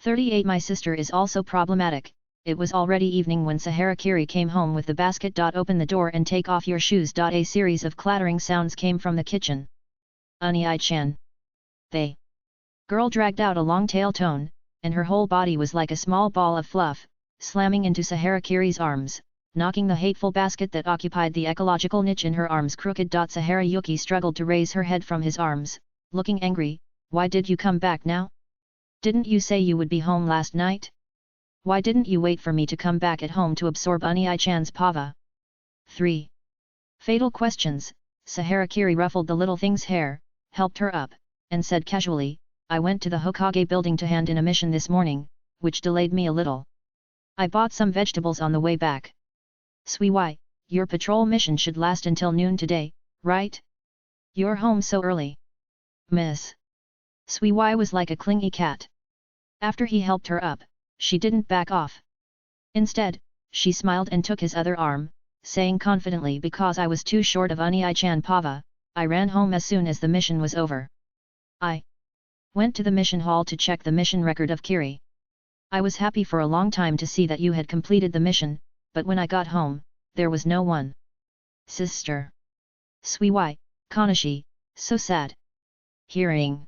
38. My sister is also problematic. It was already evening when Saharakiri came home with the basket. Open the door and take off your shoes. A series of clattering sounds came from the kitchen. Unai-chan. The girl dragged out a long tail tone, and her whole body was like a small ball of fluff, slamming into Saharakiri's arms, knocking the hateful basket that occupied the ecological niche in her arms crooked. Saharayuki struggled to raise her head from his arms, looking angry. Why did you come back now? Didn't you say you would be home last night? Why didn't you wait for me to come back at home to absorb Unai-chan's pava? 3. Fatal questions. Saharakiri ruffled the little thing's hair, helped her up, and said casually, I went to the Hokage building to hand in a mission this morning, which delayed me a little. I bought some vegetables on the way back. Sui, your patrol mission should last until noon today, right? You're home so early. Miss Sui was like a clingy cat. After he helped her up, she didn't back off. Instead, she smiled and took his other arm, saying confidently, because I was too short of Unai-chan pava, I ran home as soon as the mission was over. I went to the mission hall to check the mission record of Kiri. I was happy for a long time to see that you had completed the mission, but when I got home, there was no one. Sister. Sui, Kanashi, so sad. Hearing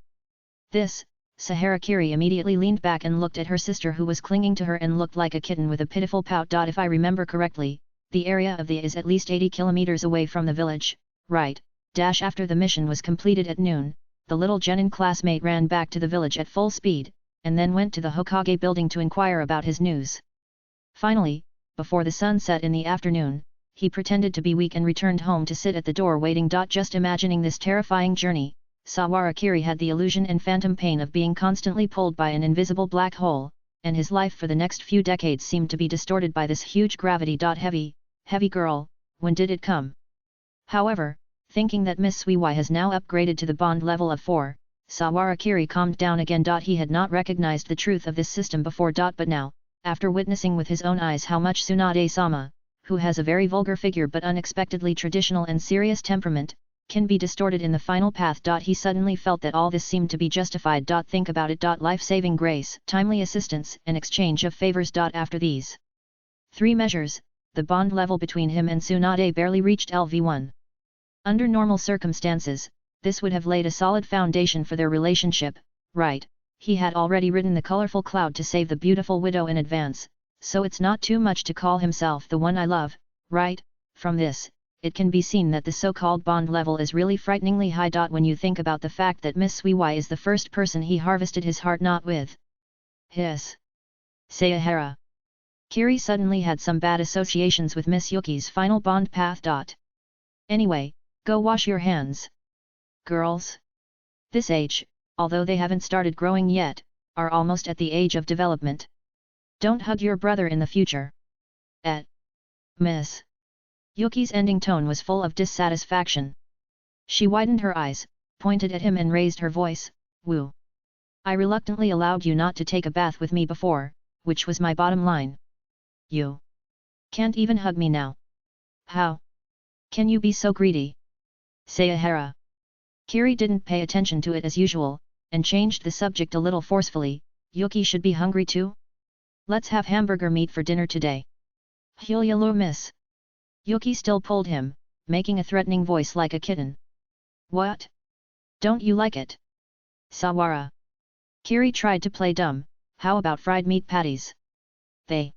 this, Saharakiri immediately leaned back and looked at her sister, who was clinging to her and looked like a kitten with a pitiful pout. If I remember correctly, the area of the is at least 80 kilometers away from the village, right? After the mission was completed at noon, the little genin classmate ran back to the village at full speed, and then went to the Hokage building to inquire about his news. Finally, before the sun set in the afternoon, he pretended to be weak and returned home to sit at the door waiting. Just imagining this terrifying journey, Saharakiri had the illusion and phantom pain of being constantly pulled by an invisible black hole, and his life for the next few decades seemed to be distorted by this huge gravity. Heavy girl, when did it come? However, thinking that Miss Sui has now upgraded to the bond level of 4, Sawara Kiri calmed down again. He had not recognized the truth of this system before. But now, after witnessing with his own eyes how much Tsunade-sama, who has a very vulgar figure but unexpectedly traditional and serious temperament, can be distorted in the final path. He suddenly felt that all this seemed to be justified. Think about it. Life-saving grace, timely assistance, and exchange of favors. After these three measures, the bond level between him and Tsunade barely reached LV1. Under normal circumstances, this would have laid a solid foundation for their relationship, right? He had already ridden the colorful cloud to save the beautiful widow in advance, so it's not too much to call himself the one I love, right? From this, it can be seen that the so-called bond level is really frighteningly high. When you think about the fact that Miss Suiwai is the first person he harvested his heart not with his Sayahara. Kiri suddenly had some bad associations with Miss Yuki's final bond path. Anyway, go wash your hands. Girls this age, although they haven't started growing yet, are almost at the age of development. Don't hug your brother in the future. Miss Yuki's ending tone was full of dissatisfaction. She widened her eyes, pointed at him and raised her voice, "Woo. I reluctantly allowed you not to take a bath with me before, which was my bottom line. You can't even hug me now. How can you be so greedy?" Sayahara. Kiri didn't pay attention to it as usual, and changed the subject a little forcefully. "Yuki should be hungry too? Let's have hamburger meat for dinner today." "Hyulyalu miss." Yuki still pulled him, making a threatening voice like a kitten. "What? Don't you like it?" Sawara. Kiri tried to play dumb. "How about fried meat patties?" The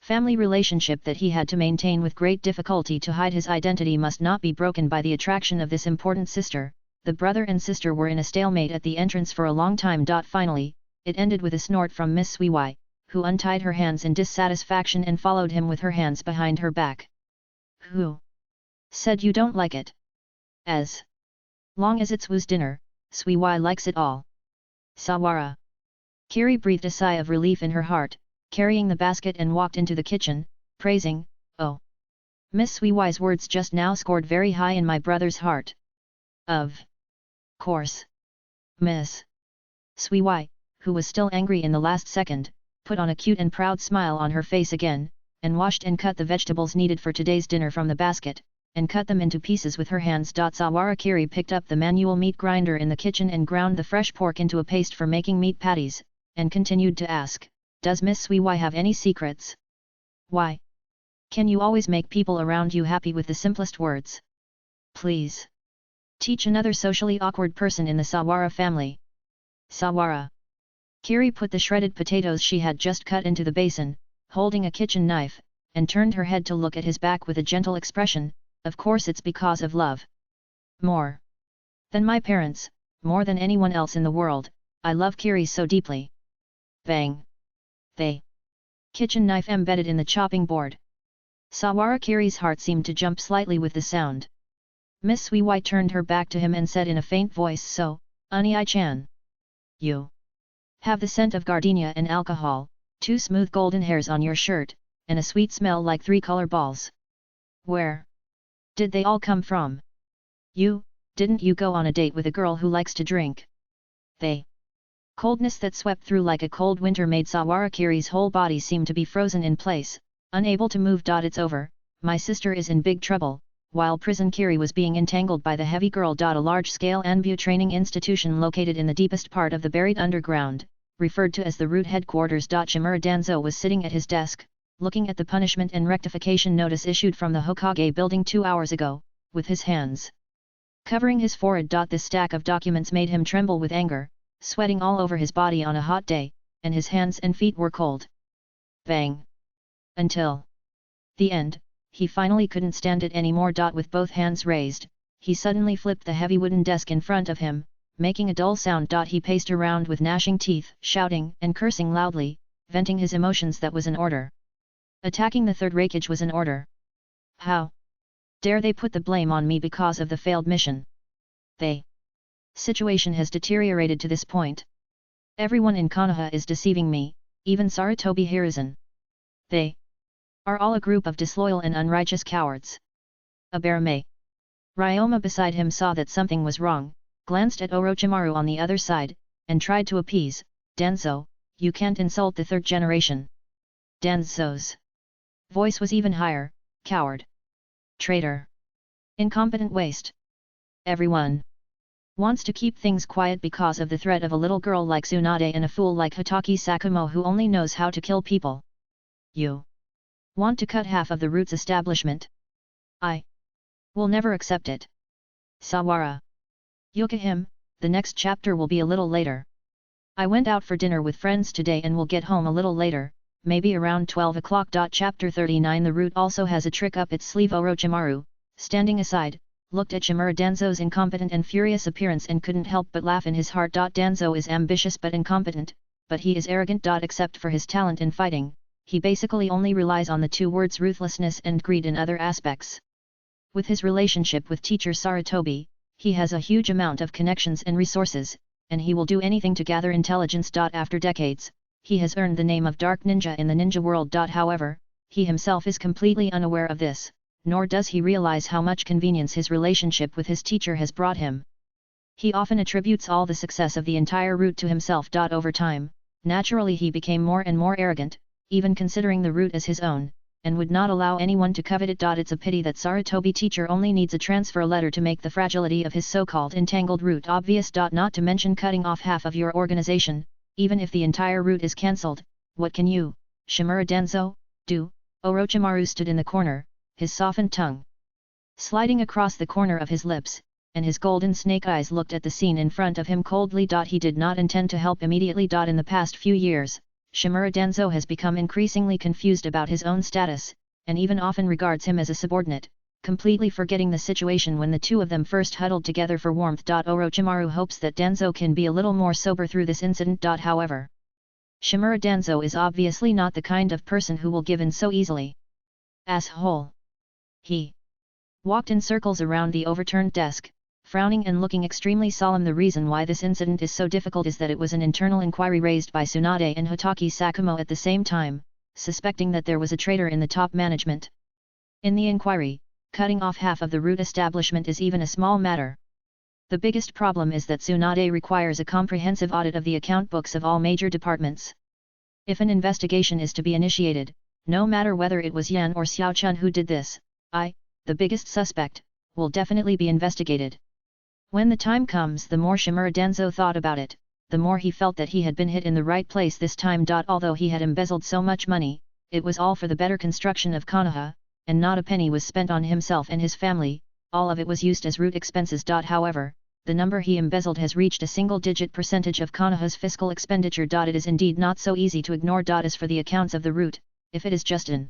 family relationship that he had to maintain with great difficulty to hide his identity must not be broken by the attraction of this important sister. The brother and sister were in a stalemate at the entrance for a long time. Finally, it ended with a snort from Miss Suiwai, who untied her hands in dissatisfaction and followed him with her hands behind her back. "Who said you don't like it? As long as it's Wu's dinner, Suiwai likes it all." Sawara. Kiri breathed a sigh of relief in her heart, carrying the basket and walked into the kitchen, praising, "Oh, Miss Suiwai's words just now scored very high in my brother's heart." Of course. Miss Suiwai, who was still angry in the last second, put on a cute and proud smile on her face again, and washed and cut the vegetables needed for today's dinner from the basket, and cut them into pieces with her hands. Sawara Kiri picked up the manual meat grinder in the kitchen and ground the fresh pork into a paste for making meat patties, and continued to ask, "Does Miss Suiwai have any secrets? Why can you always make people around you happy with the simplest words? Please teach another socially awkward person in the Sawara family." Sawara. Kiri put the shredded potatoes she had just cut into the basin, holding a kitchen knife, and turned her head to look at his back with a gentle expression. "Of course it's because of love. More than my parents, more than anyone else in the world, I love Kiri so deeply." Bang! The kitchen knife embedded in the chopping board. Sawara Kiri's heart seemed to jump slightly with the sound. Miss Suiwai turned her back to him and said in a faint voice, "So, Unii-chan, you have the scent of gardenia and alcohol, 2 smooth golden hairs on your shirt, and a sweet smell like 3 color balls. Where did they all come from? Didn't you go on a date with a girl who likes to drink?" The coldness that swept through like a cold winter made Sawara Kiri's whole body seem to be frozen in place, unable to move. "It's over, my sister is in big trouble." While prison, Kiri was being entangled by the heavy girl. A large-scale Anbu training institution located in the deepest part of the buried underground, referred to as the root headquarters. Shimura Danzo was sitting at his desk, looking at the punishment and rectification notice issued from the Hokage building 2 hours ago, with his hands covering his forehead. This stack of documents made him tremble with anger, sweating all over his body on a hot day, and his hands and feet were cold. Bang! Until the end, he finally couldn't stand it anymore. With both hands raised, he suddenly flipped the heavy wooden desk in front of him, making a dull sound. He paced around with gnashing teeth, shouting and cursing loudly, venting his emotions. That was an order. Attacking the third Raikage was an order. How dare they put the blame on me because of the failed mission? The situation has deteriorated to this point. Everyone in Konoha is deceiving me, even Sarutobi Hiruzen. They are all a group of disloyal and unrighteous cowards. Abarame. Ryoma beside him saw that something was wrong, glanced at Orochimaru on the other side, and tried to appease, Danzo, you can't insult the third generation. Danzo's voice was even higher, coward. Traitor. Incompetent waste. Everyone wants to keep things quiet because of the threat of a little girl like Tsunade and a fool like Hokage Sakumo who only knows how to kill people. You want to cut half of the root's establishment? I will never accept it. Sawara. Yuka him, the next chapter will be a little later. I went out for dinner with friends today and will get home a little later, maybe around 12 o'clock. Chapter 39. The root also has a trick up its sleeve. Orochimaru, standing aside, looked at Shimura Danzo's incompetent and furious appearance and couldn't help but laugh in his heart. Danzo is ambitious but incompetent, but he is arrogant. Except for his talent in fighting, he basically only relies on the two words ruthlessness and greed in other aspects. With his relationship with teacher Sarutobi, he has a huge amount of connections and resources, and he will do anything to gather intelligence. After decades, he has earned the name of Dark Ninja in the ninja world. However, he himself is completely unaware of this, nor does he realize how much convenience his relationship with his teacher has brought him. He often attributes all the success of the entire route to himself. Over time, naturally he became more and more arrogant, even considering the route as his own, and would not allow anyone to covet it. It's a pity that Sarutobi teacher only needs a transfer letter to make the fragility of his so-called entangled route obvious. Not to mention cutting off half of your organization, even if the entire route is cancelled. What can you, Shimura Danzo, do? Orochimaru stood in the corner, his softened tongue sliding across the corner of his lips, and his golden snake eyes looked at the scene in front of him coldly. He did not intend to help immediately. In the past few years, Shimura Danzo has become increasingly confused about his own status, and even often regards him as a subordinate, completely forgetting the situation when the two of them first huddled together for warmth. Orochimaru hopes that Danzo can be a little more sober through this incident. However, Shimura Danzo is obviously not the kind of person who will give in so easily. Asshole. He walked in circles around the overturned desk, frowning and looking extremely solemn. The reason why this incident is so difficult is that it was an internal inquiry raised by Tsunade and Hokage Sakumo at the same time, suspecting that there was a traitor in the top management. In the inquiry, cutting off half of the root establishment is even a small matter. The biggest problem is that Tsunade requires a comprehensive audit of the account books of all major departments. If an investigation is to be initiated, no matter whether it was Yan or Xiaochun who did this, the biggest suspect, will definitely be investigated. When the time comes, the more Shimura Danzo thought about it, the more he felt that he had been hit in the right place this time. Although he had embezzled so much money, it was all for the better construction of Konoha, and not a penny was spent on himself and his family, all of it was used as root expenses. However, the number he embezzled has reached a single-digit percentage of Konoha's fiscal expenditure. It is indeed not so easy to ignore. As for the accounts of the root, if it is just an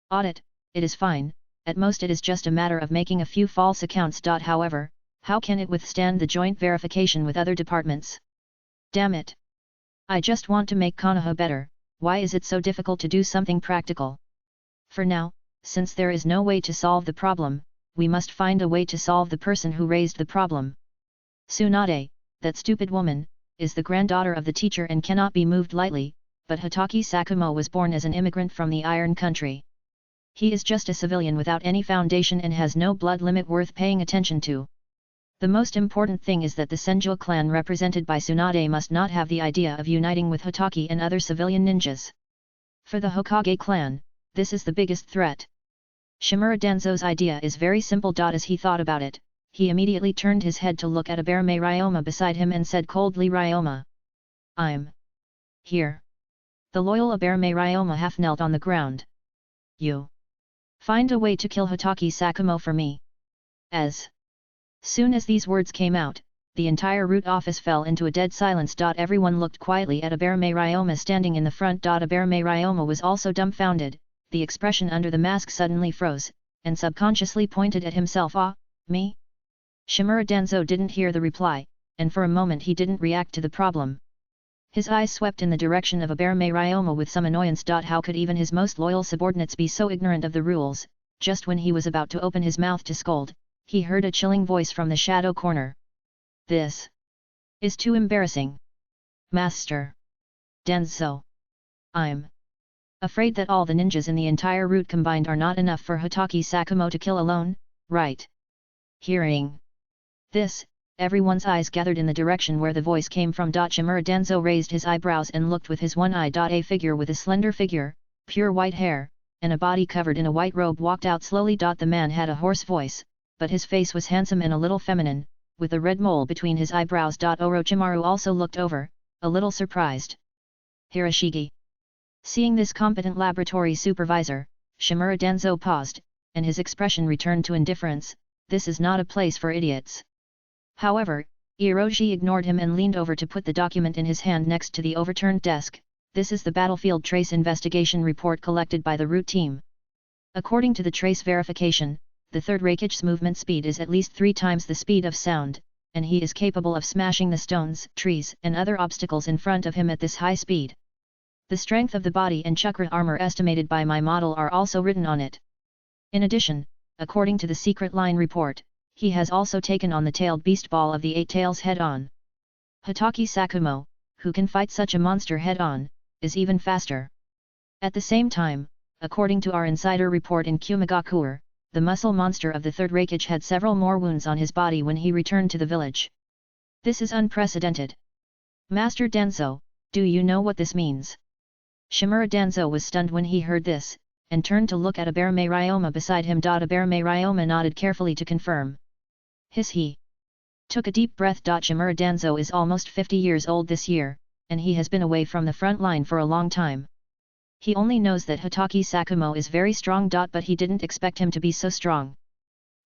audit, it is fine, at most it is just a matter of making a few false accounts. However, how can it withstand the joint verification with other departments? Damn it! I just want to make Konoha better. Why is it so difficult to do something practical? For now, since there is no way to solve the problem, we must find a way to solve the person who raised the problem. Tsunade, that stupid woman, is the granddaughter of the teacher and cannot be moved lightly, but Hokage Sakumo was born as an immigrant from the Iron Country. He is just a civilian without any foundation and has no blood limit worth paying attention to. The most important thing is that the Senju clan represented by Tsunade must not have the idea of uniting with Hotaki and other civilian ninjas. For the Hokage clan, this is the biggest threat. Shimura Danzo's idea is very simple. As he thought about it, he immediately turned his head to look at Aberame Ryoma beside him and said coldly, Ryoma. I'm here. The loyal Aberame Ryoma half knelt on the ground. You find a way to kill Hotaki Sakumo for me. As soon as these words came out, the entire root office fell into a dead silence. Everyone looked quietly at Aberame Ryoma standing in the front. Aberame Ryoma was also dumbfounded, the expression under the mask suddenly froze, and subconsciously pointed at himself. Me? Shimura Danzo didn't hear the reply, and for a moment he didn't react to the problem. His eyes swept in the direction of Aberame Ryoma with some annoyance. How could even his most loyal subordinates be so ignorant of the rules? Just when he was about to open his mouth to scold, he heard a chilling voice from the shadow corner. This is too embarrassing. Master Danzo. I'm afraid that all the ninjas in the entire route combined are not enough for Hotaki Sakumo to kill alone, right? Hearing this, Everyone's eyes gathered in the direction where the voice came from. Shimura Danzo raised his eyebrows and looked with his one eye. A figure with a slender figure, pure white hair, and a body covered in a white robe walked out slowly. The man had a hoarse voice, but his face was handsome and a little feminine, with a red mole between his eyebrows. Orochimaru also looked over, a little surprised. Hiroshige. Seeing this competent laboratory supervisor, Shimura Danzo paused, and his expression returned to indifference. This is not a place for idiots. However, Hiroshi ignored him and leaned over to put the document in his hand next to the overturned desk. This is the battlefield trace investigation report collected by the route team. According to the trace verification, the third Raikage's movement speed is at least 3 times the speed of sound, and he is capable of smashing the stones, trees, and other obstacles in front of him at this high speed. The strength of the body and chakra armor estimated by my model are also written on it. In addition, according to the secret line report, he has also taken on the tailed beast ball of the 8 tails head-on. Hotake Sakumo, who can fight such a monster head-on, is even faster. At the same time, according to our insider report in Kirigakure, the muscle monster of the third Raikage had several more wounds on his body when he returned to the village. This is unprecedented. Master Danzo, do you know what this means? Shimura Danzo was stunned when he heard this, and turned to look at Aberame Ryoma beside him. Aberame Ryoma nodded carefully to confirm. He took a deep breath. Shimura Danzo is almost 50 years old this year, and he has been away from the front line for a long time. He only knows that Hotake Sakumo is very strong. But he didn't expect him to be so strong.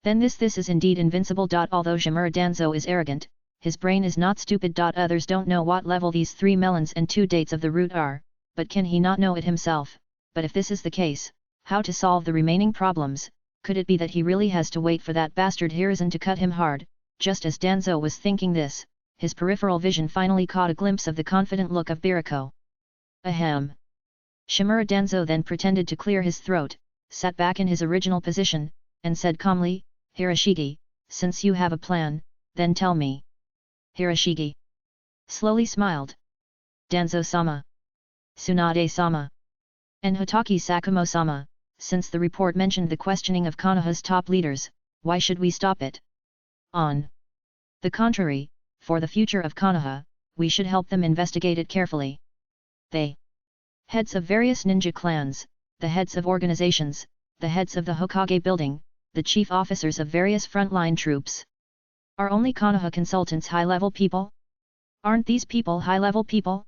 Then this is indeed invincible. Although Shimura Danzo is arrogant, his brain is not stupid. Others don't know what level these 3 melons and 2 dates of the root are, but can he not know it himself? But if this is the case, how to solve the remaining problems? Could it be that he really has to wait for that bastard Hiruzen to cut him hard? Just as Danzo was thinking this, his peripheral vision finally caught a glimpse of the confident look of Biriko. Ahem. Shimura Danzo then pretended to clear his throat, sat back in his original position, and said calmly, Hiroshige, since you have a plan, then tell me. Hiroshige slowly smiled. Danzo-sama. Tsunade-sama. And Hotake Sakumo-sama, since the report mentioned the questioning of Konoha's top leaders, why should we stop it? On the contrary, for the future of Konoha, we should help them investigate it carefully. They, heads of various ninja clans, the heads of organizations, the heads of the Hokage building, the chief officers of various frontline troops. Are only Konoha consultants high-level people? Aren't these people high-level people?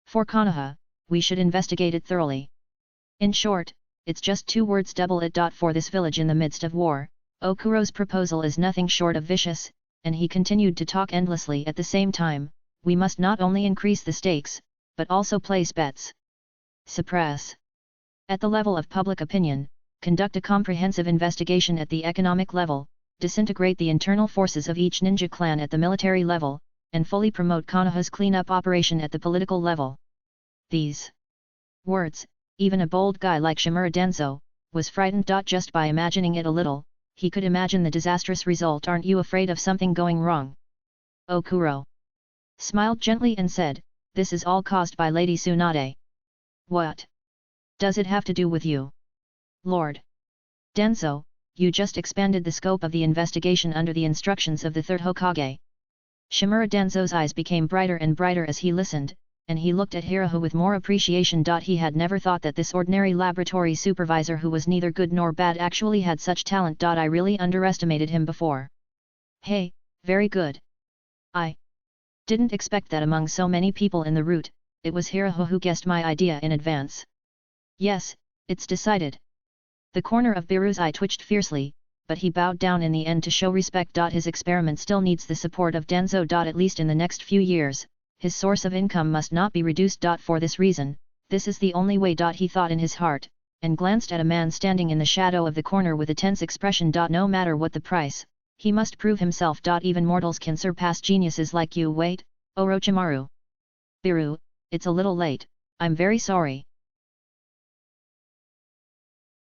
For Konoha, we should investigate it thoroughly. In short, it's just 2 words: double it. For this village in the midst of war, Okuro's proposal is nothing short of vicious, and he continued to talk endlessly at the same time. We must not only increase the stakes, but also place bets. Suppress. At the level of public opinion, conduct a comprehensive investigation at the economic level, disintegrate the internal forces of each ninja clan at the military level, and fully promote Konoha's cleanup operation at the political level. These words, even a bold guy like Shimura Danzo, was frightened. Just by imagining it a little, he could imagine the disastrous result. Aren't you afraid of something going wrong? Okuro smiled gently and said, this is all caused by Lady Tsunade. What does it have to do with you? Lord Danzo, you just expanded the scope of the investigation under the instructions of the third Hokage. Shimura Danzo's eyes became brighter and brighter as he listened, and he looked at Hirohu with more appreciation. He had never thought that this ordinary laboratory supervisor who was neither good nor bad actually had such talent. I really underestimated him before. Hey, very good. I didn't expect that among so many people in the route, it was Hirohu who guessed my idea in advance. Yes, it's decided. The corner of Biru's eye twitched fiercely, but he bowed down in the end to show respect. His experiment still needs the support of Danzo. At least in the next few years, his source of income must not be reduced. For this reason, this is the only way. He thought in his heart, and glanced at a man standing in the shadow of the corner with a tense expression. No matter what the price, he must prove himself. Even mortals can surpass geniuses like you. Wait, Orochimaru. Biru, it's a little late, I'm very sorry.